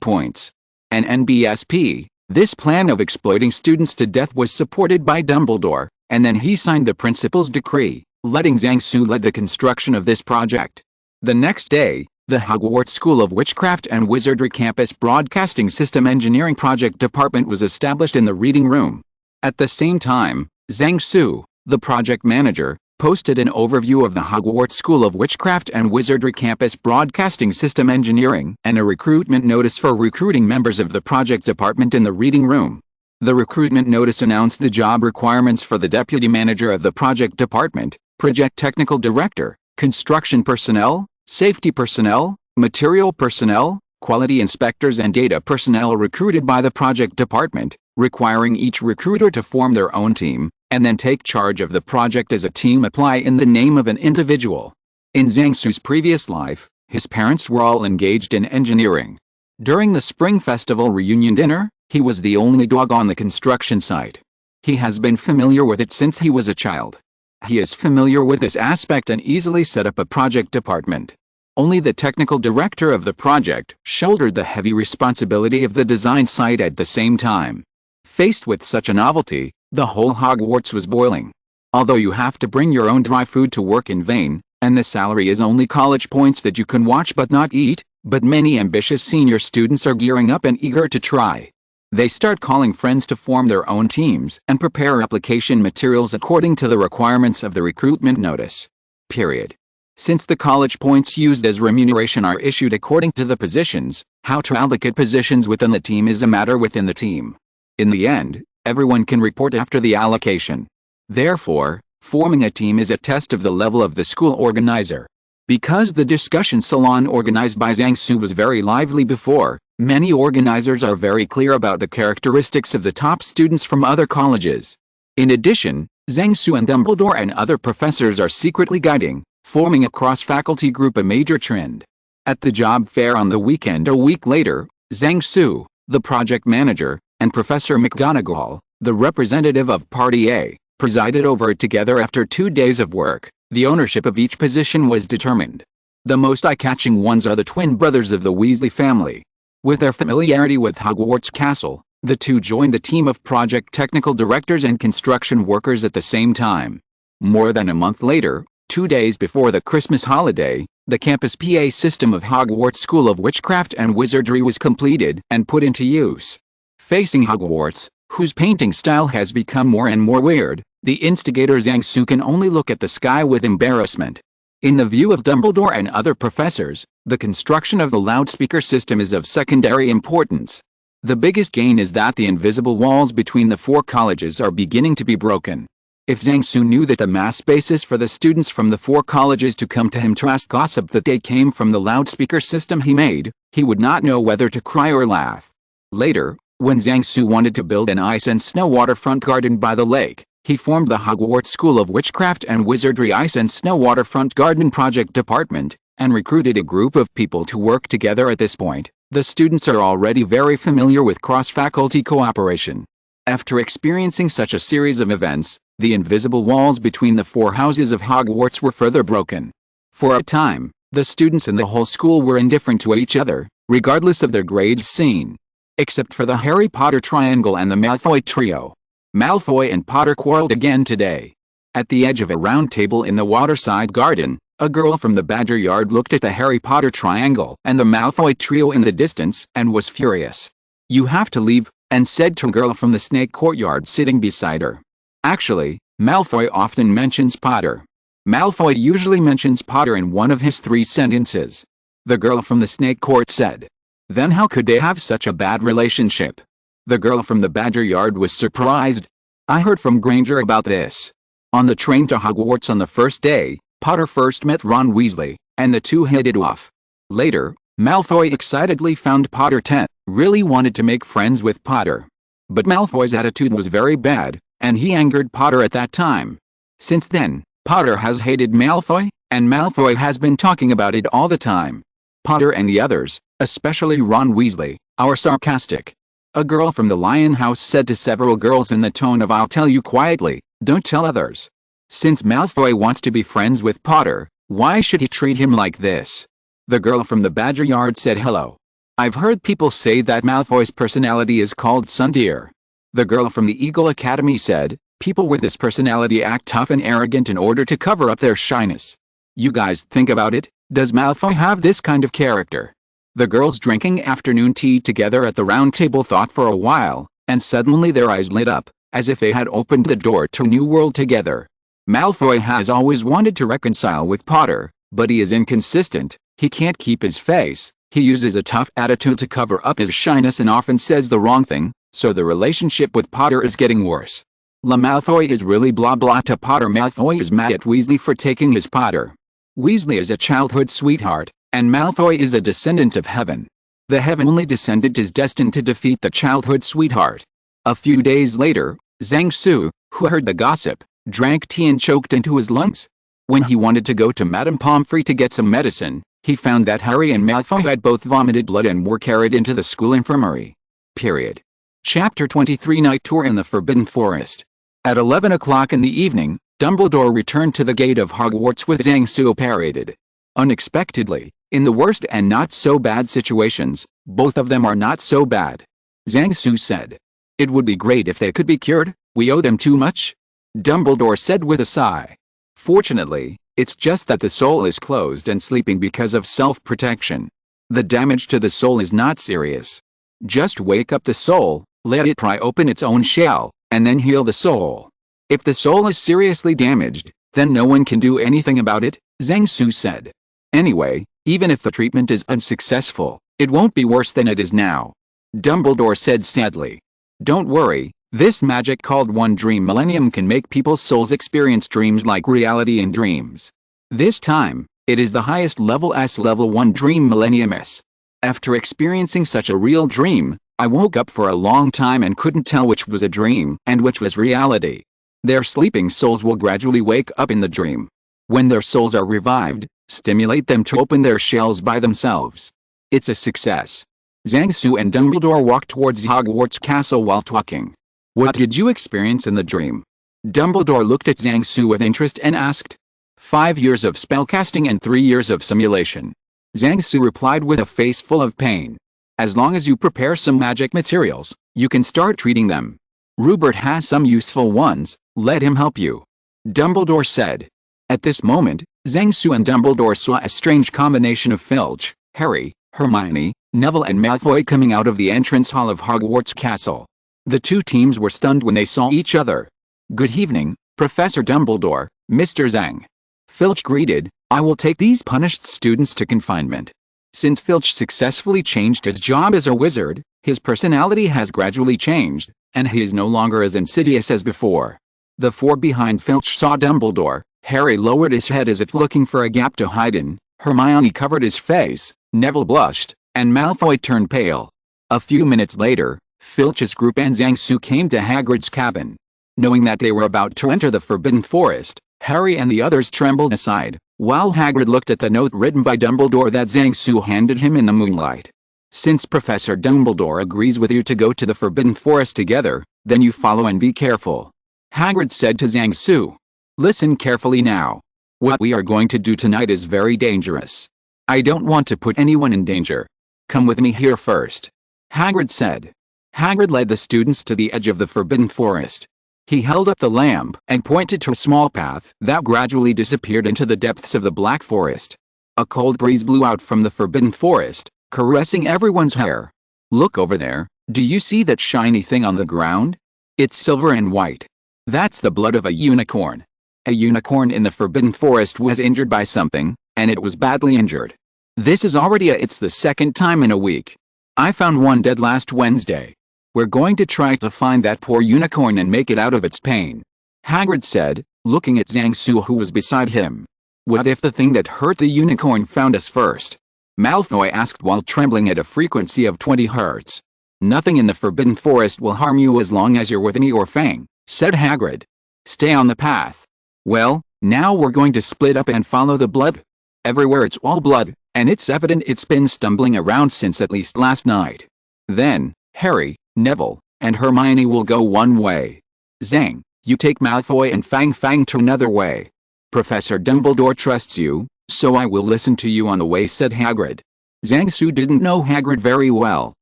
points. An NBSP, this plan of exploiting students to death was supported by Dumbledore, and then he signed the principal's decree, letting Zhang Su lead the construction of this project. The next day, the Hogwarts School of Witchcraft and Wizardry Campus Broadcasting System Engineering Project Department was established in the reading room. At the same time, Zhang Su, the project manager, posted an overview of the Hogwarts School of Witchcraft and Wizardry Campus Broadcasting System Engineering and a recruitment notice for recruiting members of the project department in the reading room. The recruitment notice announced the job requirements for the deputy manager of the project department, project technical director, construction personnel, safety personnel, material personnel, quality inspectors and data personnel recruited by the project department, requiring each recruiter to form their own team, and then take charge of the project as a team. Apply in the name of an individual. In Zhang Su's previous life, his parents were all engaged in engineering. During the Spring Festival reunion dinner, he was the only dog on the construction site. He has been familiar with it since he was a child. He is familiar with this aspect and easily set up a project department. Only the technical director of the project shouldered the heavy responsibility of the design site at the same time. Faced with such a novelty, the whole Hogwarts was boiling. Although you have to bring your own dry food to work in vain, And the salary is only college points that you can watch but not eat, but many ambitious senior students are gearing up and eager to try. They start calling friends to form their own teams and prepare application materials according to the requirements of the recruitment notice. Period. Since the college points used as remuneration are issued according to the positions, how to allocate positions within the team is a matter within the team. In the end, everyone can report after the allocation. Therefore, forming a team is a test of the level of the school organizer. Because the discussion salon organized by Zhang Su was very lively before, many organizers are very clear about the characteristics of the top students from other colleges. In addition, Zhang Su and Dumbledore and other professors are secretly guiding, forming a cross-faculty group a major trend. At the job fair on the weekend a week later, Zhang Su, the project manager, and Professor McGonagall, the representative of Party A, presided over it together after 2 days of work. The ownership of each position was determined. The most eye-catching ones are the twin brothers of the Weasley family. With their familiarity with Hogwarts Castle, the two joined a team of project technical directors and construction workers at the same time. More than a month later, 2 days before the Christmas holiday, the campus PA system of Hogwarts School of Witchcraft and Wizardry was completed and put into use. Facing Hogwarts, whose painting style has become more and more weird, the instigator Zhang Su can only look at the sky with embarrassment. In the view of Dumbledore and other professors, the construction of the loudspeaker system is of secondary importance. The biggest gain is that the invisible walls between the 4 colleges are beginning to be broken. If Zhang Su knew that the mass basis for the students from the 4 colleges to come to him to ask gossip that they came from the loudspeaker system he made, he would not know whether to cry or laugh. Later, when Zhang Su wanted to build an ice and snow waterfront garden by the lake, he formed the Hogwarts School of Witchcraft and Wizardry Ice and Snow Waterfront Garden Project Department, and recruited a group of people to work together at this point. The students are already very familiar with cross-faculty cooperation. After experiencing such a series of events, the invisible walls between the 4 houses of Hogwarts were further broken. For a time, the students in the whole school were indifferent to each other, regardless of their grades seen. Except for the Harry Potter triangle and the Malfoy trio. Malfoy and Potter quarreled again today. At the edge of a round table in the waterside garden, a girl from the Badger Yard looked at the Harry Potter triangle and the Malfoy trio in the distance and was furious. "You have to leave," and said to a girl from the Snake Courtyard sitting beside her. Actually, Malfoy often mentions Potter. Malfoy usually mentions Potter in one of his 3 sentences. The girl from the Snake Court said. Then how could they have such a bad relationship? The girl from the Badger Yard was surprised. "I heard from Granger about this." On the train to Hogwarts on the first day, Potter first met Ron Weasley, and the two hit it off. Later, Malfoy excitedly found Potter really wanted to make friends with Potter. But Malfoy's attitude was very bad, and he angered Potter at that time. Since then, Potter has hated Malfoy, and Malfoy has been talking about it all the time. Potter and the others, especially Ron Weasley, are sarcastic. A girl from the Lion House said to several girls in the tone of "I'll tell you quietly, don't tell others." Since Malfoy wants to be friends with Potter, why should he treat him like this? The girl from the Badger Yard said hello. "I've heard people say that Malfoy's personality is called Sundeer." The girl from the Eagle Academy said, "People with this personality act tough and arrogant in order to cover up their shyness." You guys think about it, does Malfoy have this kind of character? The girls drinking afternoon tea together at the round table thought for a while, and suddenly their eyes lit up, as if they had opened the door to a new world together. Malfoy has always wanted to reconcile with Potter, but he is inconsistent, he can't keep his face, he uses a tough attitude to cover up his shyness and often says the wrong thing, so the relationship with Potter is getting worse. Malfoy is really blah blah to Potter. Malfoy is mad at Weasley for taking his Potter. Weasley is a childhood sweetheart, and Malfoy is a descendant of heaven. The heavenly descendant is destined to defeat the childhood sweetheart. A few days later, Zhang Su, who heard the gossip, drank tea and choked into his lungs. When he wanted to go to Madame Pomfrey to get some medicine, he found that Harry and Malfoy had both vomited blood and were carried into the school infirmary. Period. Chapter 23 Night Tour in the Forbidden Forest. At 11 o'clock in the evening, Dumbledore returned to the gate of Hogwarts with Zhang Su paraded. Unexpectedly, in the worst and not so bad situations, both of them are not so bad. Zhang Su said. "It would be great if they could be cured, we owe them too much." Dumbledore said with a sigh. "Fortunately, It's just that the soul is closed and sleeping because of self-protection. The damage to the soul is not serious. Just wake up the soul, let it pry open its own shell, and then heal the soul. If the soul is seriously damaged, then no one can do anything about it, Zhang Su said. Anyway, even if the treatment is unsuccessful, it won't be worse than it is now. Dumbledore said sadly. Don't worry, this magic called One Dream Millennium can make people's souls experience dreams like reality in dreams. This time, it is the highest level S level 1 Dream Millennium S. After experiencing such a real dream, I woke up for a long time and couldn't tell which was a dream and which was reality. Their sleeping souls will gradually wake up in the dream. When their souls are revived, stimulate them to open their shells by themselves. It's a success. Zhang Su and Dumbledore walked towards Hogwarts Castle while talking. What did you experience in the dream? Dumbledore looked at Zhang Su with interest and asked. 5 years of spellcasting and 3 years of simulation. Zhang Su replied with a face full of pain. As long as you prepare some magic materials, you can start treating them. Rupert has some useful ones, let him help you. Dumbledore said. At this moment, Zhang Su and Dumbledore saw a strange combination of Filch, Harry, Hermione, Neville and Malfoy coming out of the entrance hall of Hogwarts Castle. The two teams were stunned when they saw each other. Good evening, Professor Dumbledore, Mr. Zhang. Filch greeted, I will take these punished students to confinement. Since Filch successfully changed his job as a wizard, his personality has gradually changed, and he is no longer as insidious as before. The four behind Filch saw Dumbledore. Harry lowered his head as if looking for a gap to hide in, Hermione covered his face, Neville blushed, and Malfoy turned pale. A few minutes later, Filch's group and Zhang Su came to Hagrid's cabin. Knowing that they were about to enter the Forbidden Forest, Harry and the others trembled aside, while Hagrid looked at the note written by Dumbledore that Zhang Su handed him in the moonlight. Since Professor Dumbledore agrees with you to go to the Forbidden Forest together, then you follow and be careful. Hagrid said to Zhang Su. Listen carefully now. What we are going to do tonight is very dangerous. I don't want to put anyone in danger. Come with me here first. Hagrid said. Hagrid led the students to the edge of the Forbidden Forest. He held up the lamp and pointed to a small path that gradually disappeared into the depths of the Black Forest. A cold breeze blew out from the Forbidden Forest, caressing everyone's hair. Look over there, do you see that shiny thing on the ground? It's silver and white. That's the blood of a unicorn. A unicorn in the Forbidden Forest was injured by something, and it was badly injured. This is already it's the second time in a week. I found one dead last Wednesday. We're going to try to find that poor unicorn and make it out of its pain. Hagrid said, looking at Zhang Su who was beside him. What if the thing that hurt the unicorn found us first? Malfoy asked while trembling at a frequency of 20 Hz. Nothing in the Forbidden Forest will harm you as long as you're with me or Fang, said Hagrid. Stay on the path. Well, now we're going to split up and follow the blood. Everywhere it's all blood, and it's evident it's been stumbling around since at least last night. Then, Harry, Neville, and Hermione will go one way. Zhang, you take Malfoy and Fang to another way. Professor Dumbledore trusts you, so I will listen to you on the way, said Hagrid. Zhang Su didn't know Hagrid very well.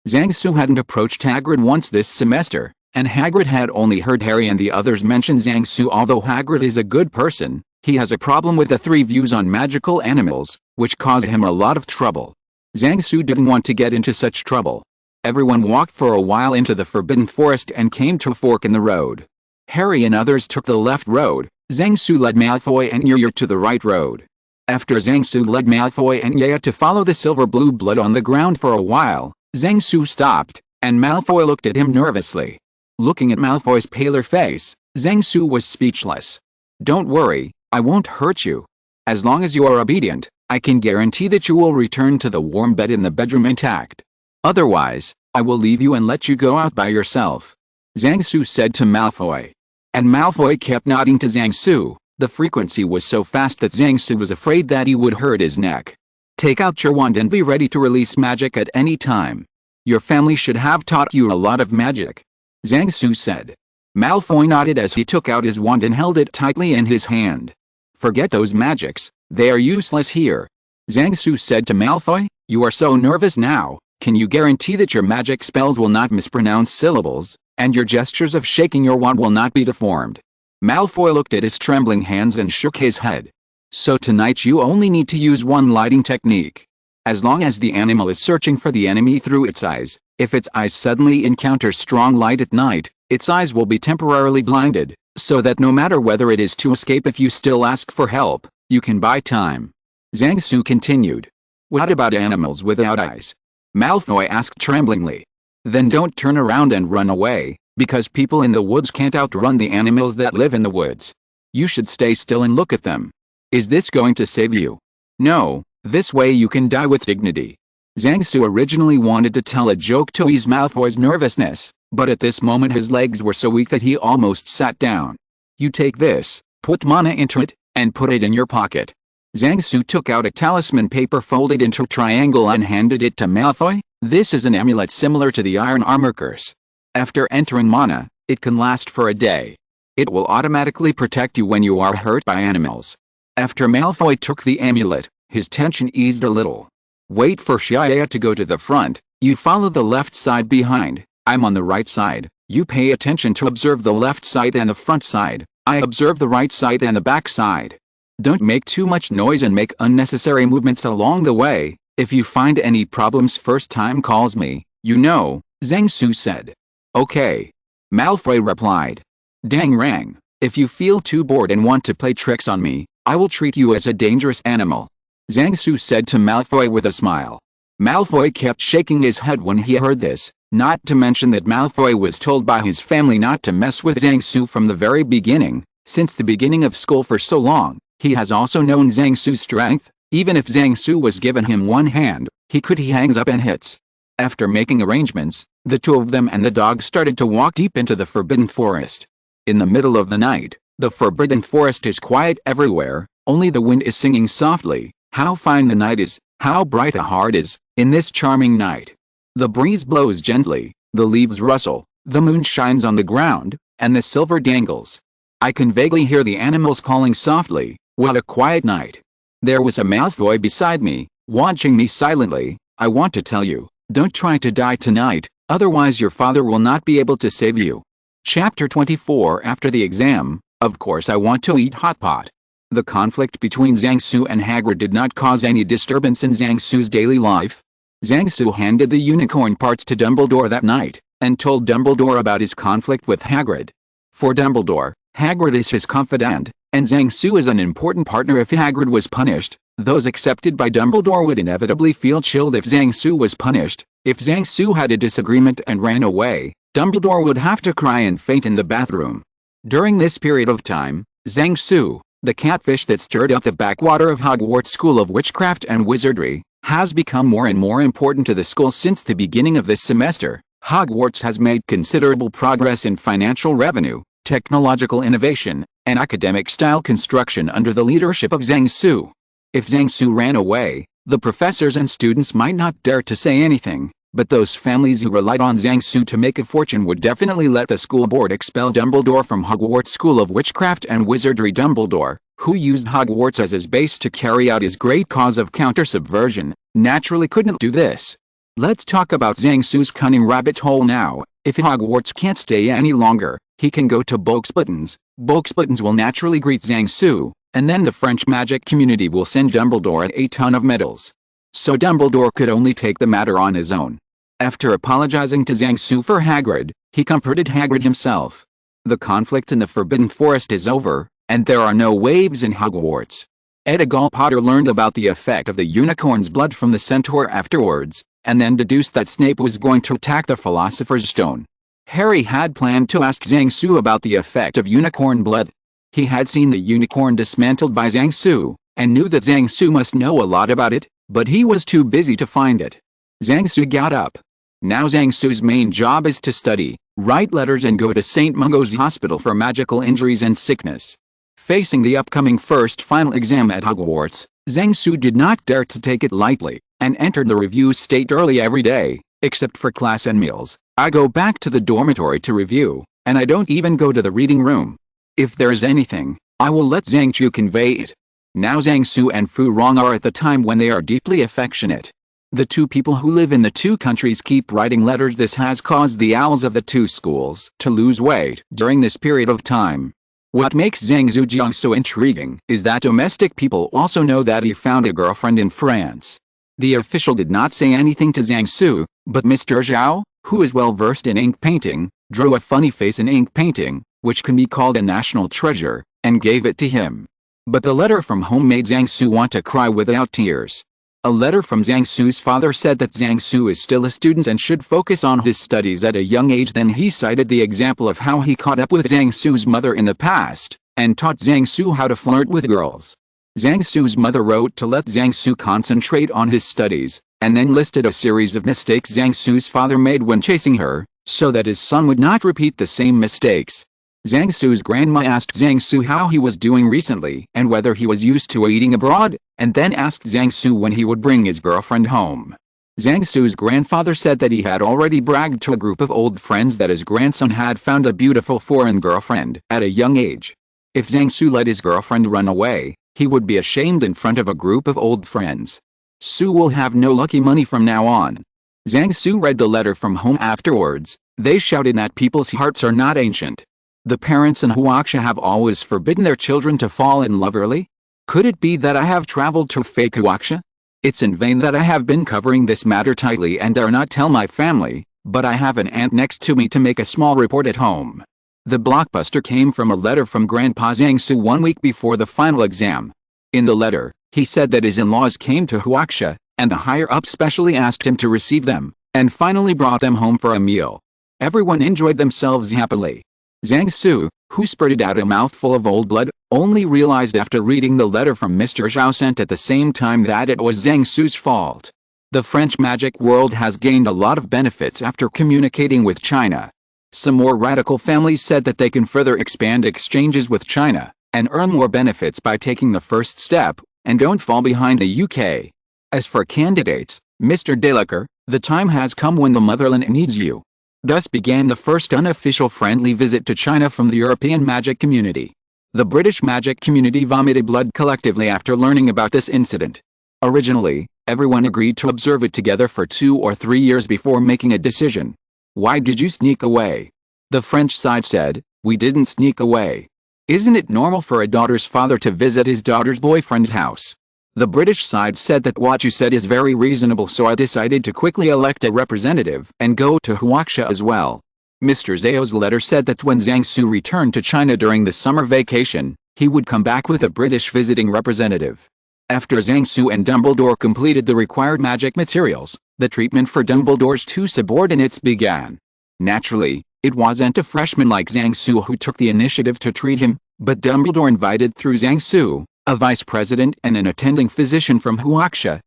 Zhang Su hadn't approached Hagrid once this semester, and Hagrid had only heard Harry and the others mention Zhang Su. Although Hagrid is a good person, he has a problem with the 3 views on magical animals, which caused him a lot of trouble. Zhang Su didn't want to get into such trouble. Everyone walked for a while into the Forbidden Forest and came to a fork in the road. Harry and others took the left road, Zhang Su led Malfoy and Yaya to the right road. After Zhang Su led Malfoy and Yaya to follow the silver-blue blood on the ground for a while, Zhang Su stopped, and Malfoy looked at him nervously. Looking at Malfoy's paler face, Zhang Su was speechless. Don't worry, I won't hurt you. As long as you are obedient, I can guarantee that you will return to the warm bed in the bedroom intact. Otherwise, I will leave you and let you go out by yourself. Zhang Su said to Malfoy. And Malfoy kept nodding to Zhang Su. The frequency was so fast that Zhang Su was afraid that he would hurt his neck. Take out your wand and be ready to release magic at any time. Your family should have taught you a lot of magic. Zhang Su said. Malfoy nodded as he took out his wand and held it tightly in his hand. Forget those magics, they are useless here. Zhang Su said to Malfoy, you are so nervous now, can you guarantee that your magic spells will not mispronounce syllables, and your gestures of shaking your wand will not be deformed? Malfoy looked at his trembling hands and shook his head. So tonight you only need to use one lighting technique. As long as the animal is searching for the enemy through its eyes, if its eyes suddenly encounter strong light at night, its eyes will be temporarily blinded, so that no matter whether it is to escape if you still ask for help, you can buy time. Zhang Su continued. What about animals without eyes? Malfoy asked tremblingly. Then don't turn around and run away, because people in the woods can't outrun the animals that live in the woods. You should stay still and look at them. Is this going to save you? No, this way you can die with dignity. Zhang Su originally wanted to tell a joke to ease Malfoy's nervousness, but at this moment his legs were so weak that he almost sat down. You take this, put mana into it, and put it in your pocket. Zhang Su took out a talisman paper folded into a triangle and handed it to Malfoy. This is an amulet similar to the Iron Armor Curse. After entering mana, it can last for a day. It will automatically protect you when you are hurt by animals. After Malfoy took the amulet, his tension eased a little. Wait for Shia to go to the front, you follow the left side behind, I'm on the right side, you pay attention to observe the left side and the front side, I observe the right side and the back side. Don't make too much noise and make unnecessary movements along the way. If you find any problems first time calls me, you know, Zhang Su said. Okay. Malfoy replied. Dang rang, if you feel too bored and want to play tricks on me, I will treat you as a dangerous animal. Zhang Su said to Malfoy with a smile. Malfoy kept shaking his head when he heard this, not to mention that Malfoy was told by his family not to mess with Zhang Su from the very beginning. Since the beginning of school for so long, he has also known Zhang Su's strength. Even if Zhang Su was given him one hand, he hangs up and hits. After making arrangements, the two of them and the dog started to walk deep into the Forbidden Forest. In the middle of the night, the Forbidden Forest is quiet everywhere, only the wind is singing softly. How fine the night is, how bright the heart is, in this charming night. The breeze blows gently, the leaves rustle, the moon shines on the ground, and the silver dangles. I can vaguely hear the animals calling softly. What a quiet night. There was a Malfoy beside me, watching me silently. I want to tell you, don't try to die tonight, otherwise your father will not be able to save you. Chapter 24. After the exam, of course I want to eat hot pot. The conflict between Zhang Su and Hagrid did not cause any disturbance in Zhang Su's daily life. Zhang Su handed the unicorn parts to Dumbledore that night, and told Dumbledore about his conflict with Hagrid. For Dumbledore, Hagrid is his confidant, and Zhang Su is an important partner. If Hagrid was punished, those accepted by Dumbledore would inevitably feel chilled if Zhang Su was punished. If Zhang Su had a disagreement and ran away, Dumbledore would have to cry and faint in the bathroom. During this period of time, Zhang Su, the catfish that stirred up the backwater of Hogwarts School of Witchcraft and Wizardry, has become more and more important to the school since the beginning of this semester. Hogwarts has made considerable progress in financial revenue, technological innovation, and academic-style construction under the leadership of Zhang Su. If Zhang Su ran away, the professors and students might not dare to say anything, but those families who relied on Zhang Su to make a fortune would definitely let the school board expel Dumbledore from Hogwarts School of Witchcraft and Wizardry. Dumbledore, who used Hogwarts as his base to carry out his great cause of counter-subversion, naturally couldn't do this. Let's talk about Zhang Su's cunning rabbit hole now. If Hogwarts can't stay any longer, he can go to Bogsplittens. Bogsplittens will naturally greet Zhang Su, and then the French magic community will send Dumbledore a ton of medals. So Dumbledore could only take the matter on his own. After apologizing to Zhang Su for Hagrid, he comforted Hagrid himself. The conflict in the Forbidden Forest is over, and there are no waves in Hogwarts. Edigal Potter learned about the effect of the unicorn's blood from the centaur afterwards, and then deduced that Snape was going to attack the Philosopher's Stone. Harry had planned to ask Zhang Su about the effect of unicorn blood. He had seen the unicorn dismantled by Zhang Su, and knew that Zhang Su must know a lot about it, but he was too busy to find it. Zhang Su got up. Now Zhang Su's main job is to study, write letters and go to St. Mungo's Hospital for magical injuries and sickness. Facing the upcoming first final exam at Hogwarts, Zhang Su did not dare to take it lightly, and entered the review state early every day, except for class and meals. I go back to the dormitory to review, and I don't even go to the reading room. If there's anything, I will let Zhang Chu convey it. Now Zhang Su and Fu Rong are at the time when they are deeply affectionate. The two people who live in the two countries keep writing letters. This has caused the owls of the two schools to lose weight during this period of time. What makes Zhang Zhujiang so intriguing is that domestic people also know that he found a girlfriend in France. The official did not say anything to Zhang Su, but Mr. Zhao, who is well versed in ink painting, drew a funny face in ink painting, which can be called a national treasure, and gave it to him. But the letter from home made Zhang Su want to cry without tears. A letter from Zhang Su's father said that Zhang Su is still a student and should focus on his studies at a young age. Then he cited the example of how he caught up with Zhang Su's mother in the past, and taught Zhang Su how to flirt with girls. Zhang Su's mother wrote to let Zhang Su concentrate on his studies, and then listed a series of mistakes Zhang Su's father made when chasing her, so that his son would not repeat the same mistakes. Zhang Su's grandma asked Zhang Su how he was doing recently and whether he was used to eating abroad, and then asked Zhang Su when he would bring his girlfriend home. Zhang Su's grandfather said that he had already bragged to a group of old friends that his grandson had found a beautiful foreign girlfriend at a young age. If Zhang Su let his girlfriend run away, he would be ashamed in front of a group of old friends. Su will have no lucky money from now on. Zhang Su read the letter from home afterwards. They shouted that people's hearts are not ancient. The parents in Huaxia have always forbidden their children to fall in love early? Could it be that I have traveled to fake Huaxia? It's in vain that I have been covering this matter tightly and dare not tell my family, but I have an aunt next to me to make a small report at home. The blockbuster came from a letter from Grandpa Zhang Su 1 week before the final exam. In the letter, he said that his in-laws came to Huaxia, and the higher-ups specially asked him to receive them, and finally brought them home for a meal. Everyone enjoyed themselves happily. Zhang Su, who spurted out a mouthful of old blood, only realized after reading the letter from Mr. Zhao sent at the same time that it was Zhang Su's fault. The French magic world has gained a lot of benefits after communicating with China. Some more radical families said that they can further expand exchanges with China, and earn more benefits by taking the first step, and don't fall behind the UK. As for candidates, Mr. Delacour, the time has come when the motherland needs you. Thus began the first unofficial friendly visit to China from the European magic community. The British magic community vomited blood collectively after learning about this incident. Originally, everyone agreed to observe it together for 2 or 3 years before making a decision. Why did you sneak away? The French side said, we didn't sneak away. Isn't it normal for a daughter's father to visit his daughter's boyfriend's house? The British side said that what you said is very reasonable, so I decided to quickly elect a representative and go to Huaxia as well. Mr. Zhao's letter said that when Zhang Su returned to China during the summer vacation, he would come back with a British visiting representative. After Zhang Su and Dumbledore completed the required magic materials, the treatment for Dumbledore's 2 subordinates began. Naturally, it wasn't a freshman like Zhang Su who took the initiative to treat him, but Dumbledore invited through Zhang Su, a vice president and an attending physician from Huaxia,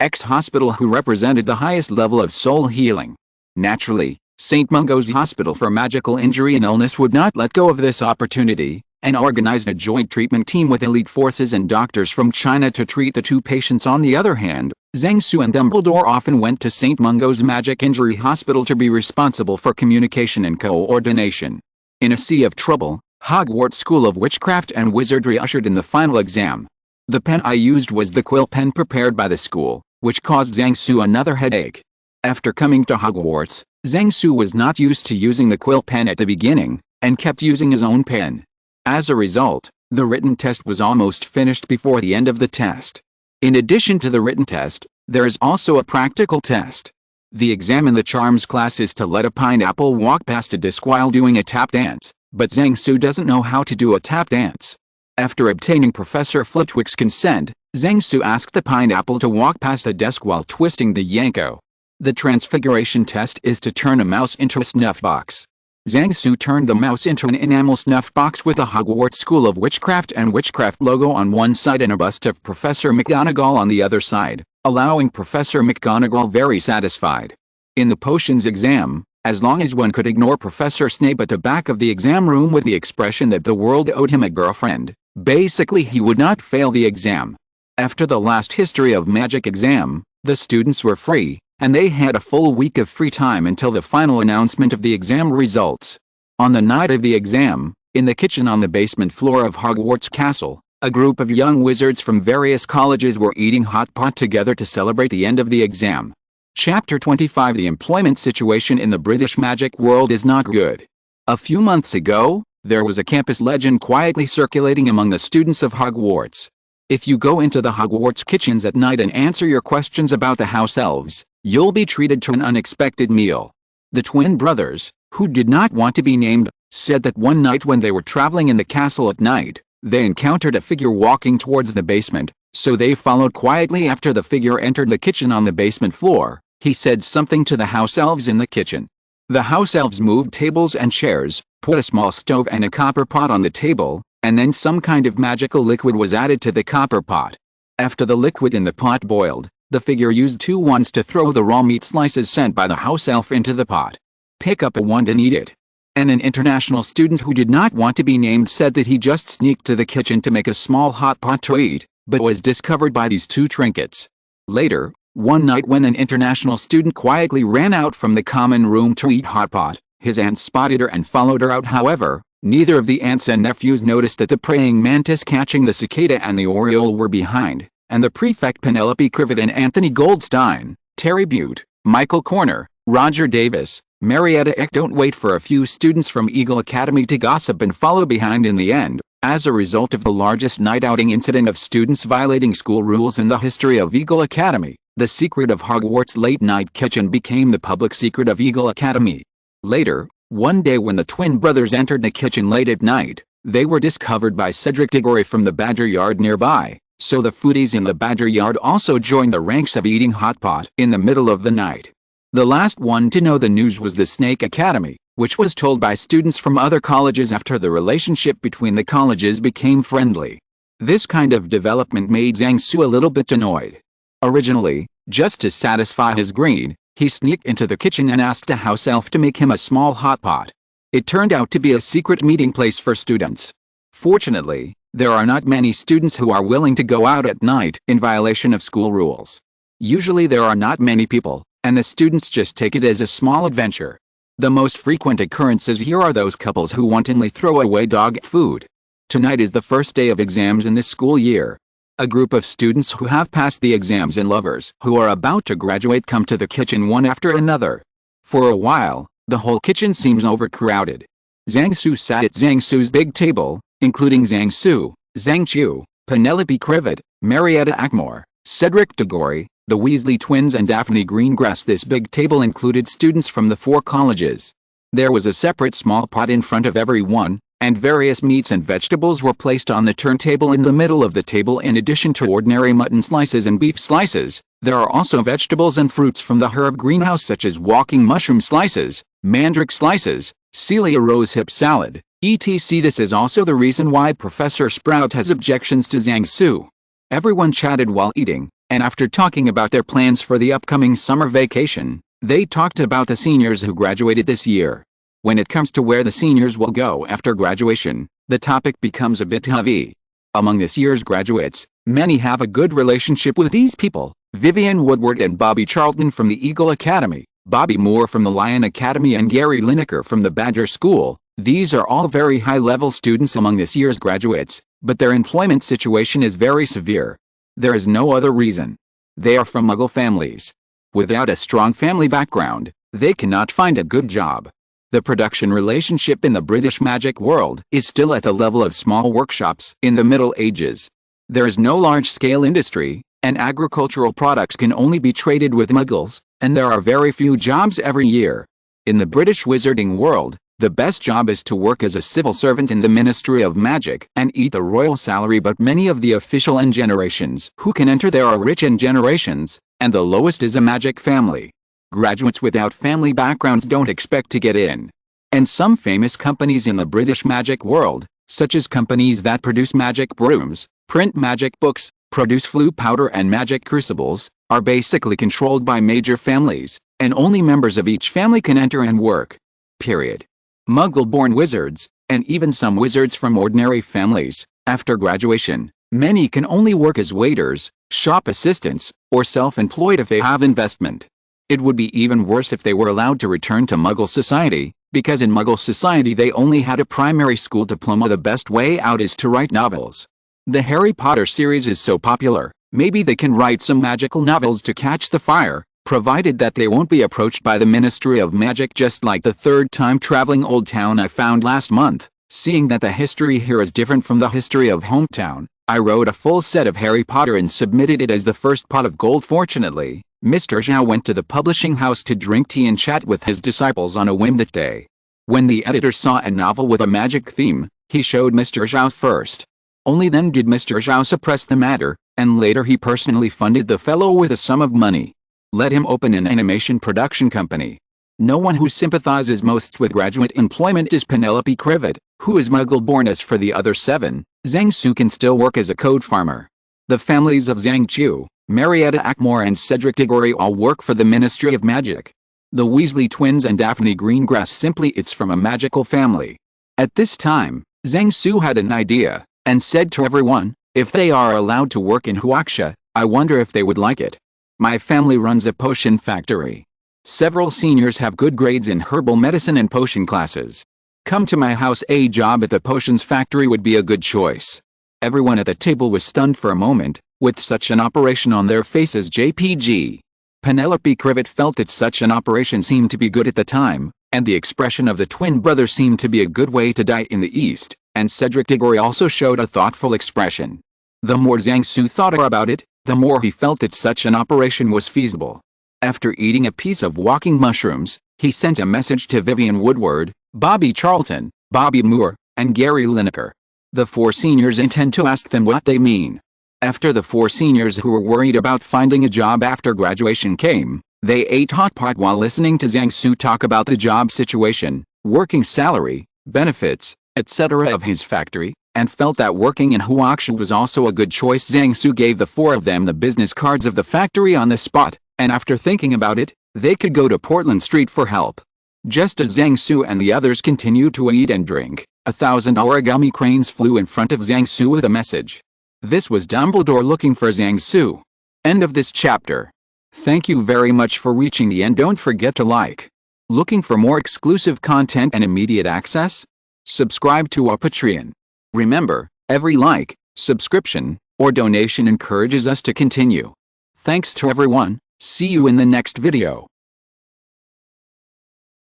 ex-hospital who represented the highest level of soul healing. Naturally, St. Mungo's Hospital for Magical Injury and Illness would not let go of this opportunity, and organized a joint treatment team with elite forces and doctors from China to treat the 2 patients. On the other hand, Zhang Su and Dumbledore often went to St. Mungo's Magic Injury Hospital to be responsible for communication and coordination. In a sea of trouble, Hogwarts School of Witchcraft and Wizardry ushered in the final exam. The pen I used was the quill pen prepared by the school, which caused Zhang Su another headache. After coming to Hogwarts, Zhang Su was not used to using the quill pen at the beginning, and kept using his own pen. As a result, the written test was almost finished before the end of the test. In addition to the written test, there is also a practical test. The exam in the charms class is to let a pineapple walk past a desk while doing a tap dance, but Zhang Su doesn't know how to do a tap dance. After obtaining Professor Flitwick's consent, Zhang Su asked the pineapple to walk past a desk while twisting the Yanko. The transfiguration test is to turn a mouse into a snuff box. Zhang Su turned the mouse into an enamel snuff box with a Hogwarts School of Witchcraft and Witchcraft logo on one side and a bust of Professor McGonagall on the other side, allowing Professor McGonagall very satisfied. In the potions exam, as long as one could ignore Professor Snape at the back of the exam room with the expression that the world owed him a girlfriend, basically he would not fail the exam. After the last History of Magic exam, the students were free, and they had a full week of free time until the final announcement of the exam results. On the night of the exam, in the kitchen on the basement floor of Hogwarts Castle, a group of young wizards from various colleges were eating hot pot together to celebrate the end of the exam. Chapter 25. The employment situation in the British magic world is not good. A few months ago, There was a campus legend quietly circulating among the students of Hogwarts. If you go into the Hogwarts kitchens at night and answer your questions about the house elves, you'll be treated to an unexpected meal. The twin brothers, who did not want to be named, said that one night when they were traveling in the castle at night, they encountered a figure walking towards the basement, so they followed quietly after the figure entered the kitchen on the basement floor. He said something to the house elves in the kitchen. The house elves moved tables and chairs, put a small stove and a copper pot on the table, and then some kind of magical liquid was added to the copper pot. After the liquid in the pot boiled, the figure used 2 wands to throw the raw meat slices sent by the house elf into the pot. Pick up a wand and eat it. And an international student who did not want to be named said that he just sneaked to the kitchen to make a small hot pot to eat, but was discovered by these 2 trinkets. Later, one night when an international student quietly ran out from the common room to eat hot pot, his aunt spotted her and followed her out. However, neither of the aunts and nephews noticed that the praying mantis catching the cicada and the oriole were behind, and the prefect Penelope Crivet and Anthony Goldstein, Terry Butte, Michael Corner, Roger Davis, Marietta Eck don't wait for a few students from Eagle Academy to gossip and follow behind in the end. As a result of the largest night outing incident of students violating school rules in the history of Eagle Academy, the secret of Hogwarts' late-night kitchen became the public secret of Eagle Academy. Later, one day when the twin brothers entered the kitchen late at night, they were discovered by Cedric Diggory from the Badger Yard nearby, so the foodies in the Badger Yard also joined the ranks of eating hot pot in the middle of the night. The last one to know the news was the Snake Academy, which was told by students from other colleges after the relationship between the colleges became friendly. This kind of development made Zhang Su a little bit annoyed. Originally, just to satisfy his greed, he sneaked into the kitchen and asked a house elf to make him a small hot pot. It turned out to be a secret meeting place for students. Fortunately, there are not many students who are willing to go out at night in violation of school rules. Usually there are not many people, and the students just take it as a small adventure. The most frequent occurrences here are those couples who wantonly throw away dog food. Tonight is the first day of exams in this school year. A group of students who have passed the exams and lovers who are about to graduate come to the kitchen one after another. For a while, the whole kitchen seems overcrowded. Zhang Su sat at Zhang Su's big table, including Zhang Su, Zhang Chu, Penelope Crivet, Marietta Ackmore, Cedric Diggory, the Weasley twins and Daphne Greengrass. This big table included students from the 4 colleges. There was a separate small pot in front of everyone, and various meats and vegetables were placed on the turntable in the middle of the table. In addition to ordinary mutton slices and beef slices, there are also vegetables and fruits from the herb greenhouse such as walking mushroom slices, mandrake slices, Celia rosehip salad, etc. This is also the reason why Professor Sprout has objections to Zhang Su. Everyone chatted while eating, and after talking about their plans for the upcoming summer vacation, they talked about the seniors who graduated this year. When it comes to where the seniors will go after graduation, the topic becomes a bit heavy. Among this year's graduates, many have a good relationship with these people: Vivian Woodward and Bobby Charlton from the Eagle Academy, Bobby Moore from the Lion Academy and Gary Lineker from the Badger School. These are all very high-level students among this year's graduates, but their employment situation is very severe. There is no other reason. They are from Muggle families. Without a strong family background, they cannot find a good job. The production relationship in the British magic world is still at the level of small workshops in the Middle Ages. There is no large-scale industry, and agricultural products can only be traded with Muggles, and there are very few jobs every year. In the British wizarding world, the best job is to work as a civil servant in the Ministry of Magic and eat the royal salary, but many of the official N generations who can enter there are rich N generations, and the lowest is a magic family. Graduates without family backgrounds don't expect to get in. And some famous companies in the British magic world, such as companies that produce magic brooms, print magic books, produce flue powder and magic crucibles, are basically controlled by major families, and only members of each family can enter and work. Period. Muggle-born wizards, and even some wizards from ordinary families, after graduation, many can only work as waiters, shop assistants, or self-employed if they have investment. It would be even worse if they were allowed to return to Muggle society, because in Muggle society they only had a primary school diploma. The best way out is to write novels. The Harry Potter series is so popular, maybe they can write some magical novels to catch the fire, provided that they won't be approached by the Ministry of Magic, just like the third time traveling old town I found last month. Seeing that the history here is different from the history of hometown, I wrote a full set of Harry Potter and submitted it as the first pot of gold. Fortunately, Mr. Zhao went to the publishing house to drink tea and chat with his disciples on a whim that day. When the editor saw a novel with a magic theme, he showed Mr. Zhao first. Only then did Mr. Zhao suppress the matter, and later he personally funded the fellow with a sum of money. Let him open an animation production company. No one who sympathizes most with graduate employment is Penelope Crivet, who is Muggle-born. As for the other 7, Zhang Su can still work as a code farmer. The families of Zhang Chu, Marietta Ackmore and Cedric Diggory all work for the Ministry of Magic. The Weasley twins and Daphne Greengrass simply it's from a magical family. At this time, Zhang Su had an idea, and said to everyone, if they are allowed to work in Huaxia, I wonder if they would like it. My family runs a potion factory. Several seniors have good grades in herbal medicine and potion classes. Come to my house. A job at the potions factory would be a good choice. Everyone at the table was stunned for a moment, with such an operation on their faces. JPG. Penelope Crivet felt that such an operation seemed to be good at the time, and the expression of the twin brothers seemed to be a good way to die in the East, and Cedric Diggory also showed a thoughtful expression. The more Zhang Su thought about it, the more he felt that such an operation was feasible. After eating a piece of walking mushrooms, he sent a message to Vivian Woodward, Bobby Charlton, Bobby Moore, and Gary Lineker. The 4 seniors intend to ask them what they mean. After the 4 seniors who were worried about finding a job after graduation came, they ate hot pot while listening to Zhang Su talk about the job situation, working salary, benefits, etc. of his factory, and felt that working in Huaxia was also a good choice. Zhang Su gave the 4 of them the business cards of the factory on the spot, and after thinking about it, they could go to Portland Street for help. Just as Zhang Su and the others continued to eat and drink, 1,000 origami cranes flew in front of Zhang Su with a message. This was Dumbledore looking for Zhang Su. End of this chapter. Thank you very much for reaching the end. Don't forget to like. Looking for more exclusive content and immediate access? Subscribe to our Patreon. Remember, every like, subscription, or donation encourages us to continue. Thanks to everyone. See you in the next video.